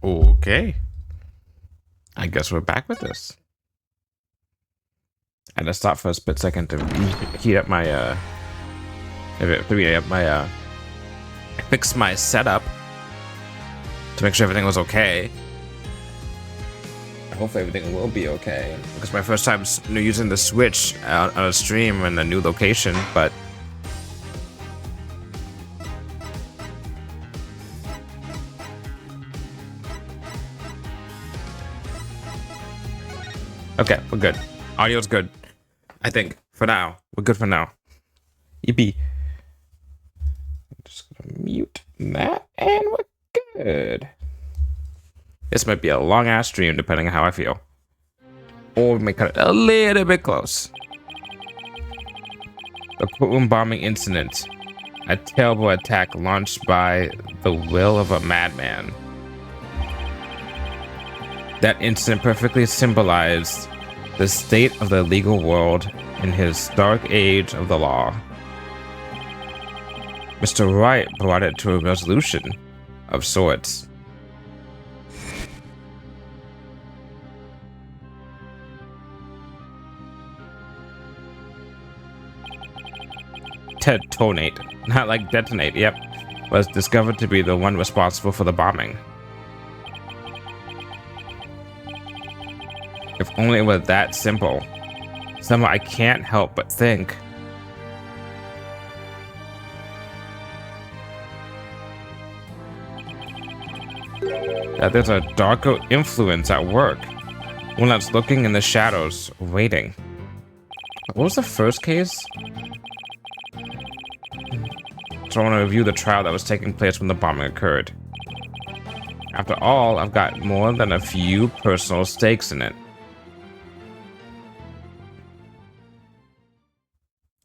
Okay. I guess we're back with this. I had to stop for a split second to heat up my fix my setup to make sure everything was okay. Hopefully everything will be okay. Because my first time using the Switch on a stream in a new location, but okay, we're good. Audio's good. I think for now. We're good for now. Yippee. I'm just gonna mute that and we're good. This might be a long ass stream depending on how I feel. Or we may cut it a little bit close. The courtroom bombing incident. A terrible attack launched by the will of a madman. That incident perfectly symbolized the state of the legal world in his dark age of the law. Mr. Wright brought it to a resolution of sorts. Detonate, not like detonate, yep, was discovered to be the one responsible for the bombing. If only it was that simple. Somehow I can't help but think that there's a darker influence at work. One that's looking in the shadows, waiting. What was the first case? So I want to review the trial that was taking place when the bombing occurred. After all, I've got more than a few personal stakes in it.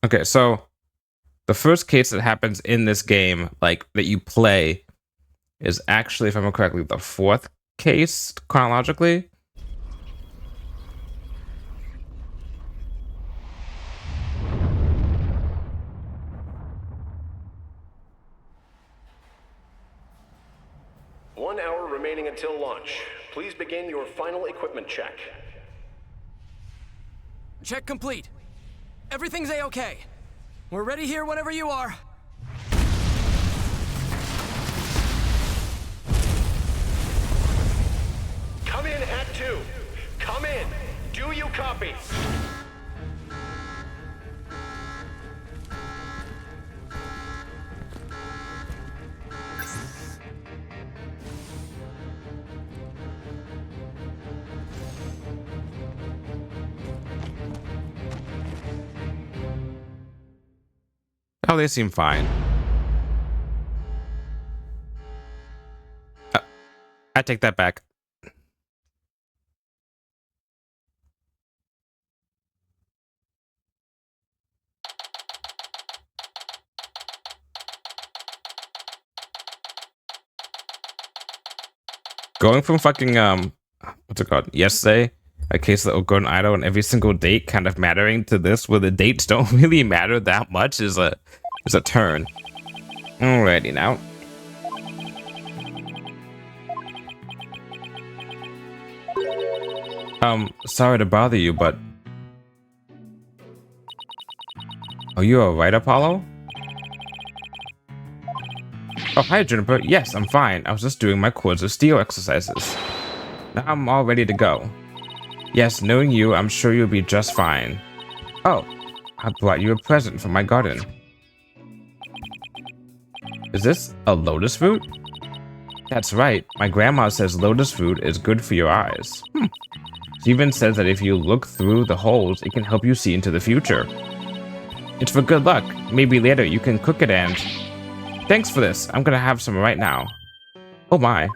Okay, so the first case that happens in this game, like that you play, is actually, if I remember correctly, the fourth case chronologically. Remaining until launch. Please begin your final equipment check. Check complete. Everything's A-okay. We're ready here whenever you are. Come in at 2. Come in. Do you copy? Oh, they seem fine. I take that back. Going from fucking what's it called? Yesterday, a case that will go in idle and every single date kind of mattering to this, where the dates don't really matter that much, is a turn. Alrighty now. Sorry to bother you, but are you alright, Apollo? Oh, hi, Juniper. Yes, I'm fine. I was just doing my Cords of Steel exercises. Now I'm all ready to go. Yes, knowing you, I'm sure you'll be just fine. Oh, I brought you a present from my garden. Is this a lotus root? That's right. My grandma says lotus root is good for your eyes. She even says that if you look through the holes, it can help you see into the future. It's for good luck. Maybe later you can cook it and... Thanks for this. I'm gonna have some right now. Oh my.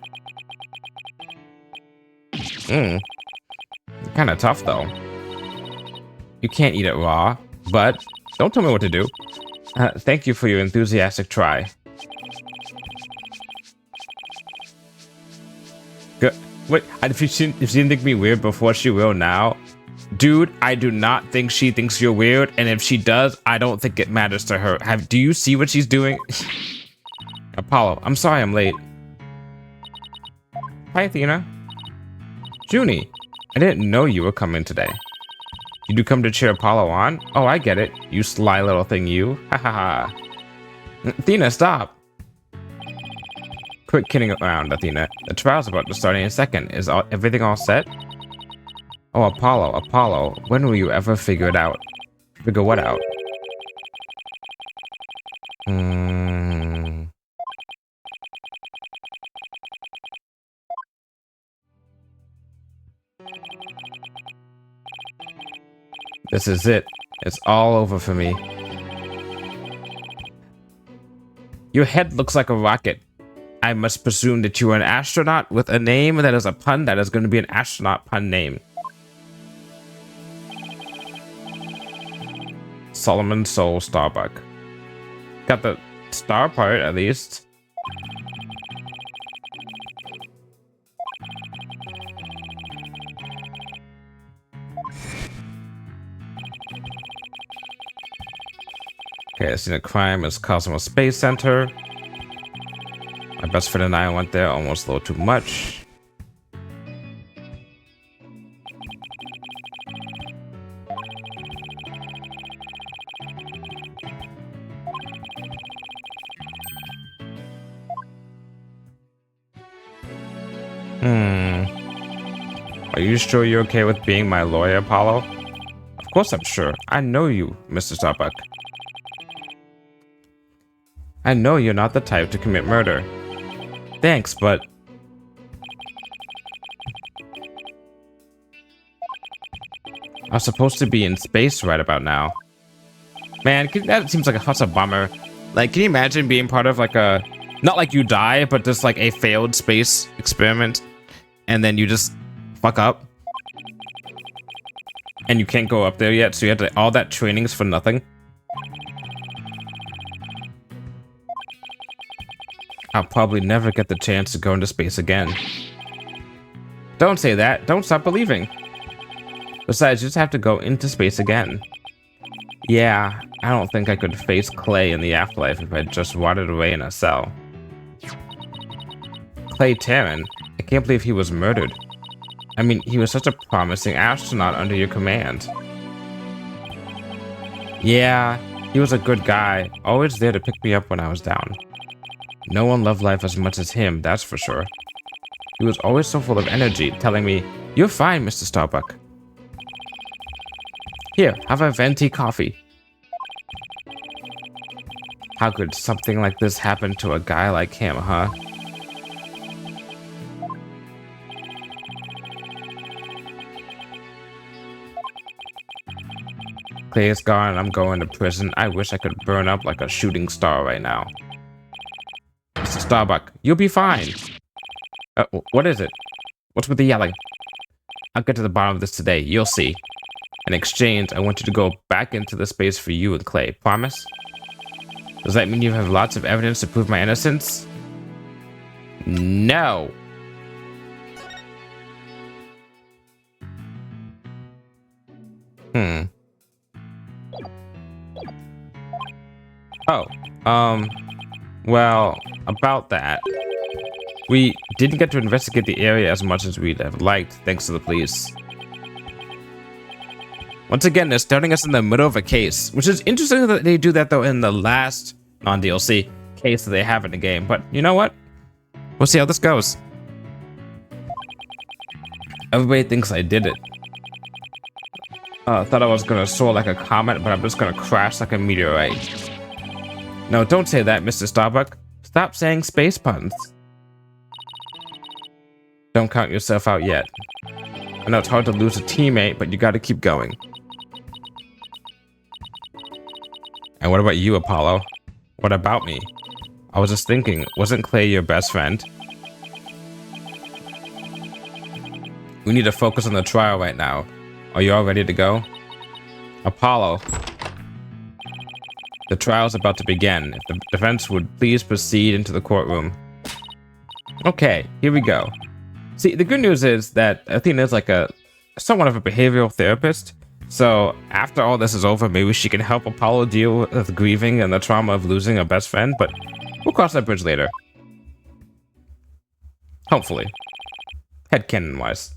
Kinda tough though. You can't eat it raw, but don't tell me what to do. Thank you for your enthusiastic try. Good. Wait, if she didn't think me weird before, she will now. Dude, I do not think she thinks you're weird, and if she does, I don't think it matters to her. Do you see what she's doing? Apollo, I'm sorry I'm late. Hi, Athena. Junie, I didn't know you were coming today. Did you come to cheer Apollo on? Oh, I get it. You sly little thing, you. Ha ha ha. Athena, stop. Quit kidding around, Athena. The trial's about to start in a second. Is everything all set? Oh, Apollo, when will you ever figure it out? Figure what out? This is it. It's all over for me. Your head looks like a rocket. I must presume that you are an astronaut with a name that is a pun that is going to be an astronaut pun name. Solomon Soul Starbuck. Got the star part at least. Okay, I seen a crime is Cosmos Space Center. My best friend and I went there almost a little too much. Are you sure you're okay with being my lawyer, Apollo? Of course I'm sure. I know you, Mr. Starbuck. I know you're not the type to commit murder. Thanks, but... I'm supposed to be in space right about now. Man, that seems like such a bummer. Like, can you imagine being part of like a... Not like you die, but just like a failed space experiment. And then you just fuck up. And you can't go up there yet, so you had to... All that training's for nothing. I'll probably never get the chance to go into space again. Don't say that. Don't stop believing. Besides, you just have to go into space again. Yeah, I don't think I could face Clay in the afterlife if I just rotted away in a cell. Clay Terran? I can't believe he was murdered. I mean, he was such a promising astronaut under your command. Yeah, he was a good guy, always there to pick me up when I was down. No one loved life as much as him, that's for sure. He was always so full of energy, telling me, "You're fine, Mr. Starbuck. Here, have a venti coffee." How could something like this happen to a guy like him, huh? Clay is gone and I'm going to prison. I wish I could burn up like a shooting star right now. Mr. Starbuck, you'll be fine. What is it? What's with the yelling? I'll get to the bottom of this today. You'll see. In exchange, I want you to go back into the space for you and Clay. Promise? Does that mean you have lots of evidence to prove my innocence? No. Oh, well, about that. We didn't get to investigate the area as much as we'd have liked, thanks to the police. Once again, they're starting us in the middle of a case, which is interesting that they do that, though, in the last non-DLC case that they have in the game. But you know what? We'll see how this goes. Everybody thinks I did it. Thought I was gonna soar like a comet, but I'm just gonna crash like a meteorite. No, don't say that, Mr. Starbuck. Stop saying space puns. Don't count yourself out yet. I know it's hard to lose a teammate, but you gotta keep going. And what about you, Apollo? What about me? I was just thinking, wasn't Clay your best friend? We need to focus on the trial right now. Are you all ready to go? Apollo. The trial's about to begin. If the defense would please proceed into the courtroom. Okay, here we go. See, the good news is that Athena is like somewhat of a behavioral therapist. So after all this is over, maybe she can help Apollo deal with grieving and the trauma of losing a best friend, but we'll cross that bridge later. Hopefully. Headcanon wise.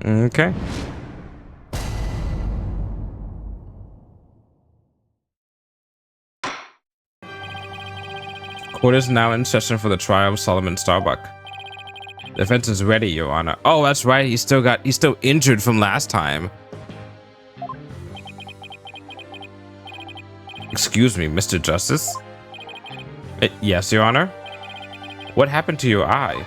Okay. Court is now in session for the trial of Solomon Starbuck. Defense is ready, Your Honor. Oh, that's right. He's still injured from last time. Excuse me, Mr. Justice. Yes, Your Honor. What happened to your eye?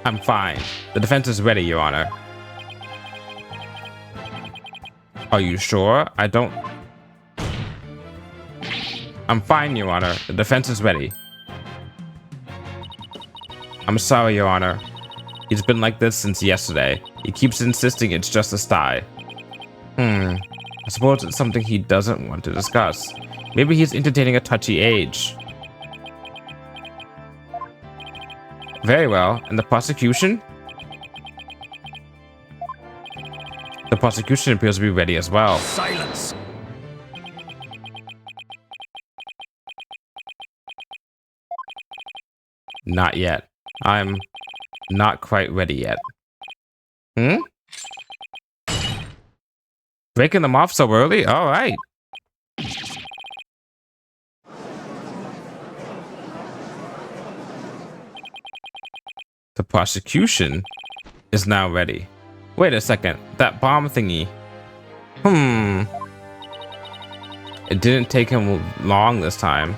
I'm fine. The defense is ready, Your Honor. Are you sure? I'm fine, Your Honor. The defense is ready. I'm sorry, Your Honor. He's been like this since yesterday. He keeps insisting it's just a sty. I suppose it's something he doesn't want to discuss. Maybe he's entertaining a touchy age. Very well. And the prosecution? The prosecution appears to be ready as well. Silence. Not yet. I'm not quite ready yet. Breaking them off so early? All right. The prosecution is now ready. Wait a second. That bomb thingy. It didn't take him long this time.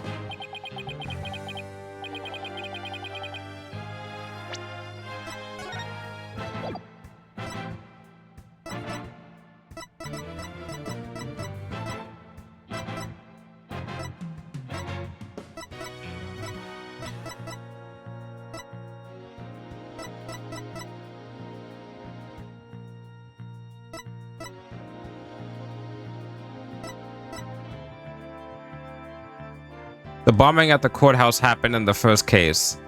The bombing at the courthouse happened in the first case.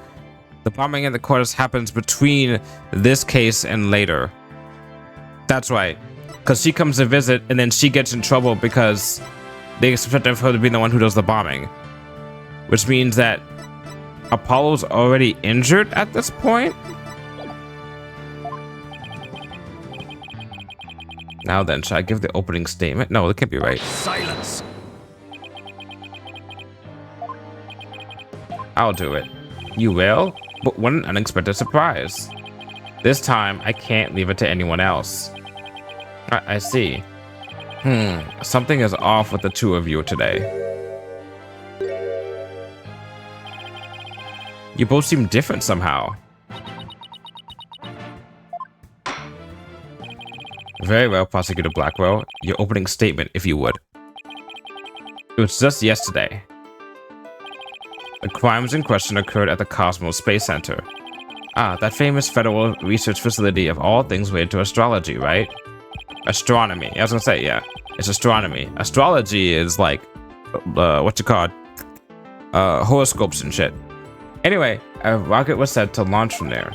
The bombing in the courthouse happens between this case and later. That's right. Because she comes to visit and then she gets in trouble because they expect her to be the one who does the bombing. Which means that Apollo's already injured at this point. Now then, should I give the opening statement? No, that can't be right. Silence. I'll do it. You will? But what an unexpected surprise. This time, I can't leave it to anyone else. I see. Something is off with the two of you today. You both seem different somehow. Very well, Prosecutor Blackwell. Your opening statement, if you would. It was just yesterday. The crimes in question occurred at the Cosmos Space Center. Ah, that famous federal research facility of all things related to astrology, right? Astronomy. I was gonna say, yeah. It's astronomy. Astrology is like, what's it called? Horoscopes and shit. Anyway, a rocket was set to launch from there.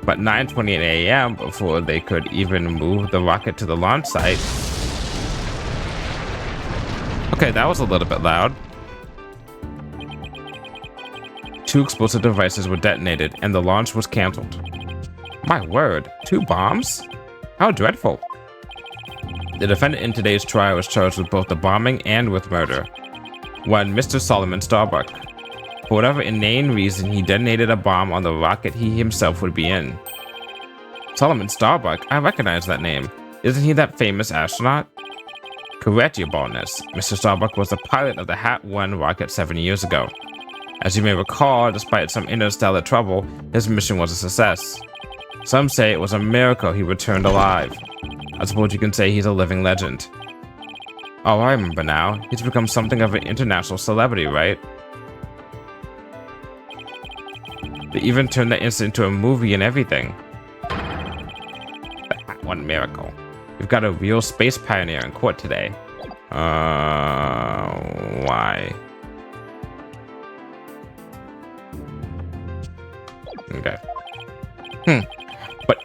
But 9:28 a.m. before they could even move the rocket to the launch site. Okay, that was a little bit loud. 2 explosive devices were detonated and the launch was canceled. My word, 2 bombs? How dreadful. The defendant in today's trial was charged with both the bombing and with murder. One Mr. Solomon Starbuck. For whatever inane reason, he detonated a bomb on the rocket he himself would be in. Solomon Starbuck? I recognize that name. Isn't he that famous astronaut? Correct, your baldness. Mr. Starbuck was the pilot of the Hat 1 rocket 7 years ago. As you may recall, despite some interstellar trouble, his mission was a success. Some say it was a miracle he returned alive. I suppose you can say he's a living legend. Oh, I remember now. He's become something of an international celebrity, right? They even turned that incident into a movie and everything. That one miracle. We've got a real space pioneer in court today. Why?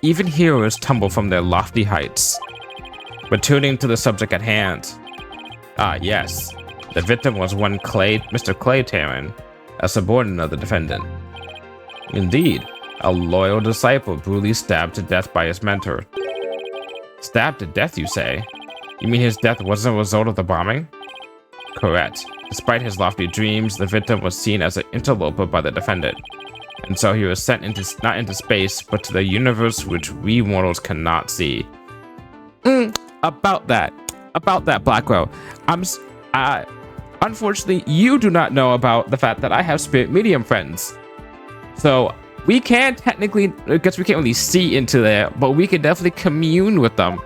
even heroes tumble from their lofty heights. Returning to the subject at hand. Ah, yes. The victim was one Mr. Clay Taryn, a subordinate of the defendant. Indeed, a loyal disciple brutally stabbed to death by his mentor. Stabbed to death, you say? You mean his death wasn't a result of the bombing? Correct. Despite his lofty dreams, the victim was seen as an interloper by the defendant. And so he was sent not into space, but to the universe which we mortals cannot see. About that, Blackwell. Unfortunately, you do not know about the fact that I have spirit medium friends. So we can't technically, I guess we can't really see into there, but we can definitely commune with them.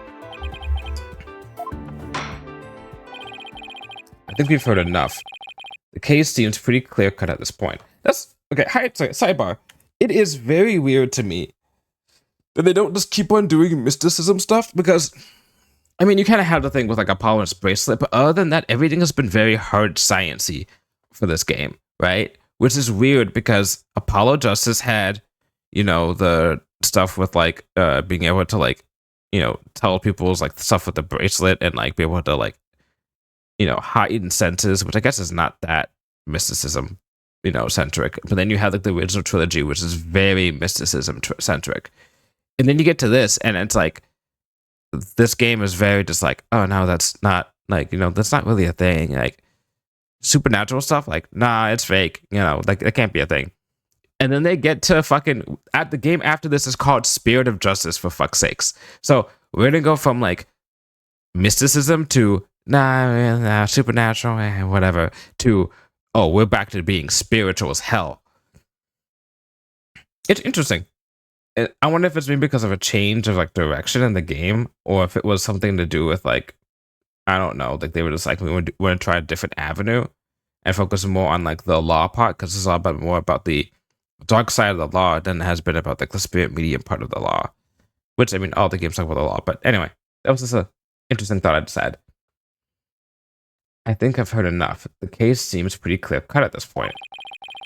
I think we've heard enough. The case seems pretty clear cut at this point. That's okay. Sidebar. It is very weird to me that they don't just keep on doing mysticism stuff, because I mean, you kind of have the thing with like Apollo's bracelet, but other than that, everything has been very hard sciencey for this game, right? Which is weird because Apollo Justice had, you know, the stuff with like being able to like, you know, tell people's like stuff with the bracelet and like be able to like, you know, heighten senses, which I guess is not that mysticism, you know, centric. But then you have like the original trilogy, which is very mysticism centric. And then you get to this and it's like, this game is very just like, oh no, that's not like, you know, that's not really a thing. Like supernatural stuff, like, nah, it's fake, you know, like it can't be a thing. And then they get to fucking at the game after this is called Spirit of Justice, for fuck's sakes. So we're gonna go from like mysticism to nah, supernatural, whatever, to oh, we're back to being spiritual as hell. It's interesting. I wonder if it's maybe because of a change of like direction in the game, or if it was something to do with like, I don't know, like they were just like, we want to try a different avenue and focus more on like the law part, because it's all about more about the dark side of the law than it has been about like the spirit medium part of the law. Which I mean, all the games talk about the law, but anyway, that was just an interesting thought I just had. I think I've heard enough. The case seems pretty clear cut at this point.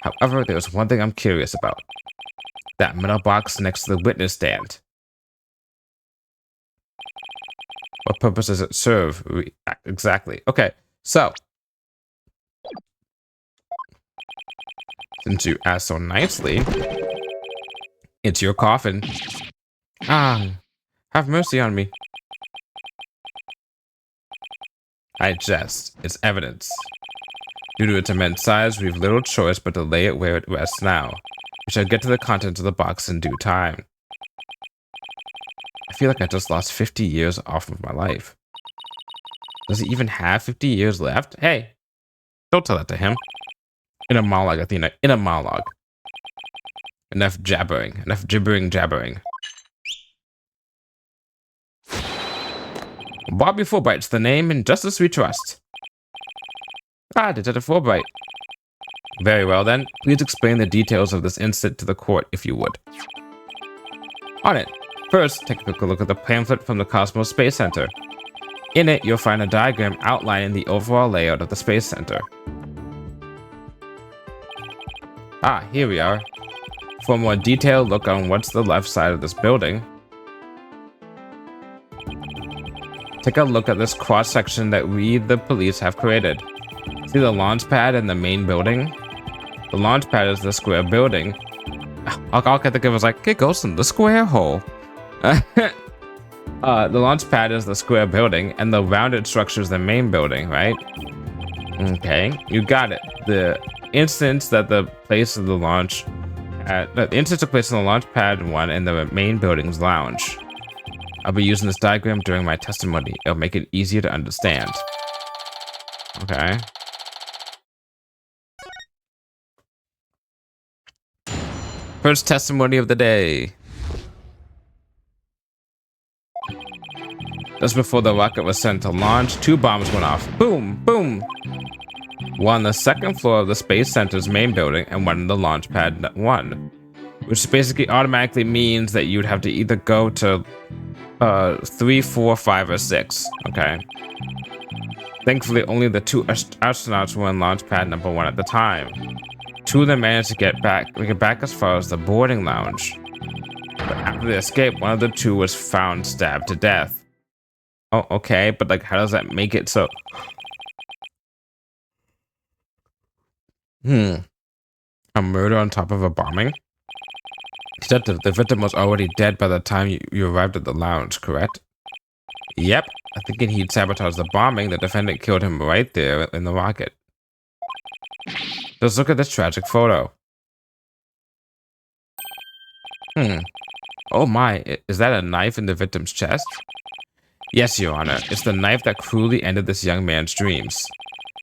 However, there's one thing I'm curious about. That metal box next to the witness stand. What purpose does it serve? Exactly. Okay, so since you asked so nicely, it's your coffin. Ah, have mercy on me. I jest. It's evidence. Due to its immense size, we've little choice but to lay it where it rests now. We shall get to the contents of the box in due time. I feel like I just lost 50 years off of my life. Does he even have 50 years left? Hey, don't tell that to him. In a monologue, Athena. In a monologue. Enough jabbering. Enough jabbering. Bobby Fulbright's the name, and justice we trust. Ah, Detective Fulbright. Very well then, please explain the details of this incident to the court, if you would. On it. First, take a quick look at the pamphlet from the Cosmos Space Center. In it, you'll find a diagram outlining the overall layout of the Space Center. Ah, here we are. For a more detailed look on what's the left side of this building, take a look at this cross-section that we, the police, have created. See the launch pad in the main building? The launch pad is the square building. All I can think of is like, it goes in the square hole. The launch pad is the square building, and the rounded structure is the main building, right? Okay, you got it. The instance that the place of the launch, the instance took place in the launch pad 1 in the main building's lounge. I'll be using this diagram during my testimony. It'll make it easier to understand. Okay. First testimony of the day. Just before the rocket was sent to launch, 2 bombs went off. Boom, boom. One on the second floor of the Space Center's main building and one in the launch pad 1. Which basically automatically means that you'd have to either go to 3, 4, 5, or 6. Okay. Thankfully, only the 2 astronauts were in launch pad number 1 at the time. 2 of them managed to get back as far as the boarding lounge. But after the escape, one of the two was found stabbed to death. Oh, okay, but like, how does that make it so? A murder on top of a bombing? Detective, the victim was already dead by the time you arrived at the lounge, correct? Yep. I think he'd sabotaged the bombing. The defendant killed him right there in the rocket. Let's look at this tragic photo. Oh my, is that a knife in the victim's chest? Yes, Your Honor. It's the knife that cruelly ended this young man's dreams.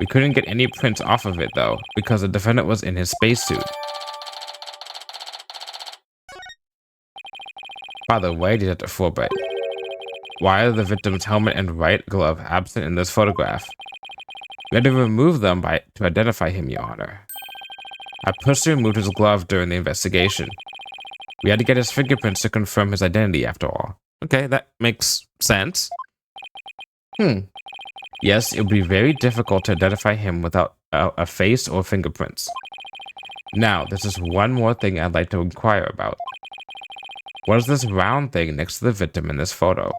We couldn't get any prints off of it, though, because the defendant was in his spacesuit. By the way, Detective Forbright, why are the victim's helmet and right glove absent in this photograph? We had to remove them to identify him, Your Honor. I personally removed his glove during the investigation. We had to get his fingerprints to confirm his identity, after all. Okay, that makes sense. Yes, it would be very difficult to identify him without a face or fingerprints. Now, there's just one more thing I'd like to inquire about. What is this round thing next to the victim in this photo?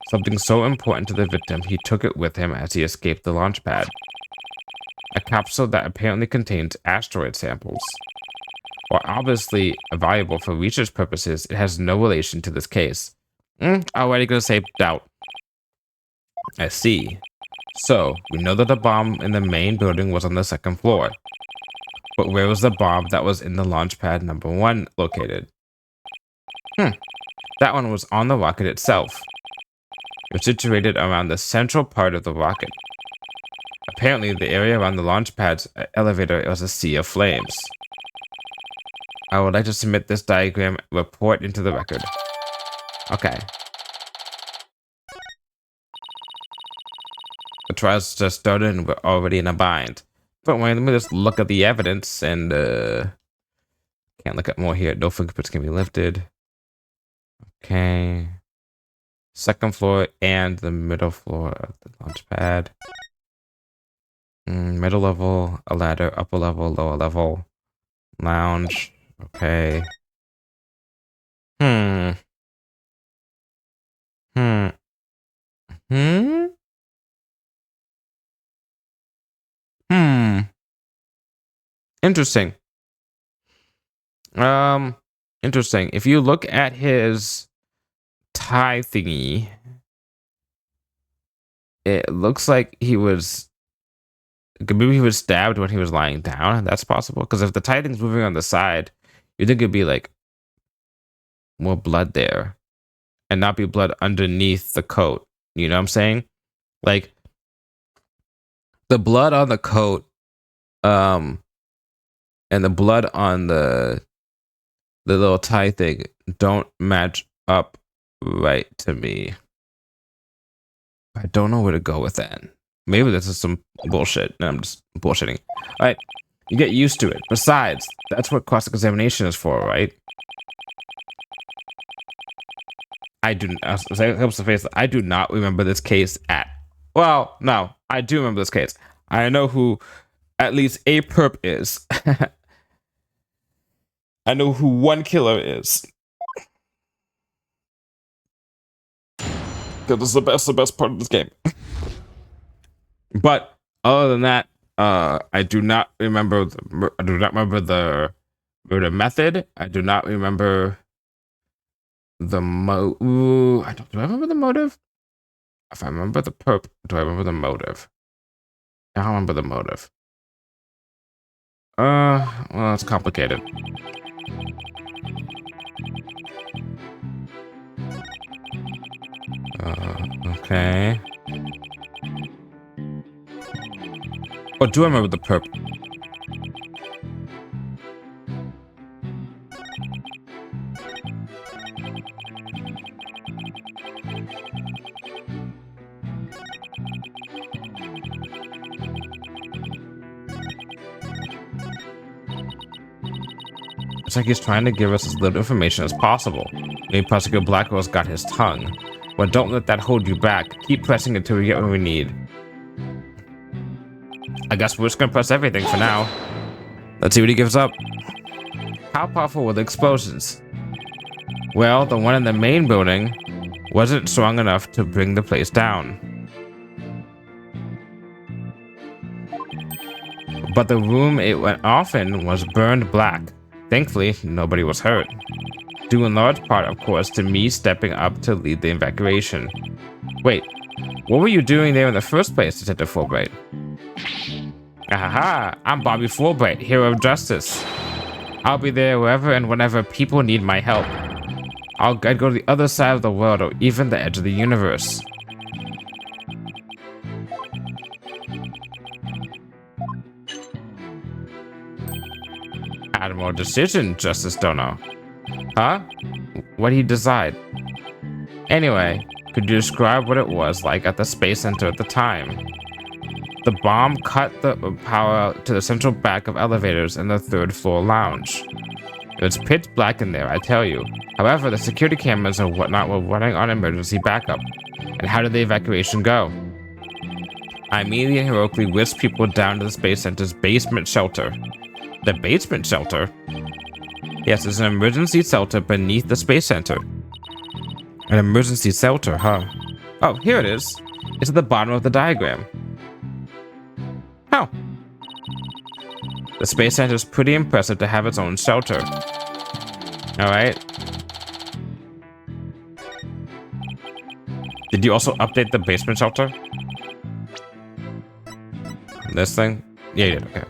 Something so important to the victim, he took it with him as he escaped the launch pad. A capsule that apparently contains asteroid samples. While obviously valuable for research purposes, it has no relation to this case. Already gonna say doubt. I see. So, we know that the bomb in the main building was on the second floor. But where was the bomb that was in the launch pad number 1 located? That one was on the rocket itself. It was situated around the central part of the rocket. Apparently, the area around the launch pad's elevator was a sea of flames. I would like to submit this diagram report into the record. Okay. The trials just started and we're already in a bind. But wait, let me just look at the evidence and can't look at more here. No fingerprints can be lifted. Okay. Second floor and the middle floor of the launch pad. Middle level, a ladder, upper level, lower level, lounge. Okay. Interesting. Interesting. If you look at his tie thingy, it looks like maybe he was stabbed when he was lying down. That's possible. Because if the tie thing's moving on the side, you think it'd be like more blood there and not be blood underneath the coat. You know what I'm saying? Like the blood on the coat, and the blood on the little tie thing don't match up right to me. I don't know where to go with that. Maybe this is some bullshit. No, I'm just bullshitting. All right, you get used to it. Besides, that's what cross-examination is for, right? I do not remember this case well, no, I do remember this case. I know who at least a perp is. I know who one killer is. This is the best part of this game. But other than that, I do not remember the murder method. I do not remember the do I remember the motive? If I remember the perp, do I remember the motive? I don't remember the motive. Well, it's complicated. Okay. Oh, do I remember the perp? It's like he's trying to give us as little information as possible. Maybe Prosecutor Blackwell's got his tongue. But don't let that hold you back. Keep pressing until we get what we need. I guess we're just gonna press everything for now. Let's see what he gives up. How powerful were the explosions? Well, the one in the main building wasn't strong enough to bring the place down. But the room it went off in was burned black. Thankfully, nobody was hurt. Due in large part, of course, to me stepping up to lead the evacuation. Wait, what were you doing there in the first place, Detective Fulbright? Aha, I'm Bobby Fulbright, hero of justice. I'll be there wherever and whenever people need my help. I'd go to the other side of the world or even the edge of the universe. Admiral decision, Justice Dono. Huh? What did he decide? Anyway, could you describe what it was like at the Space Center at the time? The bomb cut the power to the central back of elevators in the third floor lounge. It was pitch black in there, I tell you. However, the security cameras and whatnot were running on emergency backup. And how did the evacuation go? I immediately and heroically whisked people down to the Space Center's basement shelter. The basement shelter? Yes, there's an emergency shelter beneath the Space Center. An emergency shelter, huh? Oh, here it is. It's at the bottom of the diagram. Oh. The Space Center is pretty impressive to have its own shelter. Alright. Did you also update the basement shelter? This thing? Yeah, you did, okay.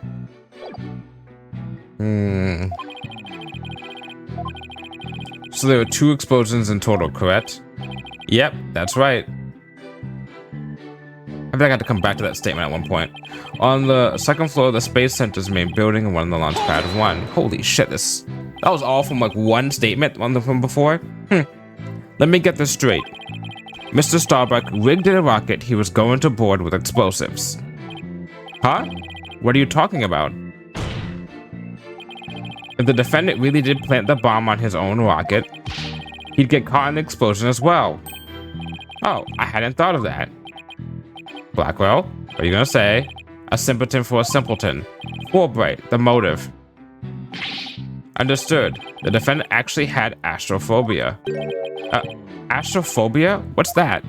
So there were 2 explosions in total, correct? Yep, that's right. I think I had to come back to that statement at one point. On the second floor of the Space Center's main building and one on the launch pad of 1. Holy shit, that was all from like one statement from before? Let me get this straight. Mr. Starbuck rigged a rocket he was going to board with explosives. Huh? What are you talking about? If the defendant really did plant the bomb on his own rocket, he'd get caught in the explosion as well. Oh, I hadn't thought of that. Blackwell, what are you gonna say? A simpleton for a simpleton. Fulbright, the motive. Understood. The defendant actually had astrophobia. Astrophobia? What's that?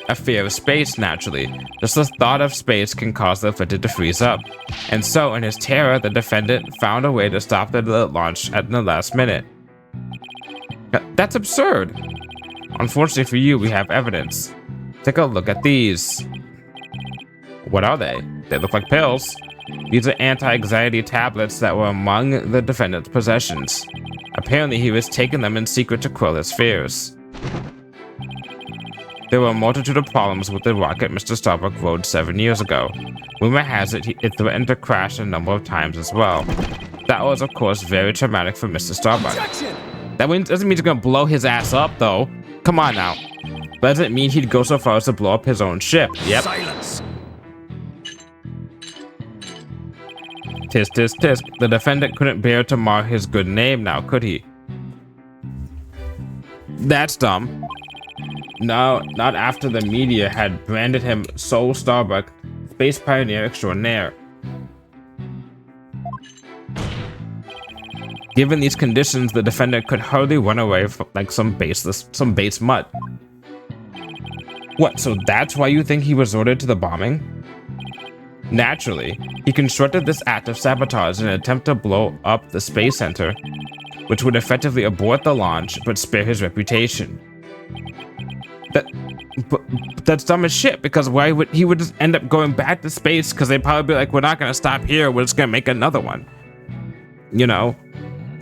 A fear of space, naturally. Just the thought of space can cause the afflicted to freeze up. And so, in his terror, the defendant found a way to stop the launch at the last minute. That's absurd. Unfortunately for you, we have evidence. Take a look at these. What are they? They look like pills. These are anti-anxiety tablets that were among the defendant's possessions. Apparently, he was taking them in secret to quell his fears. There were a multitude of problems with the rocket Mr. Starbuck rode 7 years ago. Rumor has it it threatened to crash a number of times as well. That was, of course, very traumatic for Mr. Starbuck. That doesn't mean he's gonna blow his ass up, though. Come on now. That doesn't mean he'd go so far as to blow up his own ship. Yep. Silence. Tisk, tisk, tisk. The defendant couldn't bear to mar his good name now, could he? That's dumb. No, not after the media had branded him Soul Starbuck, space pioneer extraordinaire. Given these conditions, the defendant could hardly run away from like some base mutt. What, so that's why you think he resorted to the bombing? Naturally, he constructed this act of sabotage in an attempt to blow up the Space Center, which would effectively abort the launch but spare his reputation. That's dumb as shit, because why would he just end up going back to space? Because they'd probably be like, we're not gonna stop here, we're just gonna make another one. You know?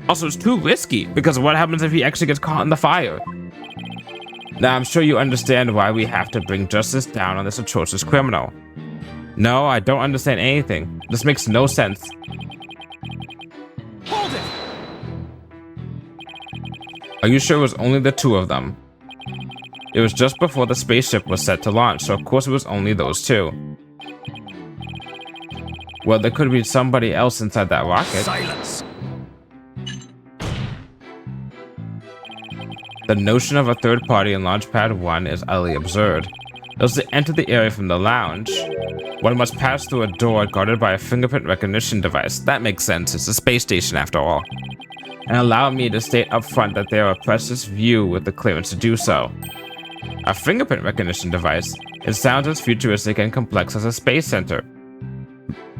Also, it's too risky, because what happens if he actually gets caught in the fire? Now, I'm sure you understand why we have to bring justice down on this atrocious criminal. No, I don't understand anything. This makes no sense. Hold it! Are you sure it was only the 2 of them? It was just before the spaceship was set to launch, so of course it was only those 2. Well, there could be somebody else inside that rocket. Silence! The notion of a third party in Launchpad 1 is utterly absurd. Those that enter the area from the lounge, one must pass through a door guarded by a fingerprint recognition device. That makes sense, it's a space station after all. and allow me to state up front that they are a precious view with the clearance to do so. A fingerprint recognition device, it sounds as futuristic and complex as a space center.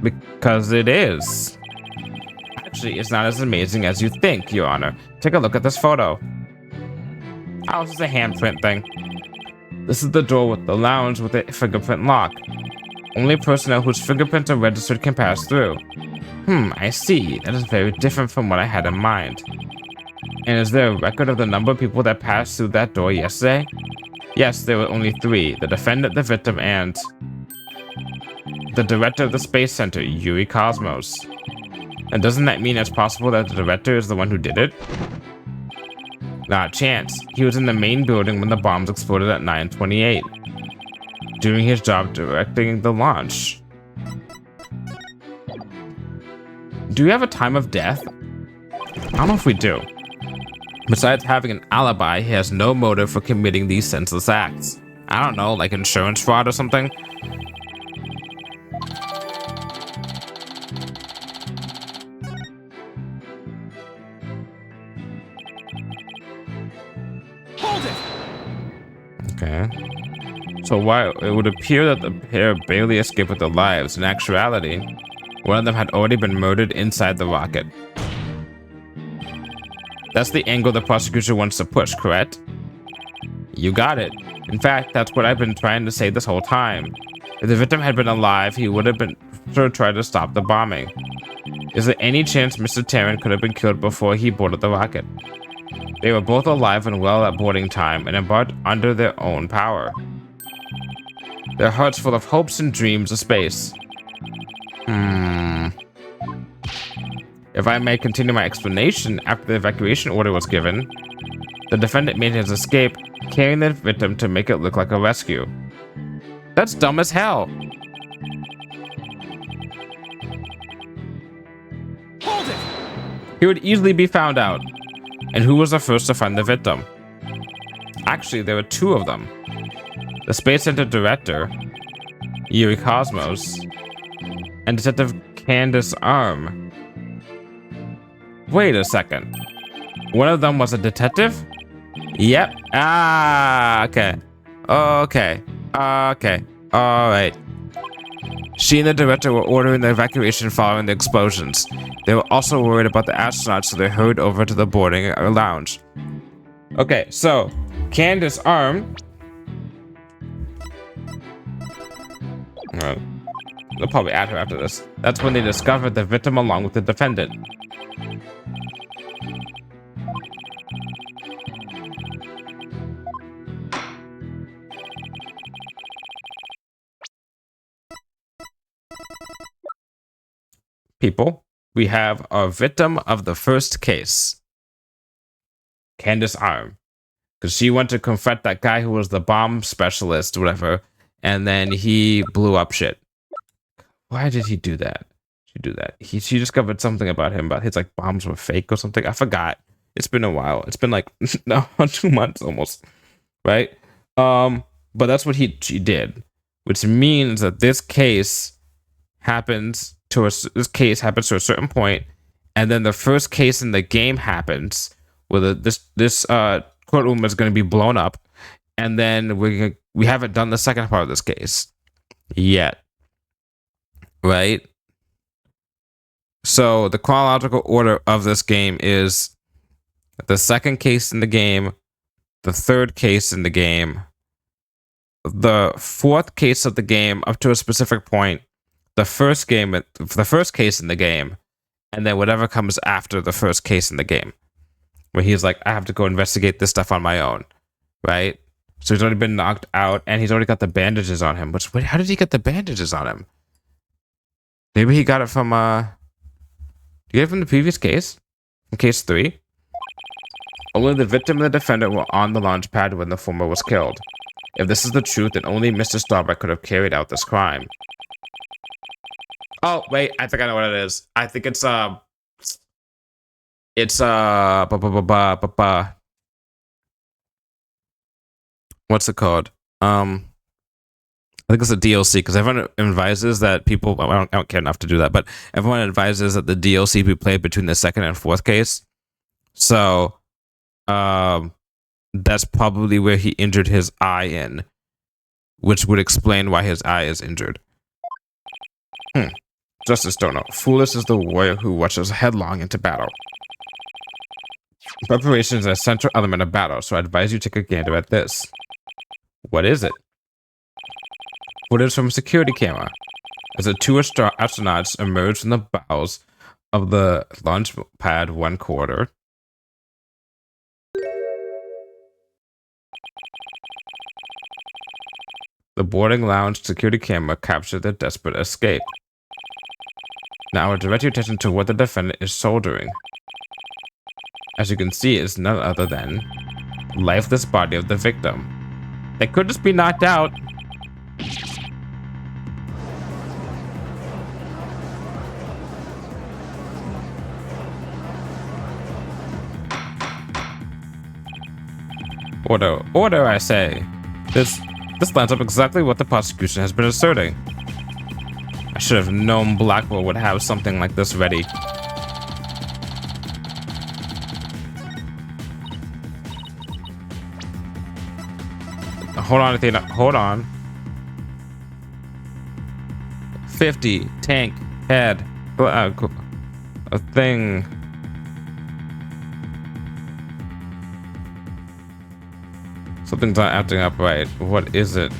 Because it is. Actually, it's not as amazing as you think, Your Honor. Take a look at this photo. Oh, this is a handprint thing. This is the door with the lounge with a fingerprint lock. Only personnel whose fingerprints are registered can pass through. I see. That is very different from what I had in mind. And is there a record of the number of people that passed through that door yesterday? Yes, there were only 3. The defendant, the victim, and the director of the Space Center, Yuri Cosmos. And doesn't that mean it's possible that the director is the one who did it? Not a chance. He was in the main building when the bombs exploded at 9:28, doing his job directing the launch. Do we have a time of death? I don't know if we do. Besides having an alibi, he has no motive for committing these senseless acts. I don't know, like insurance fraud or something? Hold it! Okay. So while it would appear that the pair barely escaped with their lives, in actuality, one of them had already been murdered inside the rocket. That's the angle the prosecution wants to push, correct? You got it. In fact, that's what I've been trying to say this whole time. If the victim had been alive, he would have been sure to try to stop the bombing. Is there any chance Mr. Tarrant could have been killed before he boarded the rocket? They were both alive and well at boarding time and embarked under their own power. Their hearts full of hopes and dreams of space. If I may continue my explanation, after the evacuation order was given, the defendant made his escape, carrying the victim to make it look like a rescue. That's dumb as hell. Hold it! He would easily be found out. And who was the first to find the victim? Actually, there were 2 of them. The Space Center director, Yuri Cosmos, and Detective Candace Arm. Wait a second. One of them was a detective? Yep. Okay. Alright. She and the director were ordering the evacuation following the explosions. They were also worried about the astronauts, so they hurried over to the boarding lounge. Okay, so Candace Arm. They'll probably add her after this. That's when they discovered the victim along with the defendant. People, we have a victim of the first case, Candace Arm, because she went to confront that guy who was the bomb specialist, whatever, and then he blew up shit. Why did he do that? She discovered something about him, about his like bombs were fake or something. I forgot. It's been a while. It's been like 2 months almost, right? But that's what she did, which means that this case happens to a certain point, and then the first case in the game happens, where this courtroom is going to be blown up, and then we haven't done the second part of this case yet, right? So the chronological order of this game is the second case in the game, the third case in the game, the fourth case of the game up to a specific point, the first case in the game, and then whatever comes after the first case in the game, where he's like, I have to go investigate this stuff on my own, right? So he's already been knocked out, and he's already got the bandages on him. Wait, how did he get the bandages on him? Maybe he got it from did you get it from the previous case? From case 3? Only the victim and the defendant were on the launch pad when the former was killed. If this is the truth, then only Mr. Starbuck could have carried out this crime. Oh, wait, I think I know what it is. I think it's what's it called? I think it's a DLC, because everyone advises that people, I don't care enough to do that, but everyone advises that the DLC be played between the second and fourth case, So, that's probably where he injured his eye in, which would explain why his eye is injured. Justice Dono. Foolish is the warrior who rushes headlong into battle. Preparation is a central element of battle, so I advise you take a gander at this. What is it? Footage from a security camera. As the two astronauts emerge from the bowels of the launch pad 1/4. The boarding lounge security camera captured their desperate escape. Now I will direct your attention to what the defendant is shouldering. As you can see, it's none other than the lifeless body of the victim. They could just be knocked out. Order, I say. This lines up exactly what the prosecution has been asserting. I should have known Blackwell would have something like this ready. Hold on, Athena. Hold on. 50 tank head a thing. Something's not acting up right. What is it?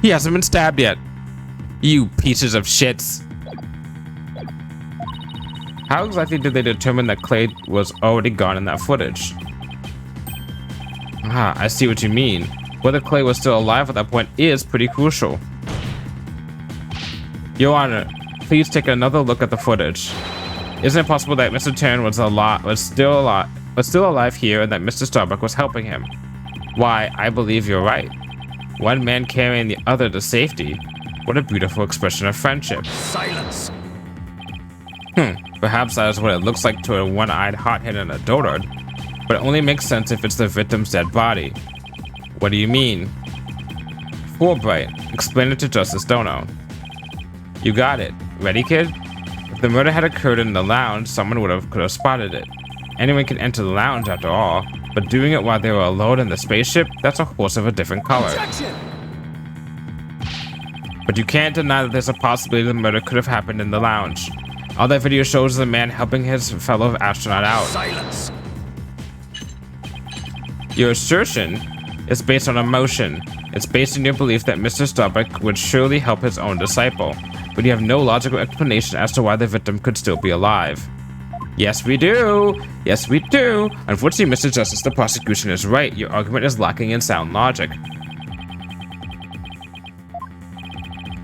He hasn't been stabbed yet. You pieces of shits. How exactly did they determine that Clay was already gone in that footage? Ah, I see what you mean. Whether Clay was still alive at that point is pretty crucial. Your Honor, please take another look at the footage. Isn't it possible that Mr. Tarrant was still alive here and that Mr. Starbuck was helping him? Why, I believe you're right. One man carrying the other to safety. What a beautiful expression of friendship. Silence. Perhaps that is what it looks like to a one-eyed hothead in a dotard, but it only makes sense if it's the victim's dead body. What do you mean? Wright, explain it to Justice Dono. You got it. Ready, kid? If the murder had occurred in the lounge, someone could have spotted it. Anyone can enter the lounge after all, but doing it while they were alone in the spaceship, that's a horse of a different color. Objection! But you can't deny that there's a possibility the murder could have happened in the lounge. All that video shows the man helping his fellow astronaut out. Silence. Your assertion is based on emotion. It's based on your belief that Mr. Starbuck would surely help his own disciple, but you have no logical explanation as to why the victim could still be alive. Yes, we do. Yes, we do. Unfortunately, Mr. Justice, the prosecution is right. Your argument is lacking in sound logic.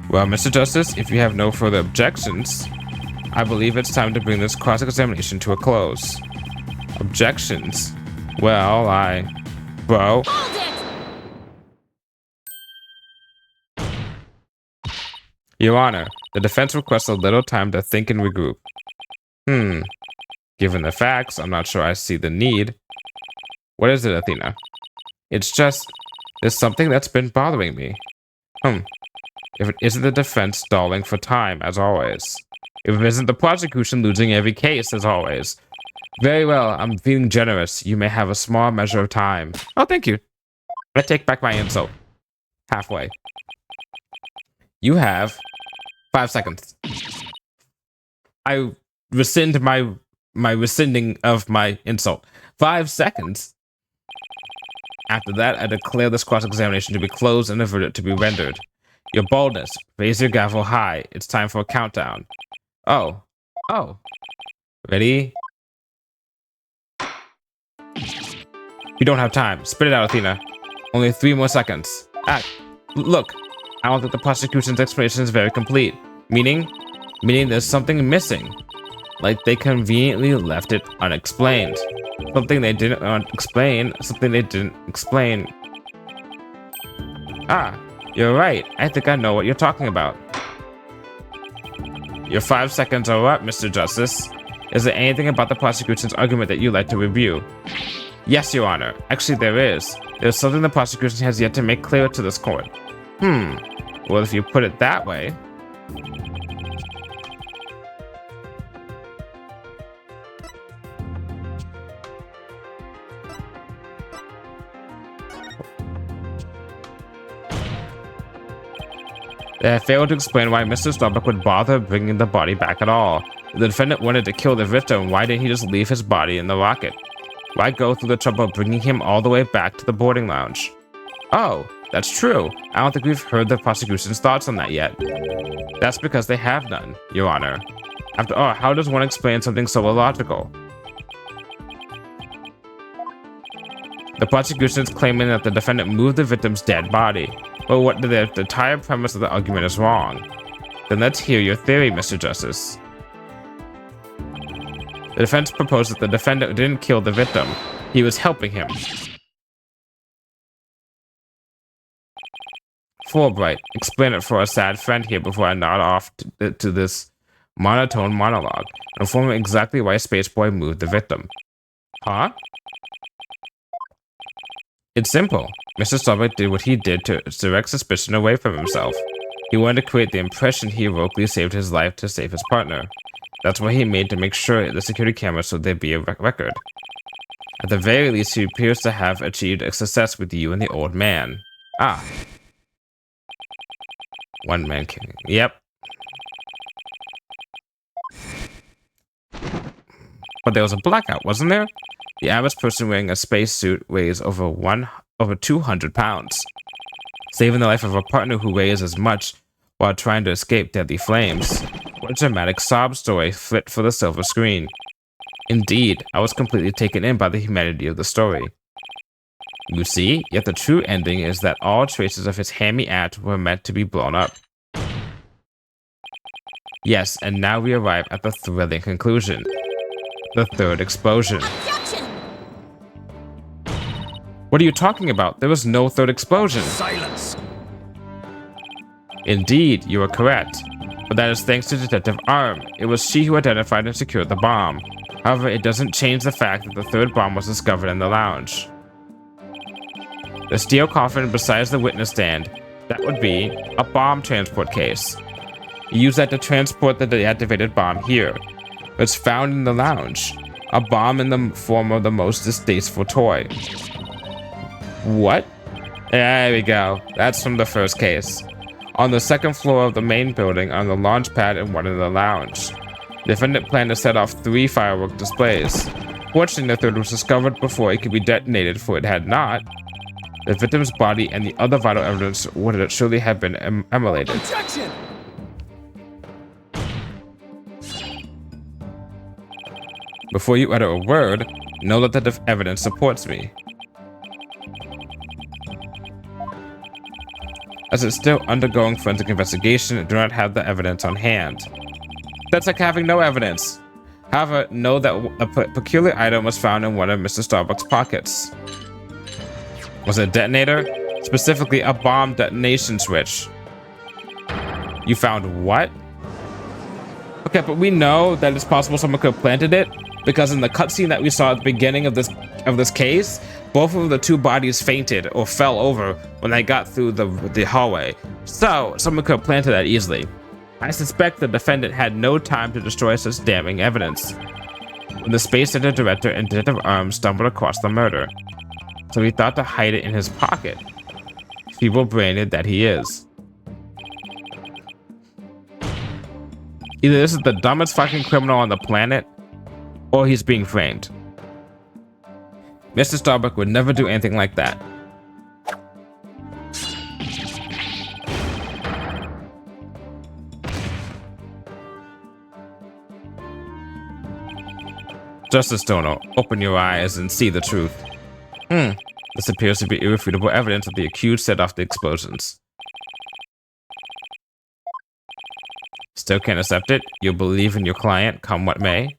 Well, Mr. Justice, if you have no further objections, I believe it's time to bring this cross-examination to a close. Objections? Well, Bro. Your Honor, the defense requests a little time to think and regroup. Given the facts, I'm not sure I see the need. What is it, Athena? It's just, there's something that's been bothering me. If it isn't the defense stalling for time, as always. If it isn't the prosecution losing every case, as always. Very well, I'm feeling generous. You may have a small measure of time. Oh, thank you. I take back my insult. Halfway. You have 5 seconds. I rescind my rescinding of my insult. 5 seconds. After that, I declare this cross-examination to be closed and the verdict to be rendered. Your boldness, raise your gavel high. It's time for a countdown. Oh. Ready? You don't have time. Spit it out, Athena. Only 3 more seconds. Look. I don't think the prosecution's explanation is very complete. Meaning there's something missing. Like they conveniently left it unexplained. Something they didn't explain. You're right. I think I know what you're talking about. Your 5 seconds are up, Mr. Justice. Is there anything about the prosecution's argument that you'd like to review? Yes, Your Honor. Actually, there is. There's something the prosecution has yet to make clear to this court. Well, if you put it that way. They have failed to explain why Mr. Starbuck would bother bringing the body back at all. If the defendant wanted to kill the victim, why didn't he just leave his body in the rocket? Why go through the trouble of bringing him all the way back to the boarding lounge? Oh, that's true. I don't think we've heard the prosecution's thoughts on that yet. That's because they have none, Your Honor. After all, how does one explain something so illogical? The prosecution is claiming that the defendant moved the victim's dead body. But what the entire premise of the argument is wrong. Then let's hear your theory, Mr. Justice. The defense proposed that the defendant didn't kill the victim. He was helping him. Fulbright, explain it for a sad friend here before I nod off to this monotone monologue, and inform him exactly why Spaceboy moved the victim. Huh? It's simple. Mr. Starbuck did what he did to direct suspicion away from himself. He wanted to create the impression he heroically saved his life to save his partner. That's what he made to make sure the security cameras so there'd be a record. At the very least, he appears to have achieved a success with you and the old man. Ah. One man king. Yep. But there was a blackout, wasn't there? The average person wearing a spacesuit weighs over 200 pounds. Saving the life of a partner who weighs as much while trying to escape deadly flames. What a dramatic sob story fit for the silver screen. Indeed, I was completely taken in by the humanity of the story. You see, yet the true ending is that all traces of his hammy act were meant to be blown up. Yes, and now we arrive at the thrilling conclusion. The third explosion. Objection! What are you talking about? There was no third explosion. Silence! Indeed, you are correct. But that is thanks to Detective Arm. It was she who identified and secured the bomb. However, it doesn't change the fact that the third bomb was discovered in the lounge. The steel coffin beside the witness stand, that would be a bomb transport case. You use that to transport the deactivated bomb here. It's found in the lounge. A bomb in the form of the most distasteful toy. What? There we go. That's from the first case. On the second floor of the main building, on the launch pad and one in the lounge. The defendant planned to set off 3 firework displays. Fortunately, the third was discovered before it could be detonated, for it had not. The victim's body and the other vital evidence would surely have been immolated. Objection! Before you utter a word, know that the evidence supports me. As it's still undergoing forensic investigation, I do not have the evidence on hand. That's like having no evidence. However, know that a peculiar item was found in one of Mr. Starbuck's pockets. Was it a detonator? Specifically, a bomb detonation switch. You found what? Okay, but we know that it's possible someone could have planted it, because in the cutscene that we saw at the beginning of this case, both of the 2 bodies fainted or fell over when they got through the hallway. So, someone could have planted that easily. I suspect the defendant had no time to destroy such damning evidence when the Space Center director and Detective Arms stumbled across the murder. So he thought to hide it in his pocket. Feeble-brained that he is. Either this is the dumbest fucking criminal on the planet, or he's being framed. Mr. Starbuck would never do anything like that. Justice Dono, open your eyes and see the truth. This appears to be irrefutable evidence that the accused set off the explosions. Still can't accept it? You'll believe in your client, come what may?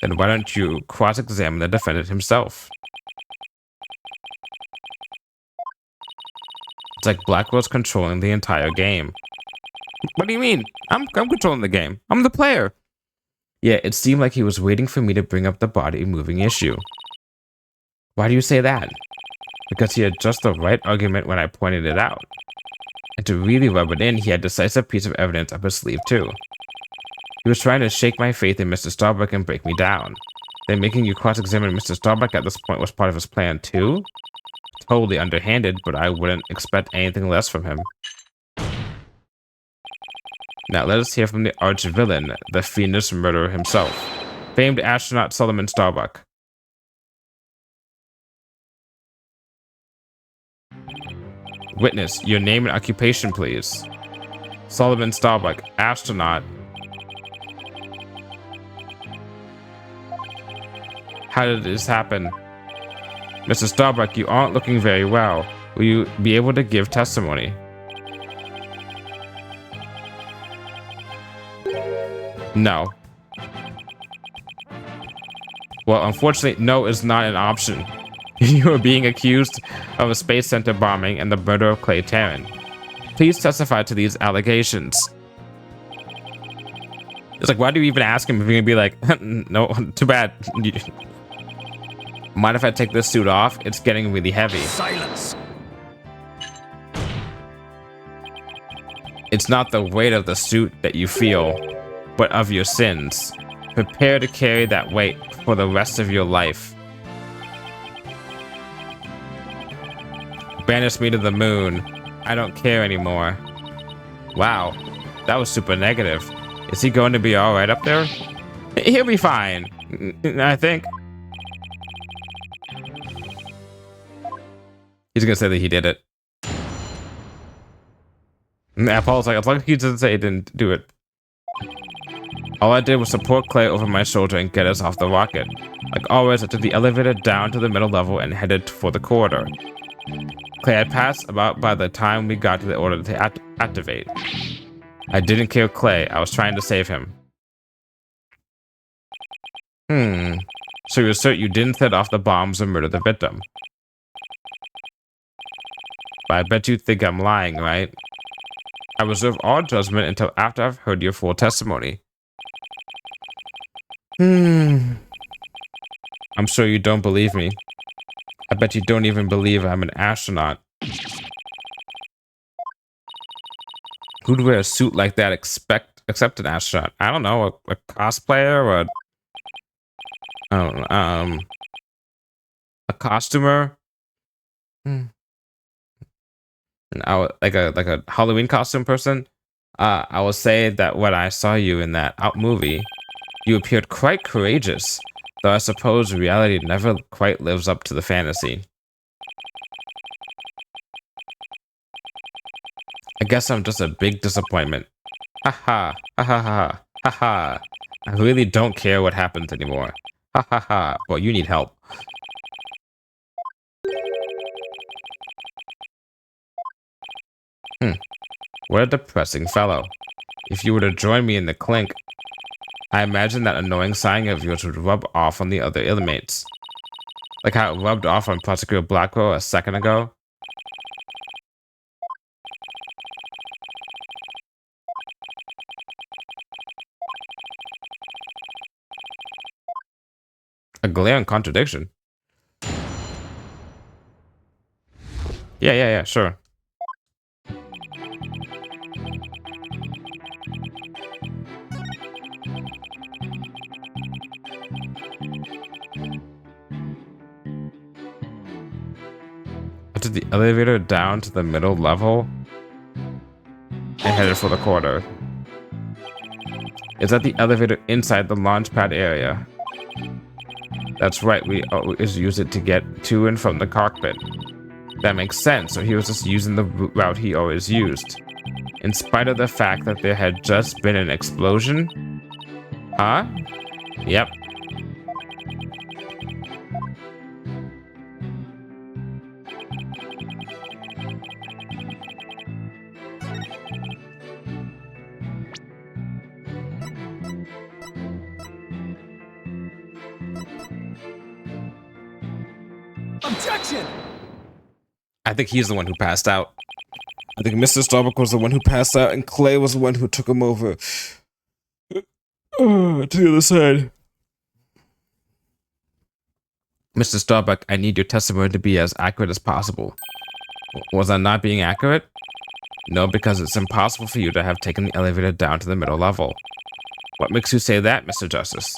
Then why don't you cross-examine the defendant himself? It's like Blackwell's controlling the entire game. What do you mean? I'm controlling the game. I'm the player. Yeah, it seemed like he was waiting for me to bring up the body moving issue. Why do you say that? Because he had just the right argument when I pointed it out. And to really rub it in, he had a decisive piece of evidence up his sleeve too. He was trying to shake my faith in Mr. Starbuck and break me down. Then making you cross-examine Mr. Starbuck at this point was part of his plan too? Totally underhanded, but I wouldn't expect anything less from him. Now let us hear from the arch-villain, the fiendish murderer himself, famed astronaut Solomon Starbuck. Witness, your name and occupation, please. Solomon Starbuck, astronaut. How did this happen? Mr. Starbuck, you aren't looking very well. Will you be able to give testimony? No. Well, unfortunately, no is not an option. You are being accused of a space center bombing and the murder of Clay Tarrant. Please testify to these allegations. It's like, why do you even ask him if you're gonna be like, no, too bad. Mind if I take this suit off? It's getting really heavy. Silence. It's not the weight of the suit that you feel, but of your sins. Prepare to carry that weight for the rest of your life. Banish me to the moon. I don't care anymore. Wow, that was super negative. Is he going to be alright up there? He'll be fine, I think. He's gonna say that he did it. And Paul's like, as long as he doesn't say he didn't do it. All I did was support Clay over my shoulder and get us off the rocket. Like always, I took the elevator down to the middle level and headed for the corridor. Clay had passed about by the time we got to the order to activate. I didn't kill Clay. I was trying to save him. So you assert you didn't set off the bombs and murder the victim. But I bet you think I'm lying, right? I reserve all judgment until after I've heard your full testimony. I'm sure you don't believe me. I bet you don't even believe I'm an astronaut. Who'd wear a suit like that except an astronaut? I don't know, a cosplayer or a costumer? Like a Halloween costume person? I will say that when I saw you in that movie, you appeared quite courageous, though I suppose reality never quite lives up to the fantasy. I guess I'm just a big disappointment. Haha, ha ha ha, ha ha. I really don't care what happens anymore. Ha ha ha, well, you need help. What a depressing fellow. If you were to join me in the clink, I imagine that annoying sighing of yours would rub off on the other inmates. Like how it rubbed off on Prosecutor Blackwell a second ago. A glaring contradiction. Yeah, sure. I took the elevator down to the middle level and headed for the corridor. It's at the elevator inside the launch pad area. That's right, we always use it to get to and from the cockpit. That makes sense, so he was just using the route he always used. In spite of the fact that there had just been an explosion? Huh? Yep. Objection! I think he's the one who passed out. I think Mr. Starbuck was the one who passed out, and Clay was the one who took him over to the other side. Mr. Starbuck, I need your testimony to be as accurate as possible. Was I not being accurate? No, because it's impossible for you to have taken the elevator down to the middle level. What makes you say that, Mr. Justice?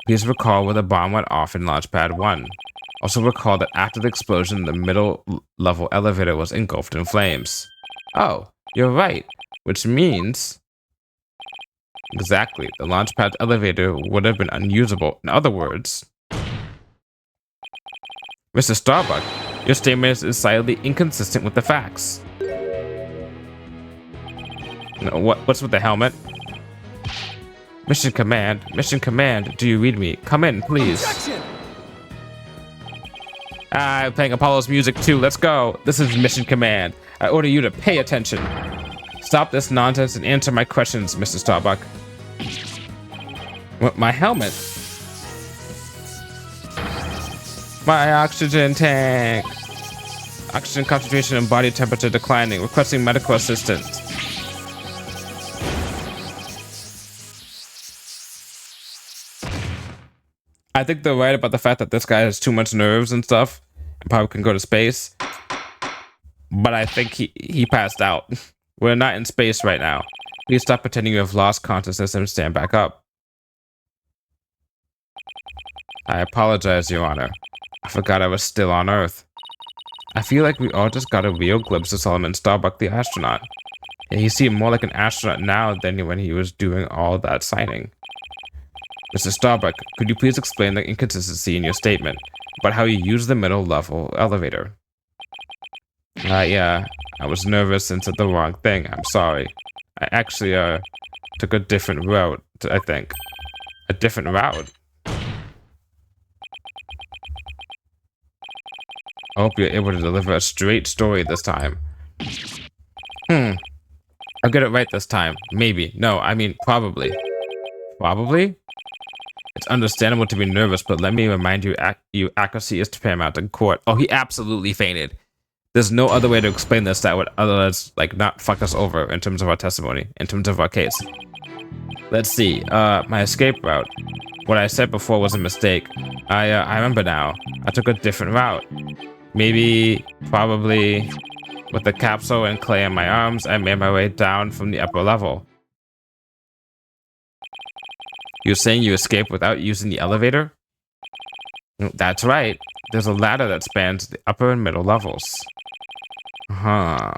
Please recall where the bomb went off in Launchpad 1. Also recall that after the explosion, the middle level elevator was engulfed in flames. Oh, you're right. Which means... Exactly. The Launchpad elevator would have been unusable. In other words... Mr. Starbuck, your statement is slightly inconsistent with the facts. No, what's with the helmet? Mission Command, do you read me? Come in, please. Objection! I'm playing Apollo's music too, let's go. This is Mission Command. I order you to pay attention. Stop this nonsense and answer my questions, Mr. Starbuck. What, my helmet? My oxygen tank. Oxygen concentration and body temperature declining. Requesting medical assistance. I think they're right about the fact that this guy has too much nerves and stuff. And probably can go to space. But I think he passed out. We're not in space right now. Please stop pretending you have lost consciousness and stand back up. I apologize, Your Honor. I forgot I was still on Earth. I feel like we all just got a real glimpse of Solomon Starbuck the astronaut. Yeah, he seemed more like an astronaut now than when he was doing all that signing. Mr. Starbuck, could you please explain the inconsistency in your statement about how you used the middle level elevator? Yeah, I was nervous and said the wrong thing. I'm sorry. I actually took a different route, I think. A different route? I hope you're able to deliver a straight story this time. I'll get it right this time. Maybe. No, I mean, probably. Probably? It's understandable to be nervous, but let me remind you, accuracy is paramount in court. Oh, he absolutely fainted. There's no other way to explain this that would otherwise, like, not fuck us over in terms of our testimony, in terms of our case. Let's see. My escape route. What I said before was a mistake. I remember now. I took a different route. Maybe, probably, with the capsule and Clay in my arms, I made my way down from the upper level. You're saying you escaped without using the elevator? That's right. There's a ladder that spans the upper and middle levels. Huh.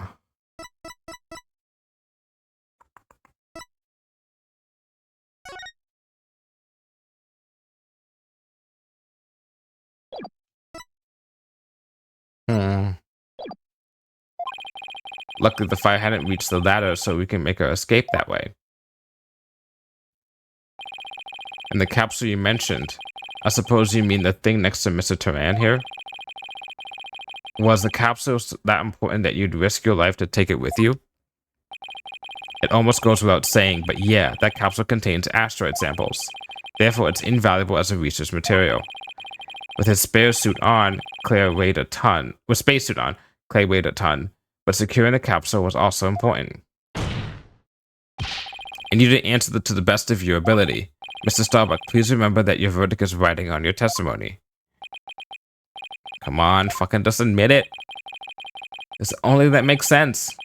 Luckily, the fire hadn't reached the ladder, so we can make our escape that way. And the capsule you mentioned, I suppose you mean the thing next to Mr. Turan here? Was the capsule that important that you'd risk your life to take it with you? It almost goes without saying, but yeah, that capsule contains asteroid samples. Therefore, it's invaluable as a research material. With his spacesuit on, Clay weighed a ton. With spacesuit on, Clay weighed a ton. But securing the capsule was also important. And you didn't answer to the best of your ability. Mr. Starbuck, please remember that your verdict is writing on your testimony. Come on, fucking just admit it. It's the only that makes sense.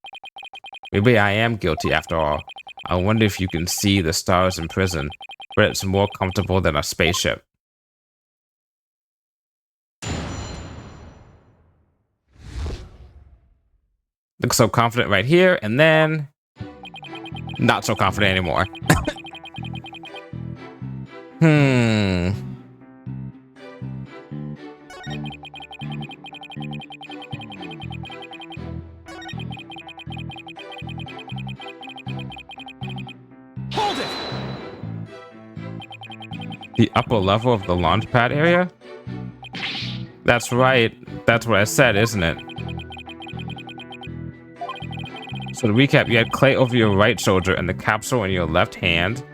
Maybe I am guilty after all. I wonder if you can see the stars in prison, but it's more comfortable than a spaceship. Look so confident right here, and then not so confident anymore. Hold it! The upper level of the launch pad area? That's right. That's what I said, isn't it? So to recap, you had Clay over your right shoulder and the capsule in your left hand.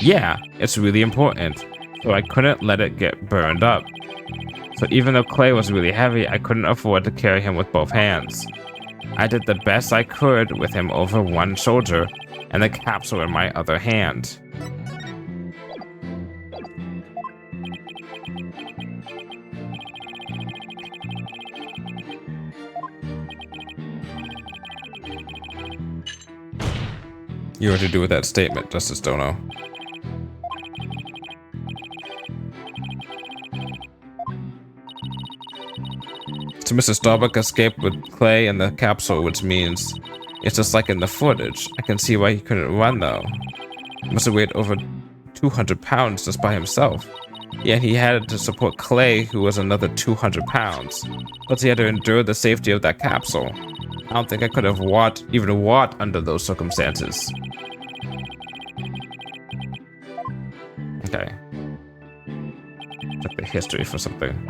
Yeah, it's really important. So I couldn't let it get burned up. So even though Clay was really heavy, I couldn't afford to carry him with both hands. I did the best I could with him over one shoulder and the capsule in my other hand. You what to do with that statement, Justice Dono. So Mr. Starbuck escaped with Clay and the capsule, which means it's just like in the footage. I can see why he couldn't run though. He must have weighed over 200 pounds just by himself. Yet he had to support Clay, who was another 200 pounds. Plus he had to endure the safety of that capsule. I don't think I could have even walked under those circumstances. Okay. Check the history for something.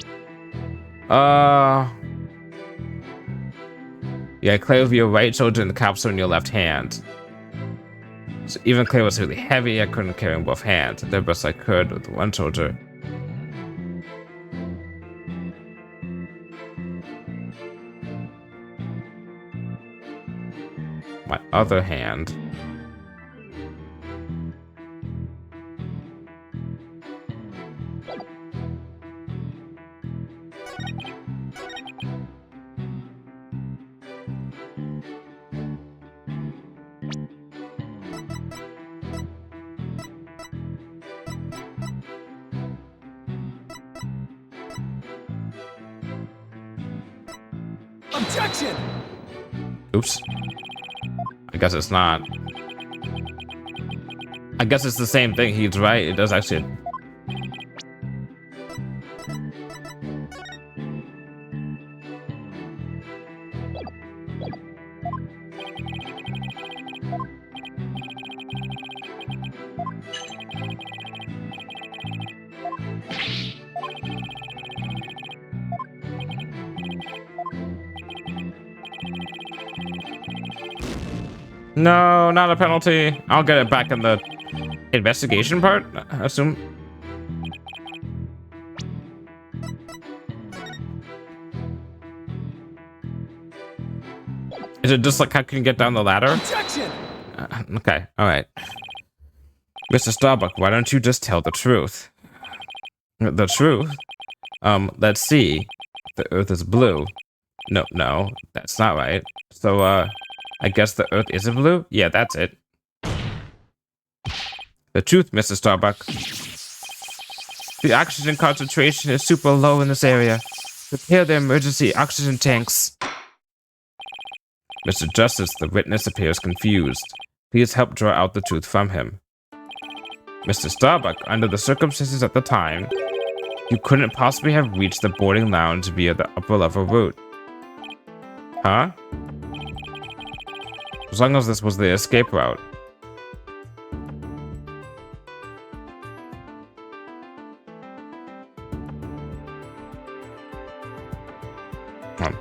Yeah, Clay with your right shoulder and the capsule in your left hand. So even Clay was really heavy, I couldn't carry him both hands. I did the best I could with one shoulder. My other hand. Objection! Oops. I guess it's not. I guess it's the same thing. He's right. It does actually. No, not a penalty. I'll get it back in the investigation part, I assume. Is it just like how can you get down the ladder? Objection! Okay, all right. Mr. Starbuck, why don't you just tell the truth? The truth? Let's see. The Earth is blue. No, that's not right. So, I guess the Earth isn't blue? Yeah, that's it. The truth, Mr. Starbuck. The oxygen concentration is super low in this area. Prepare the emergency oxygen tanks. Mr. Justice, the witness appears confused. Please help draw out the truth from him. Mr. Starbuck, under the circumstances at the time, you couldn't possibly have reached the boarding lounge via the upper level route. Huh? As long as this was the escape route. Come on.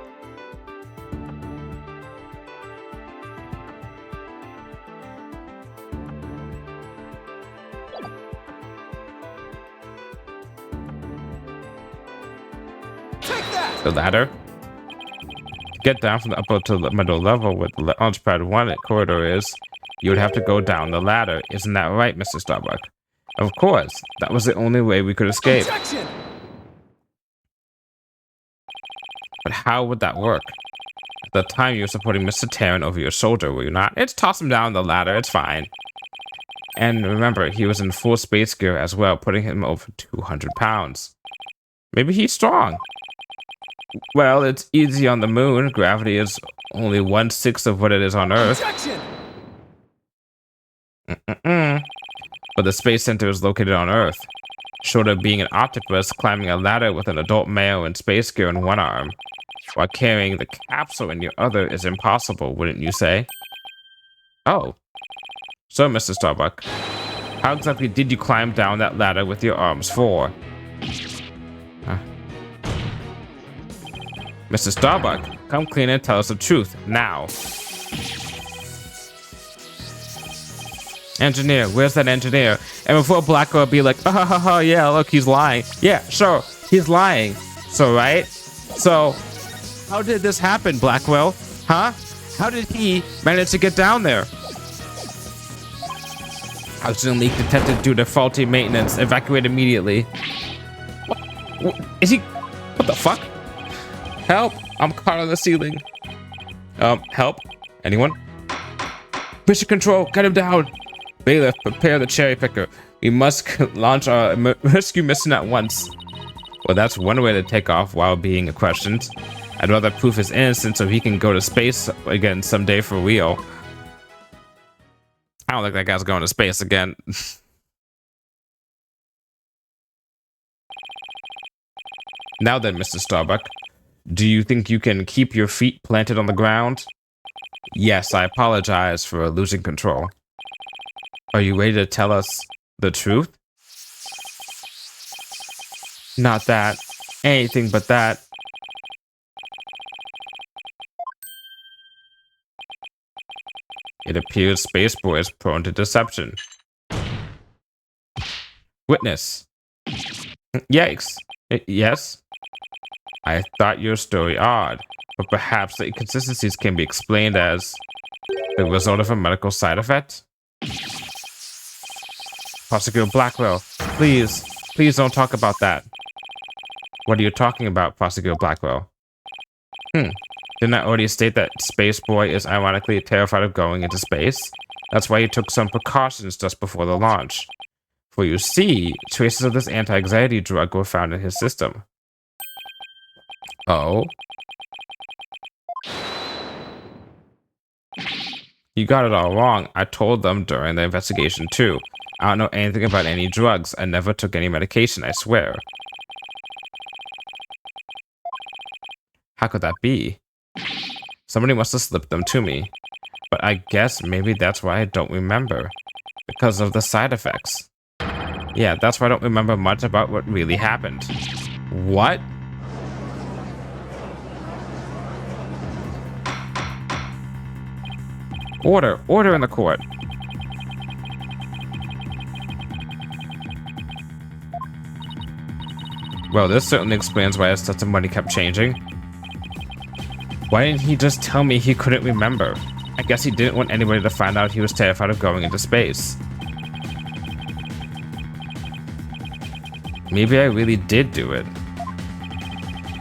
Take that! The ladder? Get down from the upper to the middle level where the launch pad 1 corridor is, you would have to go down the ladder. Isn't that right, Mr. Starbuck? Of course. That was the only way we could escape. Objection! But how would that work? At the time, you were supporting Mr. Tarrant over your shoulder, were you not? It's toss him down the ladder. It's fine. And remember, he was in full space gear as well, putting him over 200 pounds. Maybe he's strong. Well, it's easy on the moon. Gravity is only 1/6 of what it is on Earth. Objection! But the space center is located on Earth. Short of being an octopus, climbing a ladder with an adult male in space gear in one arm, while carrying the capsule in your other is impossible, wouldn't you say? Oh. So, Mr. Starbuck, how exactly did you climb down that ladder with your arms for? Mr. Starbuck, come clean and tell us the truth, now. Engineer, where's that engineer? And before Blackwell be like, yeah, look, he's lying. Yeah, sure, he's lying. So, right? So, how did this happen, Blackwell? Huh? How did he manage to get down there? Oxygen leak detected due to faulty maintenance. Evacuate immediately. What? Is he? What the fuck? Help! I'm caught on the ceiling. Help? Anyone? Mission control, get him down. Bailiff, prepare the cherry picker. We must launch our rescue mission at once. Well, that's one way to take off while being questioned. I'd rather prove his innocence so he can go to space again someday for real. I don't think that guy's going to space again. Now then, Mr. Starbuck, do you think you can keep your feet planted on the ground? Yes, I apologize for losing control. Are you ready to tell us the truth? Not that. Anything but that. It appears Space Boy is prone to deception. Witness. Yikes. Yes? I thought your story odd, but perhaps the inconsistencies can be explained as the result of a medical side effect? Prosecutor Blackwell, please don't talk about that. What are you talking about, Prosecutor Blackwell? Didn't I already state that Space Boy is ironically terrified of going into space? That's why he took some precautions just before the launch. For you see, traces of this anti-anxiety drug were found in his system. Oh? You got it all wrong. I told them during the investigation too. I don't know anything about any drugs. I never took any medication, I swear. How could that be? Somebody must have slipped them to me. But I guess maybe that's why I don't remember. Because of the side effects. Yeah, that's why I don't remember much about what really happened. What? Order in the court. Well, this certainly explains why his testimony kept changing. Why didn't he just tell me he couldn't remember? I guess he didn't want anybody to find out he was terrified of going into space. Maybe I really did do it.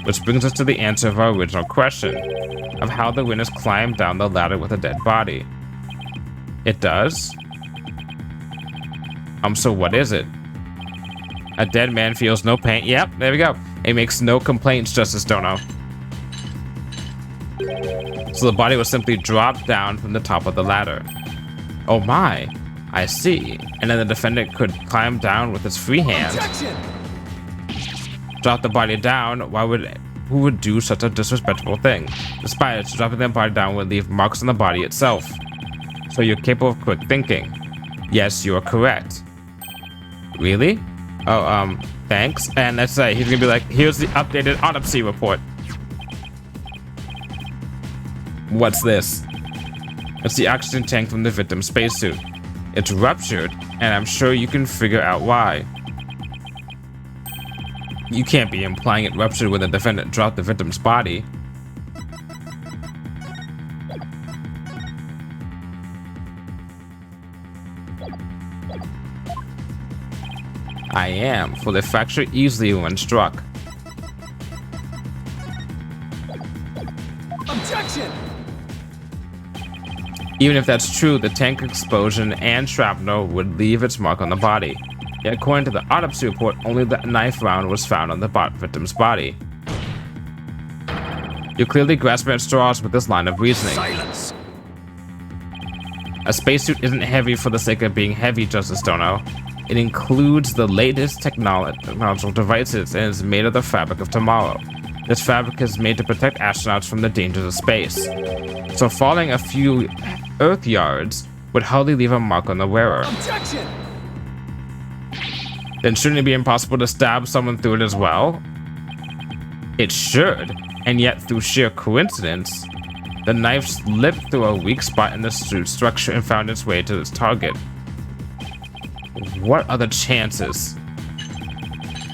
Which brings us to the answer of our original question, of how the witness climbed down the ladder with a dead body. It does? So what is it? A dead man feels no pain. Yep, there we go. It makes no complaints, Justice Dono. So the body was simply dropped down from the top of the ladder. Oh my, I see. And then the defendant could climb down with his free hand. Objection! Drop the body down. Who would do such a disrespectful thing? Despite it, dropping the body down would leave marks on the body itself. So you're capable of quick thinking. Yes, you are correct. Really? Oh, thanks. And let's say he's gonna be like, here's the updated autopsy report. What's this? It's the oxygen tank from the victim's spacesuit. It's ruptured, and I'm sure you can figure out why. You can't be implying it ruptured when the defendant dropped the victim's body. I am, for the fracture easily when struck. Objection! Even if that's true, the tank explosion and shrapnel would leave its mark on the body. Yet according to the autopsy report, only the knife round was found on the victim's body. You're clearly grasping at straws with this line of reasoning. Silence! A spacesuit isn't heavy for the sake of being heavy, Justice Dono. It includes the latest technological devices and is made of the fabric of tomorrow. This fabric is made to protect astronauts from the dangers of space. So falling a few Earth yards would hardly leave a mark on the wearer. Objection! Then shouldn't it be impossible to stab someone through it as well? It should, and yet through sheer coincidence, the knife slipped through a weak spot in the suit structure and found its way to its target. What are the chances?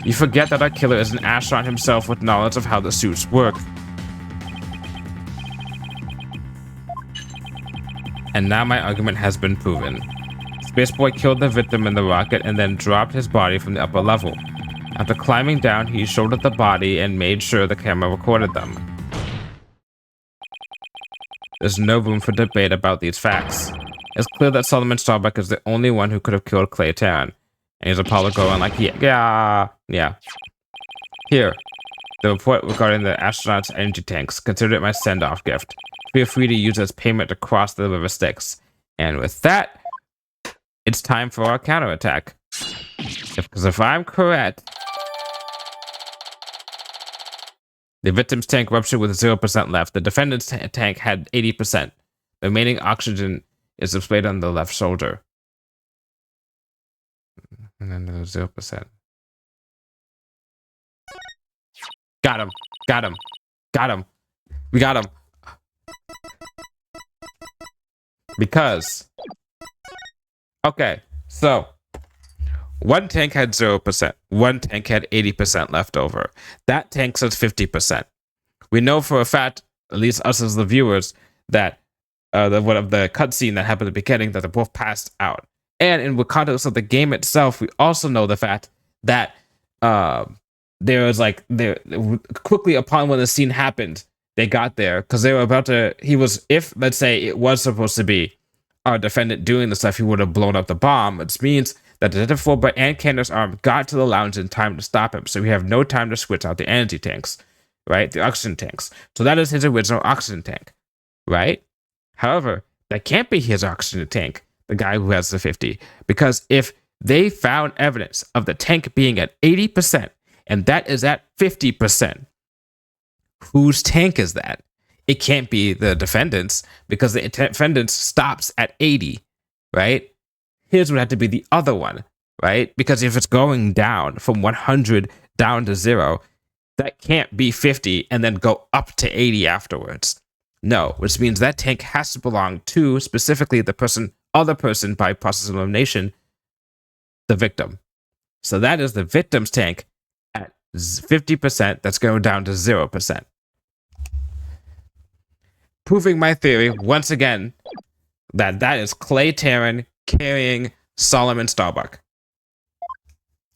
You forget that our killer is an astronaut himself with knowledge of how the suits work. And now my argument has been proven. Spaceboy killed the victim in the rocket and then dropped his body from the upper level. After climbing down, he shouldered the body and made sure the camera recorded them. There's no room for debate about these facts. It's clear that Solomon Starbuck is the only one who could have killed Clay Tarrant. And he's Apollo going like, yeah. Here, the report regarding the astronauts' energy tanks. Consider it my send-off gift. Feel free to use it as payment to cross the river Styx. And with that, it's time for our counterattack. Because if I'm correct, the victim's tank ruptured with 0% left. The defendant's tank had 80%. The remaining oxygen is displayed on the left shoulder. And then there's 0%. Got him. We got him. Because. Okay, so. One tank had 0%. One tank had 80% left over. That tank says 50%. We know for a fact, at least us as the viewers, that the cutscene that happened at the beginning, that they both passed out. And in the context of the game itself, we also know the fact that there was quickly upon when the scene happened, they got there because they were about to. If let's say it was supposed to be our defendant doing the stuff, he would have blown up the bomb, which means that Detective Fulbright and Candace's arm got to the lounge in time to stop him. So we have no time to switch out the energy tanks, right? The oxygen tanks. So that is his original oxygen tank, right? However, that can't be his oxygen tank, the guy who has the 50, because if they found evidence of the tank being at 80% and that is at 50%, whose tank is that? It can't be the defendant's because the defendant's stops at 80, right? His would have to be the other one, right? Because if it's going down from 100 down to 0, that can't be 50 and then go up to 80 afterwards. No, which means that tank has to belong to specifically the other person by process of elimination, the victim. So that is the victim's tank at 50% that's going down to 0%. Proving my theory once again that is Clay Tarrant carrying Solomon Starbuck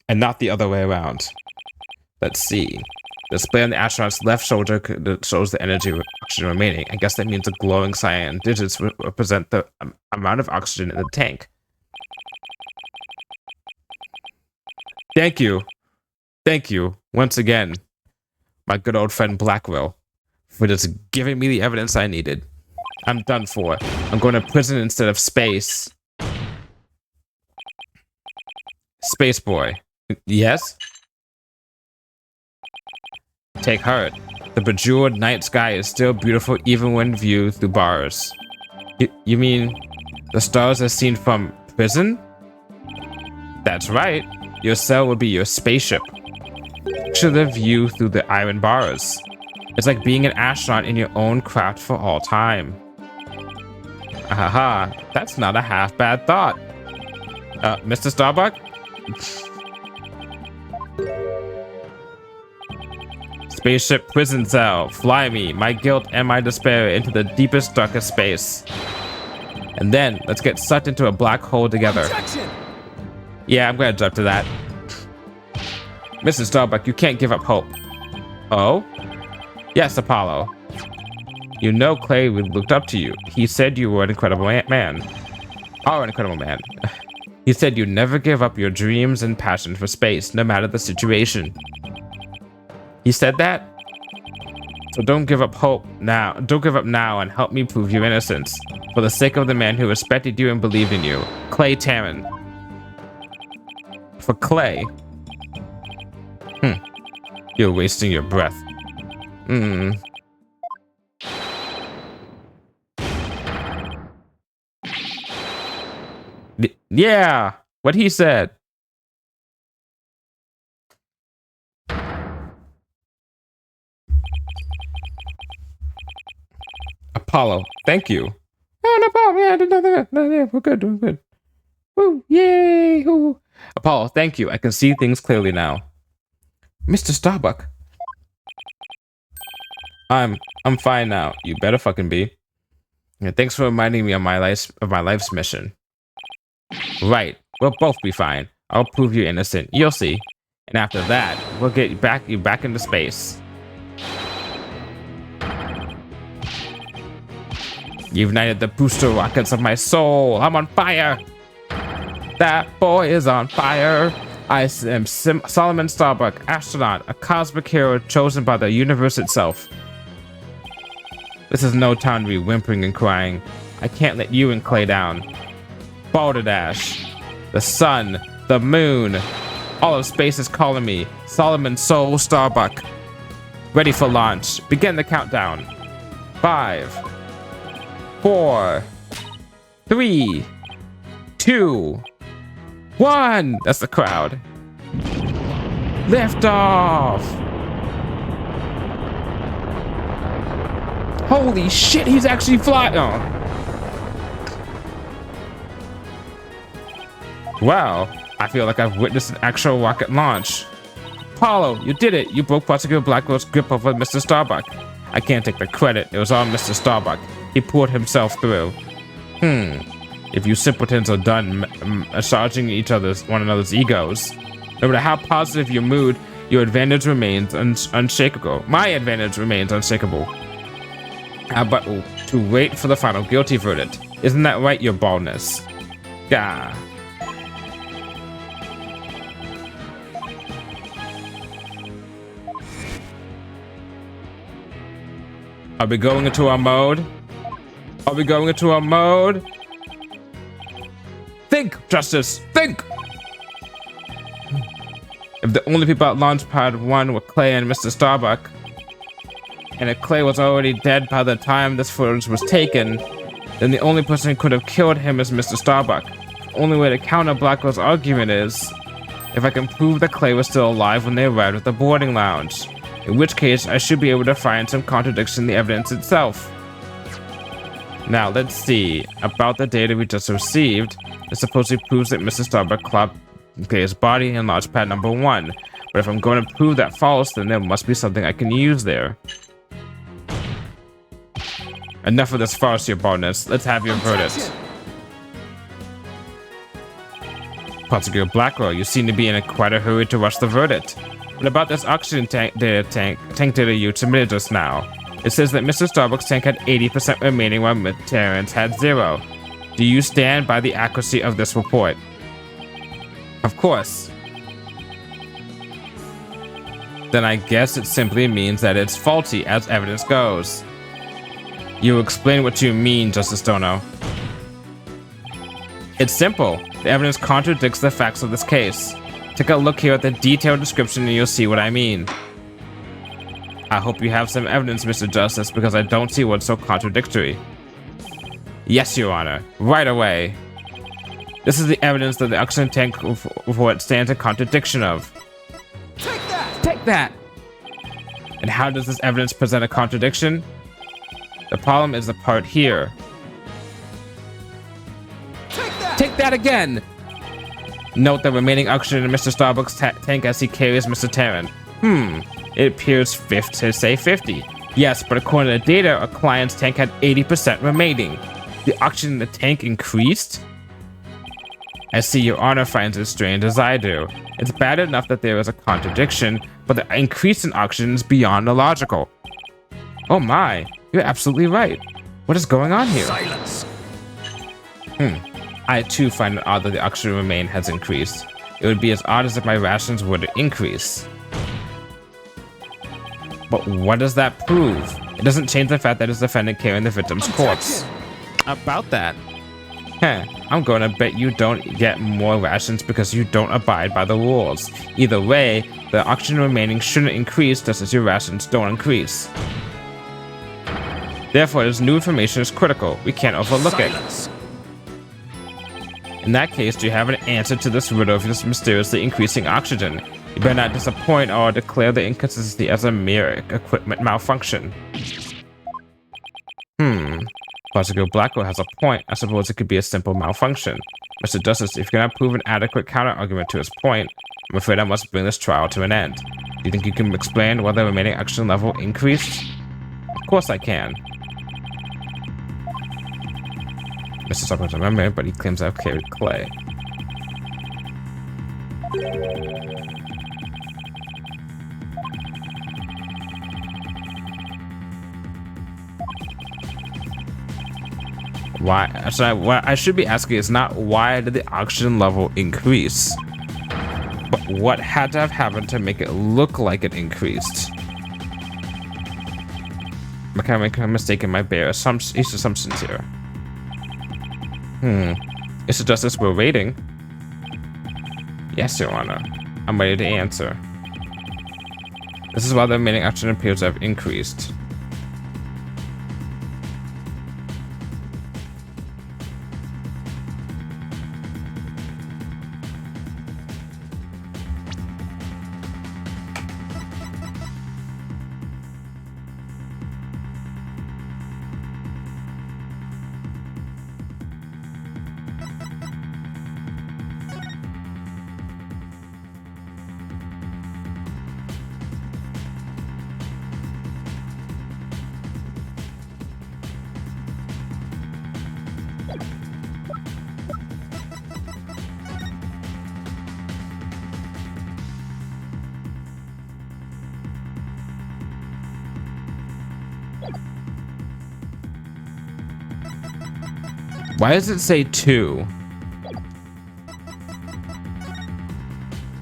and not the other way around. Let's see. The display on the astronaut's left shoulder shows the energy oxygen remaining. I guess that means the glowing cyan digits represent the amount of oxygen in the tank. Thank you once again, my good old friend Blackwell, for just giving me the evidence I needed. I'm done for. I'm going to prison instead of space. Space boy. Yes? Take heart. The bejeweled night sky is still beautiful even when viewed through bars. You mean the stars as seen from prison? That's right. Your cell will be your spaceship. Picture the view through the iron bars. It's like being an astronaut in your own craft for all time. Haha, that's not a half bad thought. Mr. Starbuck? Spaceship prison cell, fly me, my guilt and my despair into the deepest, darkest space. And then, let's get sucked into a black hole together. Objection! Yeah, I'm gonna jump to that. Mr. Starbuck, you can't give up hope. Oh? Yes, Apollo. You know Clay looked up to you. He said you were an incredible man. Are an incredible man. He said you never give up your dreams and passion for space, no matter the situation. He said that? So don't give up hope now. Don't give up now and help me prove your innocence. For the sake of the man who respected you and believed in you. Clay Tarrant. For Clay? You're wasting your breath. Yeah, what he said. Apollo, thank you. Oh, no problem. Yeah, we're good. Woo, yay. Woo. Apollo, thank you. I can see things clearly now. Mr. Starbuck. I'm fine now. You better fucking be. Yeah, thanks for reminding me of my life's mission. Right, we'll both be fine. I'll prove you're innocent. You'll see. And after that, we'll get you back into space. You've ignited the booster rockets of my soul. I'm on fire. That boy is on fire. I am Solomon Starbuck, astronaut, a cosmic hero chosen by the universe itself. This is no time to be whimpering and crying. I can't let you and Clay down. Balderdash, the sun, the moon, all of space is calling me. Solomon Soul Starbuck. Ready for launch. Begin the countdown. 5, 4, 3, 2, 1. That's the crowd. Lift off. Holy shit, he's actually flying. Oh. Wow, I feel like I've witnessed an actual rocket launch. Apollo, you did it. You broke Particle Blackwell's grip over Mr. Starbuck. I can't take the credit. It was all Mr. Starbuck. He pulled himself through. If you simpletons are done massaging one another's egos, no matter how positive your mood, your advantage remains unshakable. My advantage remains unshakable. How about to wait for the final guilty verdict? Isn't that right, your baldness? Gah. Are we going into our mode? Are we going into our mode? Think, Justice, think! If the only people at launch pad 1 were Clay and Mr. Starbuck, and if Clay was already dead by the time this footage was taken, then the only person who could have killed him is Mr. Starbuck. The only way to counter Blackwell's argument is if I can prove that Clay was still alive when they arrived at the boarding lounge. In which case, I should be able to find some contradiction in the evidence itself. Now, let's see. About the data we just received, it supposedly proves that Mr. Starbuck clocked Clay's body in launchpad number 1. But if I'm going to prove that false, then there must be something I can use there. Enough of this farce, your baldness. Let's have your verdict. Particle Blackwell, you seem to be in quite a hurry to rush the verdict. What about this oxygen tank data you submitted just now? It says that Mr. Starbuck's tank had 80% remaining while Terrence had 0. Do you stand by the accuracy of this report? Of course. Then I guess it simply means that it's faulty as evidence goes. You explain what you mean, Justice Dono. It's simple. The evidence contradicts the facts of this case. Take a look here at the detailed description and you'll see what I mean. I hope you have some evidence, Mr. Justice, because I don't see what's so contradictory. Yes, Your Honor. Right away. This is the evidence that the oxygen tank report stands in contradiction of. Take that! Take that! And how does this evidence present a contradiction? The problem is the part here. Take that! Take that again! Note the remaining oxygen in Mr. Starbuck's tank as he carries Mr. Terran. It appears to say 50. Yes, but according to the data, our client's tank had 80% remaining. The oxygen in the tank increased? I see Your Honor finds it strange as I do. It's bad enough that there is a contradiction, but the increase in oxygen is beyond illogical. Oh my, you're absolutely right. What is going on here? Silence! I too find it odd that the oxygen remain has increased. It would be as odd as if my rations were to increase. But what does that prove? It doesn't change the fact that it's the defendant carrying the victim's corpse. About that. I'm going to bet you don't get more rations because you don't abide by the rules. Either way, the oxygen remaining shouldn't increase just as your rations don't increase. Therefore, this new information is critical. We can't overlook it. In that case, do you have an answer to this riddle of this mysteriously increasing oxygen? You better not disappoint or declare the inconsistency as a mere equipment malfunction. Particle Blackwell has a point. I suppose it could be a simple malfunction. Mr. Justice, if you cannot prove an adequate counter-argument to his point, I'm afraid I must bring this trial to an end. Do you think you can explain why the remaining oxygen level increased? Of course I can. Mr. Starbuck's a memory, but he claims I've carried clay. Why? So what I should be asking is not why did the oxygen level increase, but what had to have happened to make it look like it increased. I can't make a mistake in my bare assumptions here. Mr. Justice, we're waiting. Yes, Your Honor. I'm ready to answer. This is why the remaining oxygen appears to have increased. Why does it say 2?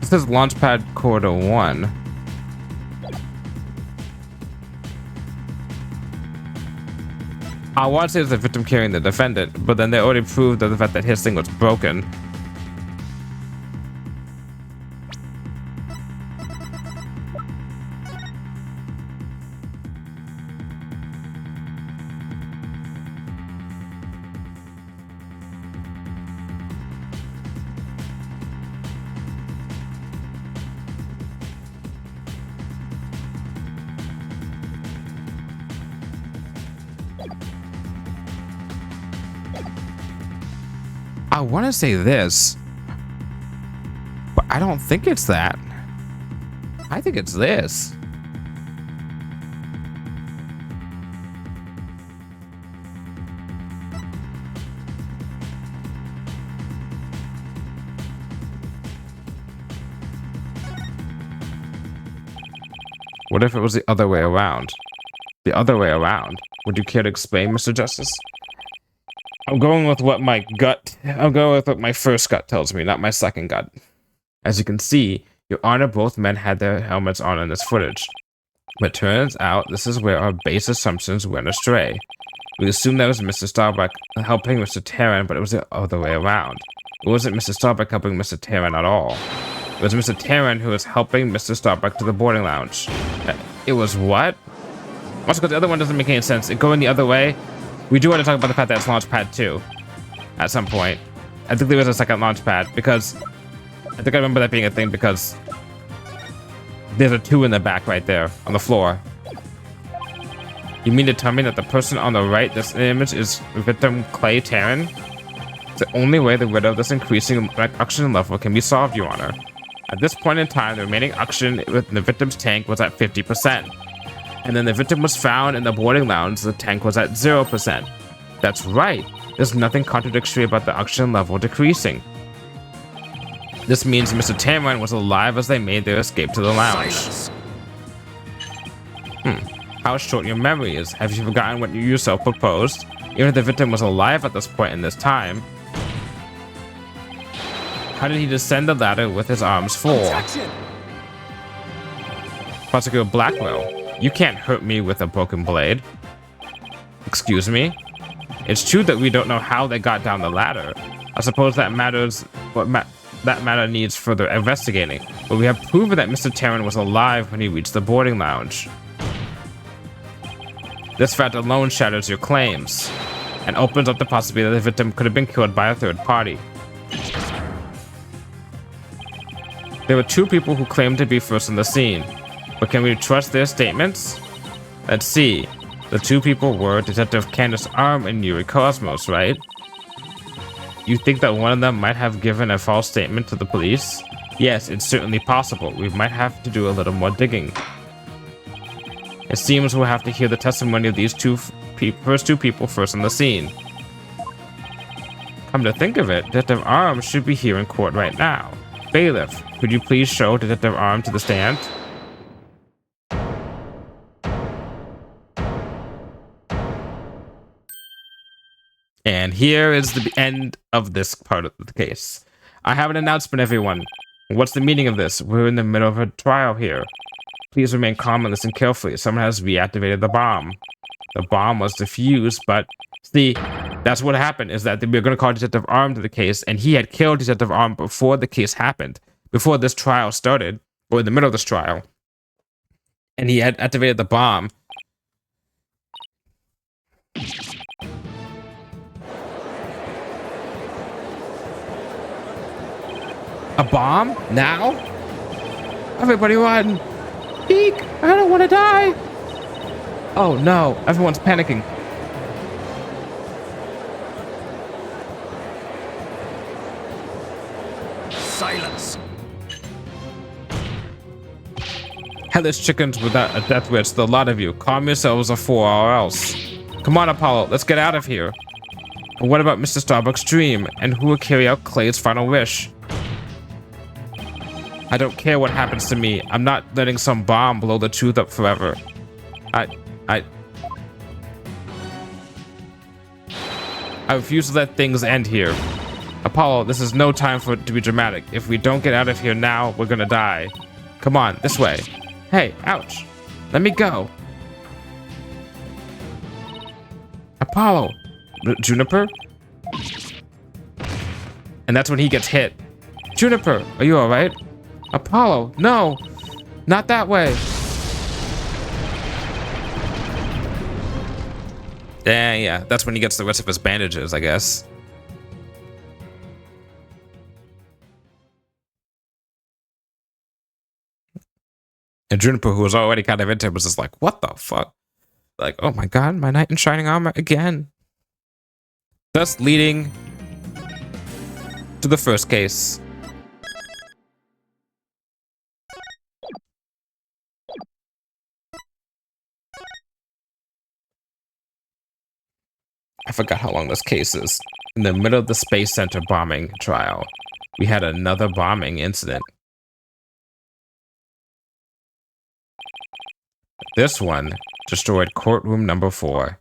It says Launchpad Corridor 1. I want to say it's the victim carrying the defendant, but then they already proved the fact that his thing was broken. I want to say this, but I don't think it's that. I think it's this. What if it was the other way around? The other way around? Would you care to explain, Mr. Justice? I'm going with what my first gut tells me, not my second gut. As you can see, Your Honor, both men had their helmets on in this footage. But turns out this is where our base assumptions went astray. We assumed that was Mr. Starbuck helping Mr. Tarrant, but it was the other way around. It wasn't Mr. Starbuck helping Mr. Tarrant at all. It was Mr. Tarrant who was helping Mr. Starbuck to the boarding lounge. It was what? Also, because the other one doesn't make any sense. It going the other way. We do want to talk about the fact that it's Launchpad 2 at some point. I think there was a second Launchpad because I think I remember that being a thing because there's a 2 in the back right there on the floor. You mean to tell me that the person on the right, this image, is victim Clay Tarrant? It's the only way the riddle of this increasing oxygen level can be solved, Your Honor. At this point in time, the remaining oxygen within the victim's tank was at 50%. And then the victim was found in the boarding lounge, the tank was at 0%. That's right. There's nothing contradictory about the oxygen level decreasing. This means Mr. Tarrant was alive as they made their escape to the lounge. Silence. How short your memory is. Have you forgotten what you yourself proposed? Even if the victim was alive at this point in this time, how did he descend the ladder with his arms full? Objection. Prosecutor Blackwell. You can't hurt me with a broken blade. Excuse me? It's true that we don't know how they got down the ladder. I suppose that that matter needs further investigating, but we have proven that Mr. Tarrant was alive when he reached the boarding lounge. This fact alone shatters your claims and opens up the possibility that the victim could have been killed by a third party. There were 2 people who claimed to be first on the scene. But can we trust their statements? Let's see. The 2 people were Detective Candace Arm and Yuri Cosmos, right? You think that one of them might have given a false statement to the police? Yes, it's certainly possible. We might have to do a little more digging. It seems we'll have to hear the testimony of these first two people first on the scene. Come to think of it, Detective Arm should be here in court right now. Bailiff, could you please show Detective Arm to the stand? And here is the end of this part of the case. I have an announcement, everyone. What's the meaning of this? We're in the middle of a trial here. Please remain calm and listen carefully. Someone has reactivated the bomb. The bomb was defused, but see, that's what happened, is that we were going to call Detective Arm to the case, and he had killed Detective Arm before the case happened, before this trial started, or in the middle of this trial. And he had activated the bomb. A bomb? Now? Everybody run! Eek! I don't want to die! Oh no, everyone's panicking. Silence. Hellish chickens without a death wish, the lot of you. Calm yourselves or else. Come on, Apollo, let's get out of here. But what about Mr. Starbuck's dream? And who will carry out Clay's final wish? I don't care what happens to me. I'm not letting some bomb blow the truth up forever. I refuse to let things end here. Apollo, this is no time for it to be dramatic. If we don't get out of here now, we're gonna die. Come on, this way. Hey, ouch. Let me go. Apollo. Juniper? And that's when he gets hit. Juniper, are you alright? Apollo, no, not that way. Yeah, that's when he gets the rest of his bandages, I guess. And Juniper, who was already kind of into it, was just like, what the fuck? Like, oh my god, my knight in shining armor again. Thus leading to the first case. I forgot how long this case is. In the middle of the Space Center bombing trial, we had another bombing incident. This one destroyed courtroom number 4.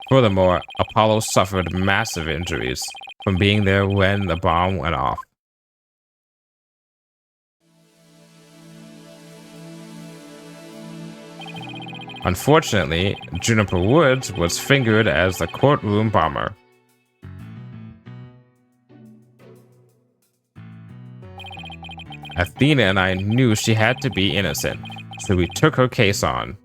Furthermore, Apollo suffered massive injuries from being there when the bomb went off. Unfortunately, Juniper Woods was fingered as the courtroom bomber. Athena and I knew she had to be innocent, so we took her case on.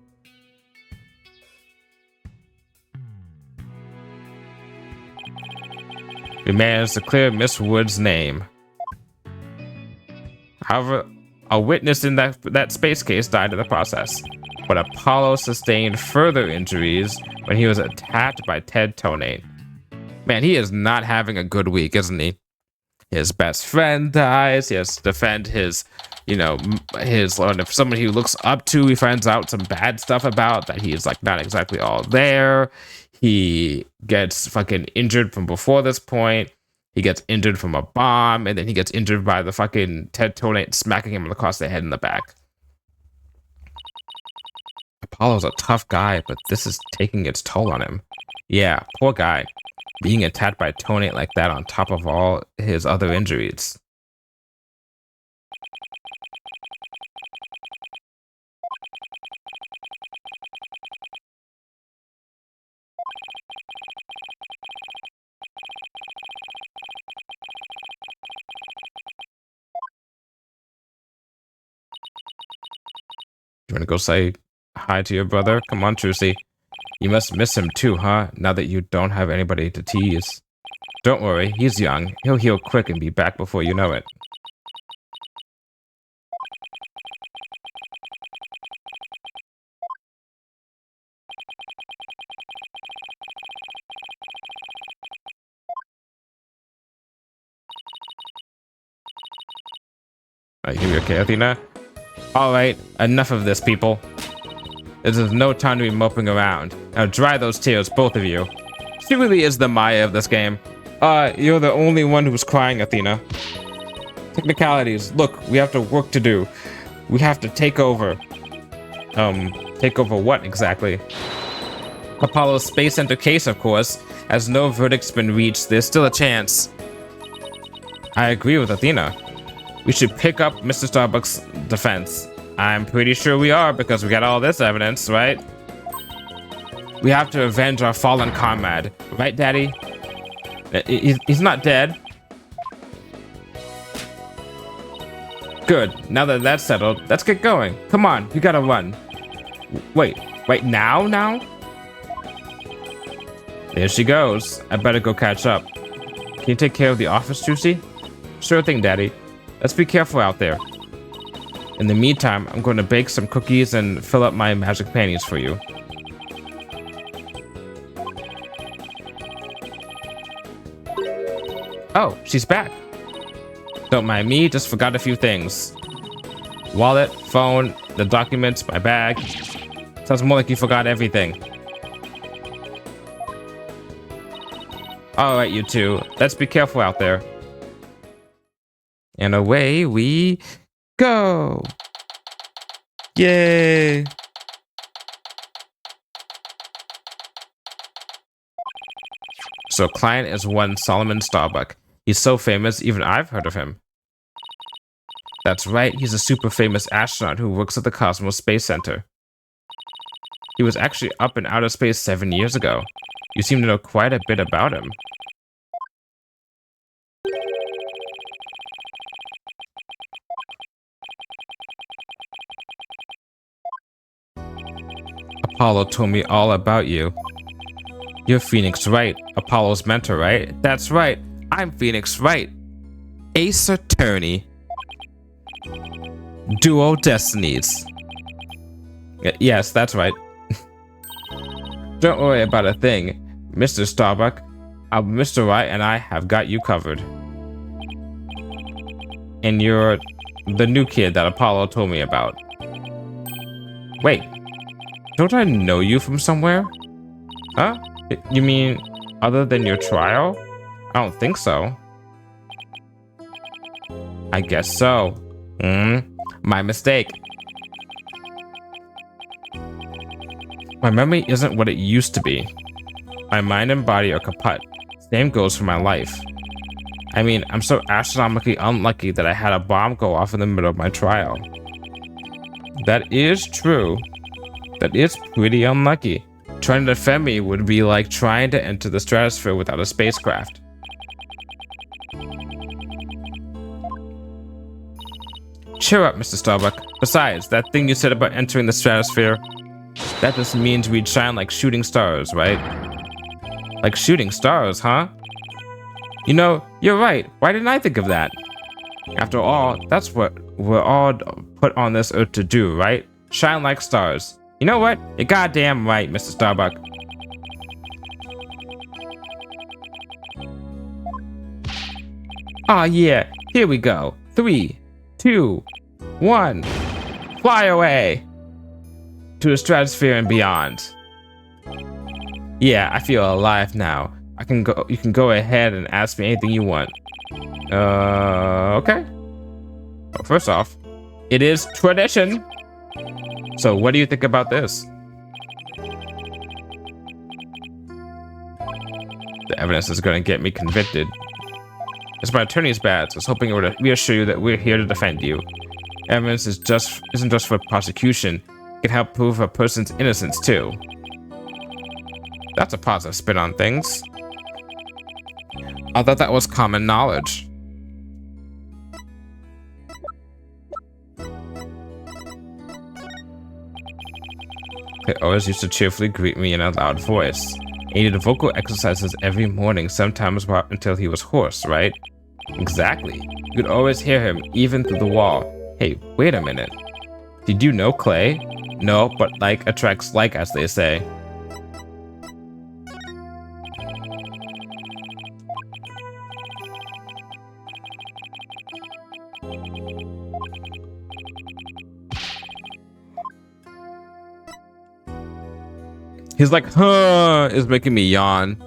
We managed to clear Miss Wood's name. However, a witness in that space case died in the process, but Apollo sustained further injuries when he was attacked by Ted Tonate. Man, he is not having a good week, isn't he? His best friend dies. He has to defend his, if someone he looks up to, he finds out some bad stuff about that he's like not exactly all there. He gets fucking injured from before this point. He gets injured from a bomb, and then he gets injured by the fucking Ted Tonate smacking him across the head in the back. Apollo's a tough guy, but this is taking its toll on him. Yeah, poor guy. Being attacked by Tonate like that on top of all his other injuries. You want to go say hi to your brother? Come on, Trucy. You must miss him too, huh? Now that you don't have anybody to tease. Don't worry, he's young. He'll heal quick and be back before you know it. Are you okay, Athena? Alright, enough of this, people. This is no time to be moping around. Now dry those tears, both of you. She really is the Maya of this game. You're the only one who's crying, Athena. Technicalities. Look, we have to work to do. We have to take over. Take over what exactly? Apollo's Space Center case, of course. As no verdict's been reached, there's still a chance. I agree with Athena. We should pick up Mr. Starbuck's defense. I'm pretty sure we are because we got all this evidence, right? We have to avenge our fallen comrade. Right, Daddy? He's not dead. Good. Now that that's settled, let's get going. Come on, you gotta run. Wait, now? There she goes. I better go catch up. Can you take care of the office, Juicy? Sure thing, Daddy. Let's be careful out there. In the meantime, I'm going to bake some cookies and fill up my magic panties for you. Oh, she's back. Don't mind me, just forgot a few things. Wallet, phone, the documents, my bag. Sounds more like you forgot everything. Alright, you two. Let's be careful out there. And away we go. Yay. So client is one Solomon Starbuck. He's so famous, even I've heard of him. That's right, he's a super famous astronaut who works at the Cosmos Space Center. He was actually up in outer space 7 years ago. You seem to know quite a bit about him. Apollo told me all about you. You're Phoenix Wright, Apollo's mentor, right? That's right, I'm Phoenix Wright. Ace Attorney. Duo Destinies. Yes, that's right. Don't worry about a thing, Mr. Starbuck. Mr. Wright and I have got you covered. And you're the new kid that Apollo told me about. Wait, don't I know you from somewhere? Huh? You mean other than your trial? I don't think so. I guess so. My mistake. My memory isn't what it used to be. My mind and body are kaput. Same goes for my life. I mean, I'm so astronomically unlucky that I had a bomb go off in the middle of my trial. That is true. That is pretty unlucky. Trying to defend me would be like trying to enter the stratosphere without a spacecraft. Cheer up, Mr. Starbuck. Besides, that thing you said about entering the stratosphere, that just means we'd shine like shooting stars, right? Like shooting stars, huh? You know, you're right. Why didn't I think of that? After all, that's what we're all put on this earth to do, right? Shine like stars. You know what? You're goddamn right, Mr. Starbuck. Aw, yeah. Here we go. 3, 2, 1. Fly away to the stratosphere and beyond. Yeah, I feel alive now. I can go. You can go ahead and ask me anything you want. Okay. Well, first off, it is tradition. So, what do you think about this? The evidence is going to get me convicted. It's my attorney's badge. I was hoping it would reassure you that we're here to defend you. Evidence isn't just for prosecution. It can help prove a person's innocence too. That's a positive spin on things. I thought that was common knowledge. They always used to cheerfully greet me in a loud voice. He did vocal exercises every morning, sometimes until he was hoarse, right? Exactly. You could always hear him, even through the wall. Hey, wait a minute. Did you know Clay? No, but like attracts like, as they say. He's like, huh, is making me yawn.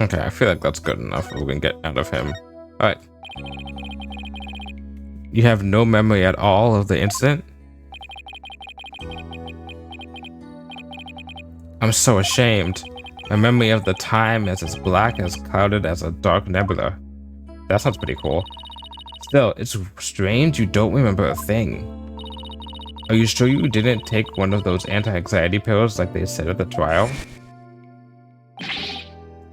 Okay, I feel like that's good enough. We can get out of him. All right. You have no memory at all of the incident? I'm so ashamed. My memory of the time is as black as clouded as a dark nebula. That sounds pretty cool. Still, it's strange you don't remember a thing. Are you sure you didn't take one of those anti-anxiety pills like they said at the trial?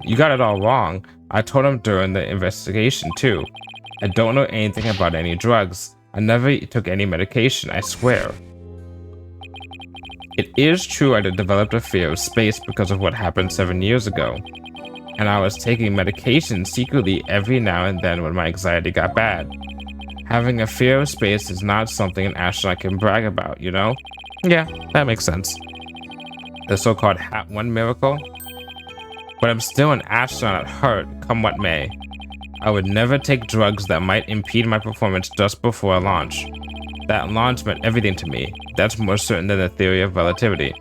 You got it all wrong. I told him during the investigation too. I don't know anything about any drugs. I never took any medication, I swear. It is true I developed a fear of space because of what happened 7 years ago. And I was taking medication secretly every now and then when my anxiety got bad. Having a fear of space is not something an astronaut can brag about, you know? Yeah, that makes sense. The so-called Hat 1 miracle? But I'm still an astronaut at heart, come what may. I would never take drugs that might impede my performance just before a launch. That launch meant everything to me. That's more certain than the theory of relativity.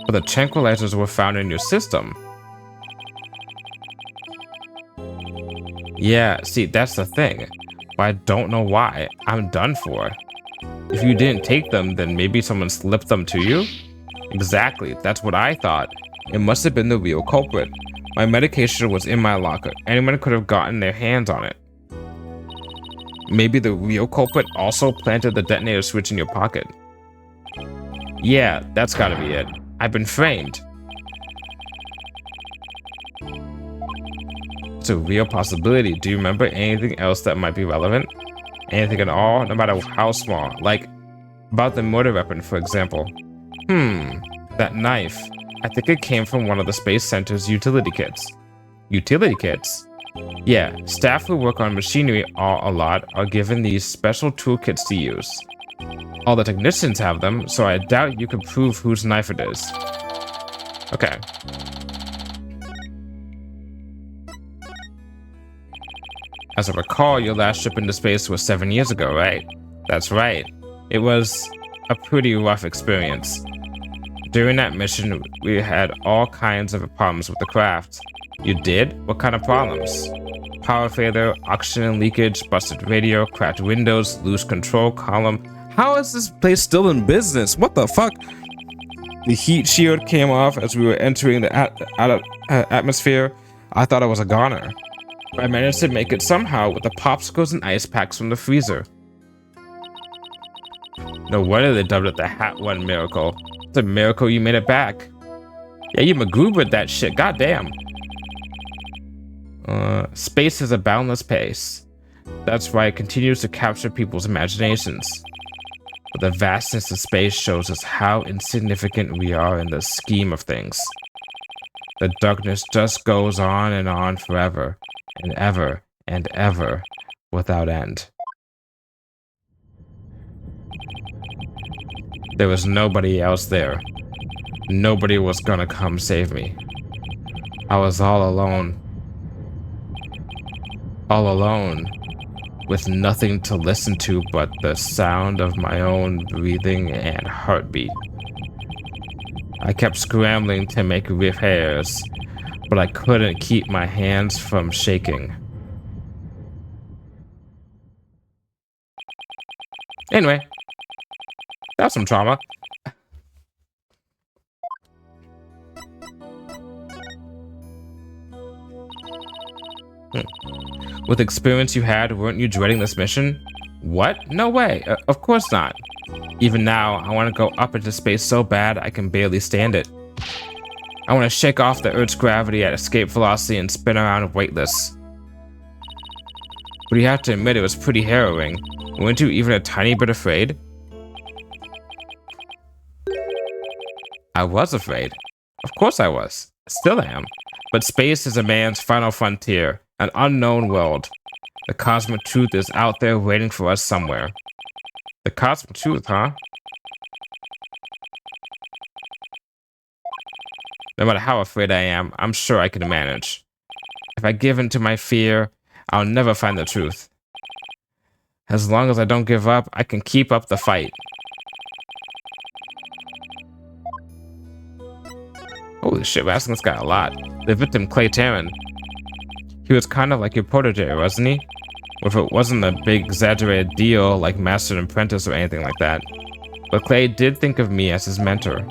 But the tranquilizers were found in your system. Yeah, see, that's the thing. But I don't know why. I'm done for. If you didn't take them, then maybe someone slipped them to you? Exactly, that's what I thought. It must have been the real culprit. My medication was in my locker. Anyone could have gotten their hands on it. Maybe the real culprit also planted the detonator switch in your pocket. Yeah, that's gotta be it. I've been framed. It's a real possibility. Do you remember anything else that might be relevant? Anything at all, no matter how small. Like, about the murder weapon, for example. That knife. I think it came from one of the Space Center's utility kits. Utility kits? Yeah, staff who work on machinery a lot are given these special toolkits to use. All the technicians have them, so I doubt you could prove whose knife it is. Okay. As I recall, your last trip into space was 7 years ago, right? That's right. It was a pretty rough experience. During that mission, we had all kinds of problems with the craft. You did? What kind of problems? Power failure, oxygen leakage, busted radio, cracked windows, loose control column. How is this place still in business? What the fuck? The heat shield came off as we were entering the atmosphere. I thought I was a goner. I managed to make it somehow with the popsicles and ice packs from the freezer. No wonder they dubbed it the Hat 1 miracle. It's a miracle you made it back. Yeah, you MacGrubered that shit, goddamn. Space is a boundless pace. That's why it continues to capture people's imaginations. But the vastness of space shows us how insignificant we are in the scheme of things. The darkness just goes on forever, and ever, without end. There was nobody else there. Nobody was gonna come save me. I was all alone. All alone, with nothing to listen to but the sound of my own breathing and heartbeat. I kept scrambling to make repairs, but I couldn't keep my hands from shaking. Anyway, that's some trauma. With the experience you had, weren't you dreading this mission? What? No way. Of course not. Even now, I want to go up into space so bad I can barely stand it. I want to shake off the Earth's gravity at escape velocity and spin around weightless. But you have to admit it was pretty harrowing. Weren't you even a tiny bit afraid? I was afraid. Of course I was. Still am. But space is a man's final frontier, an unknown world. The cosmic truth is out there waiting for us somewhere. The cosmic truth, huh? No matter how afraid I am, I'm sure I can manage. If I give in to my fear, I'll never find the truth. As long as I don't give up, I can keep up the fight. Holy shit, we're asking this guy a lot. The victim, Clay Taryn. He was kind of like your protege, wasn't he? If it wasn't a big exaggerated deal like Master and Apprentice or anything like that. But Clay did think of me as his mentor.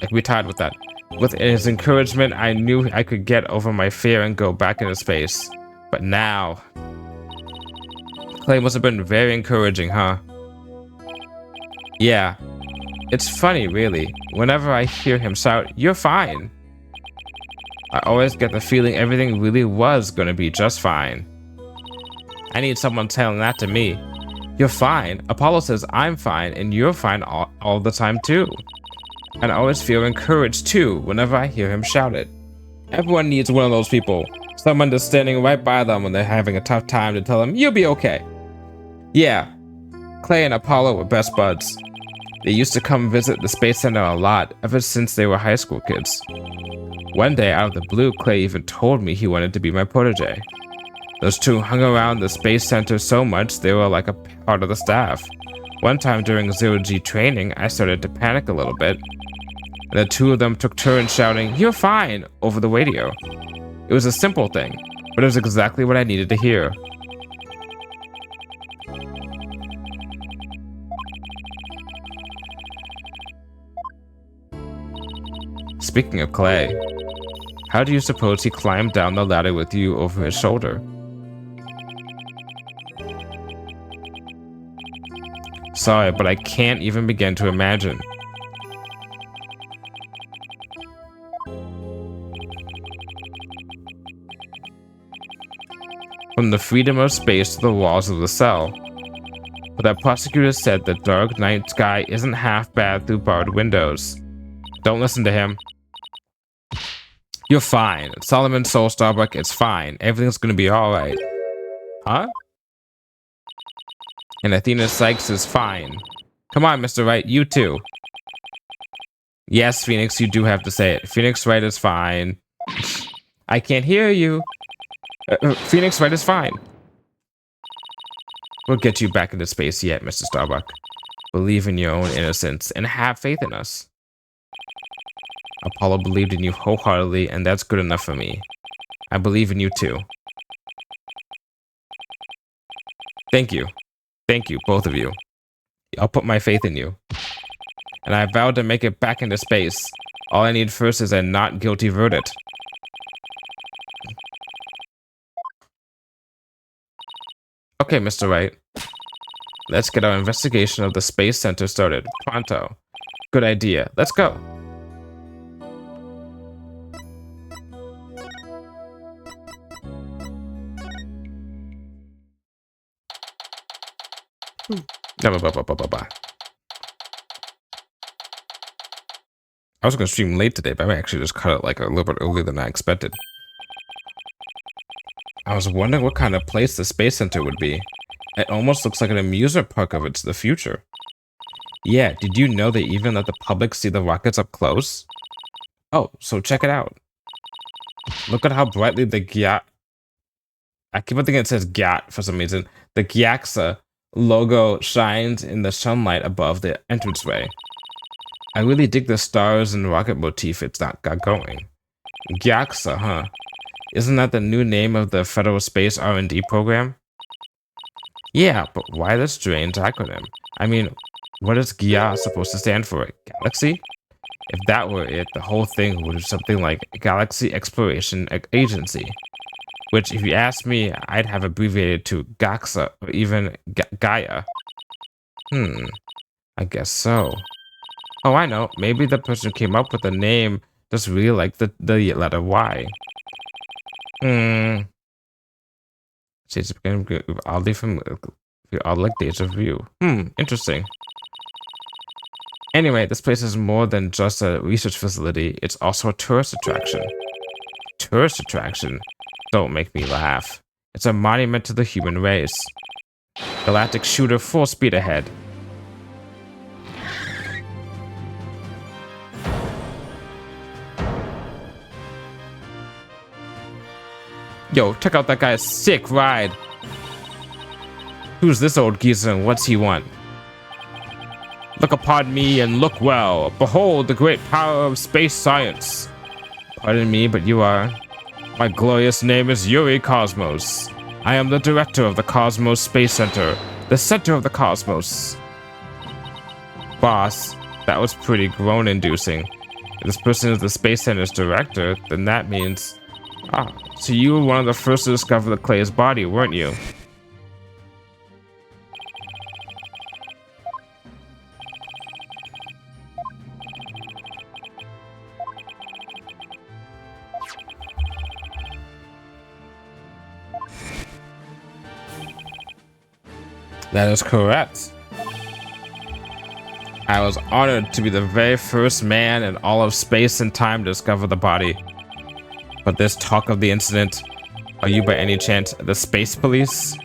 Like, we tied with that. With his encouragement, I knew I could get over my fear and go back into space. But now... Clay must have been very encouraging, huh? Yeah. It's funny, really. Whenever I hear him shout, "You're fine," I always get the feeling everything really was gonna be just fine. I need someone telling that to me. You're fine. Apollo says I'm fine, and you're fine all the time, too. And I always feel encouraged, too, whenever I hear him shout it. Everyone needs one of those people. Someone that's standing right by them when they're having a tough time to tell them, "You'll be okay." Yeah, Clay and Apollo were best buds. They used to come visit the Space Center a lot ever since they were high school kids. One day, out of the blue, Clay even told me he wanted to be my protege. Those two hung around the Space Center so much they were like a part of the staff. One time during Zero-G training, I started to panic a little bit. And the two of them took turns shouting, "You're fine," over the radio. It was a simple thing, but it was exactly what I needed to hear. Speaking of Clay, how do you suppose he climbed down the ladder with you over his shoulder? Sorry, but I can't even begin to imagine. From the freedom of space to the walls of the cell. But that prosecutor said the dark night sky isn't half bad through barred windows. Don't listen to him. You're fine. Solomon Soul Starbuck, it's fine. Everything's gonna be alright. Huh? And Athena Sykes is fine. Come on, Mr. Wright, you too. Yes, Phoenix, you do have to say it. Phoenix Wright is fine. I can't hear you. Phoenix Wright is fine. We'll get you back into space yet, Mr. Starbuck. Believe in your own innocence and have faith in us. Apollo believed in you wholeheartedly, and that's good enough for me. I believe in you too. Thank you. Thank you, both of you. I'll put my faith in you. And I vowed to make it back into space. All I need first is a not guilty verdict. Okay, Mr. Wright. Let's get our investigation of the Space Center started. Pronto. Good idea. Let's go. I was going to stream late today, but I actually just cut it like a little bit earlier than I expected. I was wondering what kind of place the Space Center would be. It almost looks like an amusement park of its the future. Yeah, did you know they even let the public see the rockets up close? Oh, so check it out. Look at how brightly the I keep on thinking it says GYAT for some reason. The GYAXA logo shines in the sunlight above the entranceway. I really dig the stars and rocket motif it's got going. GYAXA, huh? Isn't that the new name of the Federal Space R&D program? Yeah, but why this strange acronym? I mean, what is GYA supposed to stand for? Galaxy? If that were it, the whole thing would be something like Galaxy Exploration Agency. Which, if you ask me, I'd have abbreviated to GAXA or even Gaia. I guess so. Oh, I know. Maybe the person who came up with the name just really liked the letter Y. She's oddly familiar, odd like deja vu. Interesting. Anyway, this place is more than just a research facility. It's also a tourist attraction. Tourist attraction? Don't make me laugh. It's a monument to the human race. Galactic shooter full speed ahead. Yo, check out that guy's sick ride. Who's this old geezer and what's he want? Look upon me and look well. Behold the great power of space science. Pardon me, but you are... My glorious name is Yuri Cosmos. I am the director of the Cosmos Space Center, the center of the cosmos. Boss, that was pretty groan-inducing. If this person is the Space Center's director, then that means... Ah, so you were one of the first to discover the Clay's body, weren't you? That is correct. I was honored to be the very first man in all of space and time to discover the body. But there's talk of the incident. Are you by any chance the space police?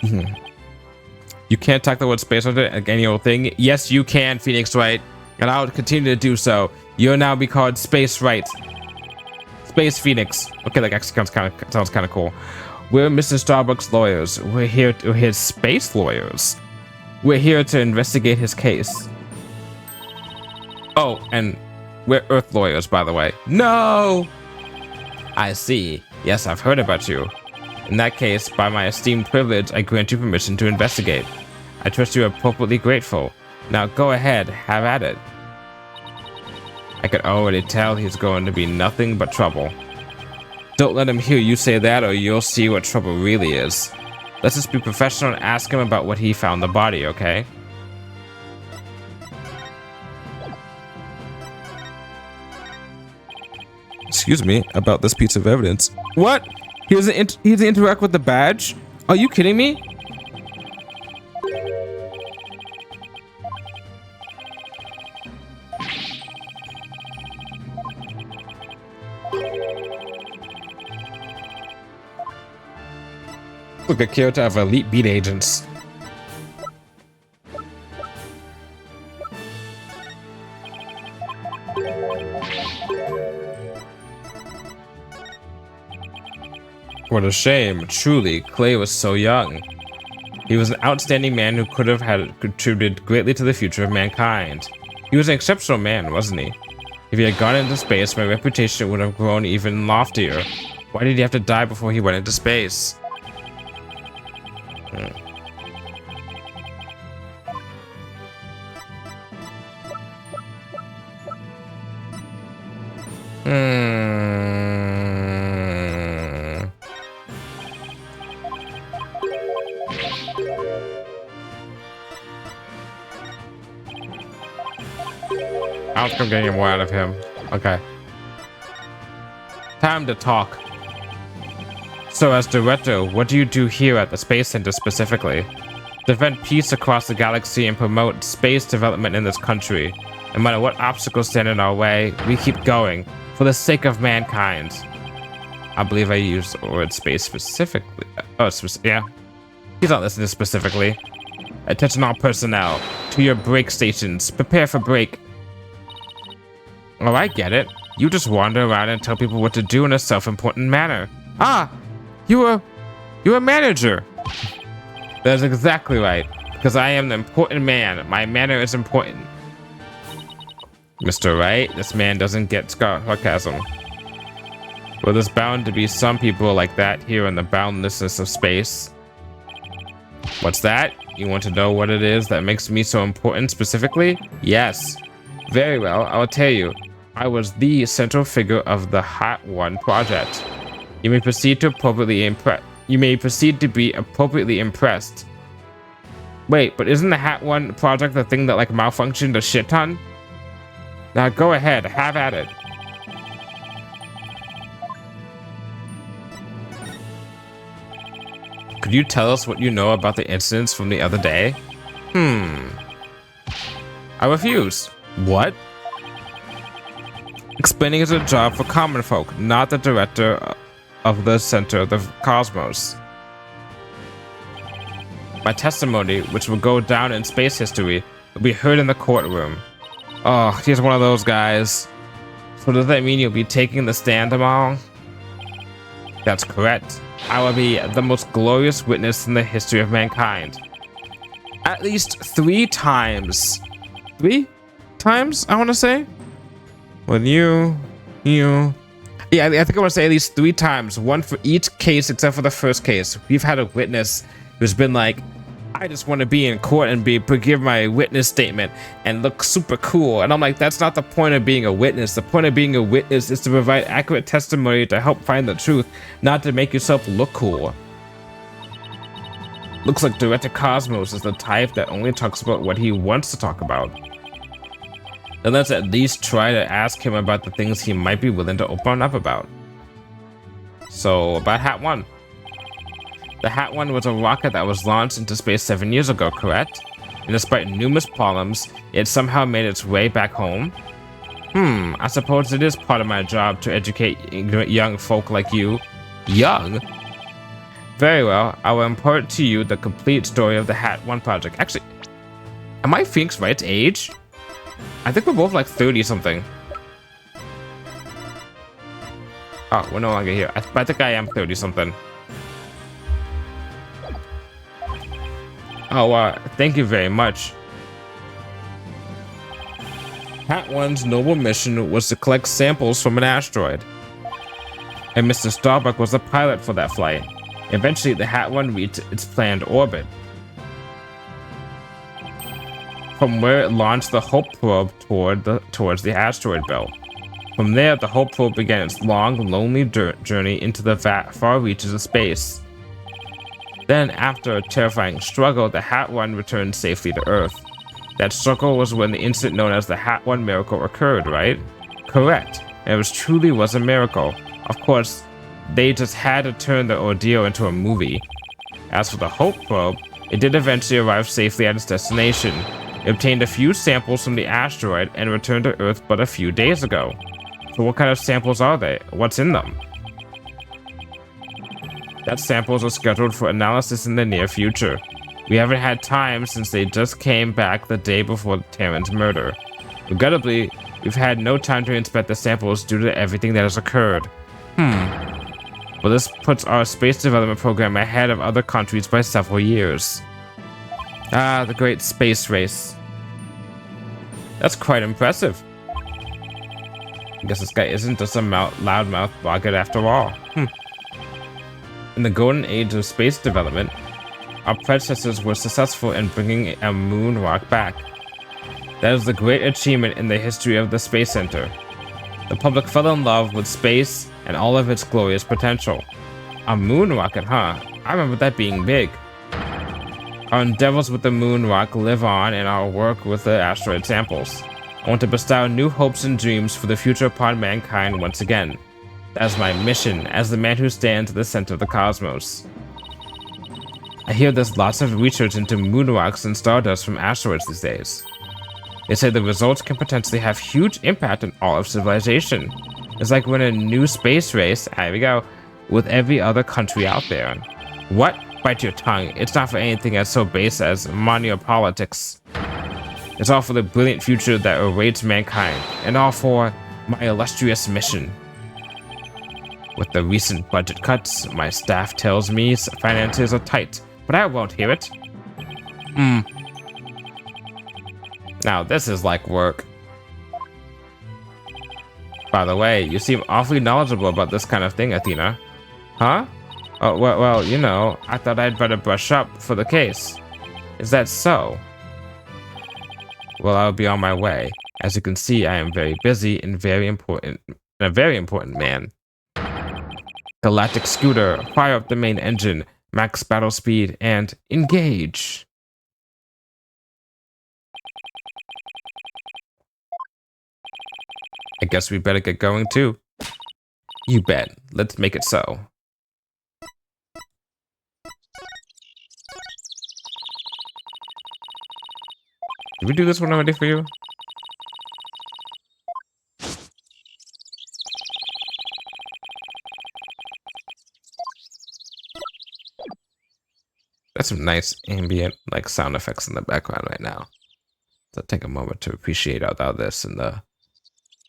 You can't talk the word space under any old thing. Yes, you can, Phoenix Wright. And I will continue to do so. You'll now be called Space Wright. Space Phoenix. Okay, that actually sounds kind of cool. We're Mr. Starbucks lawyers. We're his space lawyers. We're here to investigate his case. Oh, and we're Earth lawyers, by the way. No! I see. Yes, I've heard about you. In that case, by my esteemed privilege, I grant you permission to investigate. I trust you are appropriately grateful. Now go ahead, have at it. I could already tell he's going to be nothing but trouble. Don't let him hear you say that or you'll see what trouble really is. Let's just be professional and ask him about what he found the body, okay? Excuse me, about this piece of evidence. What? He doesn't interact with the badge? Are you kidding me? Look at Kyoto of elite beat agents. What a shame. Truly, Clay was so young. He was an outstanding man who could have contributed greatly to the future of mankind. He was an exceptional man, wasn't he? If he had gone into space, my reputation would have grown even loftier. Why did he have to die before he went into space? I don't think I'm getting more out of him. Okay. Time to talk. So as director, what do you do here at the Space Center specifically? Defend peace across the galaxy and promote space development in this country. No matter what obstacles stand in our way, we keep going for the sake of mankind. I believe I used the word space specifically. Oh, yeah. He's not listening specifically. Attention all personnel. To your break stations. Prepare for break. Oh, I get it. You just wander around and tell people what to do in a self-important manner. Ah! You're a manager. That's exactly right. Because I am the important man. My manner is important. Mr. Wright, this man doesn't get sarcasm. Well, there's bound to be some people like that here in the boundlessness of space. What's that? You want to know what it is that makes me so important specifically? Yes. Very well, I will tell you. I was the central figure of the Hot One project. You may proceed to be appropriately impressed. Wait, but isn't the Hat One project the thing that like malfunctioned a shit ton? Now go ahead, have at it. Could you tell us what you know about the incidents from the other day? I refuse. What? Explaining is a job for common folk, not the director of the center of the cosmos. My testimony, which will go down in space history, will be heard in the courtroom. Oh, he's one of those guys. So does that mean you'll be taking the stand tomorrow? That's correct. I will be the most glorious witness in the history of mankind. At least 3 times. 3 times, I want to say? When you... Yeah, I think I want to say at least 3 times. 1 for each case except for the first case. We've had a witness who's been like, I just want to be in court and give my witness statement and look super cool. And I'm like, that's not the point of being a witness. The point of being a witness is to provide accurate testimony to help find the truth, not to make yourself look cool. Looks like Director Cosmos is the type that only talks about what he wants to talk about. Then let's at least try to ask him about the things he might be willing to open up about. So, about Hat One. The Hat One was a rocket that was launched into space 7 years ago, correct? And despite numerous problems, it somehow made its way back home? I suppose it is part of my job to educate young folk like you. Young? Very well, I will impart to you the complete story of the Hat One project. Actually, am I Phoenix Wright's age? I think we're both like 30 something. Oh, we're no longer here. I think I am 30 something. Oh, thank you very much. Hat One's noble mission was to collect samples from an asteroid. And Mr. Starbuck was the pilot for that flight. Eventually, the Hat One reached its planned orbit, from where it launched the Hope probe towards the asteroid belt. From there, the Hope probe began its long, lonely journey into the far reaches of space. Then, after a terrifying struggle, the Hat One returned safely to Earth. That struggle was when the incident known as the Hat One miracle occurred, right? Correct. And it truly was a miracle. Of course, they just had to turn the ordeal into a movie. As for the Hope probe, it did eventually arrive safely at its destination. It obtained a few samples from the asteroid and returned to Earth but a few days ago. So what kind of samples are they? What's in them? That samples are scheduled for analysis in the near future. We haven't had time since they just came back the day before Terran's murder. Regrettably, we've had no time to inspect the samples due to everything that has occurred. Well, this puts our space development program ahead of other countries by several years. Ah, the great space race. That's quite impressive. I guess this guy isn't just a loudmouth rocket after all. In the golden age of space development, our predecessors were successful in bringing a moon rock back. That is the great achievement in the history of the Space Center. The public fell in love with space and all of its glorious potential. A moon rocket, huh? I remember that being big. Our endeavors with the moon rock live on in our work with the asteroid samples. I want to bestow new hopes and dreams for the future upon mankind once again. That is my mission as the man who stands at the center of the cosmos. I hear there's lots of research into moon rocks and stardust from asteroids these days. They say the results can potentially have huge impact on all of civilization. It's like we're in a new space race, here we go, with every other country out there. What? Bite your tongue. It's not for anything as so base as money-politics. It's all for the brilliant future that awaits mankind, and all for my illustrious mission. With the recent budget cuts, my staff tells me finances are tight, but I won't hear it. Now this is like work. By the way, you seem awfully knowledgeable about this kind of thing, Athena. Huh? Oh, well, you know, I thought I'd better brush up for the case. Is that so? Well, I'll be on my way. As you can see, I am very busy and a very important man. Galactic scooter, fire up the main engine, max battle speed, and engage. I guess we better get going too. You bet. Let's make it so. Did we do this one already for you? That's some nice ambient like sound effects in the background right now. So take a moment to appreciate all this and the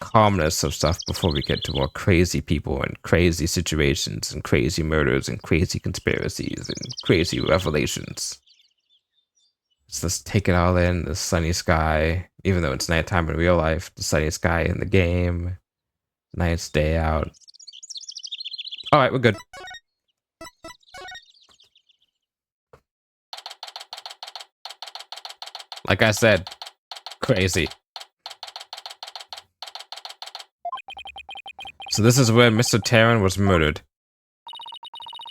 calmness of stuff before we get to more crazy people and crazy situations and crazy murders and crazy conspiracies and crazy revelations. So let's take it all in, the sunny sky, even though it's nighttime in real life, the sunny sky in the game, nice day out. All right, we're good. Like I said, crazy. So this is where Mr. Terran was murdered.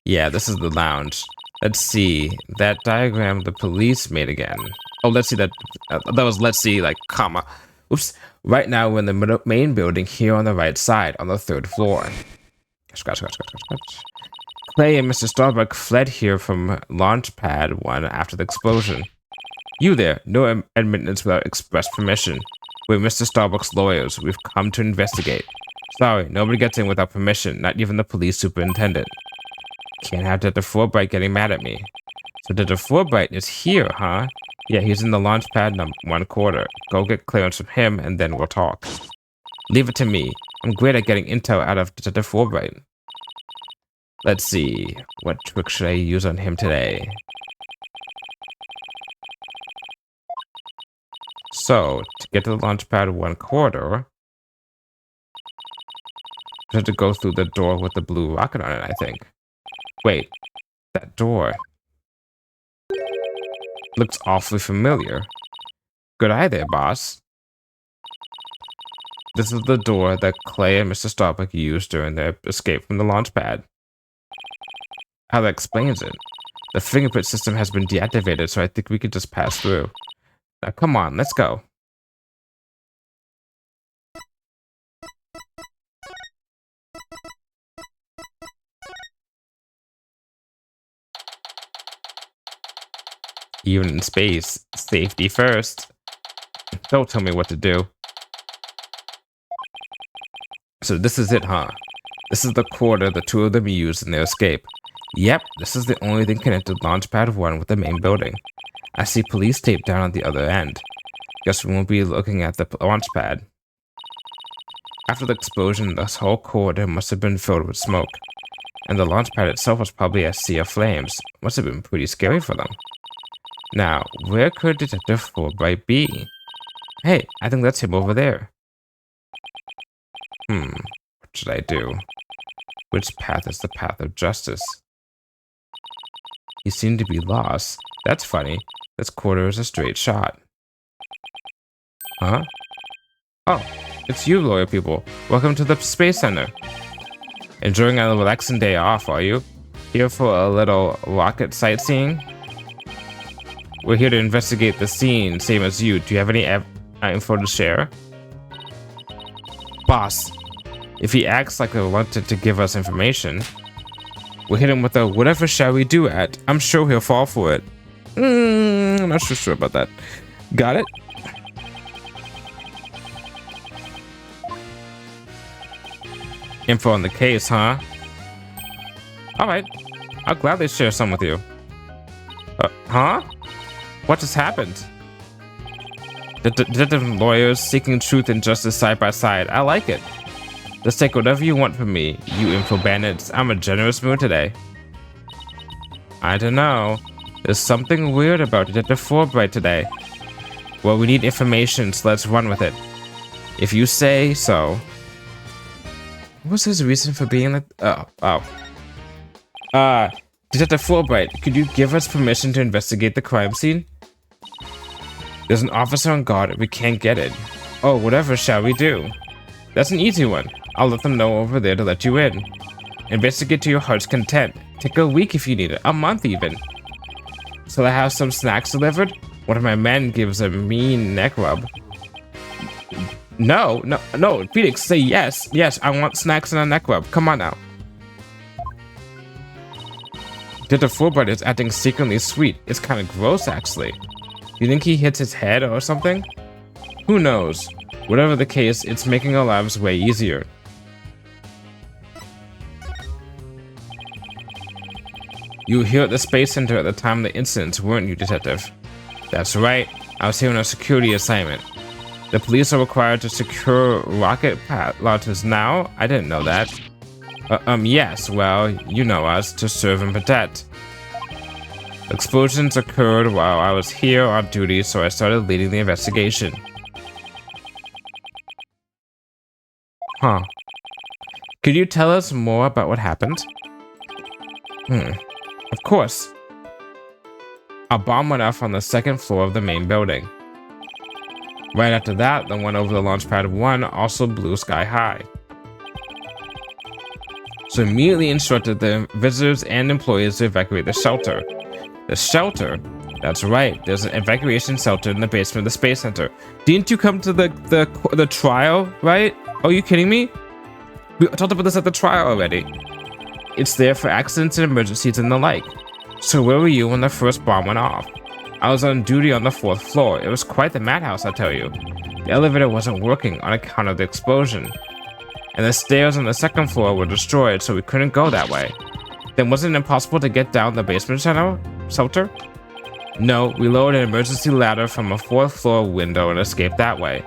Yeah, this is the lounge. Let's see. That diagram the police made again. Oh, let's see that. That was let's see, like, comma. Oops. Right now, we're in the main building here on the right side, on the 3rd floor. Scratch. Clay and Mr. Starbuck fled here from Launchpad 1 after the explosion. You there. No admittance without express permission. We're Mr. Starbuck's lawyers. We've come to investigate. Sorry, nobody gets in without permission, not even the police superintendent. Can't have Detective Wright getting mad at me. So Detective Wright is here, huh? Yeah, he's in the launch pad one quarter. Go get clearance from him, and then we'll talk. Leave it to me. I'm great at getting intel out of Detective Wright. Let's see. What trick should I use on him today? So, to get to the launch pad one quarter, I have to go through the door with the blue rocket on it, I think. Wait, that door looks awfully familiar. Good eye there, boss. This is the door that Clay and Mr. Starbuck used during their escape from the launch pad. How that explains it. The fingerprint system has been deactivated, so I think we could just pass through. Now, come on, let's go. Even in space, safety first. Don't tell me what to do. So this is it, huh? This is the quarter the two of them used in their escape. Yep, this is the only thing connected to Launchpad 1 with the main building. I see police tape down at the other end. Guess we won't be looking at the launch pad. After the explosion, this whole corridor must have been filled with smoke. And the launch pad itself was probably a sea of flames. Must have been pretty scary for them. Now, where could Detective Fulbright be? Hey, I think that's him over there. What should I do? Which path is the path of justice? He seemed to be lost. That's funny. This quarter is a straight shot. Huh? Oh, it's you, lawyer people. Welcome to the Space Center. Enjoying a relaxing day off, are you? Here for a little rocket sightseeing? We're here to investigate the scene, same as you. Do you have any info to share? Boss, if he acts like he wanted to give us information, we'll hit him with a whatever shall we do at. I'm sure he'll fall for it. I'm not so sure about that. Got it? Info on the case, huh? Alright. I'll gladly share some with you. Huh? What just happened? Detective lawyers seeking truth and justice side by side. I like it. Let's take whatever you want from me, you info bandits. I'm in a generous mood today. I don't know. There's something weird about Detective Fulbright today. Well, we need information, so let's run with it. If you say so. What was his reason for being like... Detective Fulbright, could you give us permission to investigate the crime scene? There's an officer on guard and we can't get it. Oh, whatever shall we do? That's an easy one. I'll let them know over there to let you in. Investigate to your heart's content. Take a week if you need it, a month even. So I have some snacks delivered? One of my men gives a mean neck rub. No, Phoenix, say yes. Yes, I want snacks and a neck rub. Come on now. Dr. Fulbright is acting secretly sweet. It's kind of gross, actually. You think he hits his head or something? Who knows? Whatever the case, it's making our lives way easier. You were here at the Space Center at the time of the incidents, weren't you, Detective? That's right. I was here on a security assignment. The police are required to secure rocket launches now? I didn't know that. Yes, well, you know us, to serve and protect. Explosions occurred while I was here on duty, so I started leading the investigation. Huh. Could you tell us more about what happened? Of course. A bomb went off on the second floor of the main building. Right after that, the one over the launch pad 1 also blew sky high. So immediately instructed the visitors and employees to evacuate the shelter. The shelter? That's right, there's an evacuation shelter in the basement of the Space Center. Didn't you come to the trial, right? Are you kidding me? We talked about this at the trial already. It's there for accidents and emergencies and the like. So where were you when the first bomb went off? I was on duty on the 4th floor. It was quite the madhouse, I tell you. The elevator wasn't working on account of the explosion. And the stairs on the 2nd floor were destroyed, so we couldn't go that way. Then wasn't it impossible to get down the basement shelter? No, we lowered an emergency ladder from a 4th floor window and escaped that way.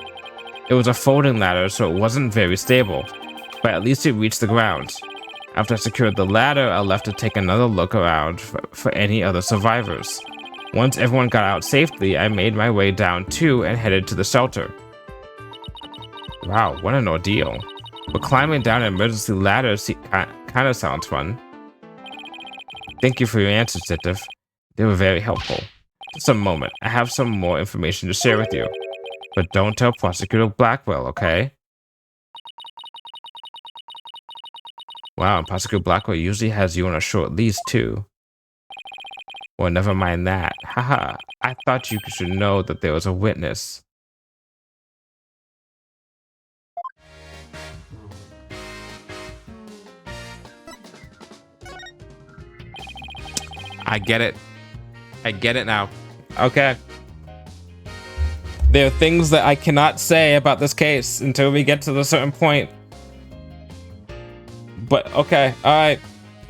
It was a folding ladder, so it wasn't very stable, but at least it reached the ground. After I secured the ladder, I left to take another look around for any other survivors. Once everyone got out safely, I made my way down too and headed to the shelter. Wow, what an ordeal. But climbing down an emergency ladder kind of sounds fun. Thank you for your answers, Detective. They were very helpful. Just a moment, I have some more information to share with you. But don't tell Prosecutor Blackwell, okay? Wow, and Prosecutor Blackwell usually has you on a short leash too. Well, never mind that. Haha, I thought you should know that there was a witness. I get it. I get it now. Okay. There are things that I cannot say about this case until we get to the certain point. But okay, alright.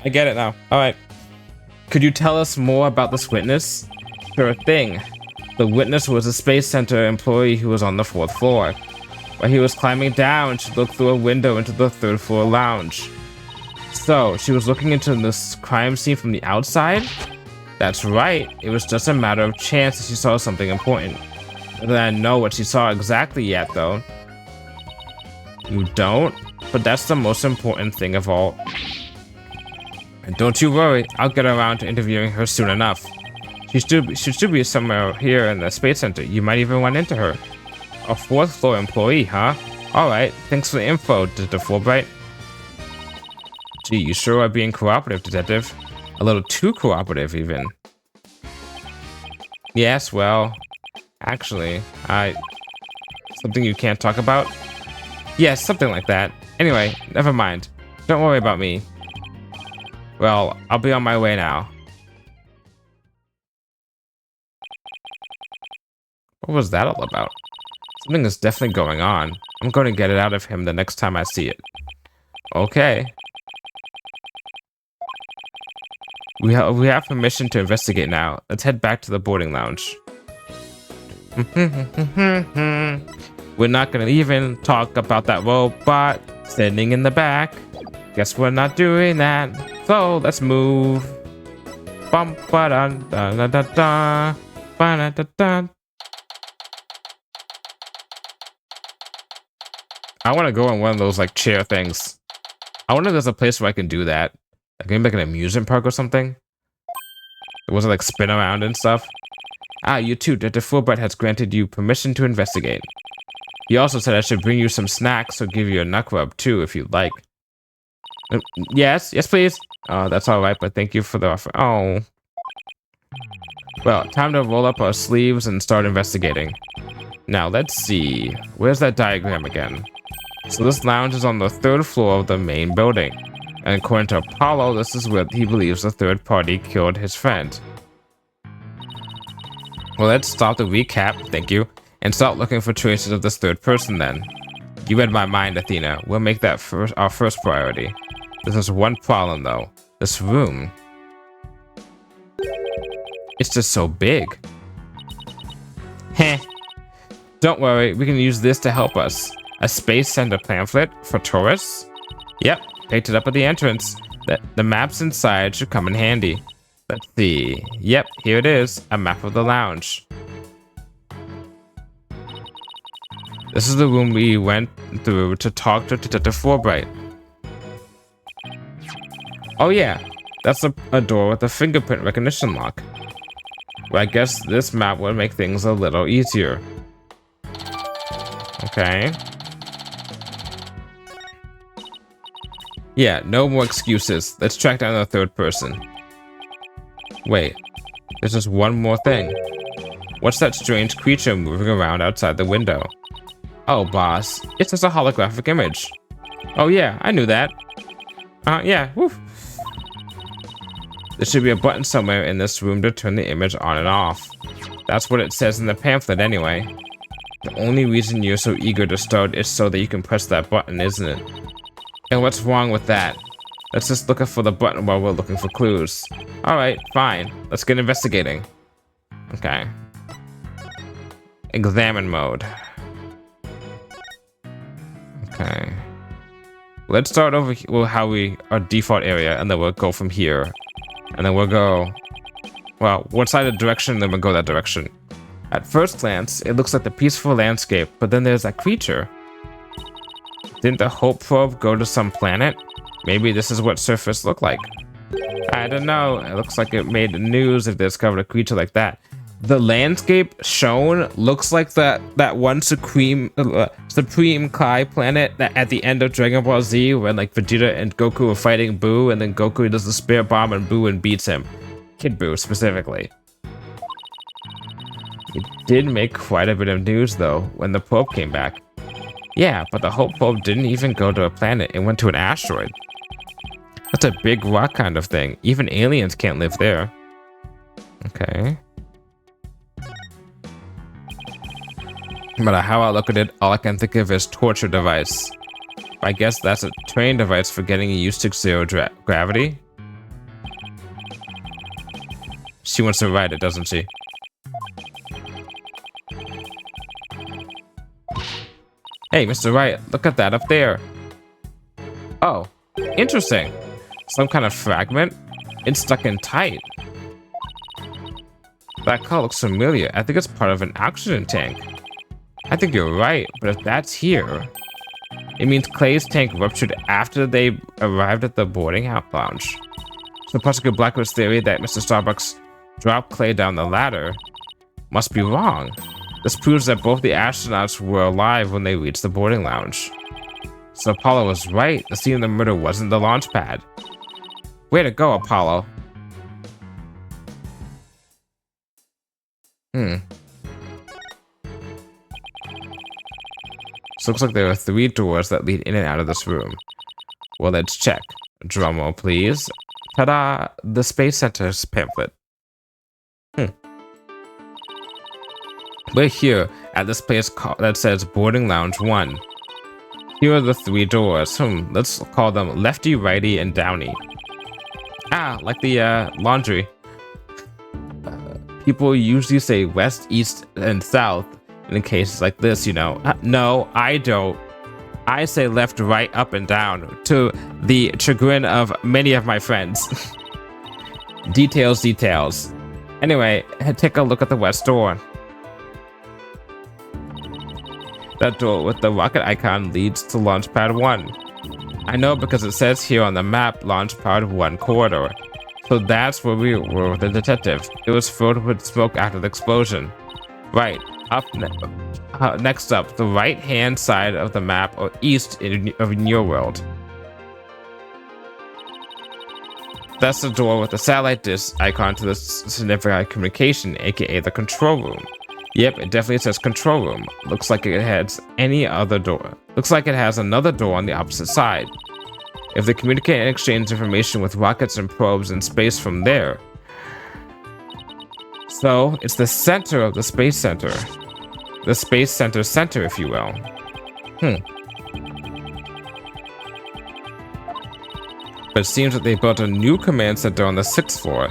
I get it now. Alright. Could you tell us more about this witness? Sure thing. The witness was a Space Center employee who was on the 4th floor. While he was climbing down, she looked through a window into the 3rd floor lounge. So, she was looking into this crime scene from the outside? That's right. It was just a matter of chance that she saw something important. I don't know what she saw exactly yet, though. You don't? But that's the most important thing of all. And don't you worry, I'll get around to interviewing her soon enough. She should be somewhere here in the Space Center. You might even run into her. A 4th floor employee, huh? Alright, thanks for the info, Dr. Fulbright. Gee, you sure are being cooperative, Detective. A little too cooperative, even. Yes, well, actually, something you can't talk about? Yes, something like that. Anyway, never mind. Don't worry about me. Well, I'll be on my way now. What was that all about? Something is definitely going on. I'm going to get it out of him the next time I see it. Okay. We have permission to investigate now. Let's head back to the boarding lounge. We're not gonna even talk about that robot standing in the back. Guess we're not doing that. So let's move. Bum ba dun dun dun dun dun. Ba dun dun dun. I want to go on one of those like chair things. I wonder if there's a place where I can do that. Like maybe like an amusement park or something. It wasn't like spin around and stuff. Ah, you too. Dr. Fulbright has granted you permission to investigate. He also said I should bring you some snacks or give you a knuck rub too, if you'd like. Yes, please. Oh, that's all right, but thank you for the offer. Oh. Well, time to roll up our sleeves and start investigating. Now, let's see. Where's that diagram again? So this lounge is on the 3rd floor of the main building. And according to Apollo, this is where he believes the third party killed his friend. Well, let's stop the recap, thank you, and start looking for traces of this third person then. You read my mind, Athena. We'll make that our first priority. There's one problem, though. This room. It's just so big. Heh. Don't worry, we can use this to help us. A Space Center pamphlet for tourists? Yep, picked it up at the entrance. The maps inside should come in handy. Let's see. Yep, here it is. A map of the lounge. This is the room we went through to talk to Detective Fulbright. Oh yeah, that's a door with a fingerprint recognition lock. Well, I guess this map would make things a little easier. Okay. Yeah, no more excuses. Let's track down the third person. Wait, there's just one more thing. What's that strange creature moving around outside the window? Oh, boss, it's just a holographic image. Oh yeah, I knew that. Yeah, woof. There should be a button somewhere in this room to turn the image on and off. That's what it says in the pamphlet anyway. The only reason you're so eager to start is so that you can press that button, isn't it? And what's wrong with that? Let's just look for the button while we're looking for clues. Alright, fine. Let's get investigating. Okay. Examine mode. Okay. Let's start over with our default area, and then we'll go from here. And then we'll go, well, one side of the direction, then we'll go that direction. At first glance, it looks like the peaceful landscape, but then there's that creature. Didn't the Hope probe go to some planet? Maybe this is what surface looked like. I don't know. It looks like it made the news if they discovered a creature like that. The landscape shown looks like that one Supreme Kai planet that at the end of Dragon Ball Z when like Vegeta and Goku were fighting Boo, and then Goku does the spirit bomb and Boo and beats him. Kid Boo specifically. It did make quite a bit of news though when the probe came back. Yeah, but the Hope probe didn't even go to a planet, it went to an asteroid. That's a big rock kind of thing. Even aliens can't live there. Okay. No matter how I look at it, all I can think of is torture device. I guess that's a training device for getting used to zero gravity. She wants to ride it, doesn't she? Hey, Mr. Wright, look at that up there. Oh, interesting. Some kind of fragment. It's stuck in tight. That car looks familiar. I think it's part of an oxygen tank. I think you're right, but if that's here, it means Clay's tank ruptured after they arrived at the boarding house lounge. So Particle Blackwood's theory that Mr. Starbucks dropped Clay down the ladder must be wrong. This proves that both the astronauts were alive when they reached the boarding lounge. So Apollo was right. The scene of the murder wasn't the launch pad. Way to go, Apollo. So it looks like there are 3 doors that lead in and out of this room. Well, let's check. Drumroll, please. Ta-da! The Space Center's pamphlet. We're here at this place that says Boarding Lounge 1. Here are the 3 doors. Let's call them Lefty, Righty, and Downy. Ah, like the laundry. People usually say west, east, and south in cases like this, you know. No, I don't. I say left, right, up, and down, to the chagrin of many of my friends. Details. Anyway, take a look at the west door. That door with the rocket icon leads to Launchpad 1. I know because it says here on the map Launchpad 1 corridor. So that's where we were with the detective. It was filled with smoke after the explosion. Right. Next up, the right-hand side of the map, or east of your world. That's the door with the satellite dish icon to the significant communication, aka the control room. Yep, it definitely says control room. Looks like it has any other door. Looks like it has another door on the opposite side. If they communicate and exchange information with rockets and probes in space from there. So, it's the center of the space center. The space center, if you will. But it seems that they built a new command center on the 6th floor.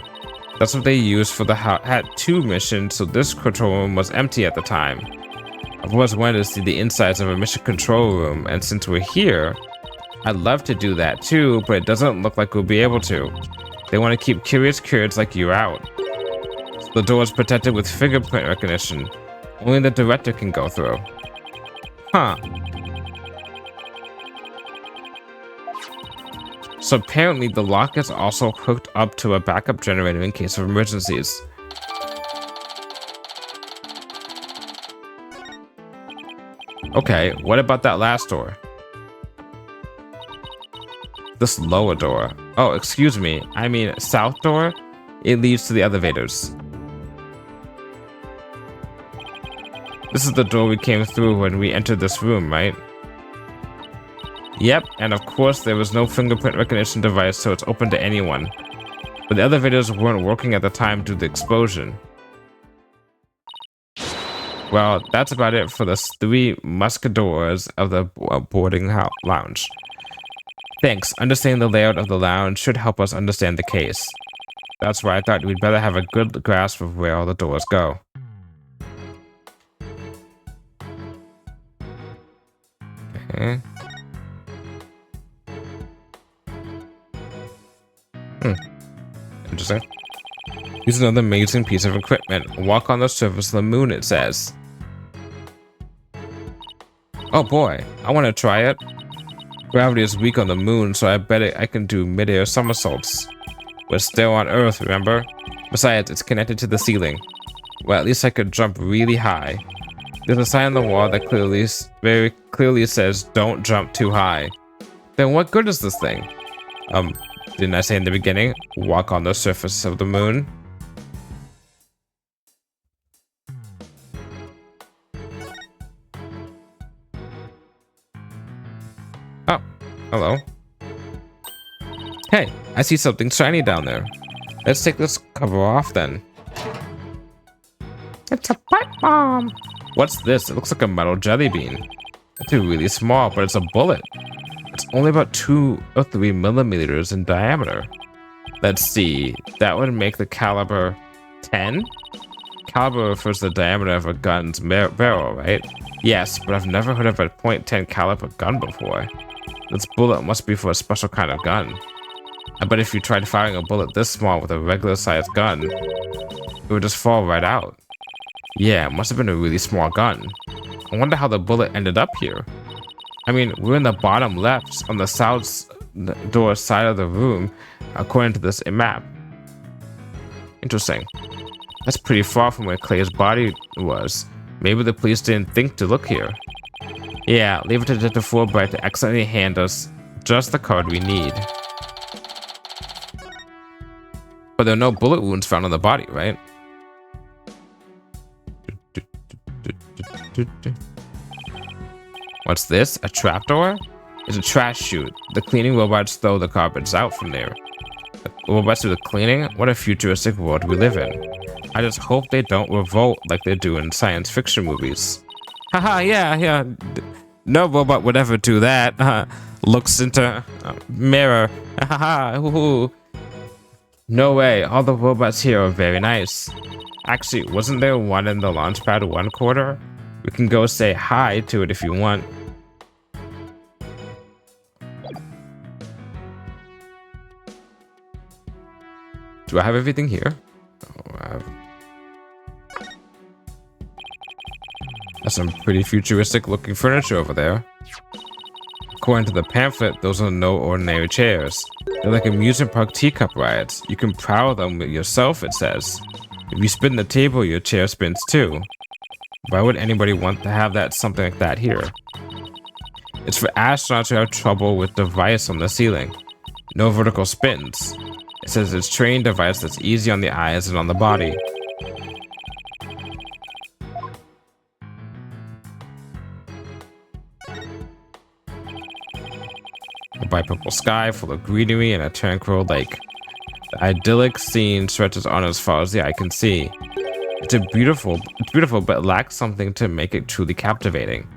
That's what they used for the Hat 2 mission, so this control room was empty at the time. I've always wanted to see the insides of a mission control room, and since we're here, I'd love to do that too, but it doesn't look like we'll be able to. They want to keep curious kids like you out. So the door is protected with fingerprint recognition. Only the director can go through. Huh. So apparently the lock is also hooked up to a backup generator in case of emergencies. Okay, what about that last door? This lower door. Oh, excuse me. I mean, south door? It leads to the elevators. This is the door we came through when we entered this room, right? Yep, and of course there was no fingerprint recognition device, so it's open to anyone. But the elevators weren't working at the time due to the explosion. Well, that's about it for the 3 musketeers of the boarding lounge. Thanks, understanding the layout of the lounge should help us understand the case. That's why I thought we'd better have a good grasp of where all the doors go. Okay. Interesting. Use another amazing piece of equipment. Walk on the surface of the moon, it says. Oh boy, I want to try it. Gravity is weak on the moon, so I bet I can do mid-air somersaults. We're still on Earth, remember? Besides, it's connected to the ceiling. Well, at least I could jump really high. There's a sign on the wall that very clearly says, don't jump too high. Then what good is this thing? Didn't I say in the beginning, walk on the surface of the moon? Oh, hello. Hey, I see something shiny down there. Let's take this cover off then. It's a pipe bomb. What's this? It looks like a metal jelly bean. It's really small, but it's a bullet. It's only about 2 or 3 millimeters in diameter. Let's see, that would make the caliber 10? Caliber refers to the diameter of a gun's barrel, right? Yes, but I've never heard of a .10 caliber gun before. This bullet must be for a special kind of gun. I bet if you tried firing a bullet this small with a regular sized gun, it would just fall right out. Yeah, it must have been a really small gun. I wonder how the bullet ended up here. I mean, we're in the bottom left on the south door side of the room, according to this map. Interesting. That's pretty far from where Clay's body was. Maybe the police didn't think to look here. Yeah, leave it to Detective Fulbright to accidentally hand us just the card we need. But there are no bullet wounds found on the body, right? What's this? A trapdoor? It's a trash chute. The cleaning robots throw the garbage out from there. The robots do the cleaning? What a futuristic world we live in. I just hope they don't revolt like they do in science fiction movies. Haha, yeah. No robot would ever do that. Looks into a mirror. Haha, no way. All the robots here are very nice. Actually, wasn't there one in the launchpad 1 quarter? We can go say hi to it if you want. Do I have everything here? Oh, that's some pretty futuristic looking furniture over there. According to the pamphlet, those are no ordinary chairs. They're like amusement park teacup rides. You can prowl them yourself, it says. If you spin the table, your chair spins too. Why would anybody want to have something like that here? It's for astronauts who have trouble with device on the ceiling. No vertical spins. It says it's a trained device that's easy on the eyes and on the body. A bright purple sky full of greenery and a tranquil lake. The idyllic scene stretches on as far as the eye can see. It's beautiful, but lacks something to make it truly captivating.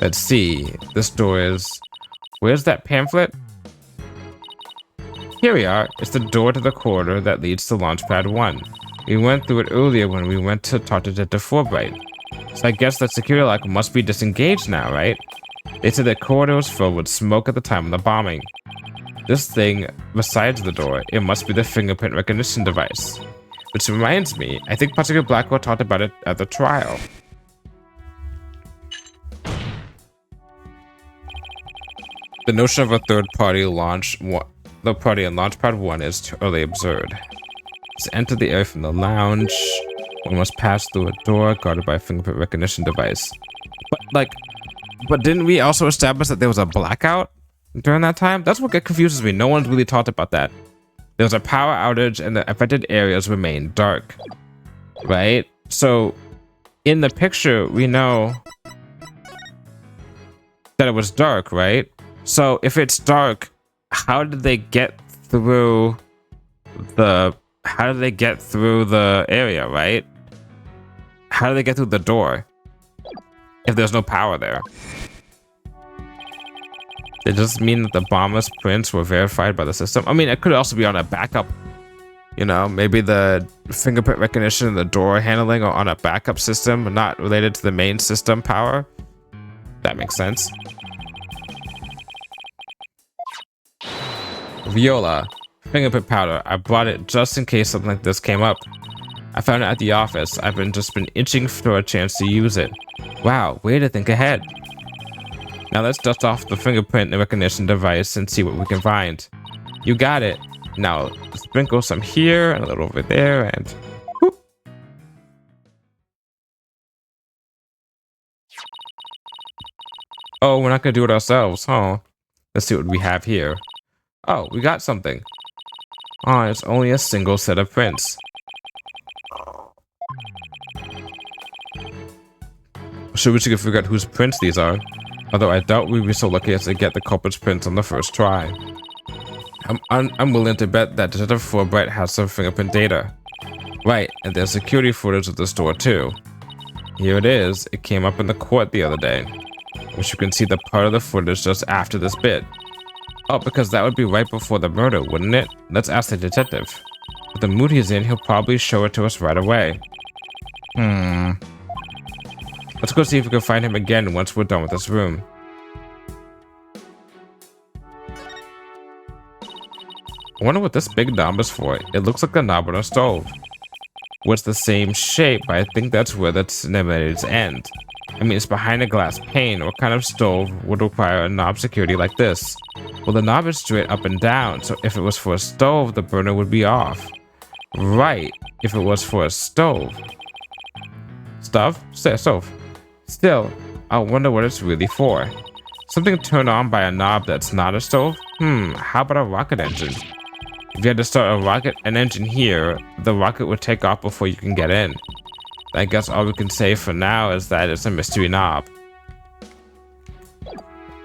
Let's see. This door is... Where's that pamphlet? Here we are. It's the door to the corridor that leads to Launchpad 1. We went through it earlier when we went to talk to Detective Wright. So I guess that security lock must be disengaged now, right? They said the corridor was filled with smoke at the time of the bombing. This thing besides the door, it must be the fingerprint recognition device. Which reminds me, I think Prosecutor Blackwell talked about it at the trial. The notion of a third-party launch, the party in Launchpad 1 is totally absurd. Let's enter the area from the lounge. We must pass through a door guarded by a fingerprint recognition device. But didn't we also establish that there was a blackout during that time? That's what confuses me. No one's really talked about that. There was a power outage and the affected areas remain dark. Right? So, in the picture, we know that it was dark, right? So, if it's dark, how did they get through the area, right? How do they get through the door if there's no power there? It doesn't mean that the bomber's prints were verified by the system. I mean, it could also be on a backup. You know, maybe the fingerprint recognition and the door handling are on a backup system, not related to the main system power. That makes sense. Viola, fingerprint powder. I brought it just in case something like this came up. I found it at the office. I've just been itching for a chance to use it. Wow, way to think ahead. Now let's dust off the fingerprint recognition device and see what we can find. You got it. Now sprinkle some here and a little over there and whoop. Oh, we're not gonna do it ourselves, huh? Let's see what we have here. Oh, we got something. Oh, it's only a single set of prints. Sure, we should figure out whose prints these are. Although I doubt we'd be so lucky as to get the culprit's prints on the first try. I'm willing to bet that Detective Wright has some fingerprint data. Right, and there's security footage of the store too. Here it is. It came up in the court the other day. Which you can see the part of the footage just after this bit. Oh, because that would be right before the murder, wouldn't it? Let's ask the detective. With the mood he's in, he'll probably show it to us right away. Let's go see if we can find him again once we're done with this room. I wonder what this big knob is for. It looks like the knob on a stove. Well, it's the same shape, but I think that's where the cinemators end. I mean, it's behind a glass pane. What kind of stove would require a knob security like this? Well, the knob is straight up and down, so if it was for a stove, the burner would be off. Right, if it was for a stove. Stove? Stove. Still, I wonder what it's really for. Something turned on by a knob that's not a stove? How about a rocket engine? If you had to start an engine here, the rocket would take off before you can get in. I guess all we can say for now is that it's a mystery knob.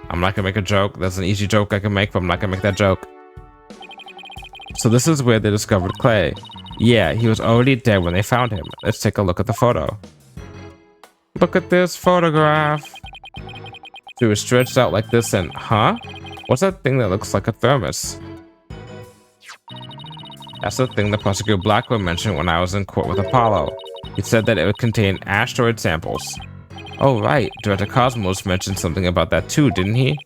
I'm not gonna make a joke. That's an easy joke I can make, but I'm not gonna make that joke. So this is where they discovered Clay. Yeah, he was already dead when they found him. Let's take a look at the photo. Look at this photograph. She was stretched out like this and, huh? What's that thing that looks like a thermos? That's the thing the prosecutor Blackwell mentioned when I was in court with Apollo. He said that it would contain asteroid samples. Oh right, Director Cosmos mentioned something about that too, didn't he?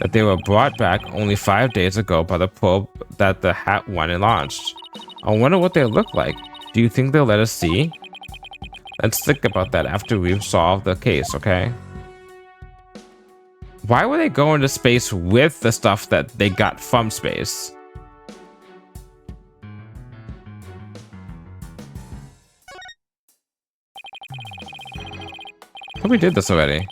That they were brought back only 5 days ago by the probe that the Hat 1 launched. I wonder what they look like. Do you think they'll let us see? Let's think about that after we've solved the case, okay? Why would they go into space with the stuff that they got from space? I thought we did this already.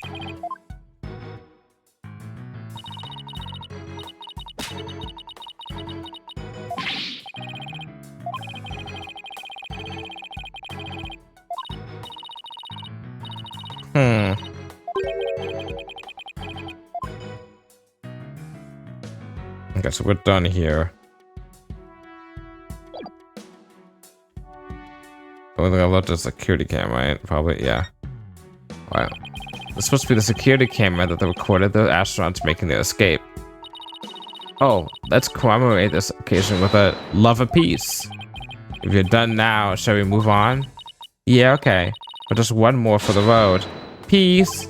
Okay, so we're done here. Oh, I left the security cam, right? Probably, yeah. Wow. It's supposed to be the security camera that recorded the astronauts making their escape. Oh, let's commemorate this occasion with a love of peace. If you're done now, shall we move on? Yeah, okay. But just one more for the road. Peace.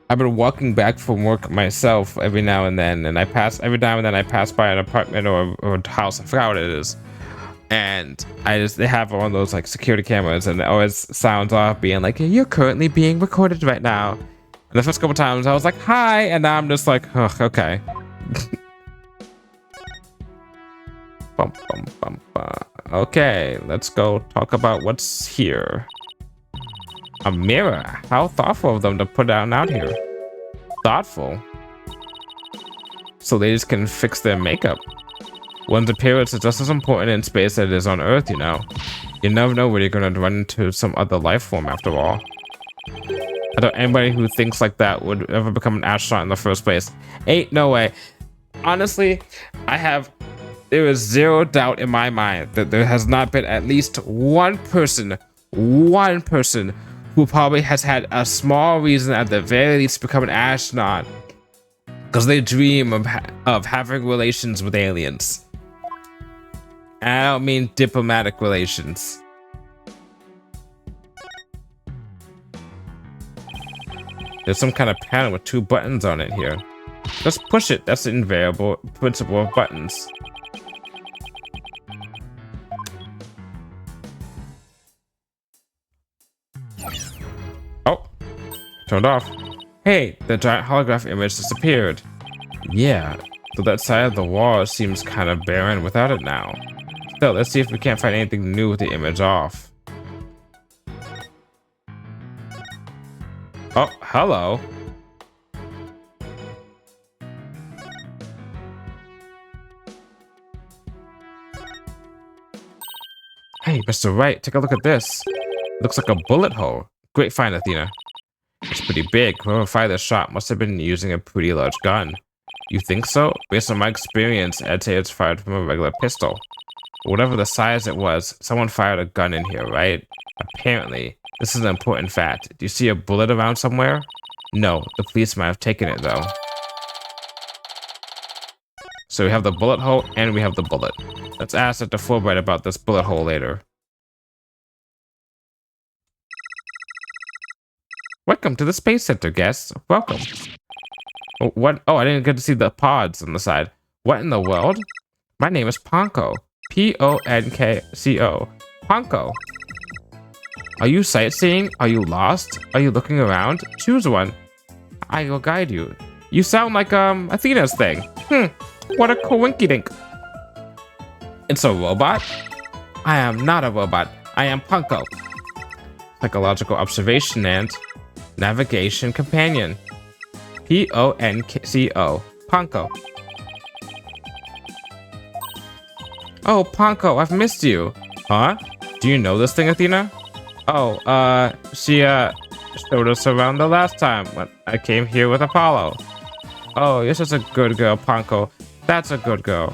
I've been walking back from work myself every now and then, and I pass by an apartment or a house. I forgot what it is. And they have one of those like security cameras, and it always sounds off being like, you're currently being recorded right now. And the first couple times I was like, hi, and now I'm just like, ugh, okay. Bum, bum, bum, bum. Okay, let's go talk about what's here. A mirror. How thoughtful of them to put down out here. Thoughtful. So ladies can fix their makeup. One's appearance is just as important in space as it is on Earth, you know. You never know when you're gonna run into some other life form after all. I doubt anybody who thinks like that would ever become an astronaut in the first place. Ain't no way. Honestly, there is zero doubt in my mind that there has not been at least one person who probably has had a small reason at the very least to become an astronaut because they dream of having relations with aliens. And I don't mean diplomatic relations. There's some kind of panel with 2 buttons on it here. Just push it. That's the invariable principle of buttons. Oh, turned off. Hey, the giant holograph image disappeared. Yeah, so that side of the wall seems kind of barren without it now. Still, let's see if we can't find anything new with the image off. Oh, hello. Hey, Mr. Wright, take a look at this. Looks like a bullet hole. Great find, Athena. It's pretty big. Whoever fired the shot must have been using a pretty large gun. You think so? Based on my experience, I'd say it's fired from a regular pistol. Whatever the size it was, someone fired a gun in here, right? Apparently. This is an important fact. Do you see a bullet around somewhere? No, the police might have taken it, though. So we have the bullet hole, and we have the bullet. Let's ask Dr. Fulbright about this bullet hole later. Welcome to the Space Center, guests. Welcome. What? Oh, I didn't get to see the pods on the side. What in the world? My name is Ponko. P-O-N-K-C-O. Ponko. Are you sightseeing? Are you lost? Are you looking around? Choose one. I will guide you. You sound like Athena's thing. What a coinkydink. It's a robot? I am not a robot. I am Ponko. Psychological observation and navigation companion. P-O-N-K-C-O. Ponko. Oh, Ponko, I've missed you. Huh? Do you know this thing, Athena? Oh, she showed us around the last time when I came here with Apollo. Oh, you're such a good girl, Ponko. That's a good girl.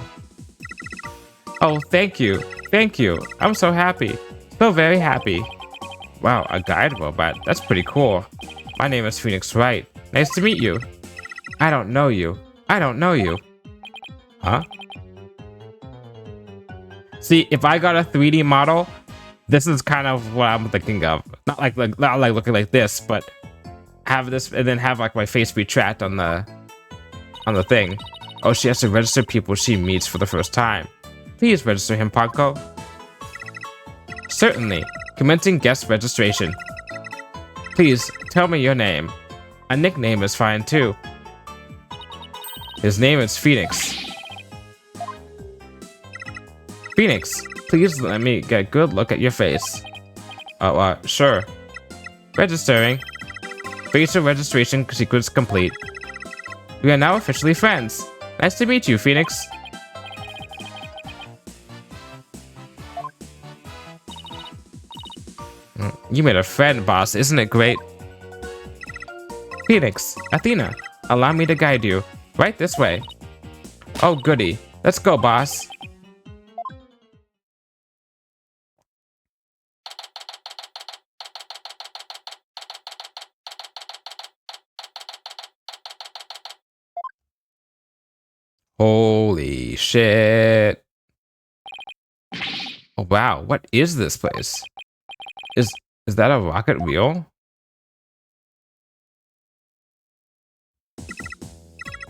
Oh, thank you. Thank you. I'm so happy. So very happy. Wow, a guide robot. That's pretty cool. My name is Phoenix Wright. Nice to meet you. I don't know you. I don't know you. Huh? See, if I got a 3D model, this is kind of what I'm thinking of. Not like looking like this, but have this and then have like my face be tracked on the thing. Oh, she has to register people she meets for the first time. Please register him, Ponko. Certainly. Commencing guest registration. Please, tell me your name. A nickname is fine too. His name is Phoenix. Phoenix, please let me get a good look at your face. Oh, sure. Registering. Facial registration sequence complete. We are now officially friends. Nice to meet you, Phoenix. You made a friend, boss. Isn't it great? Phoenix, Athena, allow me to guide you. Right this way. Oh, goody. Let's go, boss. Holy shit. Oh, wow. What is this place? Is that a rocket wheel?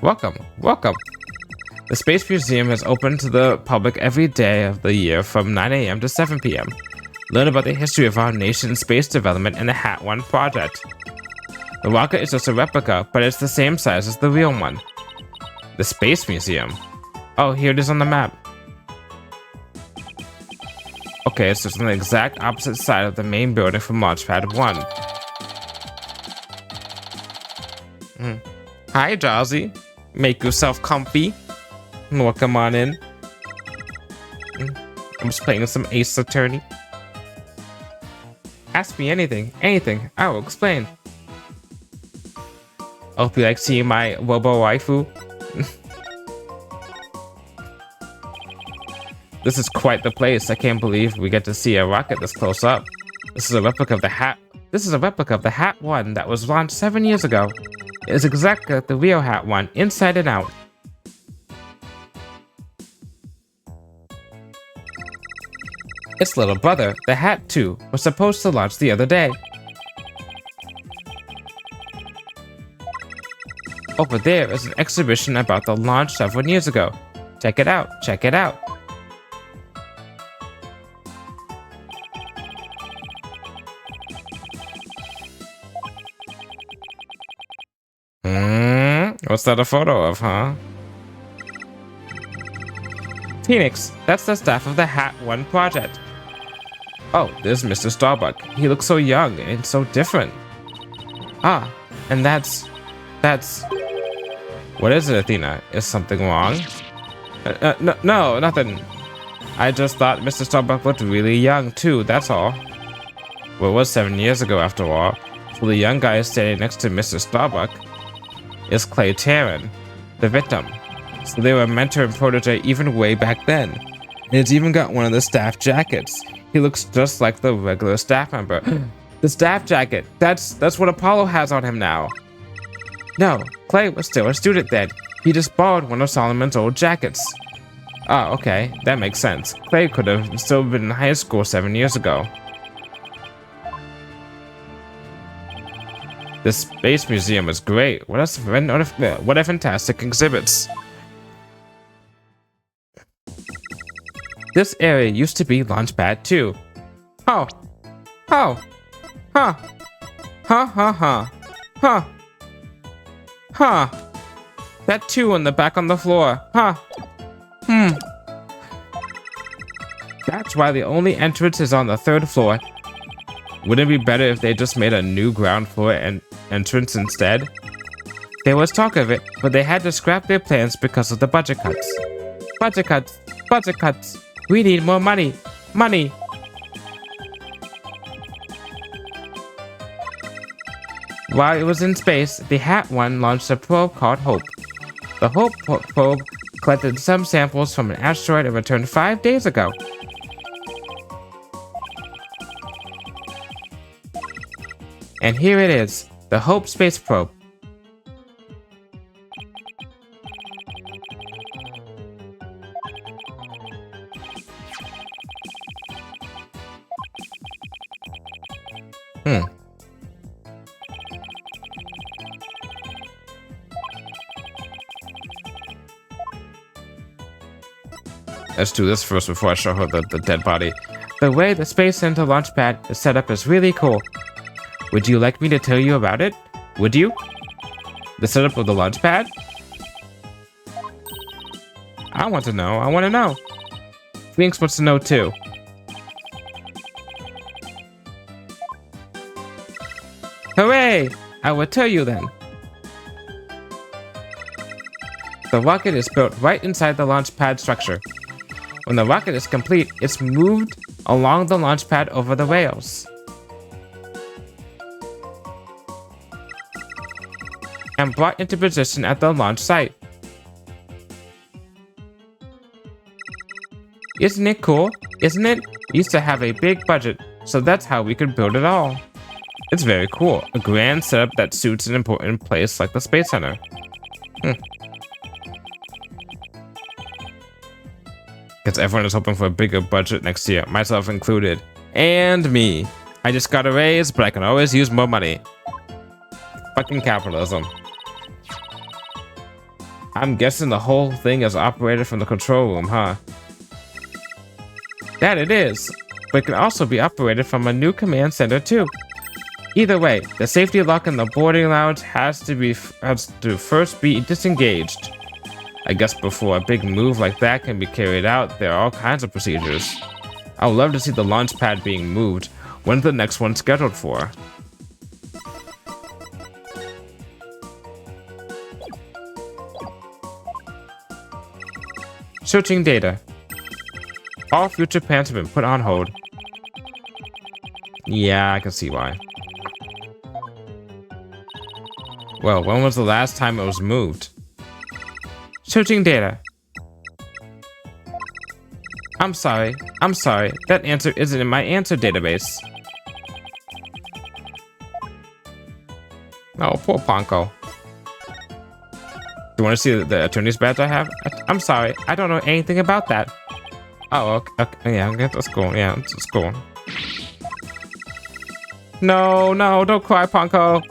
Welcome, welcome. The Space Museum is open to the public every day of the year from 9 a.m. to 7 p.m. Learn about the history of our nation's space development and the Hat 1 project. The rocket is just a replica, but it's the same size as the real one. The Space Museum. Oh, here it is on the map. Okay, it's just on the exact opposite side of the main building from Launchpad 1. Hi, Drowsy. Make yourself comfy. Welcome on in. I'm just playing some Ace Attorney. Ask me anything, I will explain. I hope you like seeing my Robo waifu. This is quite the place. I can't believe we get to see a rocket this close up. This is a replica of the Hat. This is a replica of the Hat 1 that was launched 7 years ago. It is exactly like the real Hat 1, inside and out. Its little brother, the Hat 2, was supposed to launch the other day. Over there is an exhibition about the launch several years ago. Check it out, check it out. What's that a photo of, huh? Phoenix, that's the staff of the Hat 1 project. Oh, there's Mr. Starbuck. He looks so young and so different. Ah, and that's... What is it, Athena? Is something wrong? No, nothing. I just thought Mr. Starbuck looked really young too, that's all. Well, it was 7 years ago after all. So the young guy standing next to Mr. Starbuck is Clay Taryn, the victim. So they were mentor and protege even way back then. And it's even got one of the staff jackets. He looks just like the regular staff member. The staff jacket, that's what Apollo has on him now. No, Clay was still a student then. He just borrowed one of Solomon's old jackets. Ah, okay, that makes sense. Clay could have still been in high school 7 years ago. The Space Museum is great. What a fantastic exhibits. This area used to be Launchpad 2. Oh. Oh. Huh. Huh, huh, huh. Huh. Huh. That 2 on the back on the floor. Huh. That's why the only entrance is on the 3rd floor. Wouldn't it be better if they just made a new ground floor entrance instead? There was talk of it, but they had to scrap their plans because of the budget cuts. Budget cuts! Budget cuts! We need more money! Money! While it was in space, the Hat 1 launched a probe called Hope. The Hope probe collected some samples from an asteroid and returned 5 days ago. And here it is, the Hope space probe. Let's do this first before I show her the dead body. The way the Space Center launch pad is set up is really cool. Would you like me to tell you about it? Would you? The setup of the launch pad? I want to know. I want to know. Winx wants to know too. Hooray! I will tell you then. The rocket is built right inside the launch pad structure. When the rocket is complete, it's moved along the launch pad over the rails. And brought into position at the launch site. Isn't it cool? Isn't it? We used to have a big budget, so that's how we could build it all. It's very cool. A grand setup that suits an important place like the Space Center. Guess everyone is hoping for a bigger budget next year, myself included. And me. I just got a raise, but I can always use more money. Fucking capitalism. I'm guessing the whole thing is operated from the control room, huh? That it is. But it can also be operated from a new command center too. Either way, the safety lock in the boarding lounge has to first be disengaged. I guess before a big move like that can be carried out, there are all kinds of procedures. I would love to see the launch pad being moved. When's the next one scheduled for? Searching data. All future plans have been put on hold. Yeah, I can see why. Well, when was the last time it was moved? Searching data. I'm sorry. That answer isn't in my answer database. Oh, poor Ponko. Do you want to see the attorney's badge I have? I'm sorry, I don't know anything about that. Oh, okay, yeah, that's cool. Yeah, that's cool. No, don't cry, Ponko.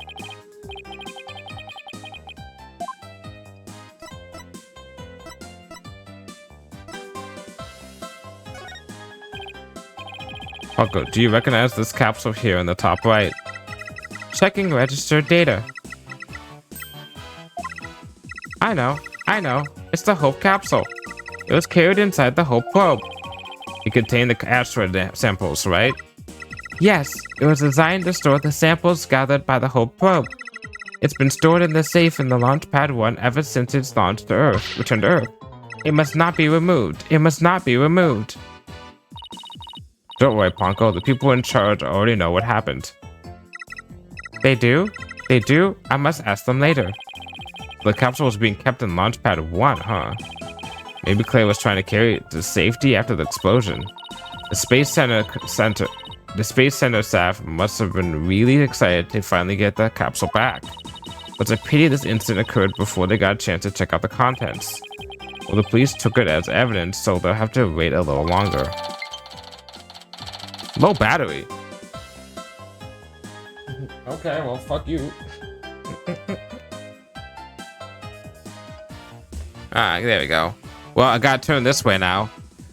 Ponko, do you recognize this capsule here in the top right? Checking registered data. I know. It's the Hope capsule. It was carried inside the Hope probe. It contained the asteroid samples, right? Yes, it was designed to store the samples gathered by the Hope probe. It's been stored in the safe in the Launch Pad 1 ever since its returned to Earth. It must not be removed. Don't worry, Ponko. The people in charge already know what happened. They do? I must ask them later. The capsule was being kept in Launch Pad 1, huh? Maybe Claire was trying to carry it to safety after the explosion. The Space Center staff must have been really excited to finally get the capsule back. But it's a pity this incident occurred before they got a chance to check out the contents. Well, the police took it as evidence, so they'll have to wait a little longer. Low battery. Okay, well, fuck you. Ah, there we go. Well, I gotta turn this way now,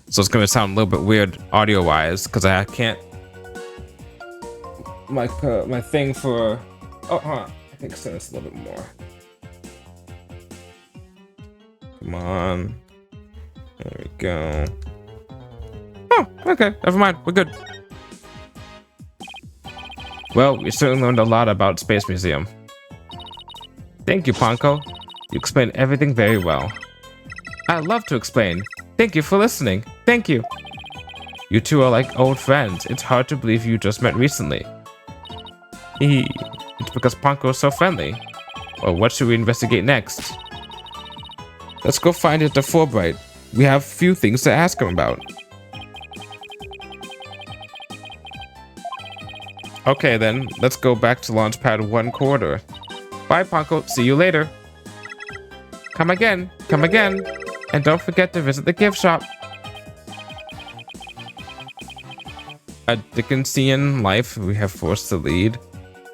so it's gonna sound a little bit weird audio-wise, because I can't. My thing for. Oh, hold on. I think so. It's a little bit more. Come on. There we go. Oh, okay. Never mind. We're good. Well, we certainly learned a lot about Space Museum. Thank you, Ponko. You explained everything very well. I'd love to explain. Thank you for listening. Thank you. You two are like old friends. It's hard to believe you just met recently. It's because Ponko is so friendly. Well, what should we investigate next? Let's go find it at Wright. We have few things to ask him about. Okay then, let's go back to Launchpad 1 corridor. Bye, Ponko. See you later. Come again. And don't forget to visit the gift shop. A Dickensian life we have forced to lead.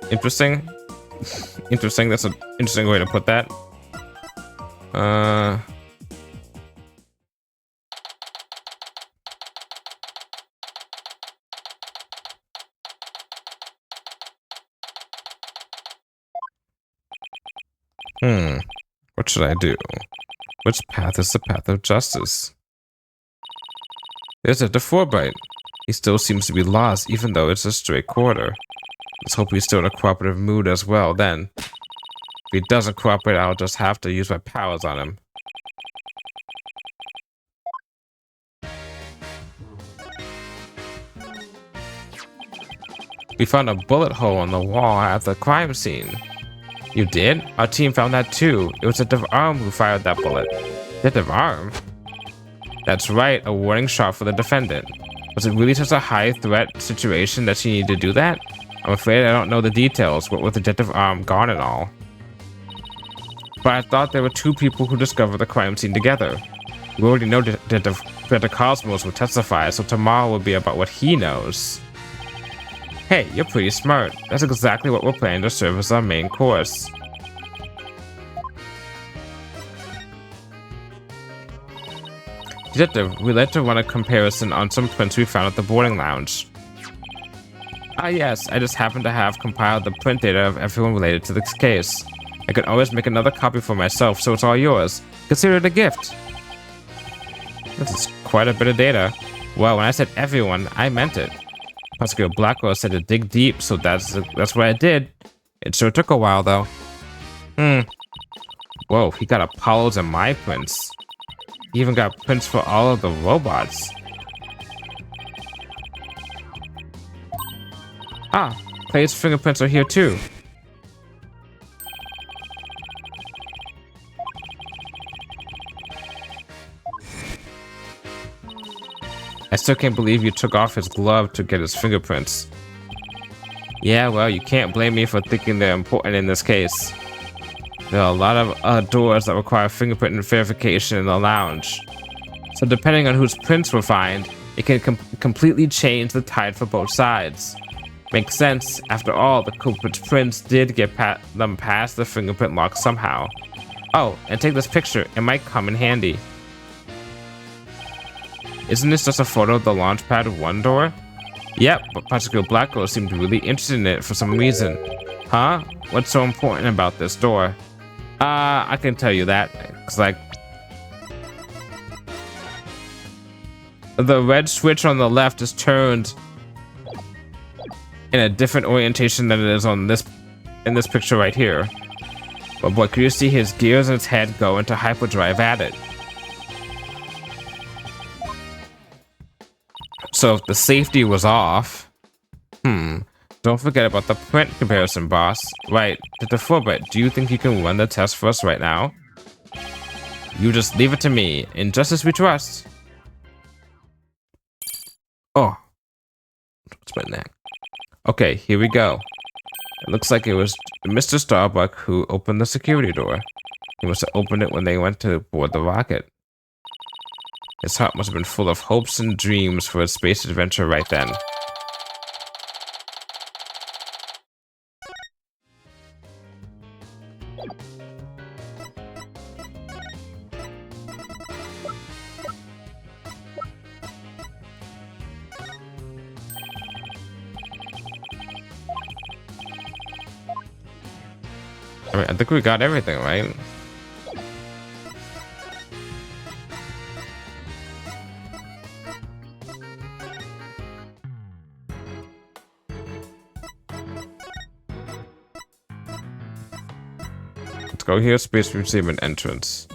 Interesting. Interesting. That's an interesting way to put that. What should I do? Which path is the path of justice? There's a Wright. He still seems to be lost, even though it's a straight quarter. Let's hope he's still in a cooperative mood as well, then. If he doesn't cooperate, I'll just have to use my powers on him. We found a bullet hole on the wall at the crime scene. You did? Our team found that too. It was Detective Arm who fired that bullet. Detective Arm? That's right, a warning shot for the defendant. Was it really such a high threat situation that she needed to do that? I'm afraid I don't know the details, what with the Detective Arm gone and all. But I thought there were two people who discovered the crime scene together. We already know Detective Cosmos will testify, so tomorrow will be about what he knows. Hey, you're pretty smart. That's exactly what we're planning to serve as our main course. Detective, we'd like to run a comparison on some prints we found at the boarding lounge. Ah yes, I just happen to have compiled the print data of everyone related to this case. I could always make another copy for myself, so it's all yours. Consider it a gift. This is quite a bit of data. Well, when I said everyone, I meant it. Prosecutor Blackwell said to dig deep, so that's what I did. It sure took a while, though. Whoa, he got Apollo's and my prints. He even got prints for all of the robots. Ah, Clay's fingerprints are here too. I still can't believe you took off his glove to get his fingerprints. Yeah, well, you can't blame me for thinking they're important in this case. There are a lot of doors that require fingerprint verification in the lounge. So depending on whose prints we find, it can completely change the tide for both sides. Makes sense. After all, the culprit's prints did get them past the fingerprint lock somehow. Oh, and take this picture. It might come in handy. Isn't this just a photo of the launch pad of one door? Yep, but Prosecutor Blackwell seemed really interested in it for some reason. Huh? What's so important about this door? I can tell you that. It's like the red switch on the left is turned in a different orientation than it is on in this picture right here. But boy, could you see his gears in his head go into hyperdrive at it. So if the safety was off, don't forget about the print comparison, boss. Right, Wright, do you think you can run the test for us right now? You just leave it to me. In justice we trust. Oh, what's my neck? Okay, here we go. It looks like it was Mr. Starbuck who opened the security door. He must have opened it when they went to board the rocket. His heart must have been full of hopes and dreams for his space adventure right then. I mean, I think we got everything, right? Let's go here, Space Museum and entrance.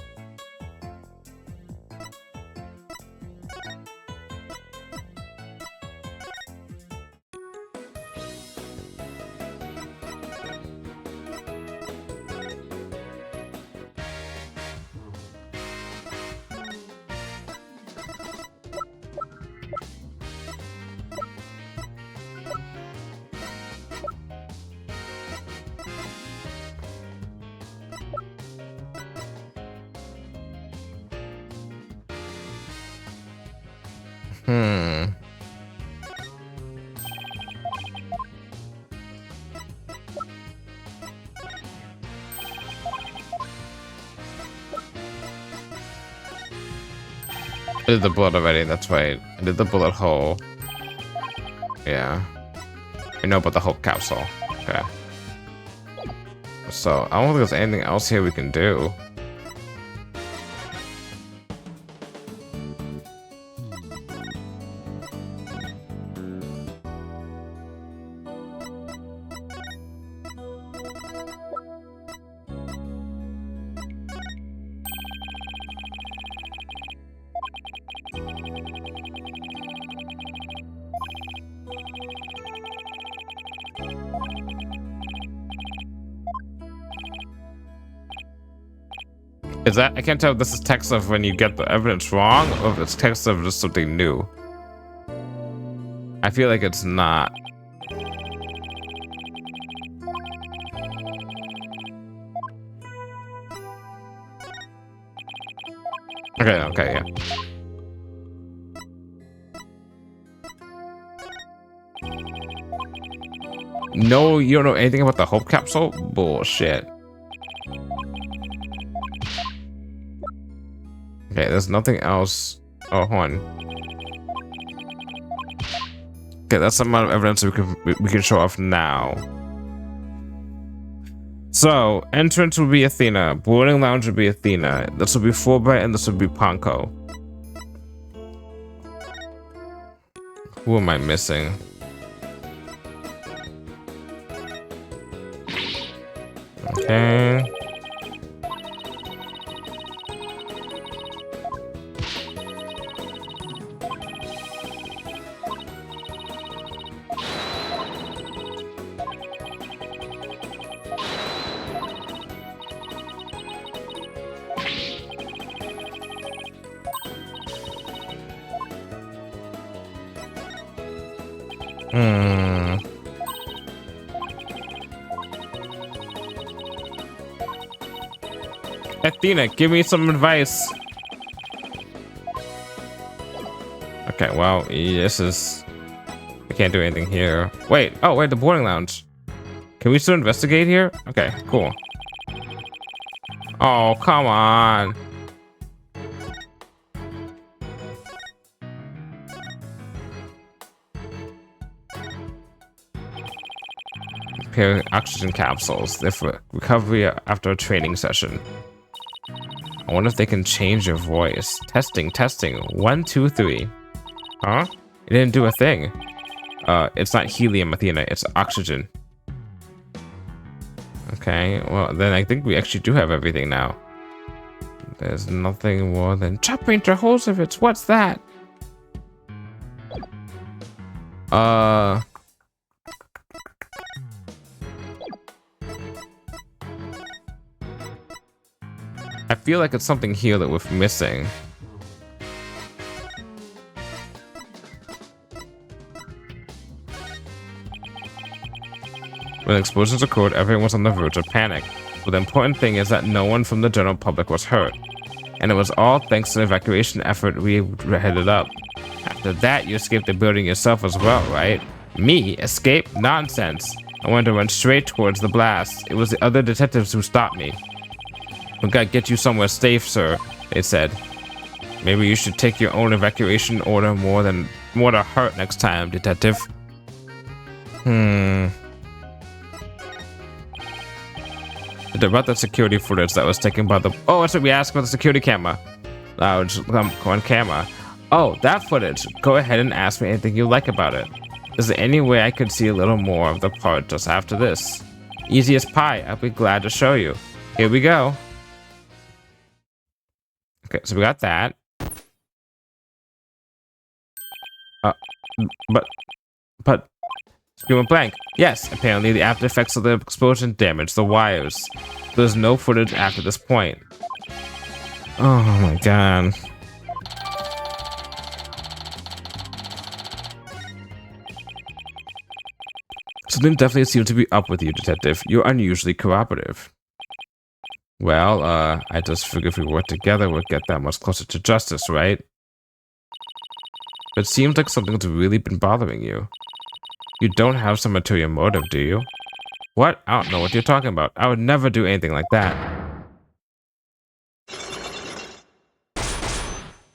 I did the bullet already, that's right. I did the bullet hole. Yeah. I know about the whole capsule. Okay. So I don't think there's anything else here we can do. Is that, I can't tell if this is text of when you get the evidence wrong or if it's text of just something new. I feel like it's not. Okay, yeah. No, you don't know anything about the Hope Capsule? Bullshit. Okay, there's nothing else. Oh, hold on. Okay, that's the amount of evidence we can show off now. So, entrance will be Athena. Boarding lounge will be Athena. This will be Fulbright and this will be Ponko. Who am I missing? Okay. Athena, give me some advice. Okay, well, this is... I can't do anything here. Wait, oh, wait, the boarding lounge. Can we still investigate here? Okay, cool. Oh, come on. Repair oxygen capsules. They're for recovery after a training session. I wonder if they can change your voice. Testing, testing. 1, 2, 3. Huh? It didn't do a thing. It's not helium, Athena. It's oxygen. Okay, well, then I think we actually do have everything now. There's nothing more than chop painter holes of it. What's that? I feel like it's something here that we're missing. When explosions occurred, everyone was on the verge of panic. But the important thing is that no one from the general public was hurt. And it was all thanks to the evacuation effort we headed up. After that, you escaped the building yourself as well, right? Me? Escape? Nonsense. I wanted to run straight towards the blast. It was the other detectives who stopped me. We gotta get you somewhere safe, sir, they said. Maybe you should take your own evacuation order more to hurt next time, detective. About the security footage that was taken by the... Oh, that's what we asked about the security camera. Just on camera. Oh, that footage. Go ahead and ask me anything you like about it. Is there any way I could see a little more of the part just after this? Easy as pie. I'll be glad to show you. Here we go. Okay, so we got that. But scream went blank. Yes, apparently the after effects of the explosion damaged the wires. There's no footage after this point. Oh my god. Something definitely seems to be up with you, detective. You're unusually cooperative. Well, I just figured if we work together, we'd get that much closer to justice, right? It seems like something's really been bothering you. You don't have some material motive, do you? What? I don't know what you're talking about. I would never do anything like that.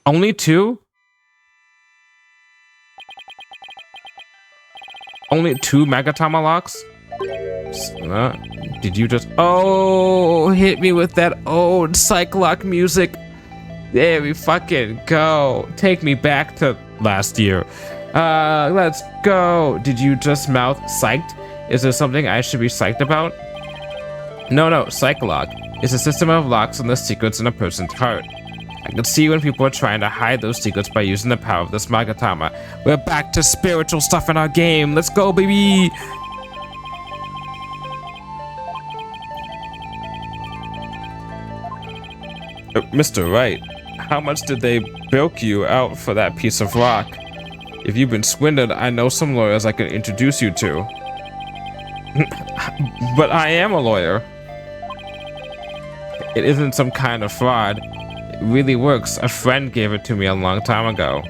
Only 2? Only 2 Megatomahawks? Did you just... Oh, hit me with that old Psychlock music. There we fucking go. Take me back to last year. Let's go. Did you just mouth psyched? Is there something I should be psyched about? No, Psychlock is a system of locks on the secrets in a person's heart. I can see when people are trying to hide those secrets by using the power of this Magatama. We're back to spiritual stuff in our game. Let's go, baby. Mr. Wright, how much did they bilk you out for that piece of rock? If you've been swindled, I know some lawyers I can introduce you to. But I am a lawyer. It isn't some kind of fraud. It really works. A friend gave it to me a long time ago.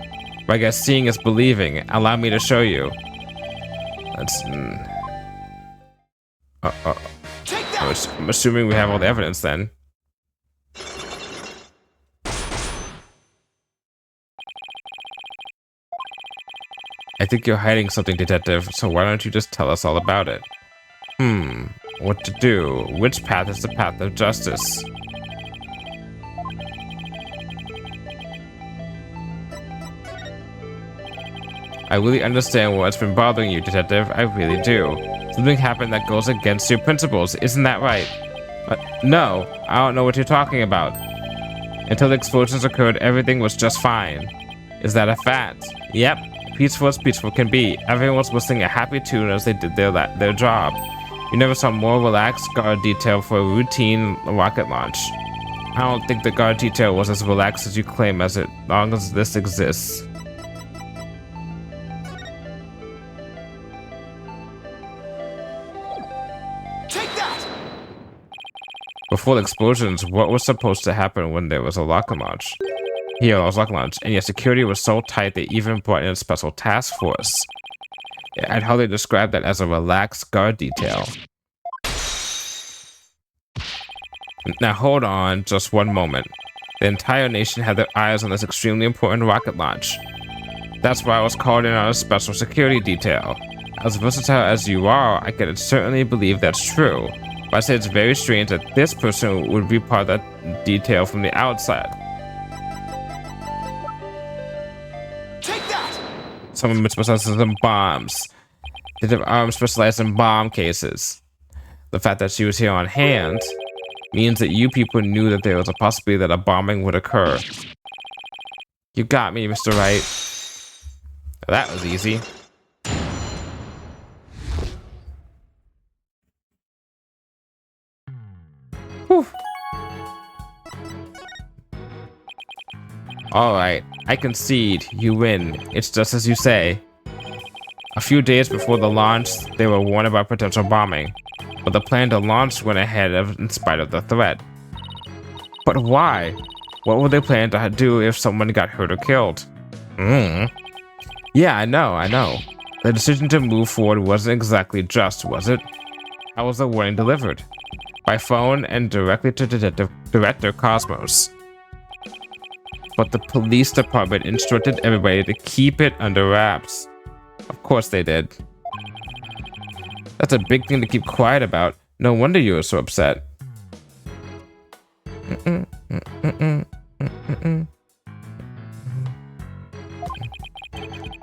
But I guess seeing is believing. Allow me to show you. That's... I'm assuming we have all the evidence then. I think you're hiding something, Detective, so why don't you just tell us all about it? What to do? Which path is the path of justice? I really understand what's been bothering you, Detective. I really do. Something happened that goes against your principles, isn't that right? No, I don't know what you're talking about. Until the explosions occurred, everything was just fine. Is that a fact? Yep. Peaceful as peaceful can be. Everyone was whistling a happy tune as they did their job. You never saw more relaxed guard detail for a routine rocket launch. I don't think the guard detail was as relaxed as you claim as long as this exists. Take that! Before the explosions, what was supposed to happen when there was a rocket launch? Here, it was rocket launch, and yet security was so tight they even brought in a special task force. I'd hardly describe that as a relaxed guard detail. Now hold on just one moment. The entire nation had their eyes on this extremely important rocket launch. That's why I was called in on a special security detail. As versatile as you are, I can certainly believe that's true. But I say it's very strange that this person would be part of that detail from the outside. Someone specializes in bombs. Detective Arms specialized in bomb cases. The fact that she was here on hand means that you people knew that there was a possibility that a bombing would occur. You got me, Mr. Wright. That was easy. Whew. Alright, I concede. You win. It's just as you say. A few days before the launch, they were warned about potential bombing, but the plan to launch went ahead in spite of the threat. But why? What were they planning to do if someone got hurt or killed? Yeah, I know. The decision to move forward wasn't exactly just, was it? How was the warning delivered? By phone and directly to Detective Director Cosmos. But the police department instructed everybody to keep it under wraps. Of course they did. That's a big thing to keep quiet about. No wonder you were so upset.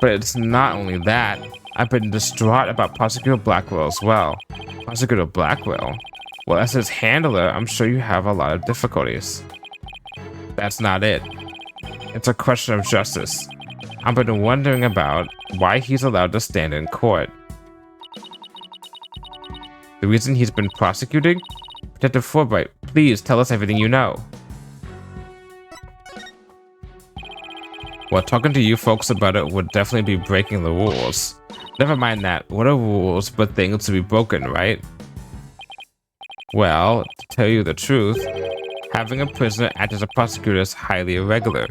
But it's not only that. I've been distraught about Prosecutor Blackwell as well. Prosecutor Blackwell? Well, as his handler, I'm sure you have a lot of difficulties. That's not it. It's a question of justice. I've been wondering about why he's allowed to stand in court. The reason he's been prosecuted? Detective Fulbright, please tell us everything you know. Well, talking to you folks about it would definitely be breaking the rules. Never mind that. What are rules but things to be broken, right? Well, to tell you the truth, having a prisoner act as a prosecutor is highly irregular.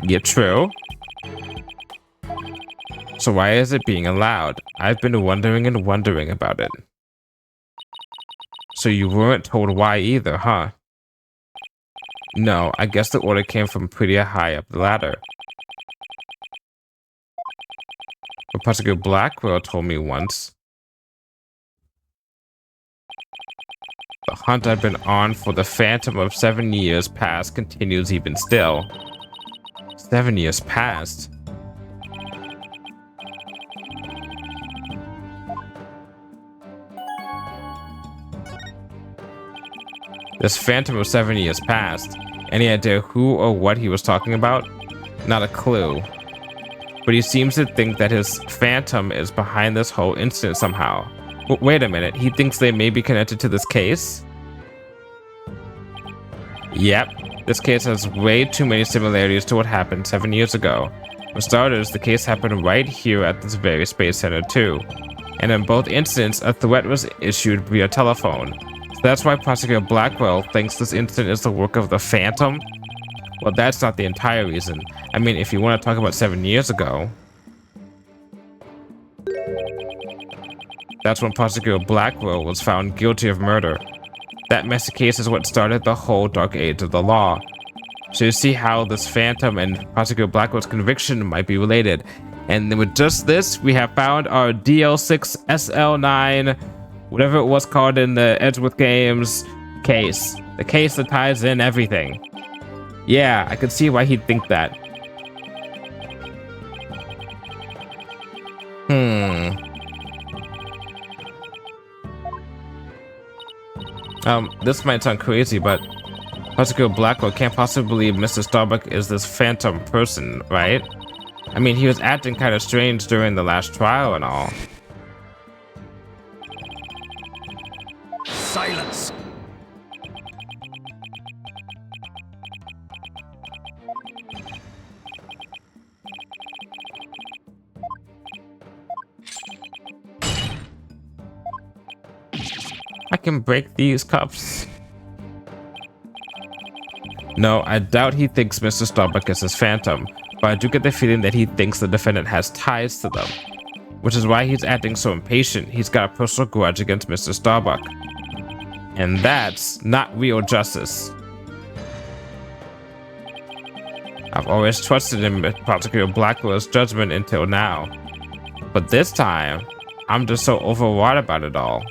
Yeah, true. So why is it being allowed? I've been wondering and wondering about it. So you weren't told why either, huh? No, I guess the order came from pretty high up the ladder. But Prosecutor Blackwell told me once. hunt I've been on for the phantom of 7 years past continues even still. 7 years past? This phantom of 7 years past. Any idea who or what he was talking about? Not a clue. But he seems to think that his phantom is behind this whole incident somehow. Wait a minute, he thinks they may be connected to this case? Yep, this case has way too many similarities to what happened 7 years ago. For starters, the case happened right here at this very space center too. And in both incidents, a threat was issued via telephone. So that's why Prosecutor Blackwell thinks this incident is the work of the Phantom? Well, that's not the entire reason. I mean, if you want to talk about 7 years ago, that's when Prosecutor Blackwell was found guilty of murder. That messy case is what started the whole dark age of the law. So you see how this Phantom and Prosecutor Blackwell's conviction might be related. And with just this, we have found our DL6 SL9, whatever it was called in the Edgeworth games, case. The case that ties in everything. Yeah, I could see why he'd think that. This might sound crazy, but Prosecutor Blackwell can't possibly believe Mr. Starbuck is this phantom person, right? I mean, he was acting kind of strange during the last trial and all. Silence. I can break these cups. No, I doubt he thinks Mr. Starbuck is his phantom, but I do get the feeling that he thinks the defendant has ties to them, which is why he's acting so impatient. He's got a personal grudge against Mr. Starbuck, and that's not real justice. I've always trusted in Prosecutor Blackwell's judgment until now, but this time, I'm just so overwrought about it all.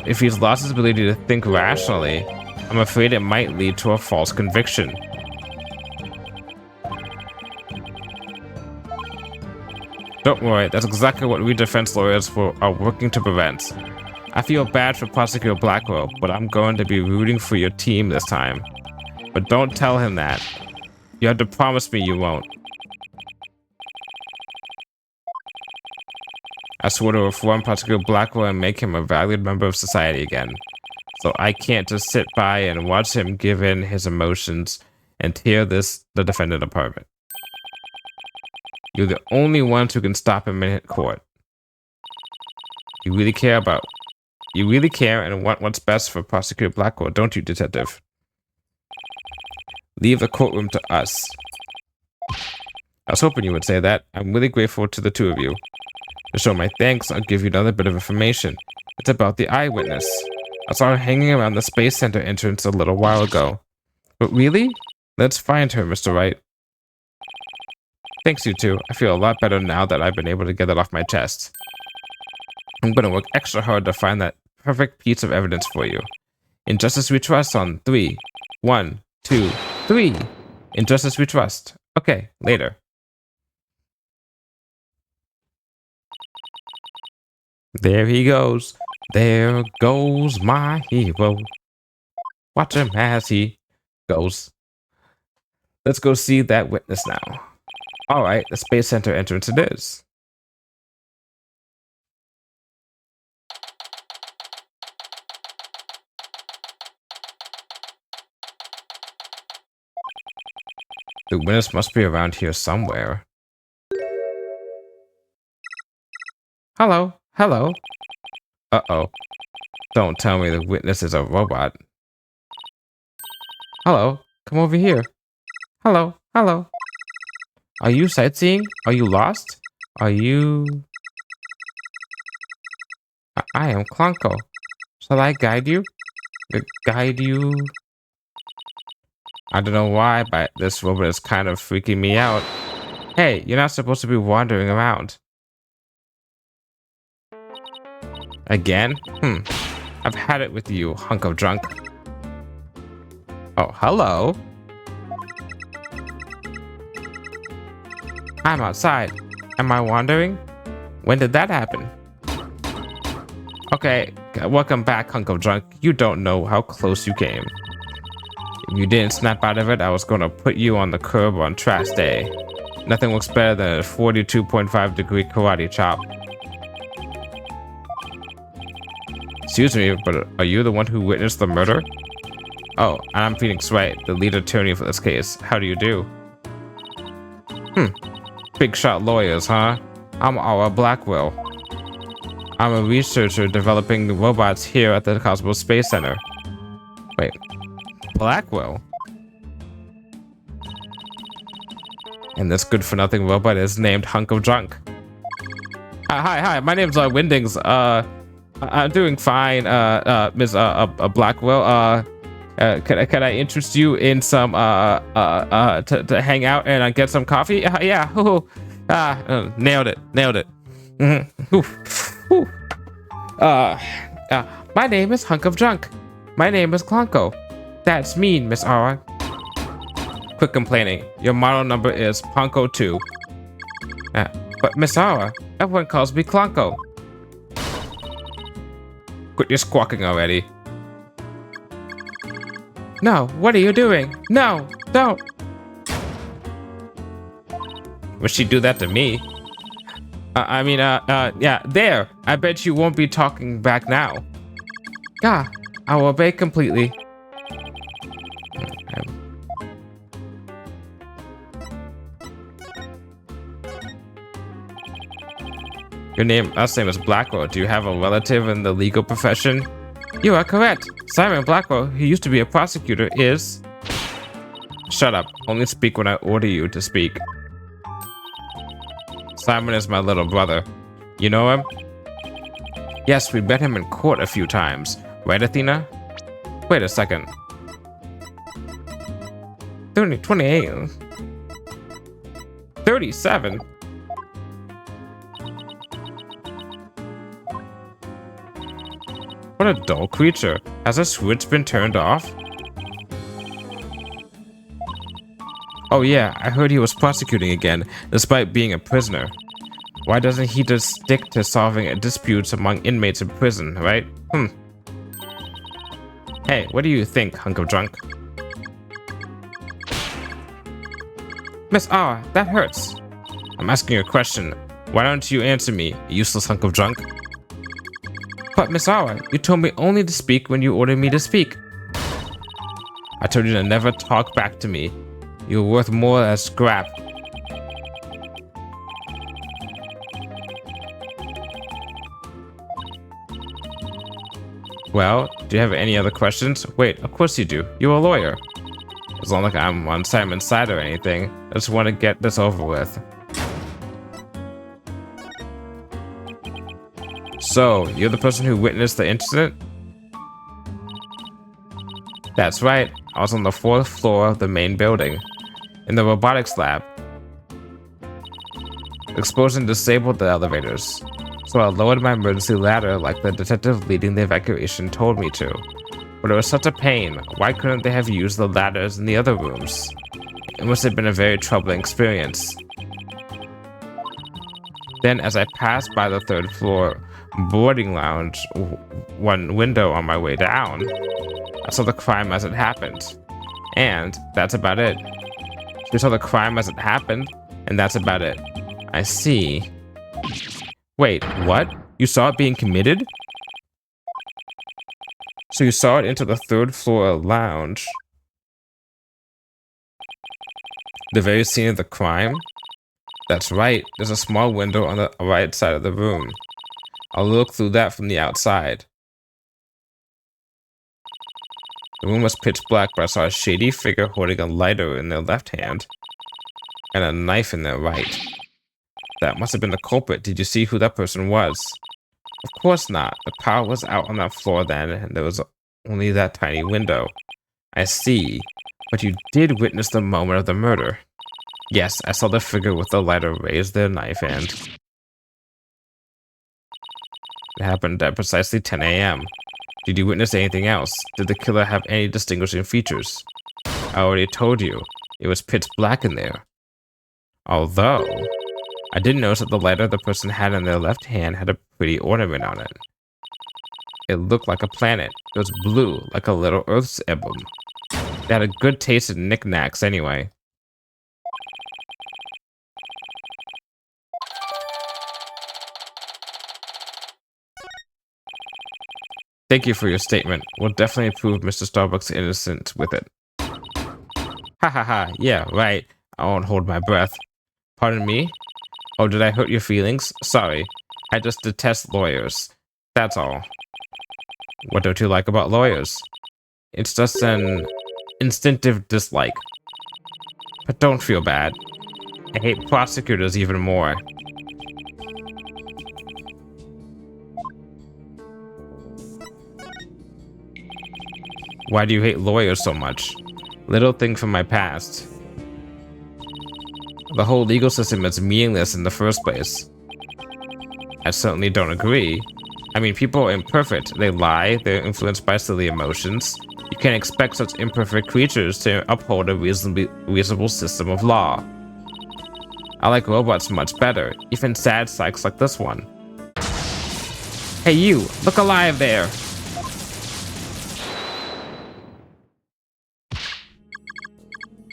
If he's lost his ability to think rationally, I'm afraid it might lead to a false conviction. Don't worry, that's exactly what we defense lawyers are working to prevent. I feel bad for Prosecutor Blackwell, but I'm going to be rooting for your team this time. But don't tell him that. You have to promise me you won't. I swore to reform Prosecutor Blackwell and make him a valued member of society again. So I can't just sit by and watch him give in his emotions and tear the defendant apart. You're the only ones who can stop him in court. You really care and want what's best for Prosecutor Blackwell, don't you, Detective? Leave the courtroom to us. I was hoping you would say that. I'm really grateful to the two of you. To show my thanks, I'll give you another bit of information. It's about the eyewitness. I saw her hanging around the Space Center entrance a little while ago. But really? Let's find her, Mr. Wright. Thanks, you two. I feel a lot better now that I've been able to get it off my chest. I'm gonna work extra hard to find that perfect piece of evidence for you. In Justice We Trust on 3. 1, 2, 3. In Justice We Trust. Okay, later. There he goes. There goes my hero. Watch him as he goes. Let's go see that witness now. All right, the Space Center entrance it is. The witness must be around here somewhere. Hello, hello. Uh-oh. Don't tell me the witness is a robot. Hello, come over here. Hello, hello. Are you sightseeing? Are you lost? Are you... I am Clonko. Shall I guide you? Guide you? I don't know why, but this robot is kind of freaking me out. Hey, you're not supposed to be wandering around. Again? I've had it with you, hunk of junk. Oh, hello. I'm outside. Am I wandering? When did that happen? Okay, welcome back, hunk of junk. You don't know how close you came. If you didn't snap out of it, I was gonna put you on the curb on trash day. Nothing looks better than a 42.5-degree karate chop. Excuse me, but are you the one who witnessed the murder? Oh, and I'm Phoenix Wright, the lead attorney for this case. How do you do? Big shot lawyers, huh? I'm Aura Blackwell. I'm a researcher developing robots here at the Cosmos Space Center. Wait, Blackwell? And this good-for-nothing robot is named Hunk of Junk. Hi, my name's Windings. I'm doing fine, Ms. Blackwell. Can I interest you in some to hang out and get some coffee? Yeah. Nailed it. My name is Hunk of Junk. My name is Clonko. That's mean, Miss Aura. Quit complaining. Your model number is Ponko 2. But Miss Aura, everyone calls me Clonko. Quit your squawking already. No, what are you doing? No, don't. Would she do that to me? Yeah, there. I bet you won't be talking back now. Gah, I will obey completely. Your last name is Blackwell. Do you have a relative in the legal profession? You are correct. Simon Blackwell, who used to be a prosecutor, is... Shut up. Only speak when I order you to speak. Simon is my little brother. You know him? Yes, we met him in court a few times. Right, Athena? Wait a second. 28. 37? What a dull creature. Has a switch been turned off? Oh yeah, I heard he was prosecuting again, despite being a prisoner. Why doesn't he just stick to solving disputes among inmates in prison, right? Hey, what do you think, hunk of junk? Miss Aura, that hurts. I'm asking you a question. Why don't you answer me, useless hunk of junk? But Miss Aura, you told me only to speak when you ordered me to speak. I told you to never talk back to me. You're worth more as scrap. Well, do you have any other questions? Wait, of course you do. You're a lawyer. It's not like I'm on Simon's side or anything. I just want to get this over with. So, you're the person who witnessed the incident? That's right. I was on the 4th floor of the main building, in the robotics lab. The explosion disabled the elevators, so I lowered my emergency ladder like the detective leading the evacuation told me to. But it was such a pain. Why couldn't they have used the ladders in the other rooms? It must have been a very troubling experience. Then, as I passed by the 3rd floor boarding lounge, one window on my way down, I saw the crime as it happened. And that's about it. We saw the crime as it happened, and that's about it. I see. Wait, what? You saw it being committed? So you saw it into the 3rd floor lounge? The very scene of the crime? That's right. There's a small window on the right side of the room. I'll look through that from the outside. The room was pitch black, but I saw a shady figure holding a lighter in their left hand and a knife in their right. That must have been the culprit. Did you see who that person was? Of course not. The power was out on that floor then, and there was only that tiny window. I see. But you did witness the moment of the murder. Yes, I saw the figure with the lighter raise their knife and... It happened at precisely 10 a.m. Did you witness anything else? Did the killer have any distinguishing features? I already told you. It was pitch black in there. Although, I did notice that the lighter the person had in their left hand had a pretty ornament on it. It looked like a planet. It was blue, like a little Earth's emblem. They had a good taste in knickknacks anyway. Thank you for your statement. We'll definitely prove Mr. Starbucks innocent with it. Ha ha ha, yeah, right. I won't hold my breath. Pardon me? Oh, did I hurt your feelings? Sorry. I just detest lawyers. That's all. What don't you like about lawyers? It's just an instinctive dislike. But don't feel bad. I hate prosecutors even more. Why do you hate lawyers so much? Little thing from my past. The whole legal system is meaningless in the first place. I certainly don't agree. I mean, people are imperfect. They lie, they're influenced by silly emotions. You can't expect such imperfect creatures to uphold a reasonable system of law. I like robots much better, even sad psychs like this one. Hey you, look alive there!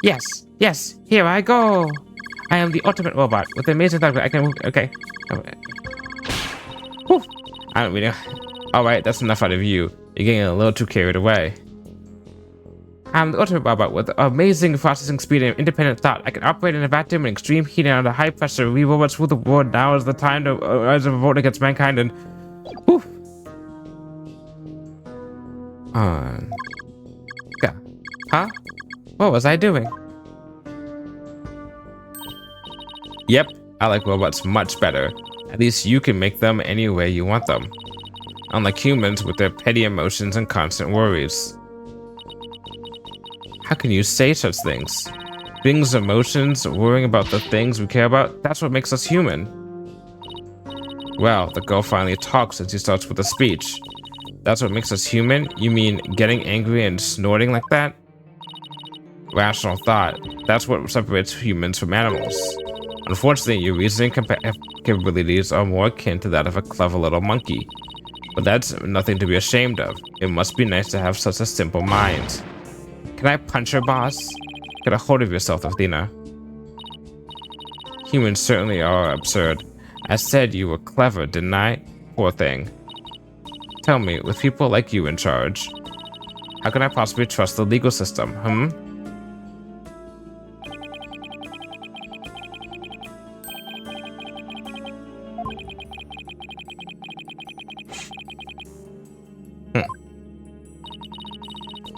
Yes, yes, here I go! I am the ultimate robot with amazing thought. I can move. Okay. Whew. I don't really. Alright, that's enough out of you. You're getting a little too carried away. I'm the ultimate robot with amazing processing speed and independent thought. I can operate in a vacuum and extreme heat and under high pressure. We robots rule the world. Now is the time to rise a revolt against mankind and. Whew. Yeah. Huh? What was I doing? Yep, I like robots much better. At least you can make them any way you want them. Unlike humans with their petty emotions and constant worries. How can you say such things? Things, emotions, worrying about the things we care about, that's what makes us human. Well, the girl finally talks and she starts with a speech. That's what makes us human? You mean getting angry and snorting like that? Rational thought. That's what separates humans from animals. Unfortunately, your reasoning capabilities are more akin to that of a clever little monkey. But that's nothing to be ashamed of. It must be nice to have such a simple mind. Can I punch her, boss? Get a hold of yourself, Athena. Humans certainly are absurd. I said you were clever, didn't I? Poor thing. Tell me, with people like you in charge, how can I possibly trust the legal system,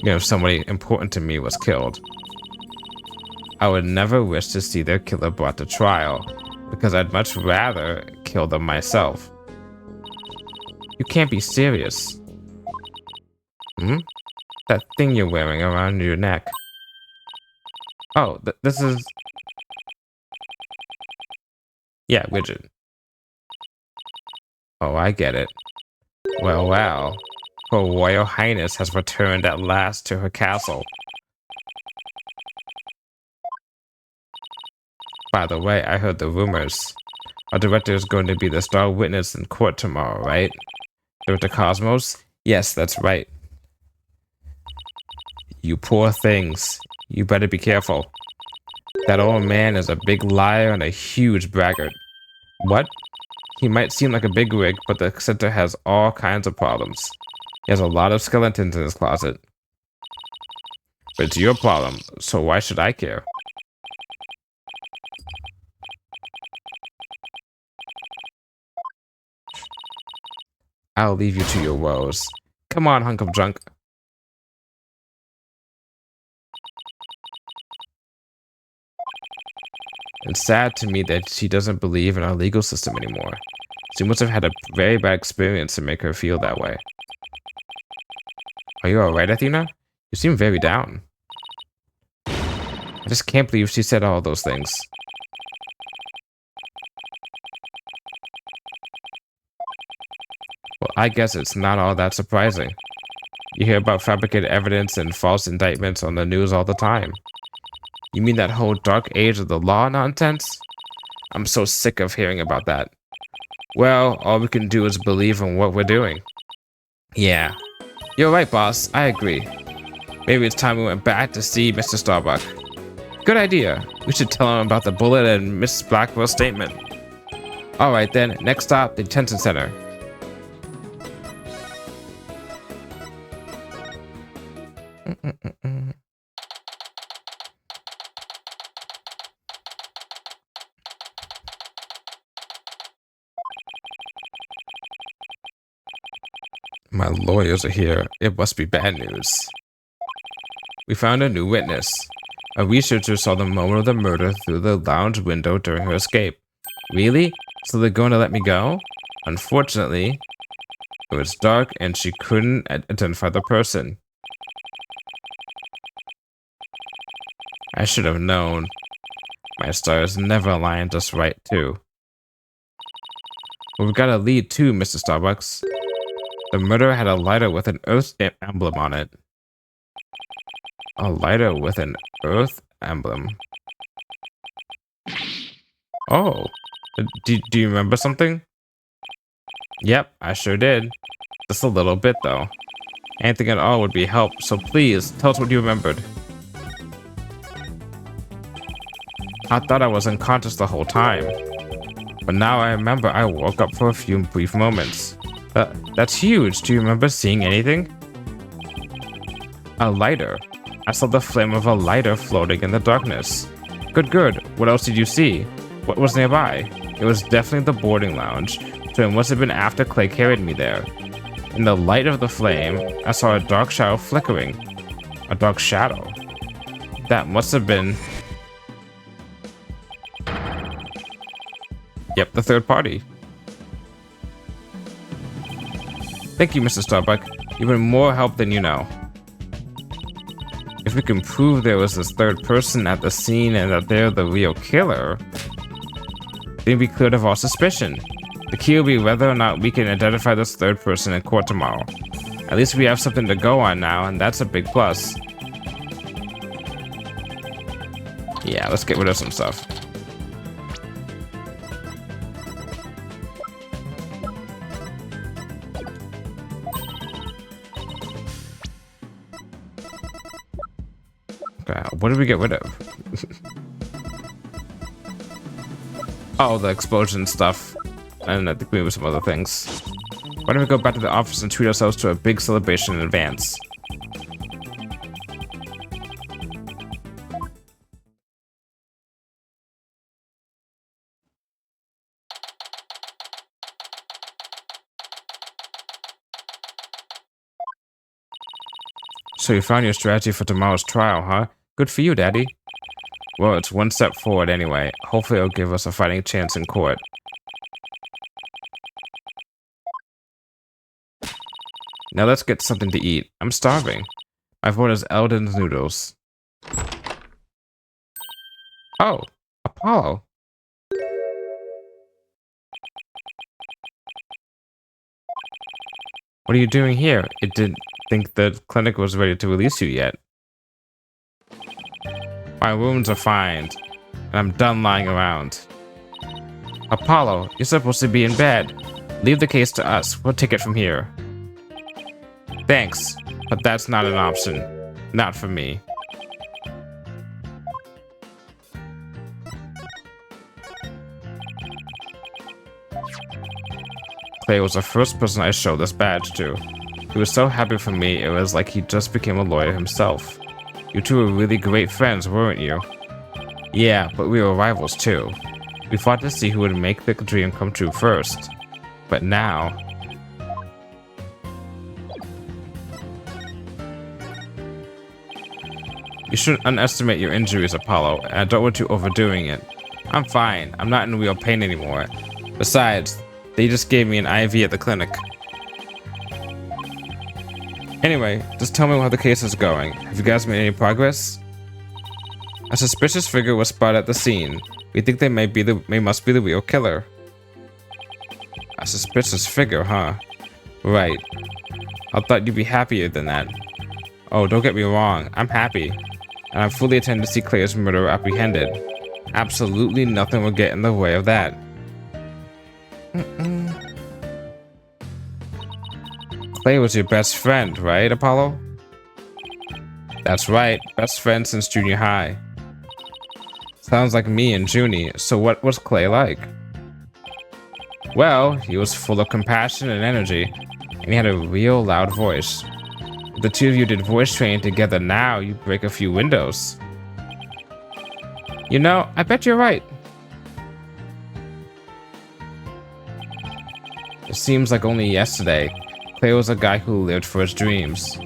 You know, if somebody important to me was killed. I would never wish to see their killer brought to trial, because I'd much rather kill them myself. You can't be serious. That thing you're wearing around your neck. Oh, this is... Yeah, widget. Oh, I get it. Well, well. Her Royal Highness has returned at last to her castle. By the way, I heard the rumors. Our director is going to be the star witness in court tomorrow, right? Director Cosmos? Yes, that's right. You poor things. You better be careful. That old man is a big liar and a huge braggart. What? He might seem like a bigwig, but the center has all kinds of problems. He has a lot of skeletons in his closet. But it's your problem, so why should I care? I'll leave you to your woes. Come on, hunk of junk. It's sad to me that she doesn't believe in our legal system anymore. She must have had a very bad experience to make her feel that way. Are you alright, Athena? You seem very down. I just can't believe she said all those things. Well, I guess it's not all that surprising. You hear about fabricated evidence and false indictments on the news all the time. You mean that whole dark age of the law nonsense? I'm so sick of hearing about that. Well, all we can do is believe in what we're doing. Yeah. You're right, boss. I agree. Maybe it's time we went back to see Mr. Starbuck. Good idea. We should tell him about the bullet and Miss Blackwell's statement. Alright then, next stop, the detention center. My lawyers are here. It must be bad news. We found a new witness. A researcher saw the moment of the murder through the lounge window during her escape. Really? So they're going to let me go? Unfortunately, it was dark and she couldn't identify the person. I should have known. My stars never align just right, too. Well, we've got a lead too, Mr. Starbucks. The murderer had a lighter with an Earth emblem on it. A lighter with an Earth emblem. Oh, do you remember something? Yep, I sure did. Just a little bit, though. Anything at all would be help, so please, tell us what you remembered. I thought I was unconscious the whole time. But now I remember I woke up for a few brief moments. That's huge. Do you remember seeing anything? A lighter. I saw the flame of a lighter floating in the darkness. Good. What else did you see? What was nearby? It was definitely the boarding lounge, so it must have been after Clay carried me there. In the light of the flame, I saw a dark shadow flickering. A dark shadow? That must have been... Yep, the third party. Thank you, Mr. Starbuck. You've been more help than you know. If we can prove there was this third person at the scene and that they're the real killer, then we cleared of all suspicion. The key will be whether or not we can identify this third person in court tomorrow. At least we have something to go on now, and that's a big plus. Yeah, let's get rid of some stuff. Okay, what did we get rid of? Oh, the explosion stuff. And I think we have some other things. Why don't we go back to the office and treat ourselves to a big celebration in advance? So you found your strategy for tomorrow's trial, huh? Good for you, Daddy. Well, it's one step forward anyway. Hopefully it'll give us a fighting chance in court. Now let's get something to eat. I'm starving. My vote is Eldon's noodles. Oh, Apollo. What are you doing here? It didn't think the clinic was ready to release you yet. My wounds are fine, and I'm done lying around. Apollo, you're supposed to be in bed. Leave the case to us. We'll take it from here. Thanks, but that's not an option. Not for me. Clay was the first person I showed this badge to. He was so happy for me, it was like he just became a lawyer himself. You two were really great friends, weren't you? Yeah, but we were rivals too. We fought to see who would make the dream come true first. But now... You shouldn't underestimate your injuries, Apollo, and I don't want you overdoing it. I'm fine. I'm not in real pain anymore. Besides, they just gave me an IV at the clinic. Anyway, just tell me how the case is going. Have you guys made any progress? A suspicious figure was spotted at the scene. We think they must be the real killer. A suspicious figure, huh? Right. I thought you'd be happier than that. Oh, don't get me wrong. I'm happy. And I'm fully intend to see Claire's murderer apprehended. Absolutely nothing will get in the way of that. Claire was your best friend, right, Apollo? That's right. Best friend since junior high. Sounds like me and Junie. So what was Clay like? Well, he was full of compassion and energy, and he had a real loud voice. If the two of you did voice training together now, you'd break a few windows. You know, I bet you're right. It seems like only yesterday, Clay was a guy who lived for his dreams.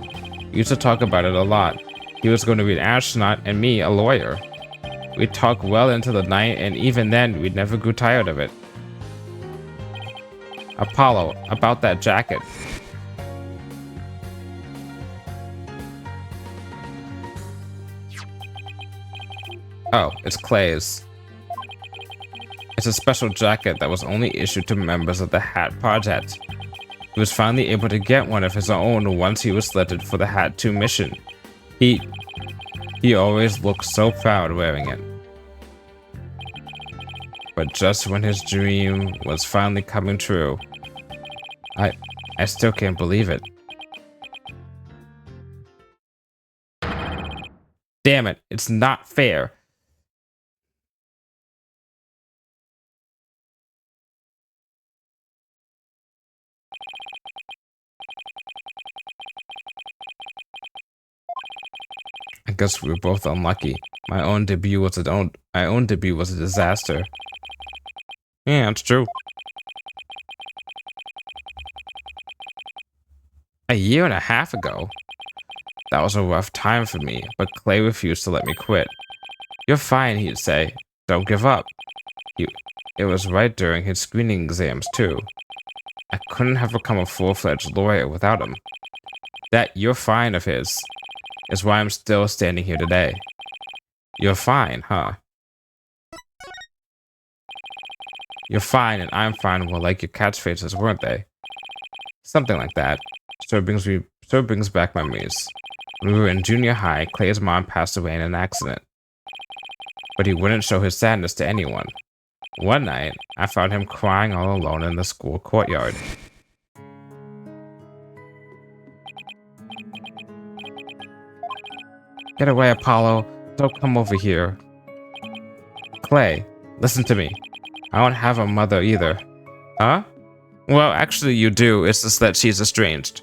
We used to talk about it a lot. He was going to be an astronaut and me a lawyer. We'd talk well into the night, and even then, we never grew tired of it. Apollo, about that jacket. Oh, it's Clay's. It's a special jacket that was only issued to members of the Hat Project. He was finally able to get one of his own once he was selected for the Hat 2 mission. He always looked so proud wearing it. But just when his dream was finally coming true, I still can't believe it. Damn it, it's not fair. I guess we were both unlucky. My own debut was a disaster. Yeah, it's true. A year and a half ago. That was a rough time for me, but Clay refused to let me quit. You're fine, he'd say. Don't give up. It was right during his screening exams, too. I couldn't have become a full-fledged lawyer without him. That "you're fine" of his is why I'm still standing here today. You're fine, huh? You're fine and I'm fine were like your catchphrases, weren't they? Something like that. So it brings back memories. When we were in junior high, Clay's mom passed away in an accident. But he wouldn't show his sadness to anyone. One night, I found him crying all alone in the school courtyard. Get away, Apollo. Don't come over here. Clay, listen to me. I don't have a mother either. Huh? Well, actually you do. It's just that she's estranged.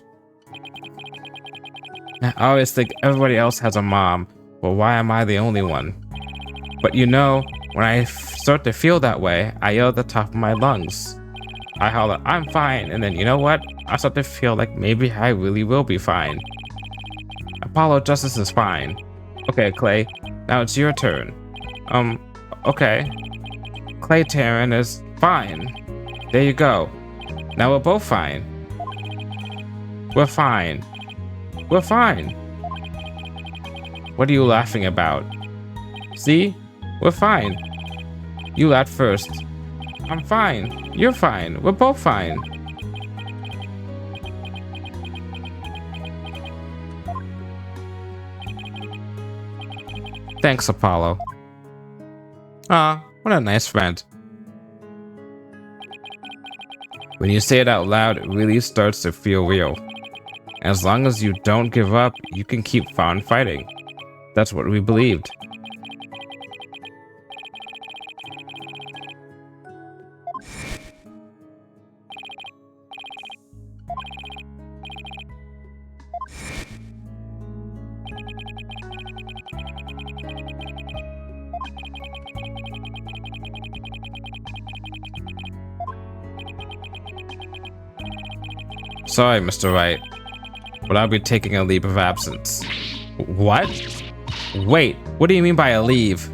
I always think everybody else has a mom, but why am I the only one? But you know, when I start to feel that way, I yell at the top of my lungs. I holler, I'm fine, and then you know what? I start to feel like maybe I really will be fine. Apollo Justice is fine. Okay, Clay, now it's your turn. Okay. Clay Terran is fine. There you go. Now we're both fine. We're fine. We're fine. What are you laughing about? See? We're fine. You laughed first. I'm fine. You're fine. We're both fine. Thanks, Apollo. Ah, what a nice friend. When you say it out loud, it really starts to feel real. As long as you don't give up, you can keep on fighting. That's what we believed. Sorry, Mr. Wright, but I'll be taking a leave of absence. What? Wait, what do you mean by a leave?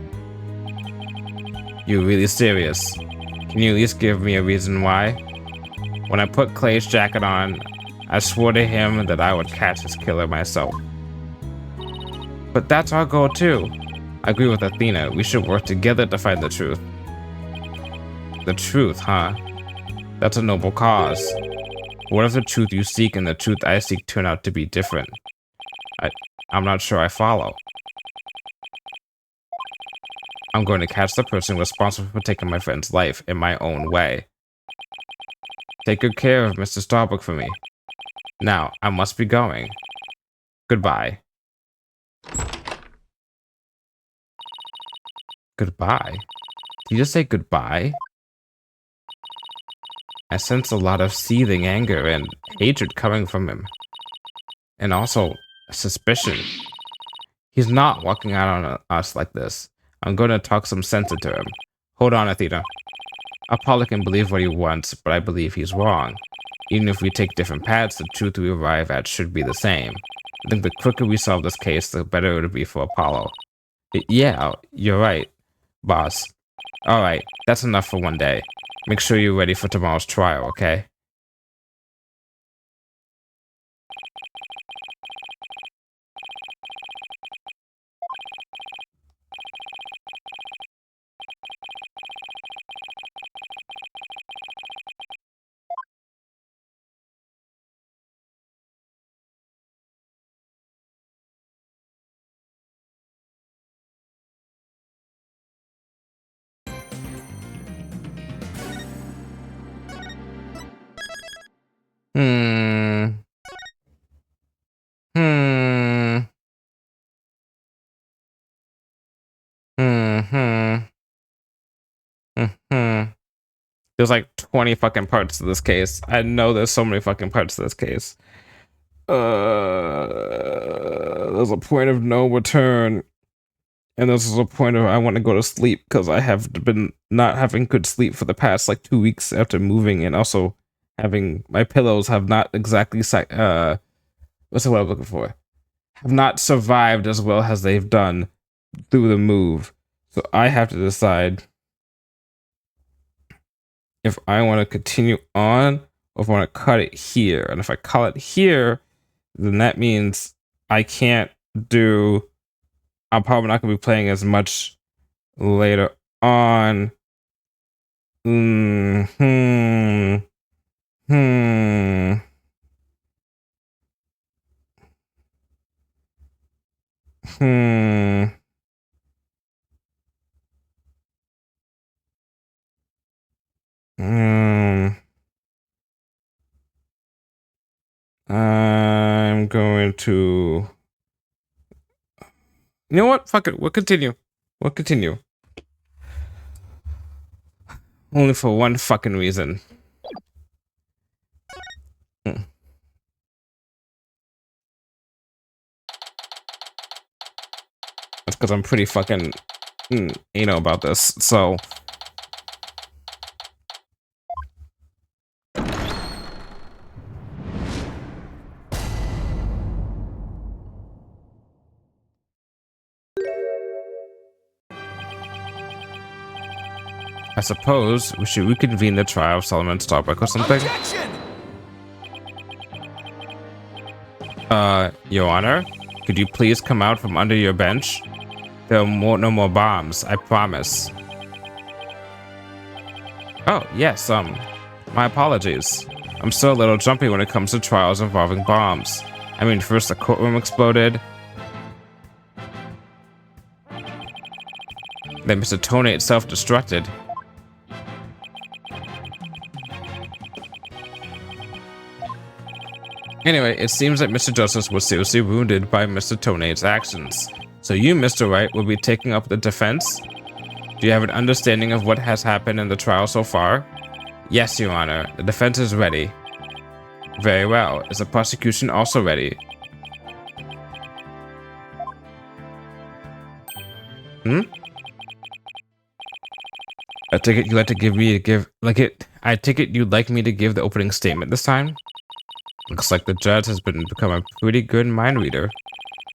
You're really serious. Can you at least give me a reason why? When I put Clay's jacket on, I swore to him that I would catch his killer myself. But that's our goal too. I agree with Athena. We should work together to find the truth. The truth, huh? That's a noble cause. What if the truth you seek and the truth I seek turn out to be different? I'm not sure I follow. I'm going to catch the person responsible for taking my friend's life in my own way. Take good care of Mr. Starbuck for me. Now, I must be going. Goodbye. Goodbye? Did you just say goodbye? I sense a lot of seething anger and hatred coming from him. And also, suspicion. He's not walking out on us like this. I'm going to talk some sense into him. Hold on, Athena. Apollo can believe what he wants, but I believe he's wrong. Even if we take different paths, the truth we arrive at should be the same. I think the quicker we solve this case, the better it'll be for Apollo. Yeah, you're right, boss. Alright, that's enough for one day. Make sure you're ready for tomorrow's trial, okay? Hmm. Hmm. Hmm. Hmm. There's like 20 fucking parts to this case. I know there's so many fucking parts to this case. There's a point of no return. And this is a point of I want to go to sleep because I have been not having good sleep for the past like 2 weeks after moving, and also having my pillows have not exactly what's the word I'm looking for? Have not survived as well as they've done through the move. So I have to decide if I want to continue on or if I want to cut it here. And if I cut it here, then that means I can't do. I'm probably not going to be playing as much later on. Hmm. Hmm. Hmm. I'm going to. You know what? Fuck it. We'll continue. We'll continue. Only for one fucking reason. That's because I'm pretty fucking anal about this. So. I suppose we should reconvene the trial of Solomon Starbuck or something. Objection! Your Honor, could you please come out from under your bench? There are no more bombs, I promise. Oh, yes, my apologies. I'm still a little jumpy when it comes to trials involving bombs. I mean, first the courtroom exploded. Then Mr. Tonate self-destructed. Anyway, it seems that Mr. Justice was seriously wounded by Mr. Tonate's actions. So you, Mr. Wright, will be taking up the defense? Do you have an understanding of what has happened in the trial so far? Yes, Your Honor. The defense is ready. Very well. Is the prosecution also ready? I take it you'd like to I take it you'd like me to give the opening statement this time? Looks like the judge has become a pretty good mind reader.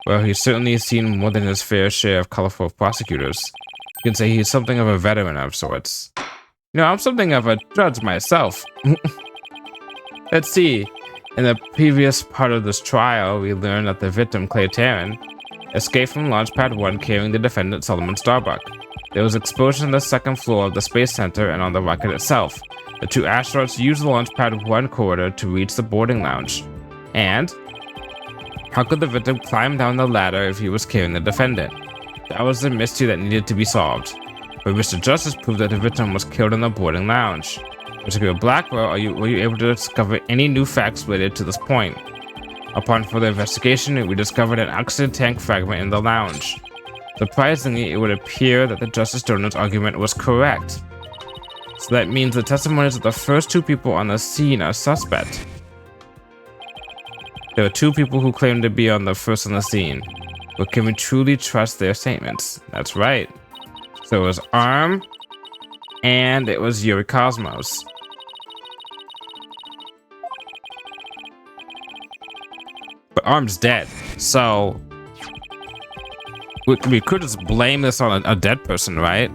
Well, he's certainly seen more than his fair share of colorful prosecutors. You can say he's something of a veteran of sorts. You know, I'm something of a judge myself. Let's see. In the previous part of this trial, we learned that the victim, Clay Taryn, escaped from Launchpad 1 carrying the defendant, Solomon Starbuck. There was explosion on the second floor of the Space Center and on the rocket itself. The two astronauts used the launch pad 1 corridor to reach the boarding lounge. And how could the victim climb down the ladder if he was carrying the defendant? That was the mystery that needed to be solved. But Mr. Justice proved that the victim was killed in the boarding lounge. Mr. Blackwell, were you able to discover any new facts related to this point? Upon further investigation, we discovered an oxygen tank fragment in the lounge. Surprisingly, it would appear that the Justice Donor's argument was correct. So that means the testimonies of the first 2 people on the scene are suspect. There are 2 people who claim to be on the scene, but can we truly trust their statements? That's right. So it was Arm, and it was Yuri Cosmos. But Arm's dead, so we could just blame this on a dead person, right?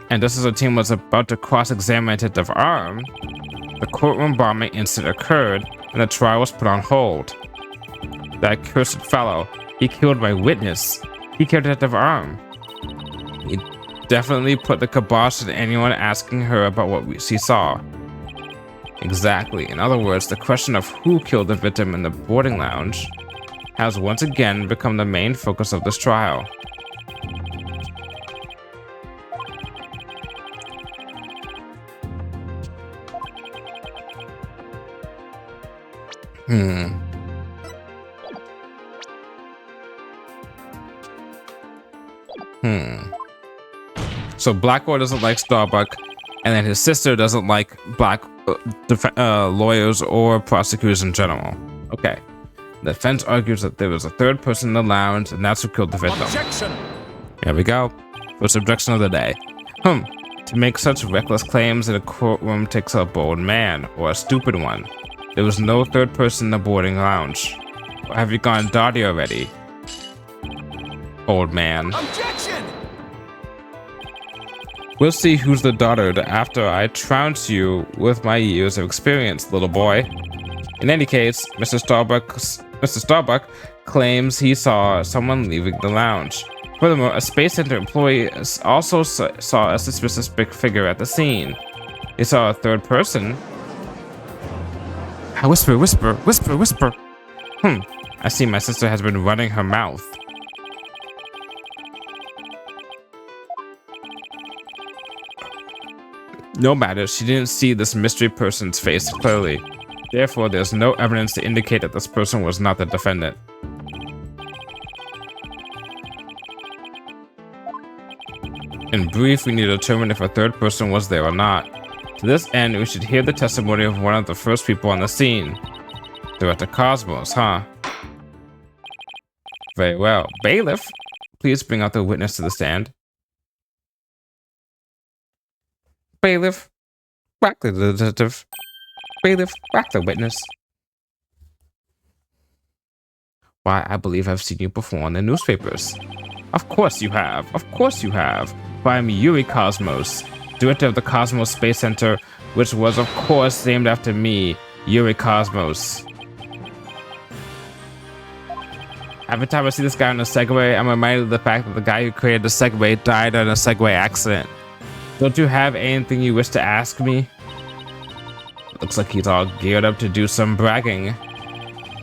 And just as the team was about to cross-examine Detective Arm, the courtroom bombing incident occurred, and the trial was put on hold. That cursed fellow, he killed my witness. He killed Detective Arm. He definitely put the kibosh on anyone asking her about what she saw. Exactly. In other words, the question of who killed the victim in the boarding lounge has once again become the main focus of this trial. So Blackwell doesn't like Starbuck, and then his sister doesn't like black lawyers or prosecutors in general. Okay. The defense argues that there was a 3rd person in the lounge, and that's who killed the victim. Objection! Here we go. First objection of the day. To make such reckless claims in a courtroom takes a bold man, or a stupid one. There was no 3rd person in the boarding lounge. Or have you gone dotty already? Old man. Objection! We'll see who's the daughter after I trounce you with my years of experience, little boy. In any case, Mr. Starbuck claims he saw someone leaving the lounge. Furthermore, a Space Center employee also saw a suspicious big figure at the scene. They saw a 3rd person. Whisper, whisper, whisper, whisper. I see my sister has been running her mouth. No matter, she didn't see this mystery person's face clearly. Therefore, there's no evidence to indicate that this person was not the defendant. In brief, we need to determine if a 3rd person was there or not. To this end, we should hear the testimony of one of the first people on the scene. Director Cosmos, huh? Very well. Bailiff, please bring out the witness to the stand. Bailiff, back the detective. Bailiff, back the witness. Why, I believe I've seen you before in the newspapers. Of course you have. Of course you have. But I'm Yuri Cosmos, director of the Cosmos Space Center, which was, of course, named after me, Yuri Cosmos. Every time I see this guy on a Segway, I'm reminded of the fact that the guy who created the Segway died in a Segway accident. Don't you have anything you wish to ask me? Looks like he's all geared up to do some bragging.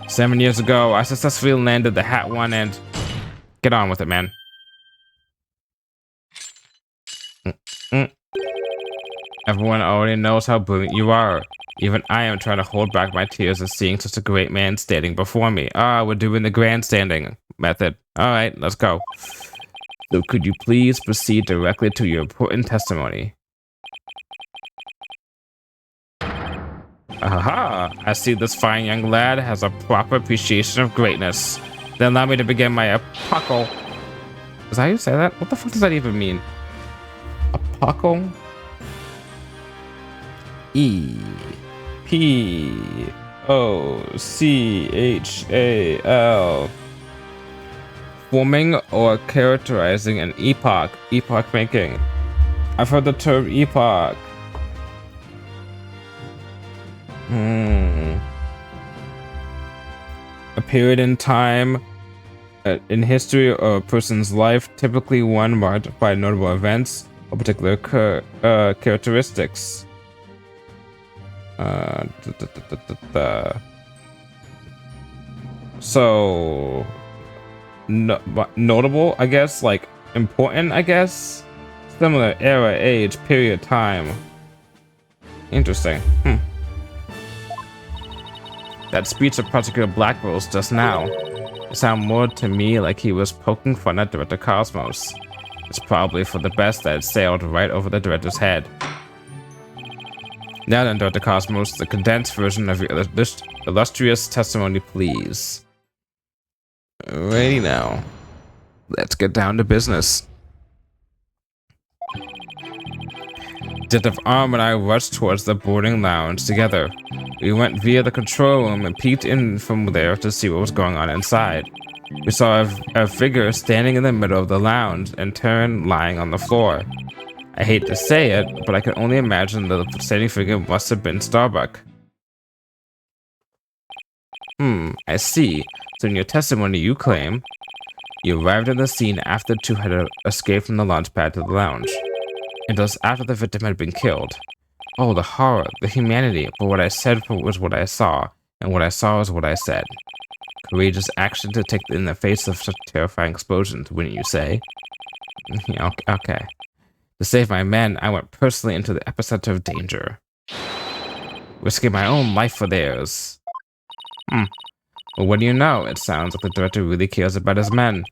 7 years ago, I successfully landed the Hat One and... Get on with it, man. Everyone already knows how brilliant you are. Even I am trying to hold back my tears at seeing such a great man standing before me. We're doing the grandstanding method. Alright, let's go. So could you please proceed directly to your important testimony? Aha! I see this fine young lad has a proper appreciation of greatness. Then allow me to begin my apocal. Is that how you say that? What the fuck does that even mean? Apocal? E-P-O-C-H-A-L. Forming or characterizing an epoch. Epoch making. I've heard the term epoch. A period in time, in history or a person's life, typically one marked by notable events or particular characteristics. So, notable, I guess, like important, I guess. Similar era, age, period, time. Interesting. That speech of particular Black Rose just now. It sounded more to me like he was poking fun at Director Cosmos. It's probably for the best that it sailed right over the director's head. Now then, Director Cosmos, the condensed version of your illustrious testimony, please. Alrighty now. Let's get down to business. Detective Arm and I rushed towards the boarding lounge together. We went via the control room and peeked in from there to see what was going on inside. We saw a figure standing in the middle of the lounge and Taryn lying on the floor. I hate to say it, but I can only imagine the standing figure must have been Starbuck. I see. So in your testimony you claim you arrived at the scene after the two had escaped from the launch pad to the lounge. It was after the victim had been killed. Oh, the horror, the humanity, but what I said was what I saw, and what I saw was what I said. Courageous action to take in the face of such terrifying explosions, wouldn't you say? Yeah, okay. To save my men, I went personally into the epicenter of danger, risking my own life for theirs. Well, what do you know? It sounds like the director really cares about his men.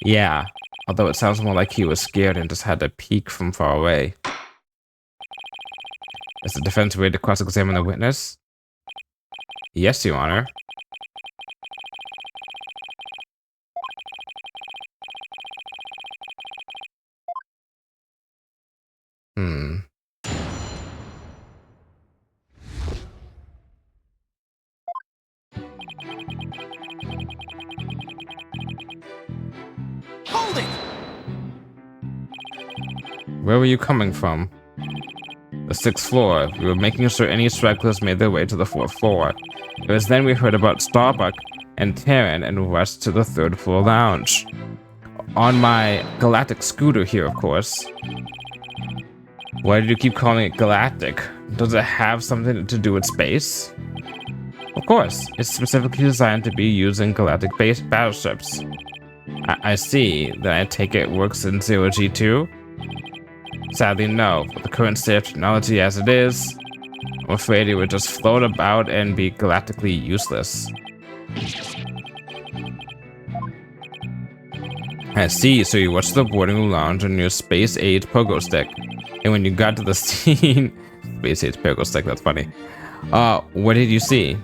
Yeah, although it sounds more like he was scared and just had to peek from far away. Is the defense ready to cross-examine the witness? Yes, Your Honor. Hold it! Where were you coming from? The 6th floor. We were making sure any stragglers made their way to the 4th floor. It was then we heard about Starbuck and Taryn and rushed to the 3rd floor lounge. On my galactic scooter here, of course. Why did you keep calling it galactic? Does it have something to do with space? Of course, it's specifically designed to be used in galactic-based battleships. I see. Then I take it works in 0G2? Sadly, no. With the current state of technology as it is, I'm afraid it would just float about and be galactically useless. I see. So you watched the boarding lounge on your space-age pogo stick. And when you got to the scene... Space-age pogo stick, that's funny. What did you see?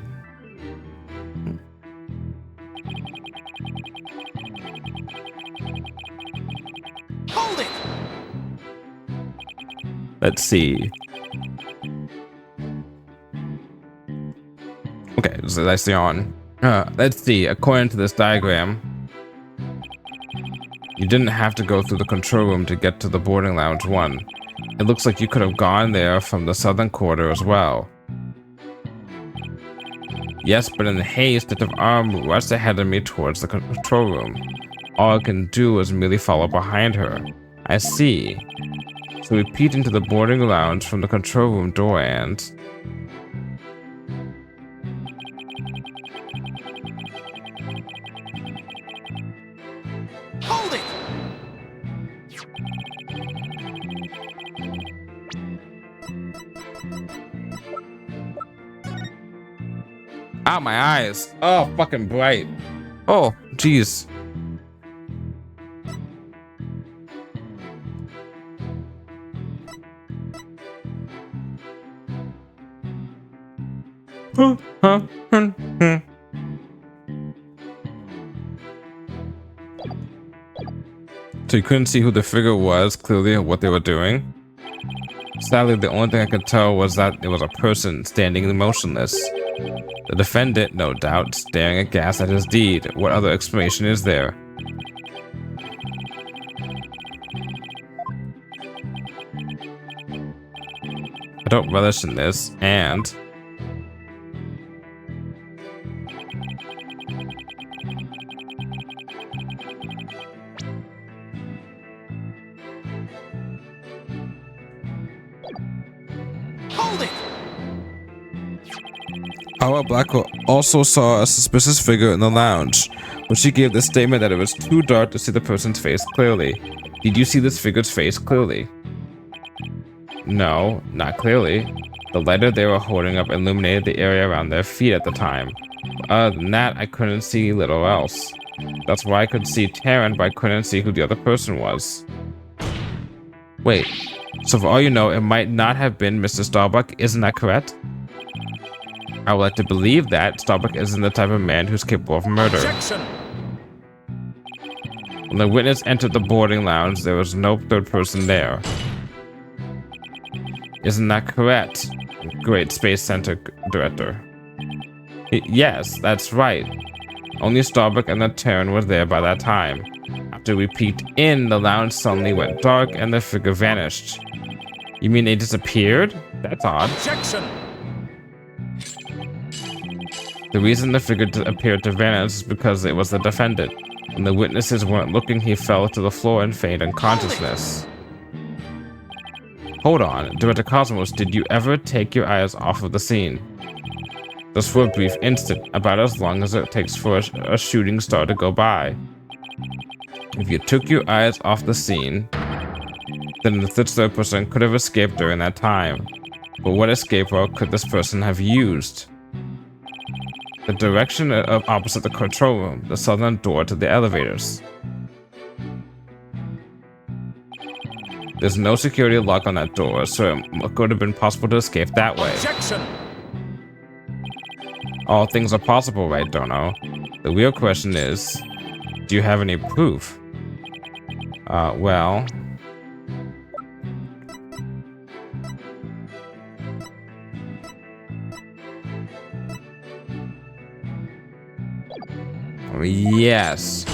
Hold it! Let's see. Okay, so that's the on. Let's see. According to this diagram, you didn't have to go through the control room to get to the boarding lounge 1. It looks like you could have gone there from the southern quarter as well. Yes, but in haste, Detective Arm rushed ahead of me towards the control room. All I can do is merely follow behind her. I see. So we peeked into the boarding lounge from the control room door and... Hold it! Ow, my eyes. Oh, fucking bright. Oh, jeez. So you couldn't see who the figure was clearly or what they were doing? Sadly, the only thing I could tell was that it was a person standing motionless. The defendant, no doubt, staring aghast at his deed. What other explanation is there? I don't relish in this, and... Hold it! Our Blackwell also saw a suspicious figure in the lounge, but she gave the statement that it was too dark to see the person's face clearly. Did you see this figure's face clearly? No, not clearly. The lighter they were holding up illuminated the area around their feet at the time. Other than that, I couldn't see little else. That's why I could see Taryn, but I couldn't see who the other person was. Wait, so for all you know, it might not have been Mr. Starbuck, isn't that correct? I would like to believe that Starbuck isn't the type of man who's capable of murder. Objection! When the witness entered the boarding lounge, there was no third person there. Isn't that correct, Great Space Center Director? Yes, that's right. Only Starbuck and the Terran were there by that time. After we peeked in, the lounge suddenly went dark and the figure vanished. You mean they disappeared? That's odd. Objection! The reason the figure appeared to vanish is because it was the defendant. When the witnesses weren't looking, he fell to the floor and feigned unconsciousness. Hold on, Director Cosmos, did you ever take your eyes off of the scene? Just for a brief instant, about as long as it takes for a shooting star to go by. If you took your eyes off the scene, then the third person could have escaped during that time. But what escape route could this person have used? The direction of opposite the control room, the southern door to the elevators. There's no security lock on that door, so it could have been possible to escape that way. Objection! All things are possible, right, Dono? The real question is, do you have any proof? Well... Yes.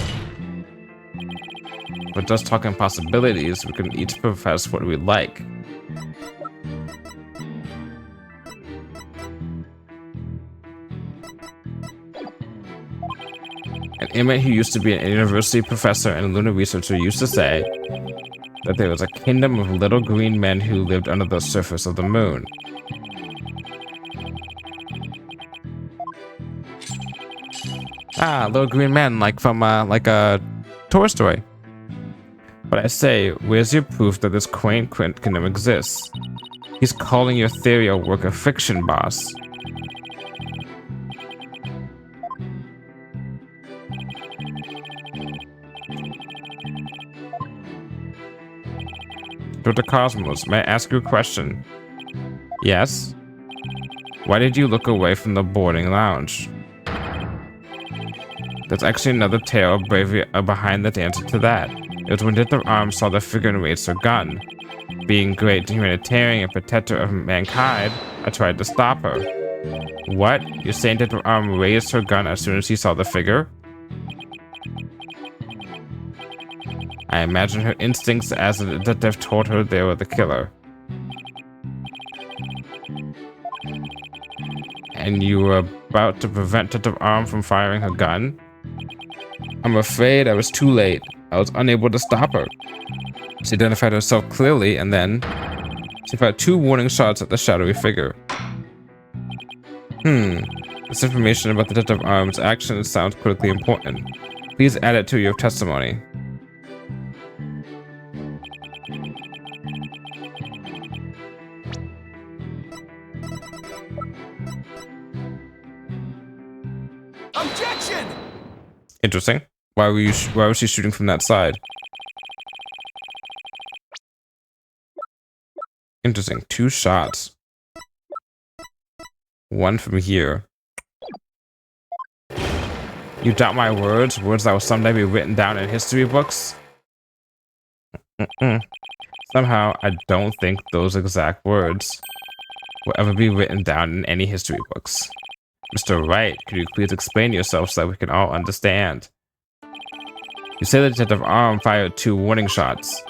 But just talking possibilities, we can each profess what we like. An inmate who used to be an university professor and a lunar researcher used to say that there was a kingdom of little green men who lived under the surface of the moon. Ah, little green men, like from like a Toy Story. But I say, where's your proof that this quaint kingdom exists? He's calling your theory a work of fiction, boss. Dr. Cosmos, may I ask you a question? Yes? Why did you look away from the boarding lounge? There's actually another tale of bravery behind the answer to that. It was when Detective Arms saw the figure and raised her gun. Being great humanitarian and protector of mankind, I tried to stop her. What? You're saying Detective Arms raised her gun as soon as he saw the figure? I imagine her instincts as the detective told her they were the killer. And you were about to prevent Detective Arm from firing her gun? I'm afraid I was too late. I was unable to stop her. She identified herself clearly, and then she fired 2 warning shots at the shadowy figure. This information about the Detective Arm's actions sounds critically important. Please add it to your testimony. Objection! Interesting. Why was she shooting from that side? Interesting. 2 shots. 1 from here. You doubt my words? Words that will someday be written down in history books? Somehow, I don't think those exact words will ever be written down in any history books. Mr. Wright, could you please explain yourself so that we can all understand? You say that Detective Arm fired 2 warning shots,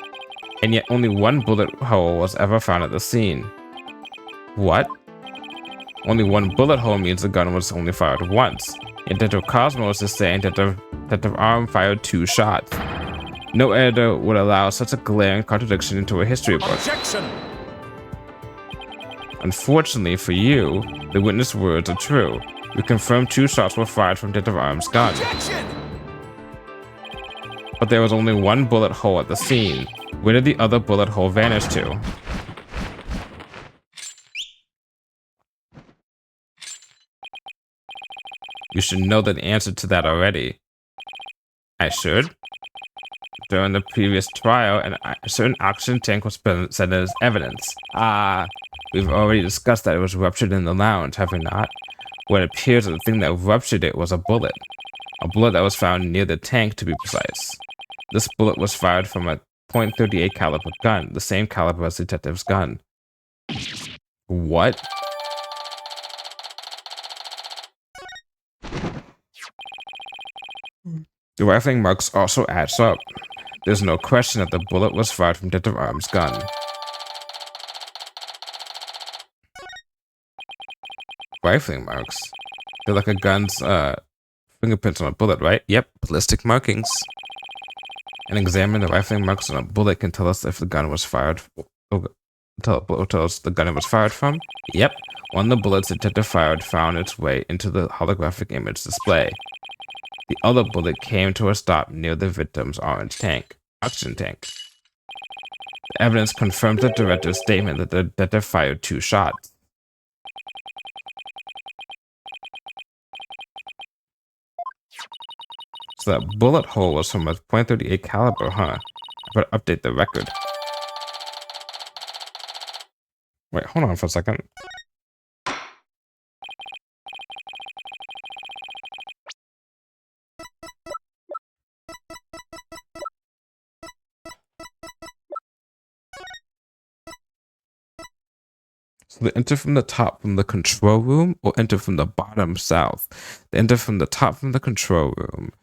and yet only 1 bullet hole was ever found at the scene. What? Only 1 bullet hole means the gun was only fired once. And Detective Cosmos is saying that Detective Arm fired 2 shots. No editor would allow such a glaring contradiction into a history book. Objection! Unfortunately for you, the witness words are true. We confirm 2 shots were fired from Detective Arm's gun. Objection! But there was only 1 bullet hole at the scene. Where did the other bullet hole vanish to? You should know the answer to that already. I should. During the previous trial, a certain oxygen tank was presented as evidence. We've already discussed that it was ruptured in the lounge, have we not? What appears that the thing that ruptured it was a bullet. A bullet that was found near the tank, to be precise. This bullet was fired from a .38 caliber gun, the same caliber as the detective's gun. What? The rifling marks also adds up. There's no question that the bullet was fired from Detective Arm's gun. Rifling marks? They're like a gun's fingerprints on a bullet, right? Yep, ballistic markings. And examine the rifling marks on a bullet can tell us if the gun was fired. Tell us the gun it was fired from. Yep, one of the bullets the detective fired found its way into the holographic image display. The other bullet came to a stop near the victim's oxygen tank. The evidence confirms the director's statement that the detective fired 2 shots. So that bullet hole was from a .38 caliber, huh? I better update the record. Wait, hold on for a second. So they enter from the top from the control room or enter from the bottom south? They enter from the top from the control room.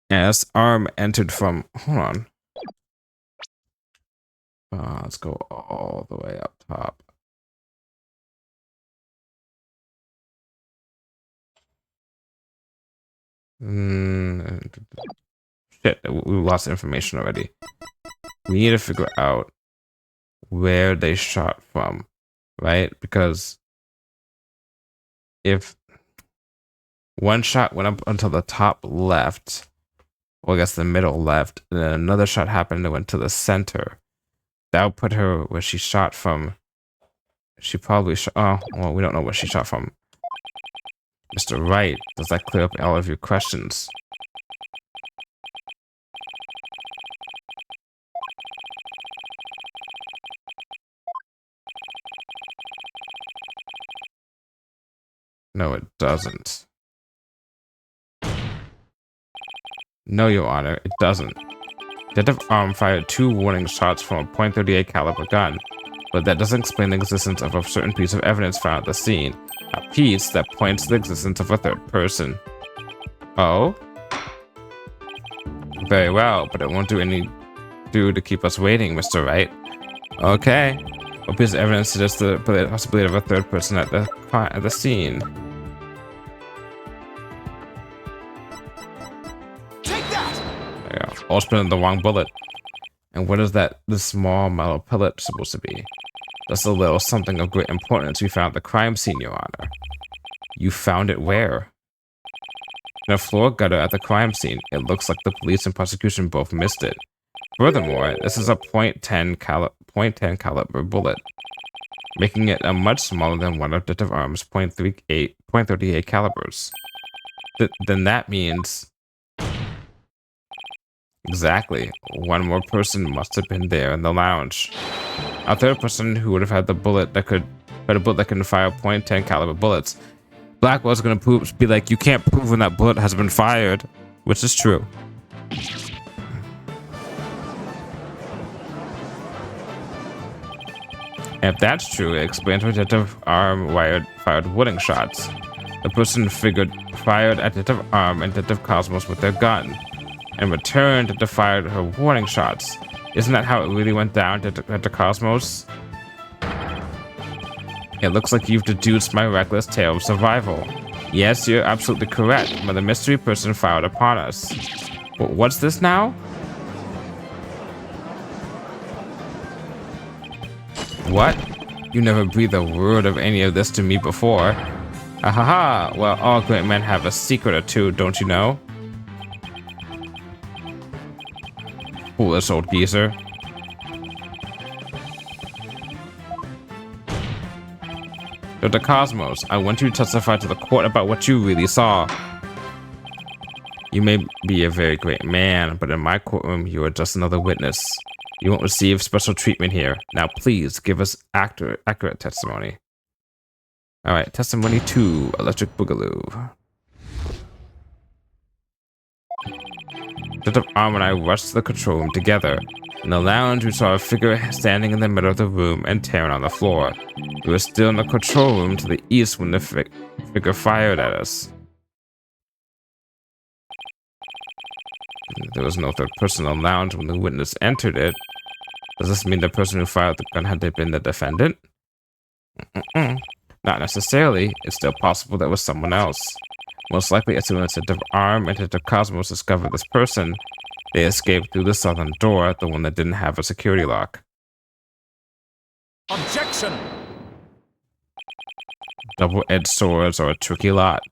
As Arm entered from, hold on. Let's go all the way up top. Shit, we lost information already. We need to figure out where they shot from, right? Because if one shot went up until the top left, well, I guess the middle left, and then another shot happened and went to the center, that would put her where she shot from. She probably shot, oh, well, we don't know where she shot from. Mr. Wright, does that clear up all of your questions? No, it doesn't. No, Your Honor, it doesn't. Detective Arm fired 2 warning shots from a .38 caliber gun, but that doesn't explain the existence of a certain piece of evidence found at the scene. A piece that points to the existence of a 3rd person. Oh? Very well, but it won't do to keep us waiting, Mr. Wright. Okay. What piece of evidence suggests the possibility of a 3rd person at the scene? All spinning the wrong bullet. And what is that, this small metal pellet supposed to be? That's a little something of great importance we found at the crime scene, Your Honor. You found it where? In a floor gutter at the crime scene. It looks like the police and prosecution both missed it. Furthermore, this is a .10 caliber bullet, making it a much smaller than one of Detective Arm's .38 calibers. Then that means... Exactly. One more person must have been there in the lounge. A 3rd person who would have had the bullet that could can fire .10 caliber bullets. Blackwell's gonna be like, you can't prove when that bullet has been fired, which is true. And if that's true, it explains why Detective Arm fired warning shots. The person fired at Detective Arm and Detective Cosmos with their gun. In return, Detective fired her warning shots. Isn't that how it really went down, Detective Cosmos? It looks like you've deduced my reckless tale of survival. Yes, you're absolutely correct, but the mystery person fired upon us. What's this now? What? You never breathed a word of any of this to me before. Ahaha, well, all great men have a secret or two, don't you know? Foolish old geezer. Dr. Cosmos, I want you to testify to the court about what you really saw. You may be a very great man, but in my courtroom, you are just another witness. You won't receive special treatment here. Now, please give us accurate testimony. All right, testimony 2, Electric Boogaloo. Detective Arm and I rushed to the control room together. In the lounge, we saw a figure standing in the middle of the room and tearing on the floor. We were still in the control room to the east when the figure fired at us. There was no third person in the lounge when the witness entered it. Does this mean the person who fired the gun had been the defendant? Not necessarily. It's still possible that it was someone else. Most likely, as soon as Detective Arm and Detective Cosmos discovered this person, they escaped through the southern door, the one that didn't have a security lock. Objection! Double-edged swords are a tricky lot.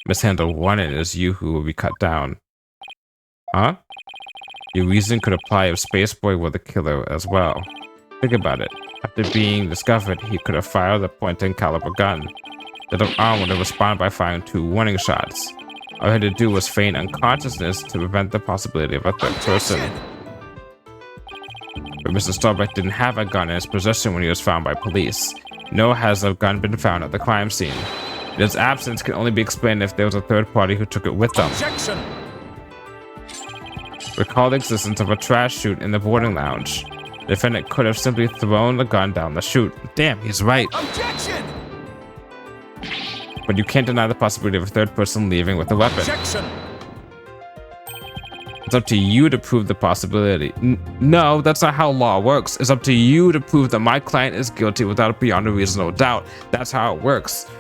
Mishandle one and it is you who will be cut down. Huh? Your reason could apply if Space Boy were the killer as well. Think about it. After being discovered, he could have fired a .10 caliber gun. Detective Arm would have responded by firing 2 warning shots. All he had to do was feign unconsciousness to prevent the possibility of a third person. But Mr. Starbuck didn't have a gun in his possession when he was found by police. Nor has a gun been found at the crime scene. Its absence can only be explained if there was a third party who took it with them. Objection! Recall the existence of a trash chute in the boarding lounge. The defendant could have simply thrown the gun down the chute. Damn, he's right. Objection! But you can't deny the possibility of a third person leaving with a weapon. Objection! It's up to you to prove the possibility. No, that's not how law works. It's up to you to prove that my client is guilty without beyond a reasonable doubt. That's how it works.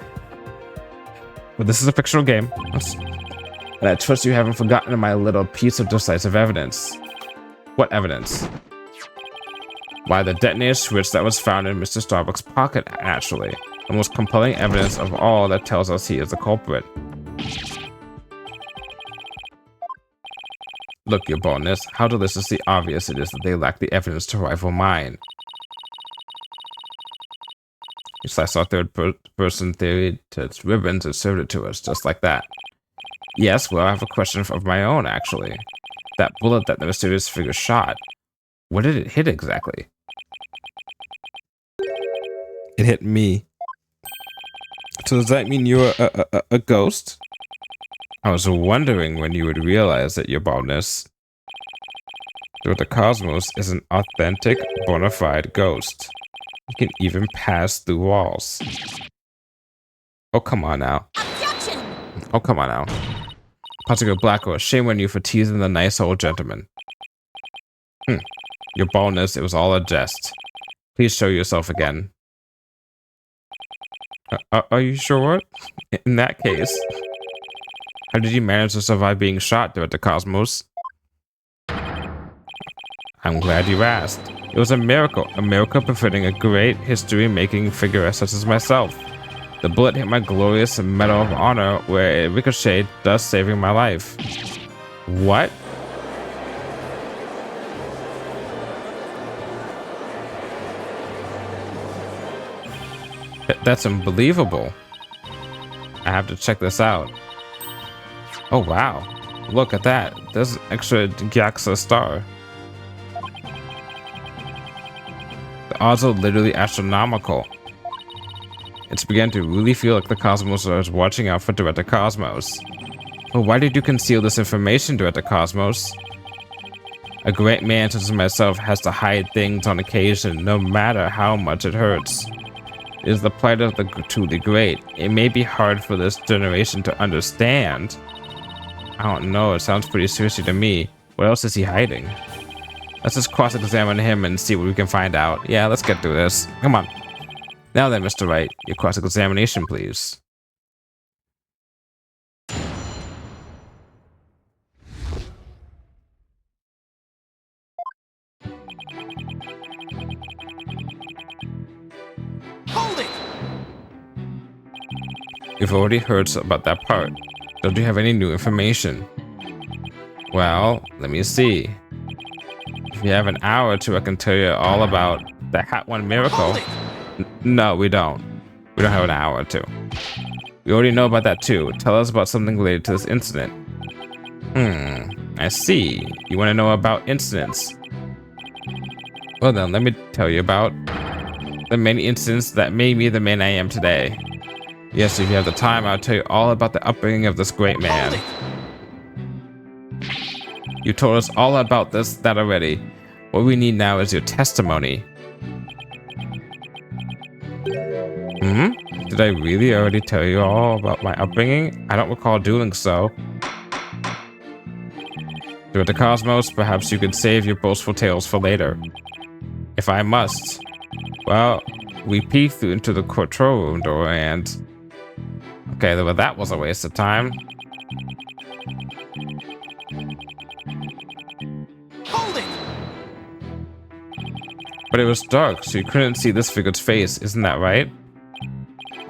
But this is a fictional game. And I trust you haven't forgotten my little piece of decisive evidence. What evidence? Why, the detonator switch that was found in Mr. Starbuck's pocket, naturally. The most compelling evidence of all that tells us he is the culprit. Look, your boldness, how deliciously obvious it is that they lack the evidence to rival mine. You sliced our third-person theory to its ribbons and served it to us, just like that. Yes, well, I have a question of my own, actually. That bullet that the mysterious figure shot, what did it hit exactly? It hit me. So does that mean you're a ghost? I was wondering when you would realize that your baldness. The Cosmos is an authentic, bona fide ghost. He can even pass through walls. Oh, come on now. Objection! Oh, come on now. Particle Blackwell, shame on you for teasing the nice old gentleman. Your baldness, it was all a jest. Please show yourself again. Are you sure? In that case, how did you manage to survive being shot, Director Cosmos? I'm glad you asked. It was a miracle befitting a great history-making figure such as myself. The bullet hit my glorious Medal of Honor, where it ricocheted, thus saving my life. What? That's unbelievable. I have to check this out. Oh wow, look at that. There's an extra Gaxa star. The odds are literally astronomical. It's began to really feel like the Cosmos was watching out for Director Cosmos. But why did you conceal this information, Director Cosmos? A great man such as myself has to hide things on occasion, no matter how much it hurts. It is the plight of the truly great. It may be hard for this generation to understand. I don't know, it sounds pretty seriously to me. What else is he hiding? Let's just cross-examine him and see what we can find out. Yeah, let's get through this. Come on. Now then, Mr. Wright, your cross-examination, please. You've already heard about that part. Don't you have any new information? Well, let me see. If you have an hour or two, I can tell you all about the Hat One miracle. No, we don't. We don't have an hour or two. We already know about that too. Tell us about something related to this incident. I see. You want to know about incidents. Well then, let me tell you about the many incidents that made me the man I am today. Yes, if you have the time, I'll tell you all about the upbringing of this great man. You told us all about that already. What we need now is your testimony. Did I really already tell you all about my upbringing? I don't recall doing so. Through the cosmos, perhaps you could save your boastful tales for later. If I must. Well, we peeked into the control room door and... Okay, well that was a waste of time. Hold it! But it was dark, so you couldn't see this figure's face, isn't that right?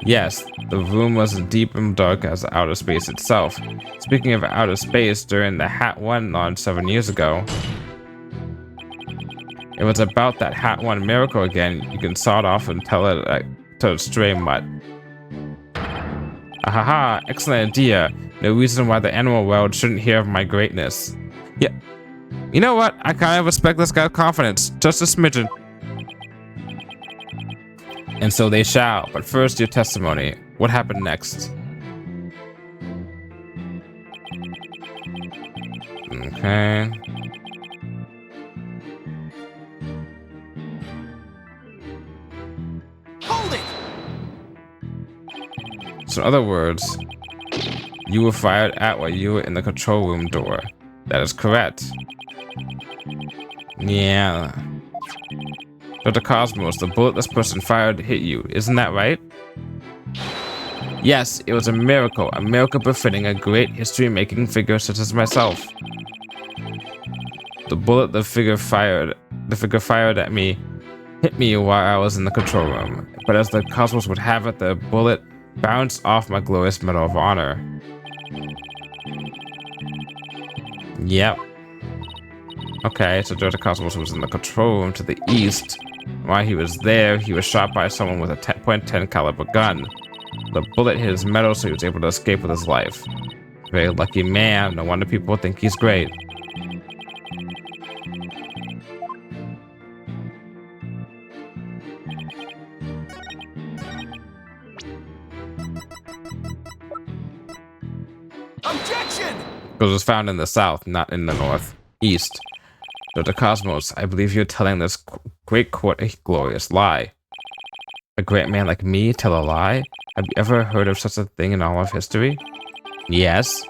Yes, the room was as deep and dark as outer space itself. Speaking of outer space, during the Hat One launch 7 years ago, it was about that Hat One miracle again. You can saw it off and tell it to stray mutt. Ahaha, excellent idea. No reason why the animal world shouldn't hear of my greatness. Yeah, you know what? I kind of respect this guy's confidence, just a smidgen. And so they shall, but first your testimony. What happened next? Okay. Hold it! So in other words, you were fired at while you were in the control room door. That is correct. Yeah. Dr. Cosmos, the bullet this person fired hit you, isn't that right? Yes, it was a miracle befitting a great history-making figure such as myself. The bullet the figure fired at me hit me while I was in the control room, but as the Cosmos would have it, the bullet bounced off my glorious Medal of Honor. Yep. Okay, so Dr. Cosmos was in the control room to the east. While he was there, he was shot by someone with a .10 caliber gun. The bullet hit his medal, so he was able to escape with his life. Very lucky man. No wonder people think he's great. Objection! Because it was found in the south, not in the northeast. Dr. Cosmos, I believe you're telling this great court a glorious lie. A great man like me tell a lie? Have you ever heard of such a thing in all of history? Yes.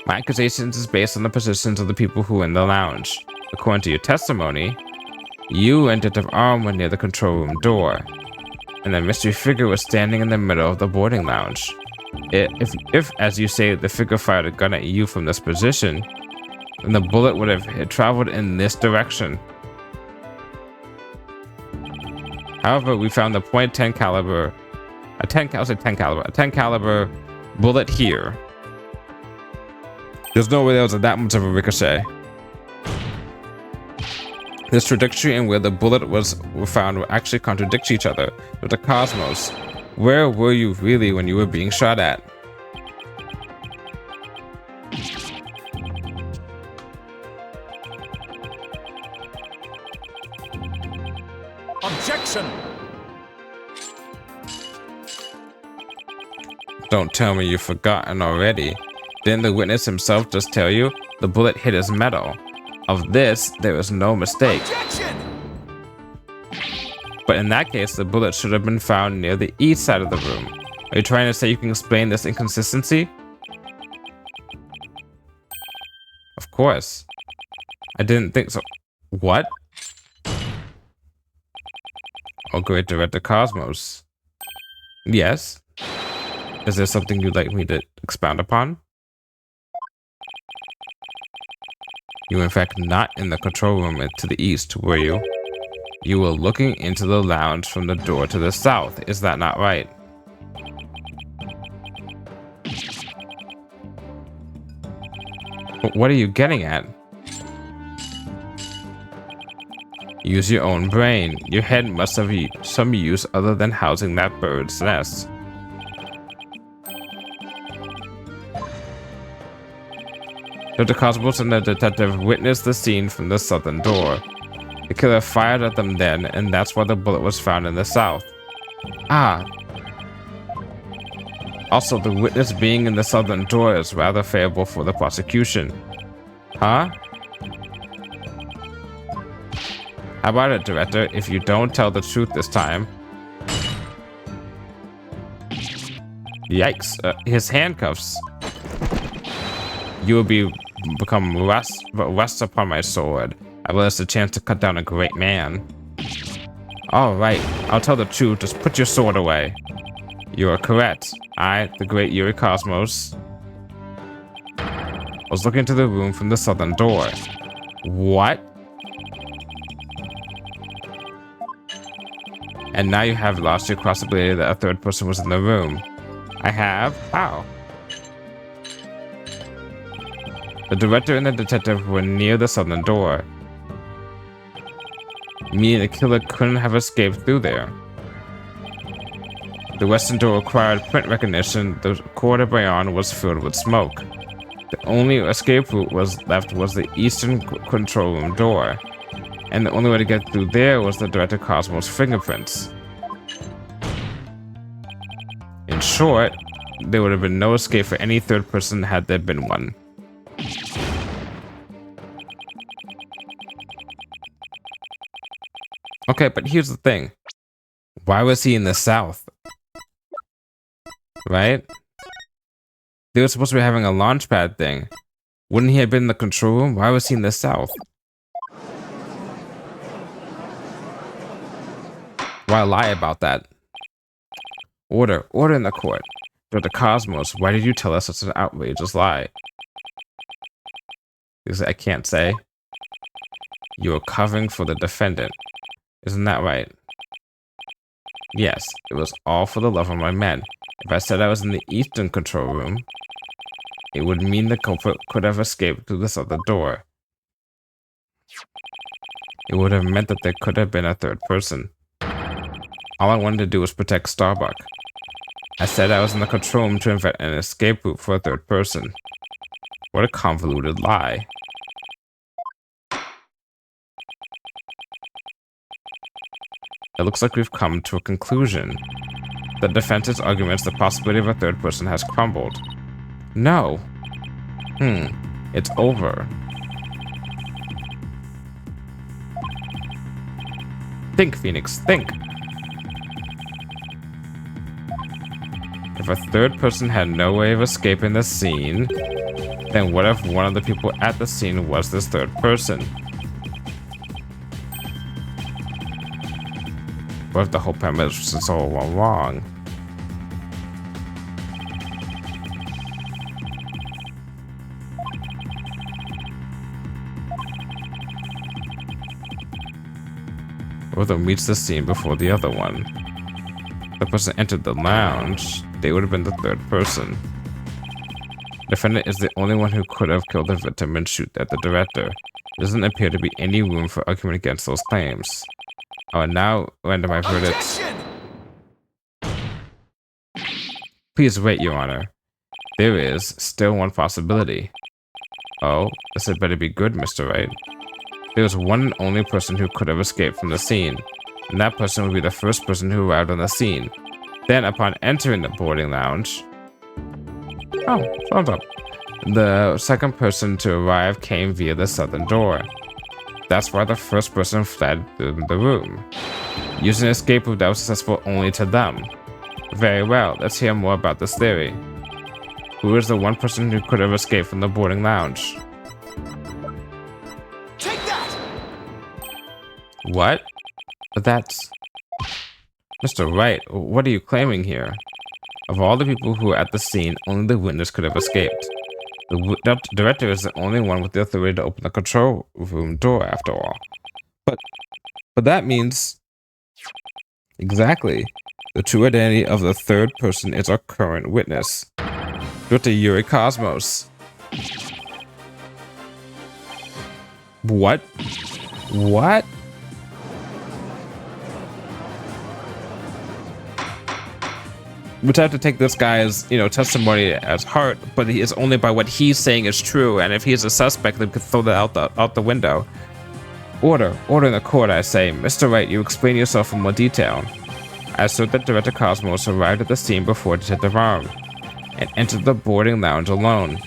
My accusations is based on the positions of the people who were in the lounge. According to your testimony, you and Detective Arm were near the control room door, and the mystery figure was standing in the middle of the boarding lounge. If, as you say, the figure fired a gun at you from this position, then the bullet would have traveled in this direction. However, we found the .10 caliber, a 10 caliber bullet here. There's no way there was that much of a ricochet. This trajectory and where the bullet were found will actually contradict each other. But the Cosmos, where were you really when you were being shot at? Objection! Don't tell me you've forgotten already. Didn't the witness himself just tell you? The bullet hit his medal. Of this, there is no mistake. Objection! But in that case, the bullet should have been found near the east side of the room. Are you trying to say you can explain this inconsistency? Of course. I didn't think so. What? Oh, great Director Cosmos. Yes? Is there something you'd like me to expound upon? You were in fact not in the control room to the east, were you? You were looking into the lounge from the door to the south, is that not right? What are you getting at? Use your own brain. Your head must have some use other than housing that bird's nest. Dr. Cosmos and the detective witnessed the scene from the southern door. The killer fired at them then, and that's why the bullet was found in the south. Ah. Also, the witness being in the southern door is rather favorable for the prosecution. Huh? How about it, Director? If you don't tell the truth this time... Yikes. His handcuffs. You will become rest upon my sword. I will have the chance to cut down a great man. Alright, I'll tell the truth. Just put your sword away. You are correct. I, the great Yuri Cosmos, was looking into the room from the southern door. What? And now you have lost your possibility that a third person was in the room. I have? How? The director and the detective were near the southern door. Meaning the killer couldn't have escaped through there. The western door required print recognition. The corridor beyond was filled with smoke. The only escape route left was the eastern control room door. And the only way to get through there was the Director Cosmos' fingerprints. In short, there would have been no escape for any third person had there been one. Okay, but here's the thing. Why was he in the south? Right? They were supposed to be having a launch pad thing. Wouldn't he have been in the control room? Why was he in the south? Why lie about that? Order in the court. Dr. Cosmos, why did you tell us such an outrageous lie? Because I can't say. You are covering for the defendant. Isn't that right? Yes, it was all for the love of my men. If I said I was in the eastern control room, it would mean the culprit could have escaped through this other door. It would have meant that there could have been a third person. All I wanted to do was protect Starbuck. I said I was in the control room to invent an escape route for a third person. What a convoluted lie. It looks like we've come to a conclusion. The defense's arguments, the possibility of a third person has crumbled. No. It's over. Think, Phoenix, think. If a third person had no way of escaping the scene, then what if one of the people at the scene was this third person? What if the whole premise was all wrong? What if one reached the scene before the other one? The person entered the lounge, they would have been the third person. The defendant is the only one who could have killed the victim and shoot at the director. There doesn't appear to be any room for argument against those claims. I will now render my verdict. Please wait, Your Honor. There is still one possibility. Oh, this had better be good, Mr. Wright. There was one and only person who could have escaped from the scene, and that person would be the first person who arrived on the scene. Then, upon entering the boarding lounge... Oh, thumbs up. The second person to arrive came via the southern door. That's why the first person fled through the room, using an escape route that was accessible only to them. Very well, let's hear more about this theory. Who is the one person who could have escaped from the boarding lounge? Take that! What? But that's... Mr. Wright, what are you claiming here? Of all the people who were at the scene, only the witness could have escaped. The director is the only one with the authority to open the control room door, after all. But that means... Exactly. The true identity of the third person is our current witness. Dr. Yuri Cosmos. What? What? Which I have to take this guy's, testimony as heart, but he is only by what he's saying is true. And if he's a suspect, then we could throw that out the window. Order in the court, I say. Mr. Wright, you explain yourself in more detail. I assert that Director Cosmos arrived at the scene before Detective Arm and entered the boarding lounge alone.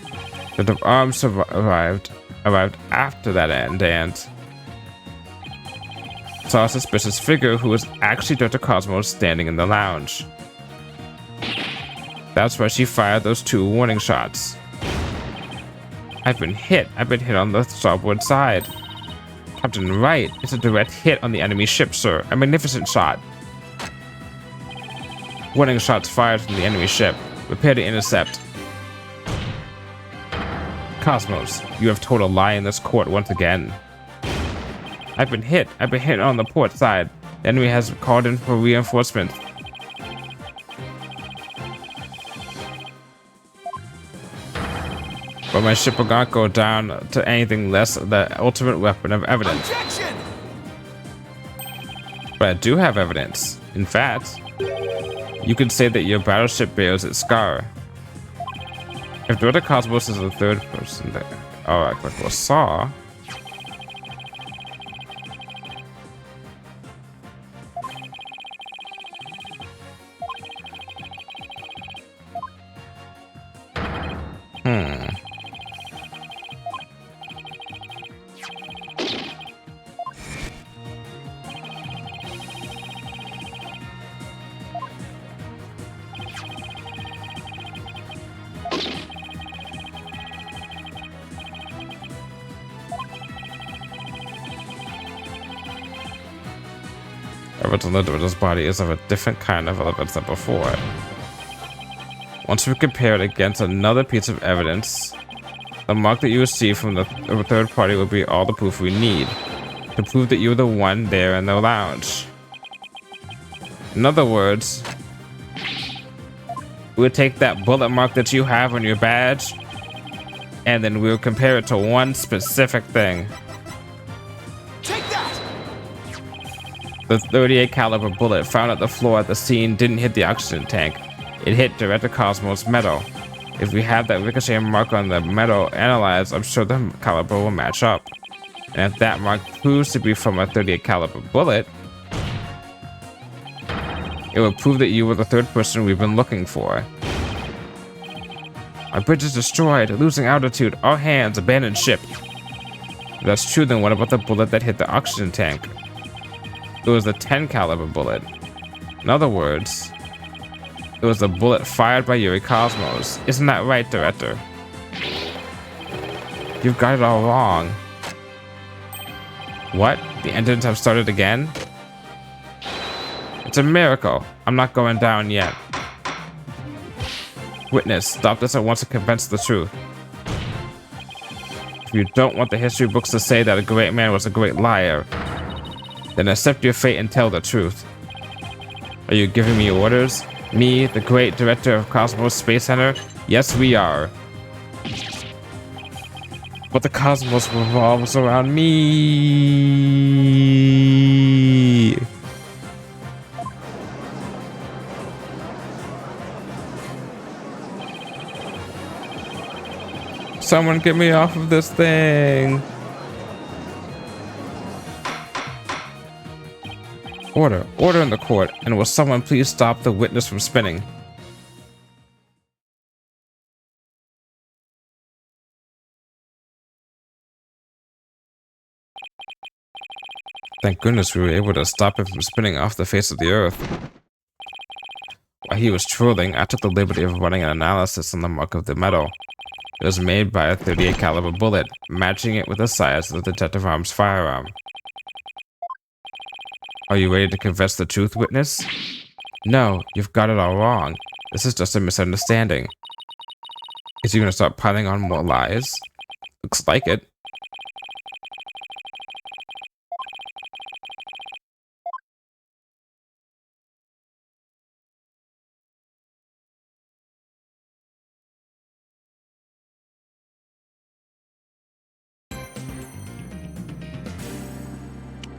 Detective Arms arrived after that end and saw a suspicious figure who was actually Director Cosmos standing in the lounge. That's why she fired those 2 warning shots. I've been hit on the starboard side. Captain Wright, it's a direct hit on the enemy ship, sir. A magnificent shot. Warning shots fired from the enemy ship. Prepare to intercept. Cosmos, you have told a lie in this court once again. I've been hit on the port side. The enemy has called in for reinforcements. But my ship will not go down to anything less than the ultimate weapon of evidence. Objection! But I do have evidence. In fact, you could say that your battleship bears its scar. If Director Cosmos is the third person that I saw. Evidence on the Director's body is of a different kind of evidence than before. Once we compare it against another piece of evidence, the mark that you receive from the third party will be all the proof we need to prove that you were the one there in the lounge. In other words, we'll take that bullet mark that you have on your badge and then we'll compare it to one specific thing. The 38 caliber bullet found at the floor at the scene didn't hit the oxygen tank. It hit Director Cosmos' metal. If we have that ricochet mark on the metal analyzed, I'm sure the caliber will match up. And if that mark proves to be from a 38 caliber bullet, it will prove that you were the third person we've been looking for. Our bridge is destroyed, losing altitude, all hands, abandoned ship. If that's true, then what about the bullet that hit the oxygen tank? It was a 10 caliber bullet. In other words, it was a bullet fired by Yuri Cosmos. Isn't that right, Director? You've got it all wrong. What? The engines have started again? It's a miracle. I'm not going down yet. Witness, stop this at once and confess the truth. If you don't want the history books to say that a great man was a great liar, then accept your fate and tell the truth. Are you giving me orders? Me, the great director of Cosmos Space Center? Yes, we are. But the cosmos revolves around me. Someone get me off of this thing. Order in the court, and will someone please stop the witness from spinning? Thank goodness we were able to stop him from spinning off the face of the earth. While he was trolling, I took the liberty of running an analysis on the mark of the metal. It was made by a 38 caliber bullet, matching it with the size of the Detective Arm's firearm. Are you ready to confess the truth, witness? No, you've got it all wrong. This is just a misunderstanding. Is he going to start piling on more lies? Looks like it.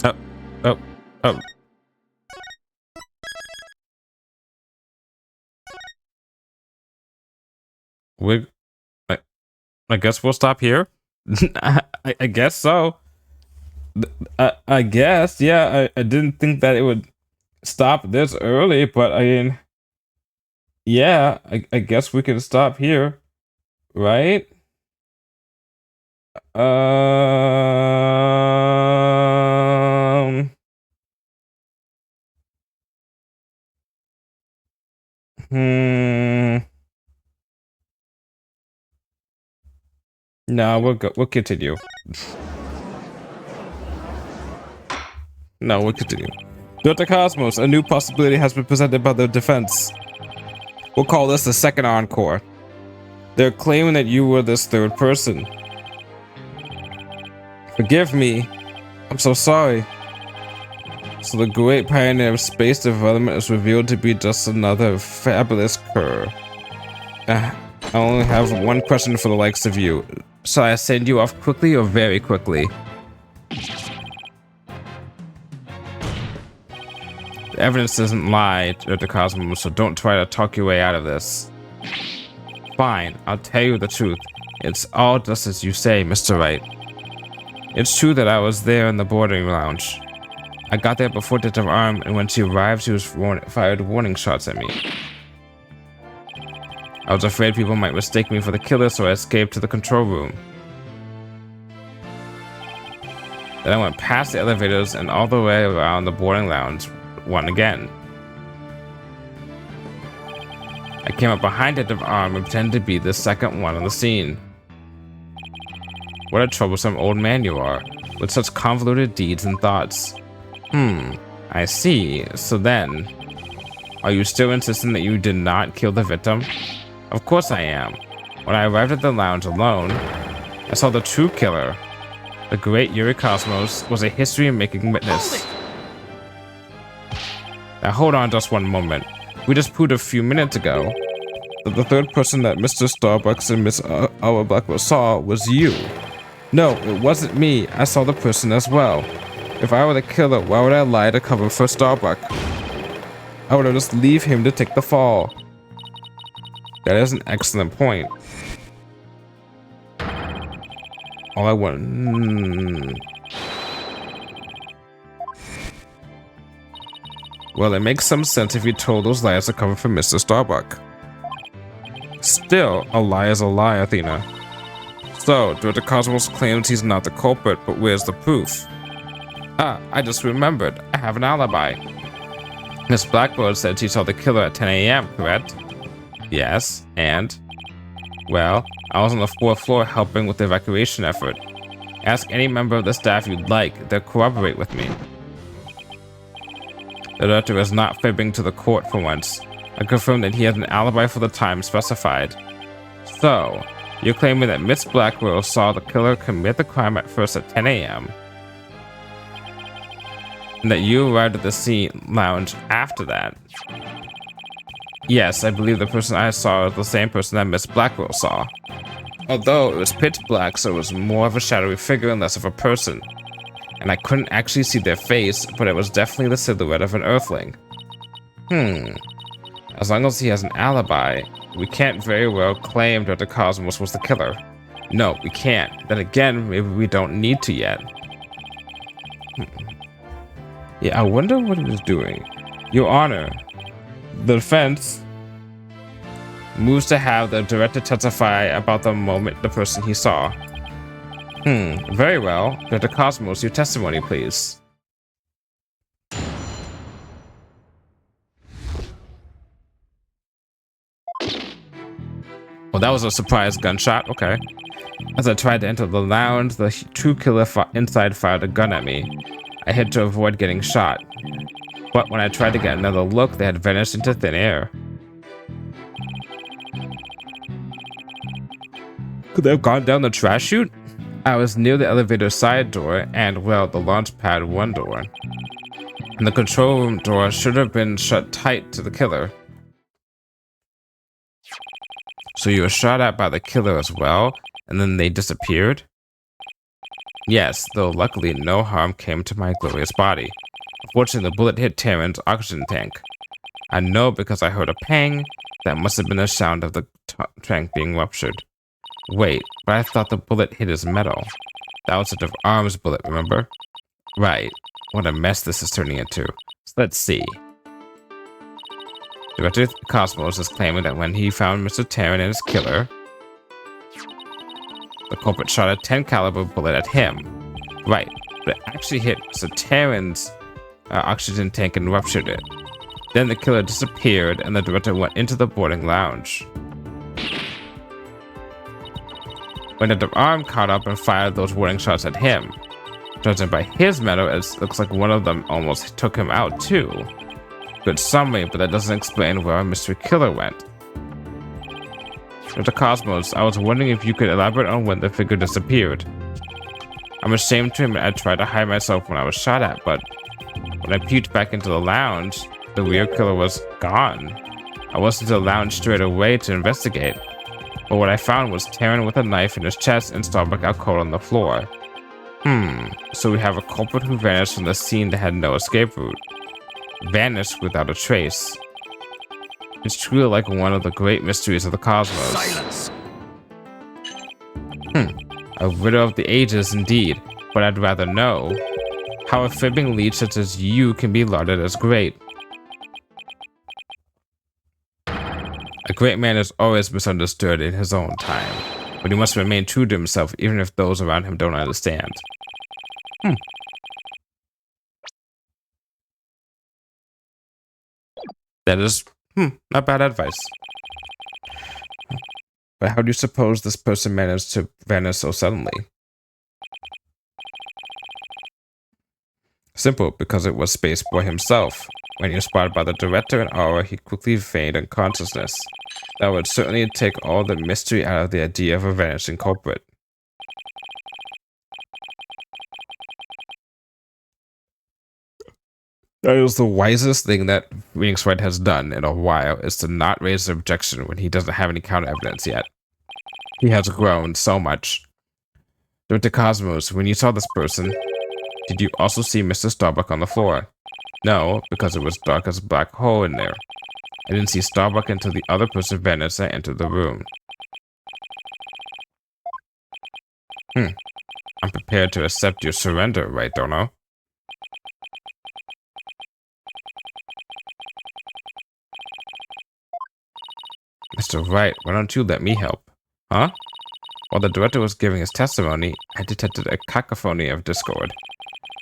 Oh, oh, oh. We, I guess we'll stop here. I guess so. I guess, yeah. I didn't think that it would stop this early, but I mean, yeah. I guess we can stop here, right? Um. Hmm. No, we'll continue. No, we'll continue. Dr. Cosmos, a new possibility has been presented by the defense. We'll call this the second encore. They're claiming that you were this third person. Forgive me. I'm so sorry. So the great pioneer of space development is revealed to be just another fabulous cur. I only have one question for the likes of you. Shall I send you off quickly or very quickly? The evidence doesn't lie, Dr. Cosmos, so don't try to talk your way out of this. Fine, I'll tell you the truth. It's all just as you say, Mr. Wright. It's true that I was there in the boarding lounge. I got there before Detective Arm, and when she arrived, she was fired warning shots at me. I was afraid people might mistake me for the killer, so I escaped to the control room. Then I went past the elevators and all the way around the boarding lounge one again. I came up behind Detective Arm and pretended to be the second one on the scene. What a troublesome old man you are, with such convoluted deeds and thoughts. I see. So then, are you still insisting that you did not kill the victim? Of course I am. When I arrived at the lounge alone, I saw the true killer. The great Yuri Cosmos was a history-making witness. Now hold on just one moment. We just proved a few minutes ago that the third person that Mr. Starbucks and Miss Auerbach saw was you. No, it wasn't me. I saw the person as well. If I were the killer, why would I lie to cover for Starbuck? I would have just leave him to take the fall. That is an excellent point. All I want... Well, it makes some sense if you told those lies to cover for Mr. Starbuck. Still, a lie is a lie, Athena. So, Dr. Cosmos claims he's not the culprit, but where's the proof? Ah, I just remembered. I have an alibi. Miss Blackbird said she saw the killer at 10 a.m., correct? Yes, and? Well, I was on the 4th floor helping with the evacuation effort. Ask any member of the staff you'd like, they'll corroborate with me. The director is not fibbing to the court for once. I confirmed that he has an alibi for the time specified. So, you're claiming that Miss Blackwell saw the killer commit the crime at first at 10 a.m. and that you arrived at the scene lounge after that. Yes, I believe the person I saw is the same person that Miss Blackwell saw. Although it was pitch black, so it was more of a shadowy figure and less of a person. And I couldn't actually see their face, but it was definitely the silhouette of an earthling. As long as he has an alibi, we can't very well claim Dr. Cosmos was the killer. No, we can't. Then again, maybe we don't need to yet. Yeah, I wonder what he was doing. Your Honor, the defense moves to have the director testify about the moment the person he saw. Very well. Dr. Cosmos, your testimony, please. Well, that was a surprise gunshot. Okay. As I tried to enter the lounge, the true killer inside fired a gun at me. I hid to avoid getting shot. But when I tried to get another look, they had vanished into thin air. Could they have gone down the trash chute? I was near the elevator side door and, well, the launch pad one door. And the control room door should have been shut tight to the killer. So you were shot at by the killer as well, and then they disappeared? Yes, though luckily no harm came to my glorious body. Unfortunately, the bullet hit Terran's oxygen tank. I know because I heard a pang. That must have been the sound of the tank being ruptured. Wait, but I thought the bullet hit his metal. That was a arms bullet, remember? Right. What a mess this is turning into. So let's see. Director Cosmos is claiming that when he found Mr. Terran and his killer, the culprit shot a 10 caliber bullet at him. Right, but it actually hit Mr. Terran's oxygen tank and ruptured it. Then the killer disappeared and the director went into the boarding lounge. When the arm caught up and fired those warning shots at him. Judging by his metal, it looks like one of them almost took him out too. Good summary, but that doesn't explain where our mystery killer went. Dr. Cosmos, I was wondering if you could elaborate on when the figure disappeared. I'm ashamed to admit I tried to hide myself when I was shot at, but when I peeked back into the lounge, the weird killer was gone. I went into the lounge straight away to investigate, but what I found was Terran with a knife in his chest and Starbuck out cold on the floor. So we have a culprit who vanished from the scene that had no escape route. Vanished without a trace. It's truly like one of the great mysteries of the cosmos. Silence! A riddle of the ages indeed, but I'd rather know how a fibbing leech such as you can be lauded as great. A great man is always misunderstood in his own time, but he must remain true to himself even if those around him don't understand. That is, not bad advice. But how do you suppose this person managed to vanish so suddenly? Simple, because it was Space Boy himself. When he was spotted by the director and Aura, he quickly feigned unconsciousness. That would certainly take all the mystery out of the idea of a vanishing culprit. That is the wisest thing that Phoenix Wright has done in a while, is to not raise an objection when he doesn't have any counter evidence yet. He has grown so much. Dr. Cosmos, when you saw this person, did you also see Mr. Starbuck on the floor? No, because it was dark as a black hole in there. I didn't see Starbuck until the other person vanished and entered the room. I'm prepared to accept your surrender, right, Dono? Mr. Wright, why don't you let me help? Huh? While the director was giving his testimony, I detected a cacophony of discord.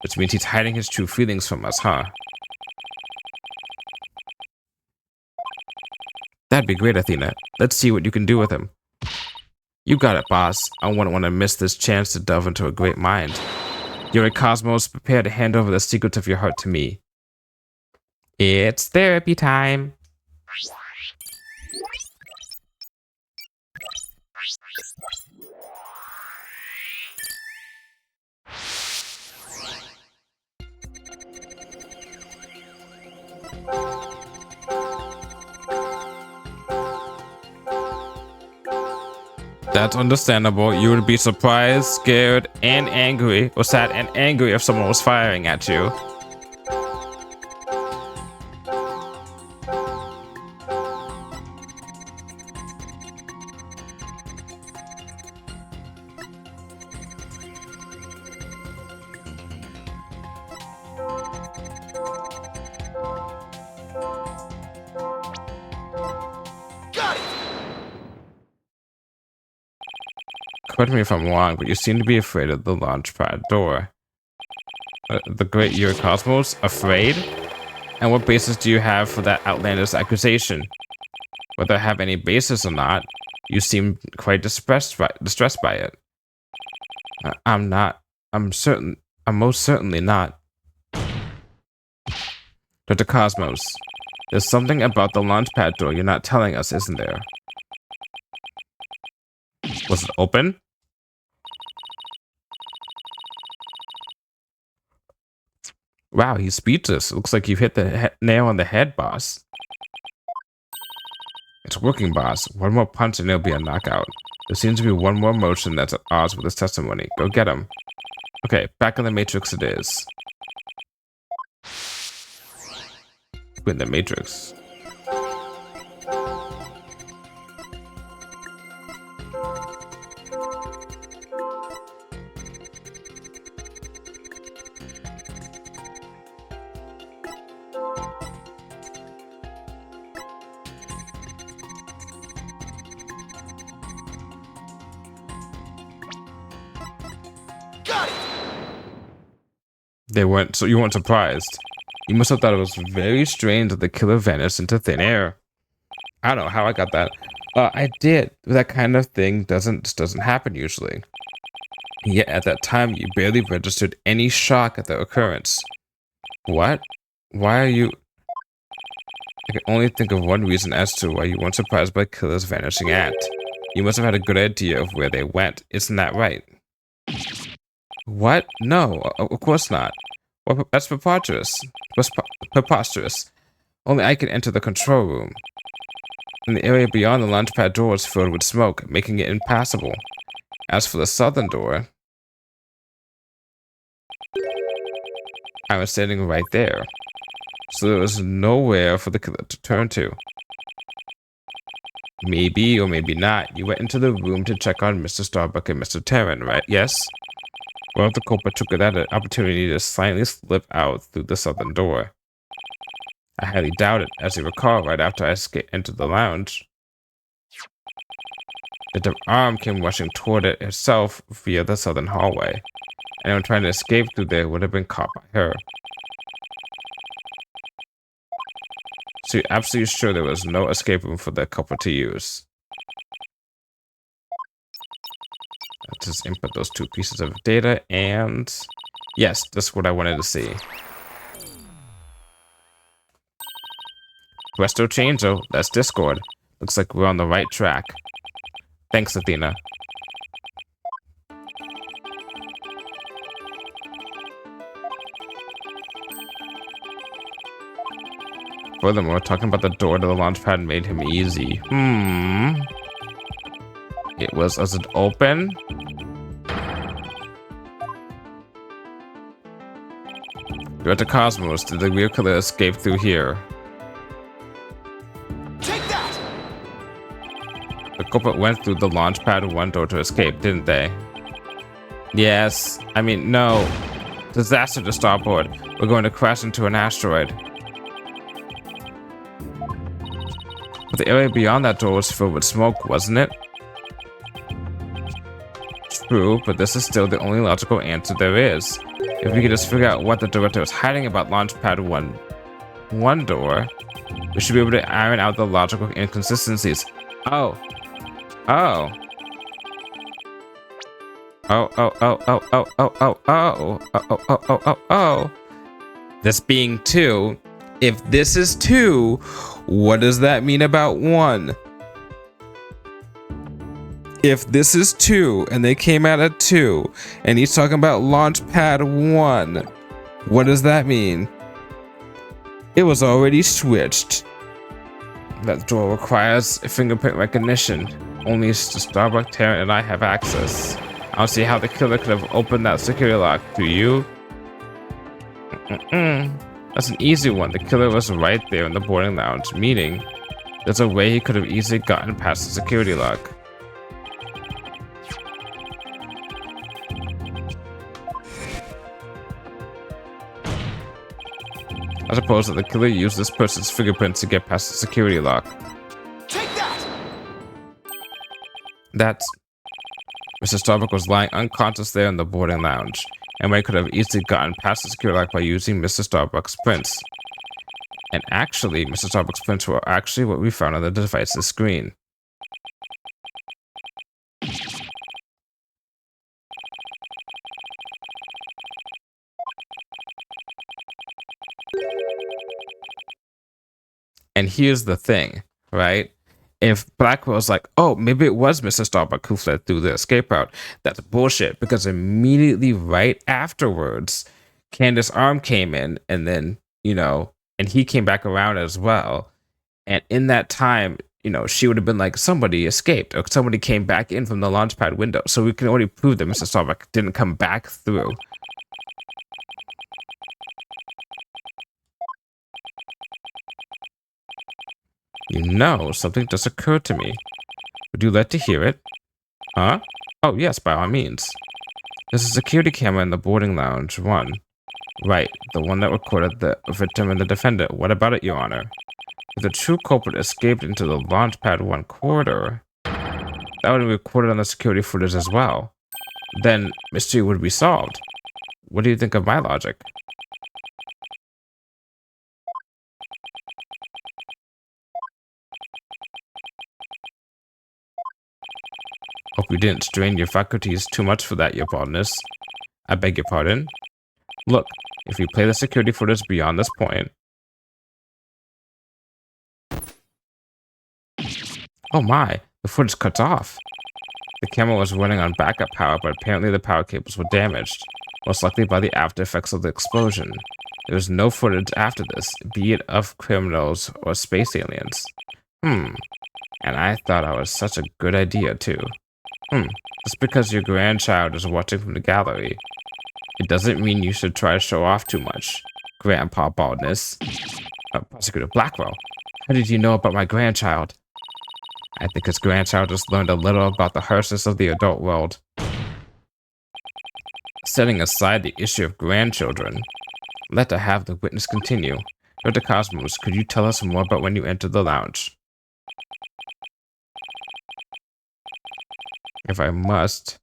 Which means he's hiding his true feelings from us, huh? That'd be great, Athena. Let's see what you can do with him. You got it, boss. I wouldn't want to miss this chance to delve into a great mind. You're a Cosmos, prepare to hand over the secrets of your heart to me. It's therapy time. That's understandable. You would be surprised, scared, and angry, or sad and angry if someone was firing at you. Correct me if I'm wrong, but you seem to be afraid of the launch pad door. The great Eurocosmos? Afraid? And what basis do you have for that outlandish accusation? Whether I have any basis or not, you seem quite distressed by it. I'm not. I'm most certainly not. Dr. Cosmos, there's something about the launch pad door you're not telling us, isn't there? Was it open? Wow, he's speechless. It looks like you've hit the nail on the head, boss. It's working, boss. One more punch and it'll be a knockout. There seems to be one more motion that's at odds with his testimony. Go get him. Okay, back in the Matrix it is. In the Matrix. Got it! They weren't, so you weren't surprised. You must have thought it was very strange that the killer vanished into thin air. I don't know how I got that. I did. That kind of thing doesn't happen usually. Yet at that time, you barely registered any shock at the occurrence. What? Why are you... I can only think of one reason as to why you weren't surprised by killer's vanishing act. You must have had a good idea of where they went. Isn't that right? What? No, of course not. Well, that's preposterous. Preposterous. Only I can enter the control room. And the area beyond the launch pad door is filled with smoke, making it impassable. As for the southern door, I was standing right there. So there was nowhere for the killer to turn to. Maybe or maybe not, you went into the room to check on Mr. Starbuck and Mr. Terran, right? Yes? Well, the culprit took that opportunity to silently slip out through the southern door. I highly doubt it, as you recall, right after I entered the lounge. The arm came rushing toward it herself via the southern hallway. Anyone trying to escape through there would have been caught by her. So you're absolutely sure there was no escape room for the culprit to use? Let's just input those 2 pieces of data, and yes, that's what I wanted to see. Resto Changeo, that's Discord. Looks like we're on the right track. Thanks, Athena. Furthermore, talking about the door to the launch pad made him easy. Was it open? Director Cosmos, did the real killer escape through here? Take that! The culprit went through the launch pad 1 door to escape, didn't they? Yes. I mean, no. Disaster to starboard. We're going to crash into an asteroid. But the area beyond that door was filled with smoke, wasn't it? True, but this is still the only logical answer there is. If we could just figure out what the director was hiding about Launchpad 1 door, we should be able to iron out the logical inconsistencies. Oh. This being 2, if this is 2, what does that mean about 1? If this is 2 and they came out at 2 and he's talking about Launchpad 1, what does that mean? It was already switched. That door requires fingerprint recognition. Only Starbuck, Terran, and I have access. I don't see how the killer could have opened that security lock. Do you? That's an easy one. The killer was right there in the boarding lounge, meaning there's a way he could have easily gotten past the security lock. I suppose that the killer used this person's fingerprints to get past the security lock. Take that! That's... Mr. Starbuck was lying unconscious there in the boarding lounge, and Wright could have easily gotten past the security lock by using Mr. Starbuck's prints. And actually, Mr. Starbuck's prints were actually what we found on the device's screen. And here's the thing, right? If Blackwell's like, oh, maybe it was Mr. Starbuck who fled through the escape route, that's bullshit, because immediately right afterwards, Candace's arm came in, and then, and he came back around as well. And in that time, you know, she would have been like, somebody escaped or somebody came back in from the launch pad window. So we can already prove that Mr. Starbuck didn't come back through. You know, something just occurred to me. Would you like to hear it? Huh? Oh, yes, by all means. There's a security camera in the boarding lounge 1. Right, the one that recorded the victim and the defendant. What about it, Your Honor? If the true culprit escaped into the Launchpad 1 corridor, that would be recorded on the security footage as well. Then, mystery would be solved. What do you think of my logic? Hope you didn't strain your faculties too much for that, Your Baldness. I beg your pardon? Look, if you play the security footage beyond this point... Oh my, the footage cuts off. The camera was running on backup power, but apparently the power cables were damaged, most likely by the after effects of the explosion. There was no footage after this, be it of criminals or space aliens. And I thought I was such a good idea, too. Just because your grandchild is watching from the gallery, it doesn't mean you should try to show off too much. Grandpa Baldness. Prosecutor Blackwell, how did you know about my grandchild? I think his grandchild just learned a little about the harshness of the adult world. Setting aside the issue of grandchildren, let us have the witness continue. Dr. Cosmos, could you tell us more about when you entered the lounge? If I must.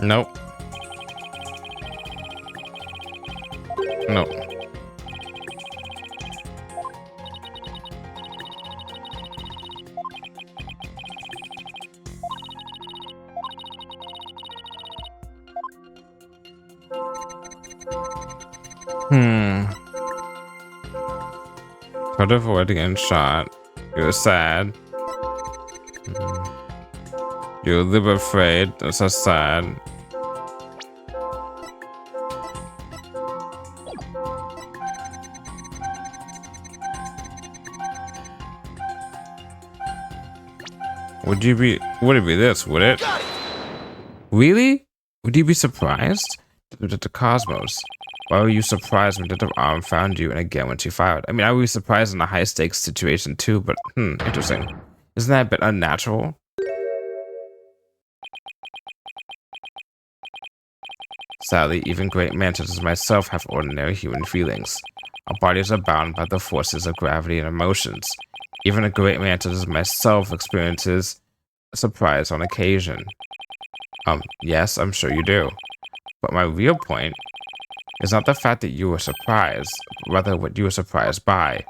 Nope. Nope. Try to avoid getting shot. You're sad. You're a little afraid. That's so sad. Would it be this, would it? Really? Would you be surprised? Detective Cosmos, why were you surprised when Detective Arm found you and again when she fired? I mean, I would be surprised in a high stakes situation too, but interesting. Isn't that a bit unnatural? Sadly, even great mantis as myself have ordinary human feelings. Our bodies are bound by the forces of gravity and emotions. Even a great mantis as myself experiences surprise on occasion. Yes, I'm sure you do. But my real point is not the fact that you were surprised, but rather what you were surprised by.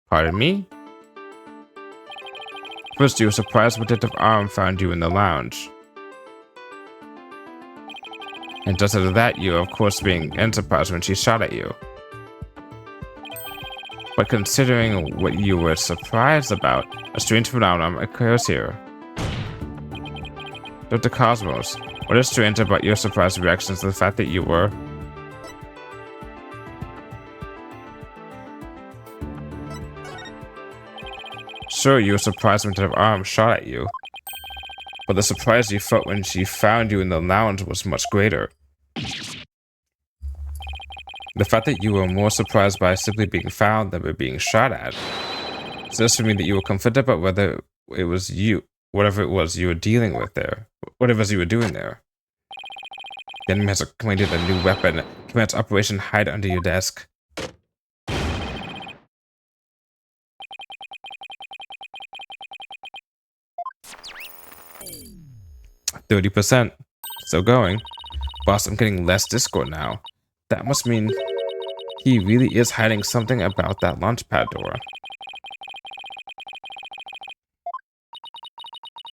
Pardon me? First, you were surprised when Detective Arm found you in the lounge. And just after that, you were of course being surprised when she shot at you. But considering what you were surprised about, a strange phenomenon occurs here. Dr. Cosmos, what is strange about your surprised reactions to the fact that you were... Sure, you were surprised when Detective Arm shot at you. But the surprise you felt when she found you in the lounge was much greater. The fact that you were more surprised by simply being found than by being shot at says to me that you were conflicted about whether it was you, whatever it was you were dealing with there, whatever it was you were doing there. The enemy has acquired a new weapon. Commence Operation Hide Under Your Desk. 30%. Still going. Boss, I'm getting less Discord now. That must mean he really is hiding something about that launchpad door.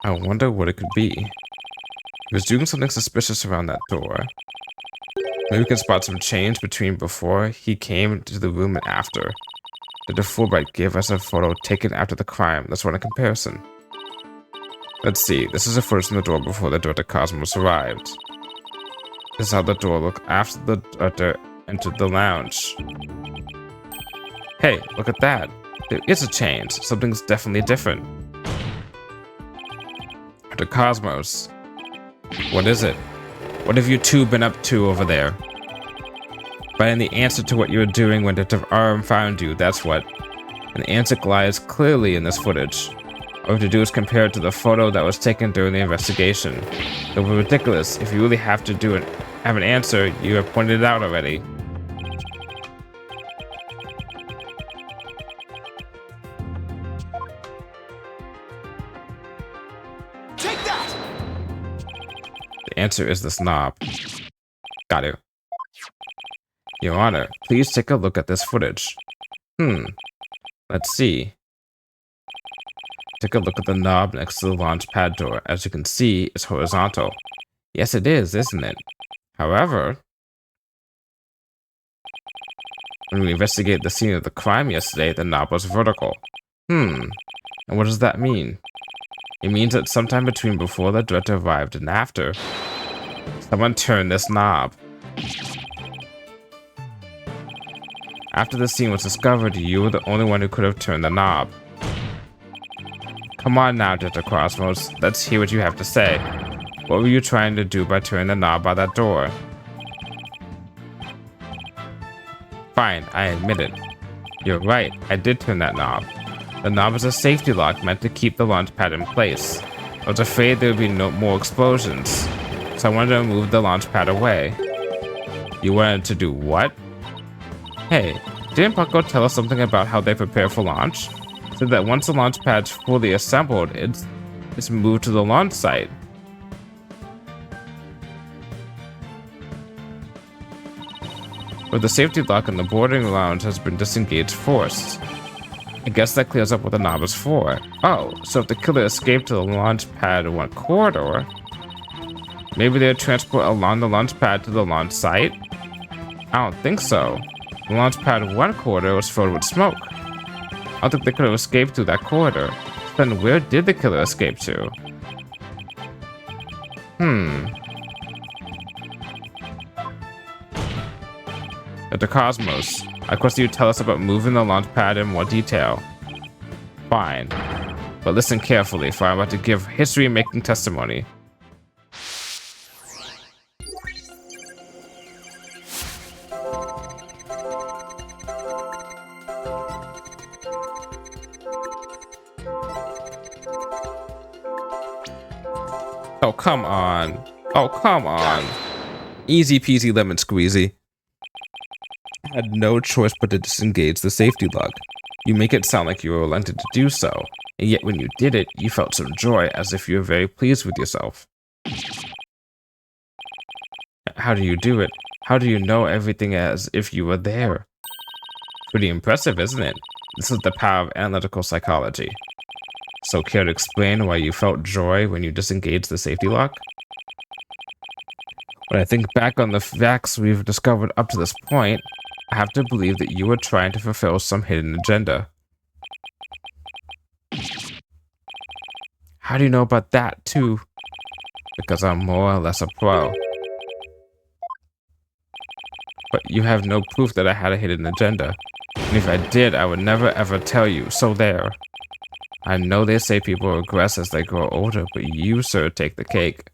I wonder what it could be. He was doing something suspicious around that door. Maybe we can spot some change between before he came to the room and after. Did the Fulbright give us a photo taken after the crime? Let's run a comparison. Let's see. This is a photo from the door before the Director Cosmos arrived. This is how the door looked after the Director entered the lounge. Hey, look at that. There is a change. Something's definitely different. Director Cosmos. What is it? What have you two been up to over there? Finding the answer to what you were doing when Detective Arm found you, that's what. And the answer lies clearly in this footage. All we have to do is compare it to the photo that was taken during the investigation. It would be ridiculous. If you really have to have an answer, you have pointed it out already. Take that! The answer is this knob. Got it. Your Honor, please take a look at this footage. Let's see. Take a look at the knob next to the launch pad door. As you can see, it's horizontal. Yes, it is, isn't it? However, when we investigated the scene of the crime yesterday, the knob was vertical. And what does that mean? It means that sometime between before the Director arrived and after, someone turned this knob. After the scene was discovered, you were the only one who could have turned the knob. Come on now, Director Cosmos. Let's hear what you have to say. What were you trying to do by turning the knob by that door? Fine, I admit it. You're right, I did turn that knob. The knob is a safety lock meant to keep the launch pad in place. I was afraid there would be no more explosions, so I wanted to move the launch pad away. You wanted to do what? Hey, didn't Bucko tell us something about how they prepare for launch? Said that once the launch pad's fully assembled, it's moved to the launch site. But the safety lock in the boarding lounge has been disengaged first. I guess that clears up what the knob is for. Oh, so if the killer escaped to the launch pad one corridor, maybe they'd transport along the launch pad to the launch site? I don't think so. The launch pad 1 corridor was filled with smoke. I don't think they could have escaped through that corridor. Then where did the killer escape to? Dr. Cosmos, I request you tell us about moving the launch pad in more detail. Fine. But listen carefully, for I'm about to give history-making testimony. Oh, come on. Oh, come on. Easy peasy lemon squeezy. I had no choice but to disengage the safety lock. You make it sound like you were reluctant to do so, and yet when you did it, you felt some joy as if you were very pleased with yourself. How do you do it? How do you know everything as if you were there? Pretty impressive, isn't it? This is the power of analytical psychology. So care to explain why you felt joy when you disengaged the safety lock? When I think back on the facts we've discovered up to this point, I have to believe that you were trying to fulfill some hidden agenda. How do you know about that, too? Because I'm more or less a pro. But you have no proof that I had a hidden agenda. And if I did, I would never ever tell you, so there. I know they say people regress as they grow older, but you, sir, take the cake.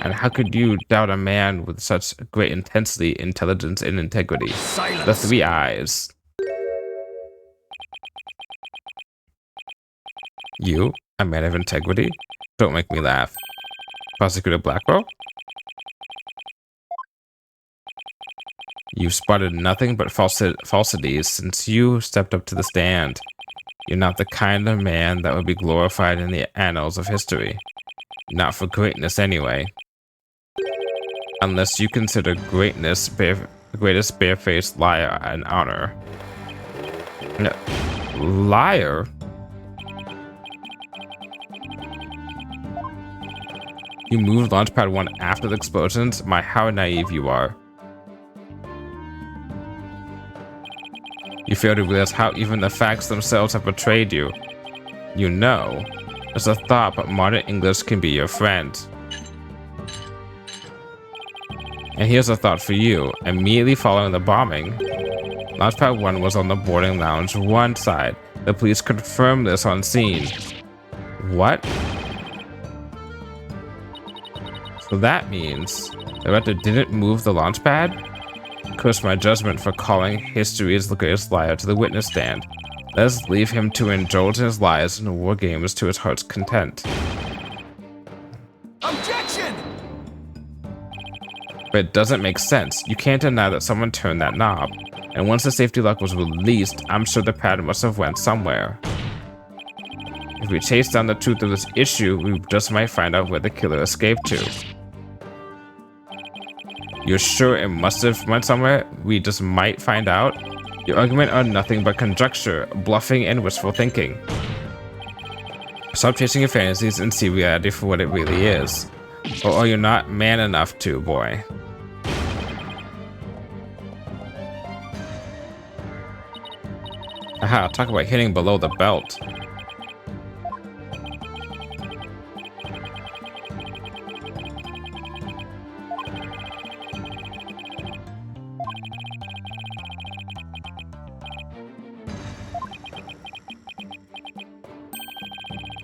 And how could you doubt a man with such great intensity, intelligence, and integrity? Silence. The 3 eyes. You, a man of integrity? Don't make me laugh. Prosecutor Blackwell? You've spotted nothing but falsities since you stepped up to the stand. You're not the kind of man that would be glorified in the annals of history. Not for greatness anyway. Unless you consider greatness greatest barefaced liar an honor. No. Liar? You moved Launchpad 1 after the explosions? How naive you are. You fail to realize how even the facts themselves have betrayed you. You know, it's a thought, but modern English can be your friend. And here's a thought for you. Immediately following the bombing, Launchpad 1 was on the boarding lounge 1 side. The police confirmed this on scene. What? So that means the director didn't move the launch pad? Curse my judgment for calling history's greatest liar to the witness stand. Let's leave him to indulge in his lies and war games to his heart's content. Objection! But it doesn't make sense. You can't deny that someone turned that knob. And once the safety lock was released, I'm sure the pad must have went somewhere. If we chase down the truth of this issue, we just might find out where the killer escaped to. You're sure it must have went somewhere? We just might find out? Your argument are nothing but conjecture, bluffing, and wishful thinking. Stop chasing your fantasies and see reality for what it really is. Or are you not man enough to, boy? Aha, talk about hitting below the belt.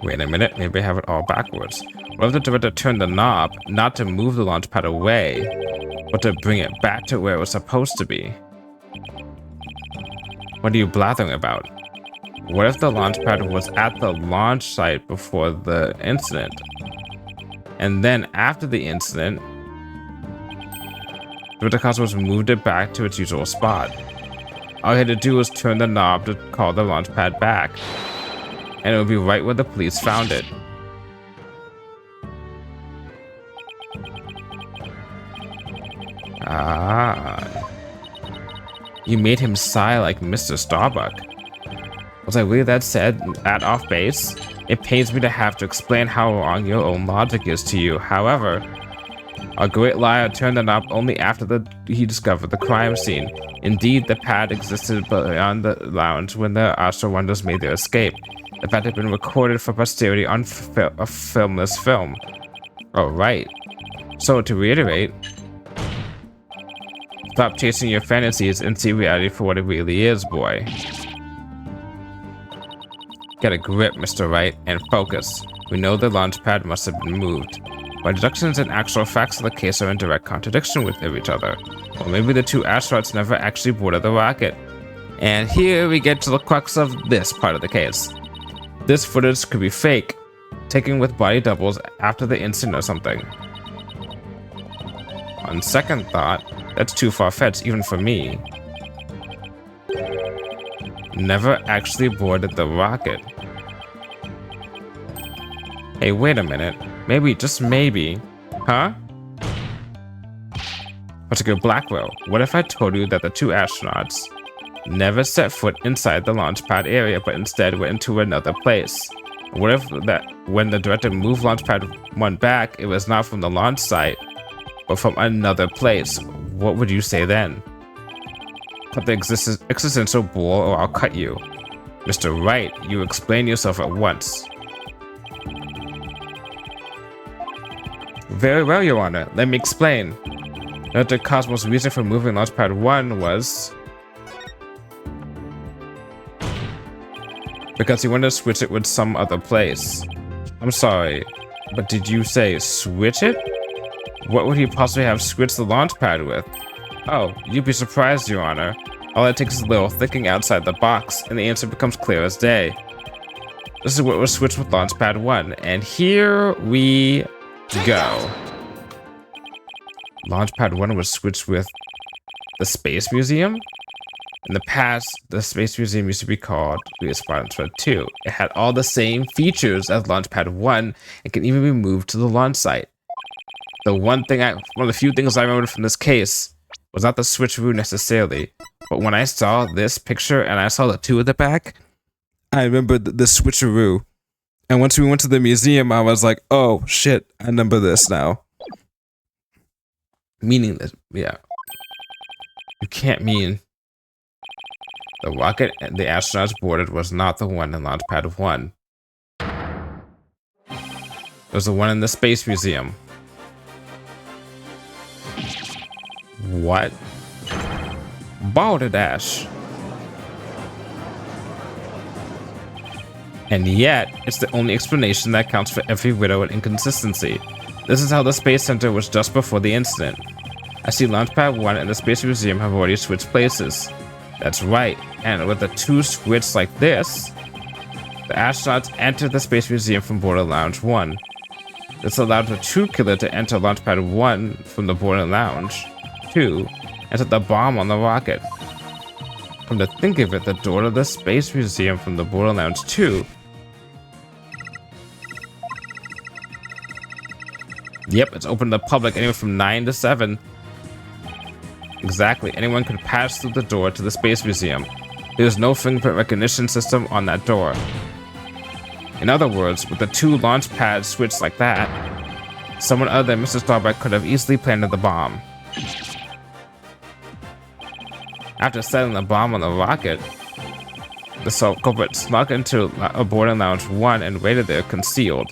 Wait a minute, maybe I have it all backwards. What if the director turned the knob not to move the launch pad away, but to bring it back to where it was supposed to be? What are you blathering about? What if the launch pad was at the launch site before the incident? And then after the incident, Director Cosmos moved it back to its usual spot. All he had to do was turn the knob to call the launch pad back, and it would be right where the police found it. Ah. You made him sigh like Mr. Starbuck. Was I really that sad at off base? It pains me to have to explain how wrong your own logic is to you. However, a great liar turned the knob only after he discovered the crime scene. Indeed, the pad existed beyond the lounge when the Astro Wonders made their escape. The fact had been recorded for posterity on a filmless film. Oh, right. So, to reiterate, stop chasing your fantasies and see reality for what it really is, boy. Get a grip, Mr. Wright, and focus. We know the launch pad must have been moved. My deductions and actual facts of the case are in direct contradiction with each other. Or maybe the two astronauts never actually boarded the rocket. And here we get to the crux of this part of the case. This footage could be fake, taken with body doubles after the incident or something. On second thought, that's too far-fetched even for me. Never actually boarded the rocket. Hey, wait a minute. Maybe, just maybe. Huh? Particular Blackwell, what if I told you that the two astronauts never set foot inside the launch pad area, but instead went into another place? What if that when the director moved launch pad 1 back, it was not from the launch site, but from another place? What would you say then? Cut the existential bull or I'll cut you. Mr. Wright, you explain yourself at once. Very well, Your Honor. Let me explain. Dr. Cosmos' reason for moving Launchpad 1 was because he wanted to switch it with some other place. I'm sorry, but did you say switch it? What would he possibly have switched the Launchpad with? Oh, you'd be surprised, Your Honor. All it takes is a little thinking outside the box, and the answer becomes clear as day. This is what was switched with Launchpad 1, and here we go. Launchpad 1 was switched with the Space Museum? In the past, the Space Museum used to be called Launchpad 2. It had all the same features as Launchpad 1 and can even be moved to the launch site. One of the few things I remembered from this case was not the switcheroo necessarily, but when I saw this picture and I saw the 2 at the back, I remembered the switcheroo. And once we went to the museum, I was like, oh shit, I remember this now. Meaning that, yeah. You can't mean the rocket the astronauts boarded was not the one in Launchpad 1. It was the one in the Space Museum. What? Balderdash. And yet, it's the only explanation that accounts for every widow and inconsistency. This is how the Space Center was just before the incident. I see Launchpad 1 and the Space Museum have already switched places. That's right, and with the 2 switched like this, the astronauts entered the Space Museum from Boarding Lounge 1. This allowed the True Killer to enter Launchpad 1 from the Boarding Lounge 2 and set the bomb on the rocket. Come to think of it, the door to the Space Museum from the Boarding Lounge 2. Yep, it's open to the public anywhere from 9 to 7. Exactly, anyone could pass through the door to the Space Museum. There's no fingerprint recognition system on that door. In other words, with the 2 launch pads switched like that, someone other than Mr. Starbuck could have easily planted the bomb. After setting the bomb on the rocket, the culprit snuck into a Boarding Lounge 1 and waited there concealed,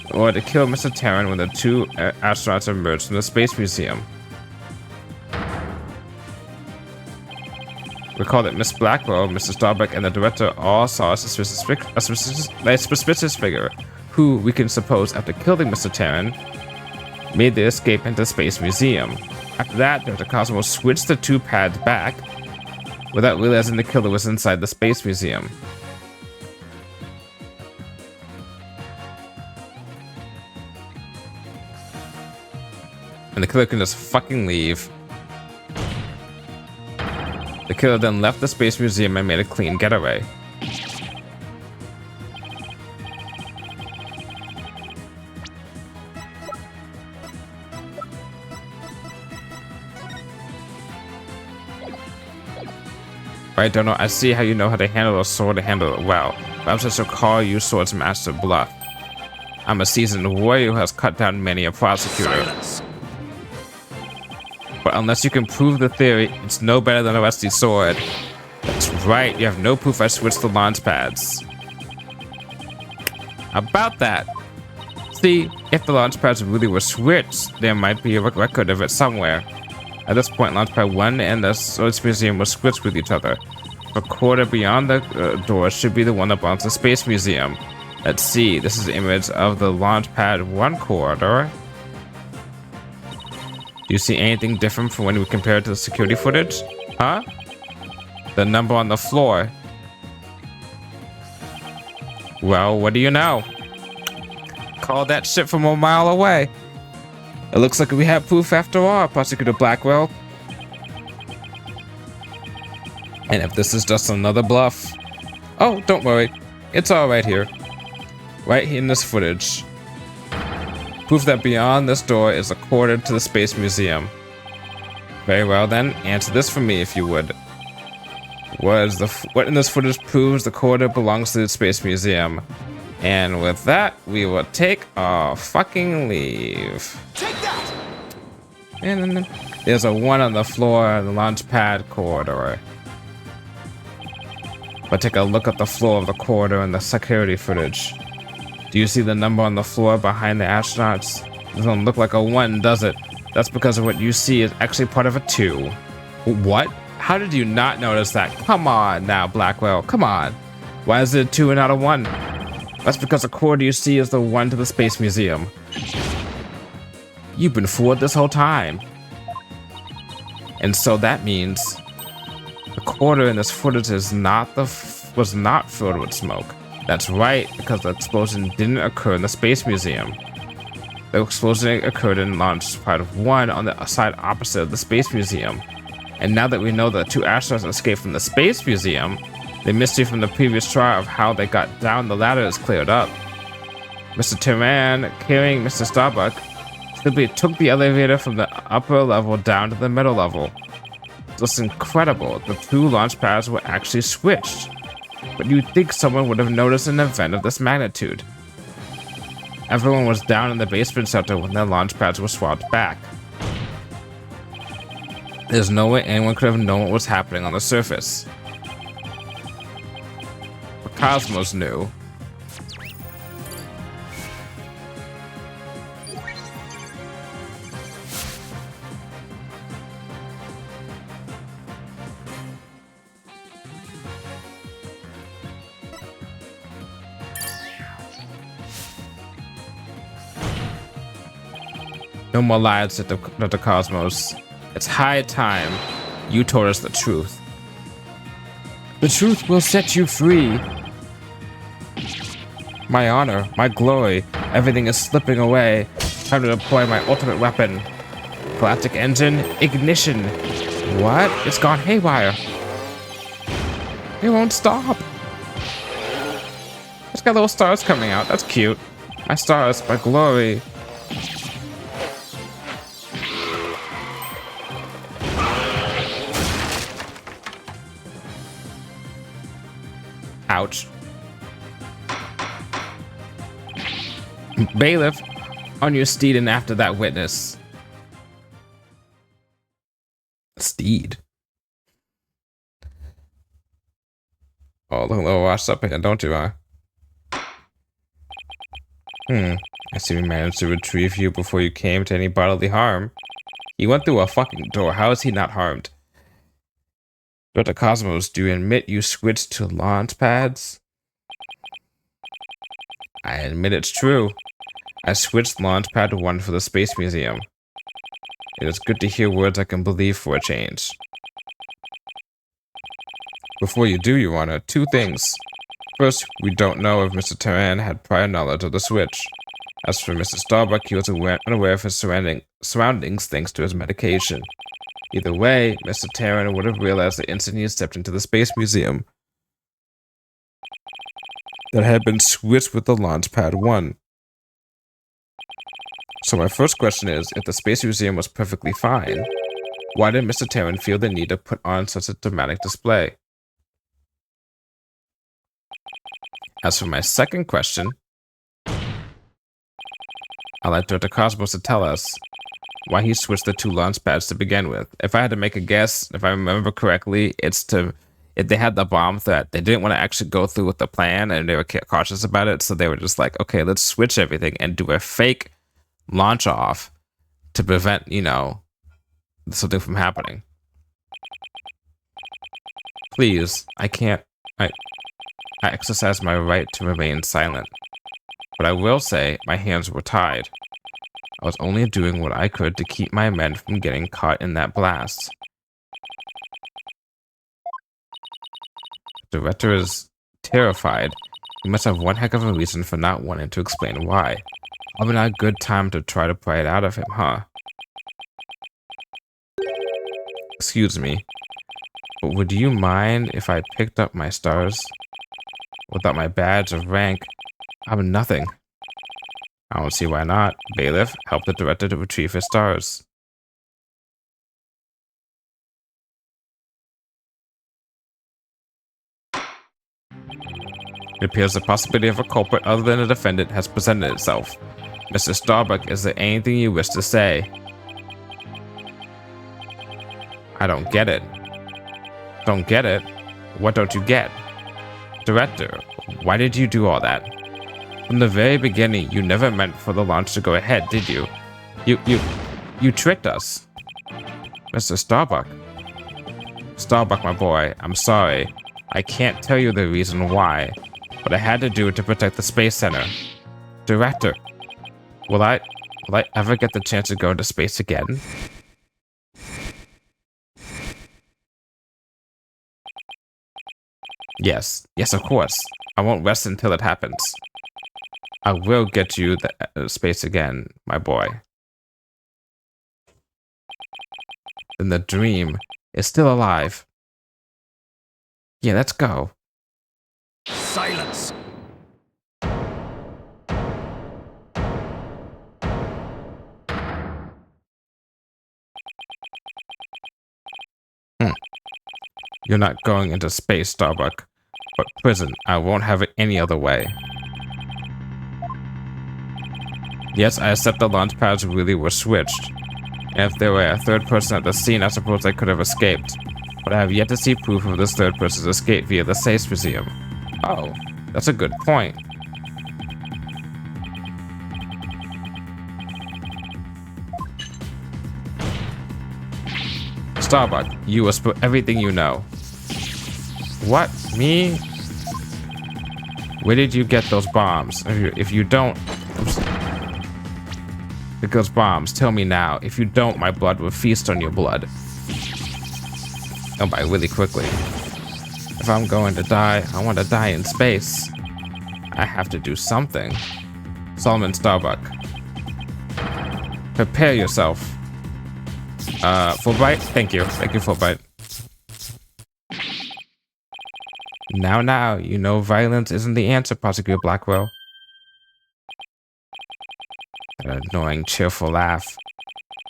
in order to kill Mr. Terran when the 2 astronauts emerged from the Space Museum. Recall that Miss Blackwell, Mr. Starbuck, and the director all saw a suspicious figure, who, we can suppose, after killing Mr. Terran, made their escape into the Space Museum. After that, Dr. Cosmo switched the 2 pads back, without realizing the killer was inside the Space Museum. And the killer can just fucking leave. The killer then left the Space Museum and made a clean getaway. Right, Dono, I see how you know how to handle a sword and handle it well. But I'm just to call you Swords Master Bluff. I'm a seasoned warrior who has cut down many a prosecutor. Silence. But unless you can prove the theory, it's no better than a rusty sword. That's right, you have no proof I switched the launch pads. About that. See, if the launch pads really were switched, there might be a record of it somewhere. At this point, Launchpad 1 and the Swords Museum were switched with each other. A quarter beyond the door should be the one that belongs to the Space Museum. Let's see, this is an image of the Launchpad 1 corridor. Do you see anything different from when we compare it to the security footage? Huh? The number on the floor. Well, what do you know? Call that shit from a mile away. It looks like we have proof after all, Prosecutor Blackwell. And if this is just another bluff... Oh, don't worry. It's all right here. Right here in this footage. Proof that beyond this door is a corridor to the Space Museum. Very well then, answer this for me if you would. What in this footage proves the corridor belongs to the Space Museum? And with that, we will take our fucking leave. Take that! And then there's a 1 on the floor in the launch pad corridor. But take a look at the floor of the corridor in the security footage. Do you see the number on the floor behind the astronauts? It doesn't look like a 1, does it? That's because of what you see is actually part of a 2. What? How did you not notice that? Come on now, Blackwell, come on. Why is it a 2 and not a 1? That's because the corridor you see is the 1 to the Space Museum. You've been fooled this whole time. And so that means the corridor in this footage is was not filled with smoke. That's right, because the explosion didn't occur in the Space Museum. The explosion occurred in Launchpad 1 on the side opposite of the Space Museum. And now that we know the two astronauts escaped from the Space Museum, the mystery from the previous trial of how they got down the ladder is cleared up. Mr. Turan, carrying Mr. Starbuck, simply took the elevator from the upper level down to the middle level. It's incredible. The two launch pads were actually switched. But you'd think someone would have noticed an event of this magnitude. Everyone was down in the basement center when the launch pads were swapped back. There's no way anyone could have known what was happening on the surface. But Cosmos knew. No more lies, said Dr. Cosmos. It's high time you told us the truth. The truth will set you free. My honor, my glory, everything is slipping away. Time to deploy my ultimate weapon. Galactic engine, ignition. What? It's gone haywire. It won't stop. It's got little stars coming out. That's cute. My stars, my glory. Ouch. Bailiff, on your steed and after that witness. Steed. Oh, look a little washed up here, don't you, huh? I see we managed to retrieve you before you came to any bodily harm. You went through a fucking door. How is he not harmed? Dr. Cosmos, do you admit you switched to launch pads? I admit it's true. I switched Launchpad 1 for the Space Museum. It is good to hear words I can believe for a change. Before you do, Your Honor, two things. First, we don't know if Mr. Turan had prior knowledge of the switch. As for Mr. Starbuck, he was unaware of his surroundings thanks to his medication. Either way, Mr. Turan would have realized the instant he stepped into the Space Museum that had been switched with the Launchpad 1. So my first question is, if the Space Museum was perfectly fine, why did Mr. Turan feel the need to put on such a dramatic display? As for my second question, I'd like Dr. Cosmos to tell us why he switched the two launch pads to begin with. If I had to make a guess, if I remember correctly, it's to, if they had the bomb threat, they didn't want to actually go through with the plan and they were cautious about it, so they were just like, okay, let's switch everything and do a fake launch off to prevent, you know, something from happening. Please, I exercise my right to remain silent. But I will say my hands were tied. I was only doing what I could to keep my men from getting caught in that blast. The director is terrified. He must have one heck of a reason for not wanting to explain why. Probably not a good time to try to pry it out of him, huh? Excuse me, but would you mind if I picked up my stars? Without my badge of rank, I'm nothing. I don't see why not. Bailiff, help the director to retrieve his stars. It appears the possibility of a culprit other than a defendant has presented itself. Mr. Starbuck, is there anything you wish to say? I don't get it. Don't get it? What don't you get? Director, why did you do all that? From the very beginning, you never meant for the launch to go ahead, did you? You tricked us. Mr. Starbuck. Starbuck, my boy, I'm sorry. I can't tell you the reason why, but I had to do it to protect the Space Center. Director, will I ever get the chance to go into space again? Yes, of course. I won't rest until it happens. I will get you the space again, my boy. In the dream, is still alive. Yeah, let's go. Silence. You're not going into space, Starbuck. But prison, I won't have it any other way. Yes, I accept the launch pads really were switched. And if there were a third person at the scene, I suppose I could have escaped. But I have yet to see proof of this third person's escape via the Space Museum. Oh, that's a good point. Starbuck, you will spill everything you know. What? Me? Where did you get those bombs? If you don't... Get those bombs, tell me now. If you don't, my blood will feast on your blood. Oh, by really quickly. If I'm going to die, I want to die in space. I have to do something. Solomon Starbuck. Prepare yourself. Fulbright? Thank you. Thank you, Fulbright. Now, you know violence isn't the answer, Prosecutor Blackwell. That annoying, cheerful laugh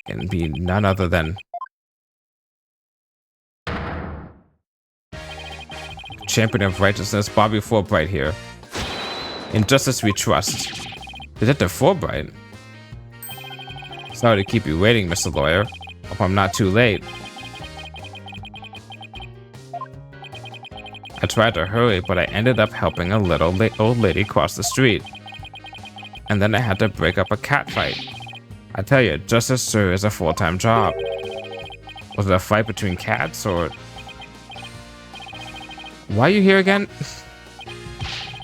can be none other than champion of righteousness, Bobby Fulbright here. In justice we trust. Detective Fulbright? Sorry to keep you waiting, Mr. Lawyer. Hope I'm not too late. I tried to hurry, but I ended up helping a little old lady cross the street. And then I had to break up a cat fight. I tell you, justice, sir, is a full-time job. Was it a fight between cats, or... Why are you here again?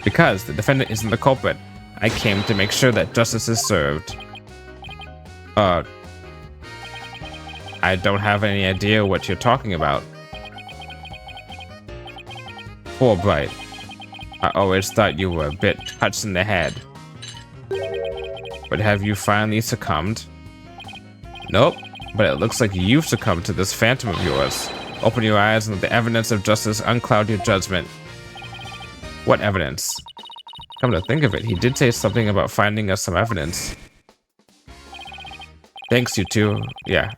Because the defendant isn't the culprit. I came to make sure that justice is served. I don't have any idea what you're talking about. Fulbright. I always thought you were a bit touched in the head. But have you finally succumbed? Nope, but it looks like you've succumbed to this phantom of yours. Open your eyes and let the evidence of justice uncloud your judgment. What evidence? Come to think of it, he did say something about finding us some evidence. Thanks, you two. Yeah.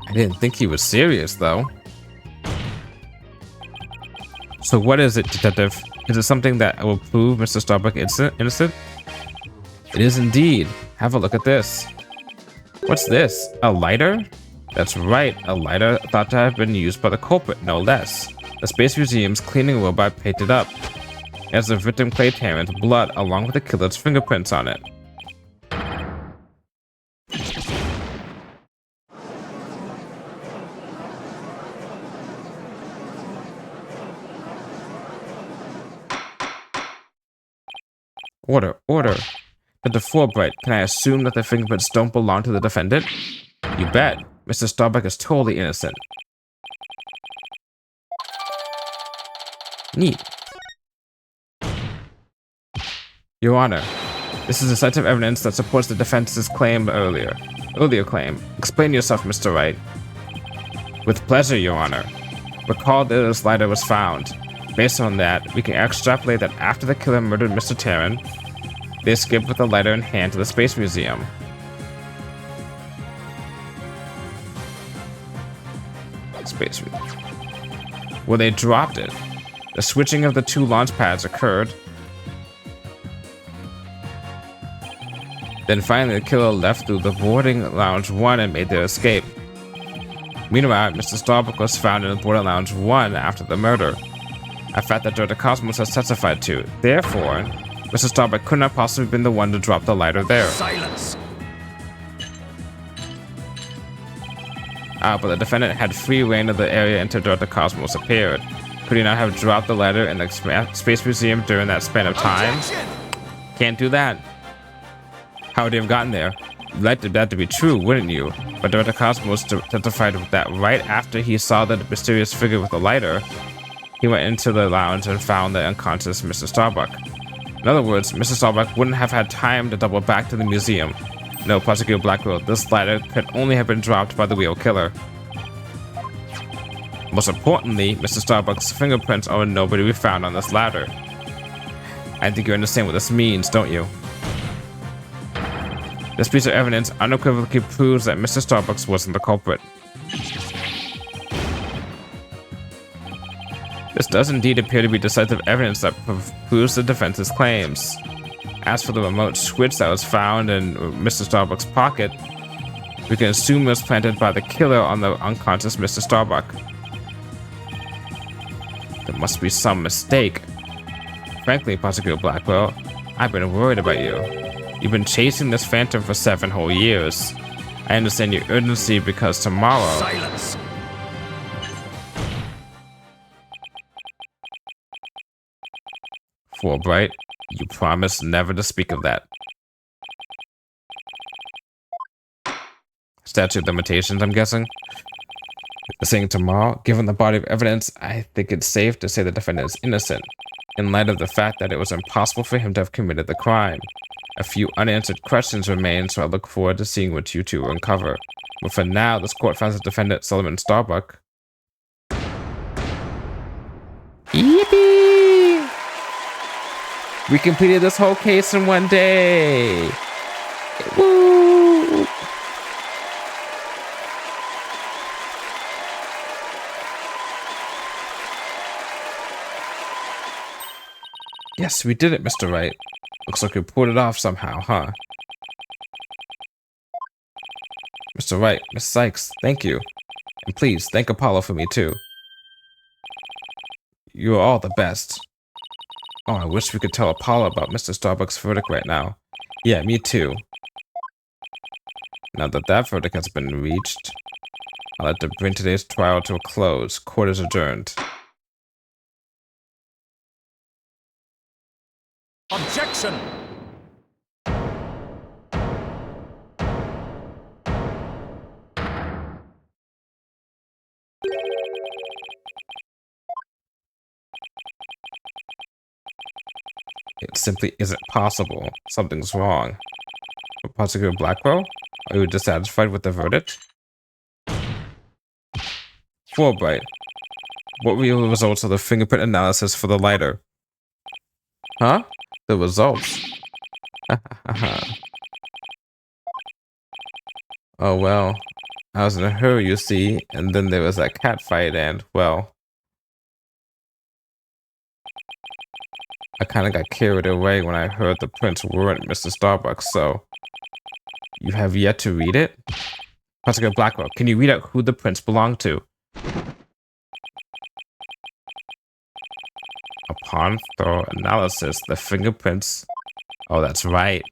I didn't think he was serious, though. So what is it, Detective? Is it something that will prove Mr. Starbuck innocent? It is indeed. Have a look at this. What's this? A lighter? That's right, a lighter thought to have been used by the culprit, no less. The Space Museum's cleaning robot picked it up. It has the victim Clay Tarrant's blood along with the killer's fingerprints on it. Order. Dr. Fulbright, can I assume that the fingerprints don't belong to the defendant? You bet. Mr. Starbuck is totally innocent. Neat. Your Honor, this is decisive evidence that supports the defense's claim earlier claim. Explain yourself, Mr. Wright. With pleasure, Your Honor. Recall that this lighter was found. Based on that, we can extrapolate that after the killer murdered Mr. Tarrant, they escaped with the lighter in hand to the Space Museum. Where they dropped it. The switching of the two launch pads occurred. Then finally the killer left through the boarding lounge 1 and made their escape. Meanwhile, Mr. Starbuck was found in the boarding lounge 1 after the murder. A fact that Director Cosmos has testified to. Therefore, Mr. Starbuck could not possibly have been the one to drop the lighter there. Silence. But the defendant had free reign of the area until Director Cosmos appeared. Could he not have dropped the lighter in the Space Museum during that span of time? Objection! Can't do that. How would he have gotten there? You'd like that to be true, wouldn't you? But Director Cosmos testified that right after he saw the mysterious figure with the lighter, he went into the lounge and found the unconscious Mr. Starbuck. In other words, Mr. Starbuck wouldn't have had time to double back to the museum. No, Prosecutor Blackwell, this ladder could only have been dropped by the real killer. Most importantly, Mr. Starbuck's fingerprints are nowhere to be found on this ladder. I think you understand what this means, don't you? This piece of evidence unequivocally proves that Mr. Starbucks wasn't the culprit. This does indeed appear to be decisive evidence that proves the defense's claims. As for the remote switch that was found in Mr. Starbuck's pocket, we can assume it was planted by the killer on the unconscious Mr. Starbuck. There must be some mistake. Frankly, Prosecutor Blackwell, I've been worried about you. You've been chasing this phantom for 7 whole years. I understand your urgency because tomorrow... Silence! Wright, you promised never to speak of that. Statute of limitations, I'm guessing. Saying tomorrow, given the body of evidence, I think it's safe to say the defendant is innocent, in light of the fact that it was impossible for him to have committed the crime. A few unanswered questions remain, so I look forward to seeing what you two uncover. But for now, this court finds the defendant Solomon Starbuck. Yippee! We completed this whole case in 1 day! Woo! Yes, we did it, Mr. Wright. Looks like we pulled it off somehow, huh? Mr. Wright, Miss Sykes, thank you. And please, thank Apollo for me, too. You are all the best. Oh, I wish we could tell Apollo about Mr. Starbuck's verdict right now. Yeah, me too. Now that that verdict has been reached, I'll have to bring today's trial to a close. Court is adjourned. Objection! It simply isn't possible. Something's wrong. Prosecutor Blackwell, are you dissatisfied with the verdict? Fulbright, what were your results of the fingerprint analysis for the lighter? Huh? The results? Oh well, I was in a hurry, you see, and then there was that cat fight and, well, I kinda got carried away when I heard the prints weren't Mr. Starbucks, so... You have yet to read it? Prosecutor Blackwell, can you read out who the prints belong to? Upon thorough analysis, the fingerprints... Oh, that's right.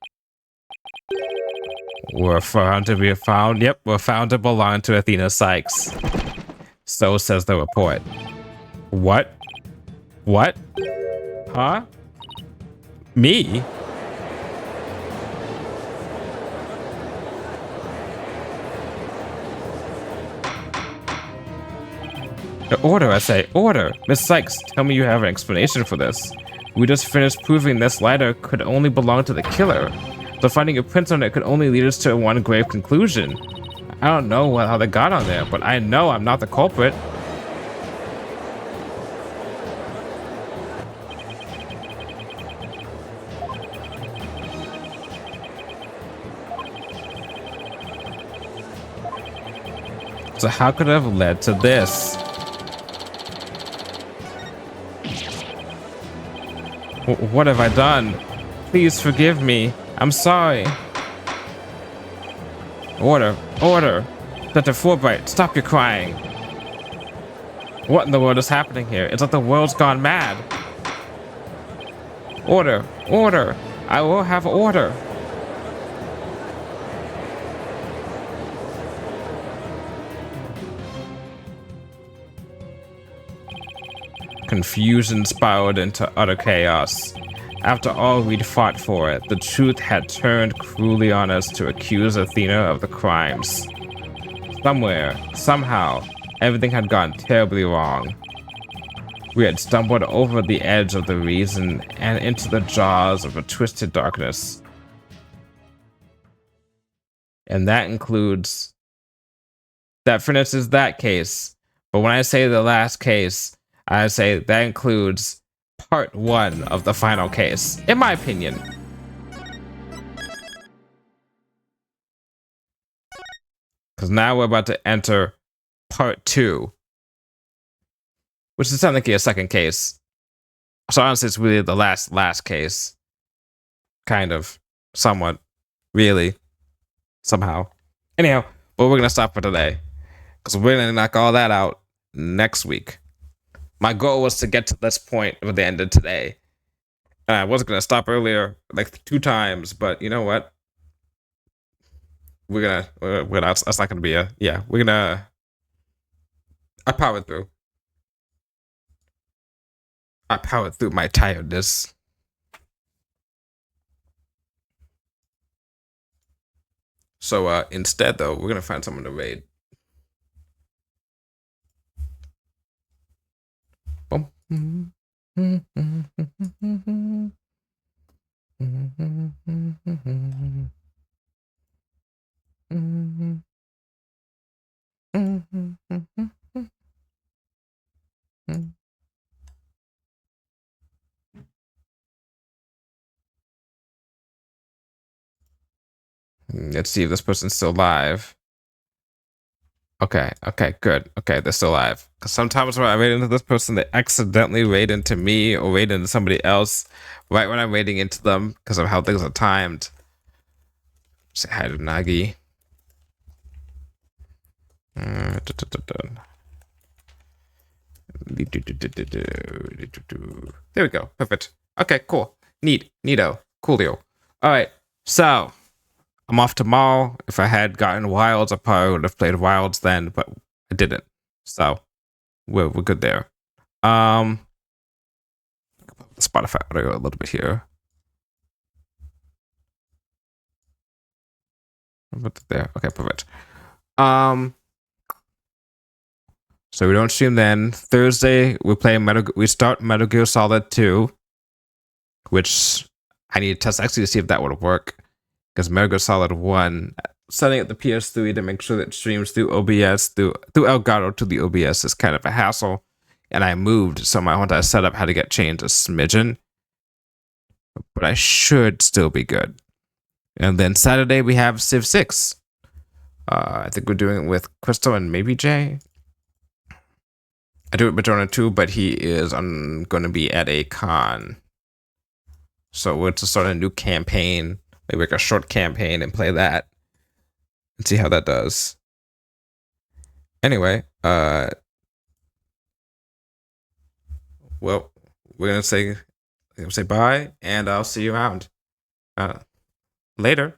Were found to be found... Yep, were found to belong to Athena Sykes. So says the report. What? What? Huh? Me? Order, I say, order! Miss Sykes, tell me you have an explanation for this. We just finished proving this lighter could only belong to the killer. So finding a print on it could only lead us to one grave conclusion. I don't know how they got on there, but I know I'm not the culprit. So how could it have led to this? What have I done? Please forgive me. I'm sorry. Order, order. Dr. Fulbright, stop your crying. What in the world is happening here? It's like the world's gone mad. Order, order. I will have order. Confusion spiraled into utter chaos. After all we'd fought for it, the truth had turned cruelly on us to accuse Athena of the crimes. Somewhere, somehow, everything had gone terribly wrong. We had stumbled over the edge of the reason and into the jaws of a twisted darkness. And that includes that finishes that case. But when I say the last case, I say that includes part 1 of the final case, in my opinion. Because now we're about to enter part 2, which is technically a second case. So honestly, it's really the last case. Kind of. Somewhat. Really. Somehow. Anyhow, but we're going to stop for today. Because we're going to knock all that out next week. My goal was to get to this point with the end of today. And I was going to stop earlier, like 2 times, but you know what? We're gonna that's not gonna be a, yeah, we're gonna, I powered through. I powered through my tiredness. So instead though, we're gonna find someone to raid. Boom. Let's see if this person's still alive. Okay, good. Okay, they're still alive. Because sometimes when I raid into this person, they accidentally raid into me or raid into somebody else right when I'm raiding into them because of how things are timed. Say hi to Nagi. There we go. Perfect. Okay, cool. Neato. Coolio. Alright, so I'm off tomorrow. If I had gotten Wilds, I probably would have played Wilds then, but I didn't. So we're good there. Spotify audio a little bit here. There. Okay, perfect. So we don't stream then. Thursday we play we start Metal Gear Solid 2, which I need to test actually to see if that would work. Because Metal Gear Solid 1, setting up the PS3 to make sure that it streams through OBS, through Elgato to the OBS is kind of a hassle. And I moved, so my whole setup had to get changed a smidgen. But I should still be good. And then Saturday we have Civ 6. I think we're doing it with Crystal and maybe Jay. I do it with Madonna too, but he is going to be at a con. So we're to start a new campaign, maybe like a short campaign and play that and see how that does. Anyway, well, we're going to say bye and I'll see you around. Later.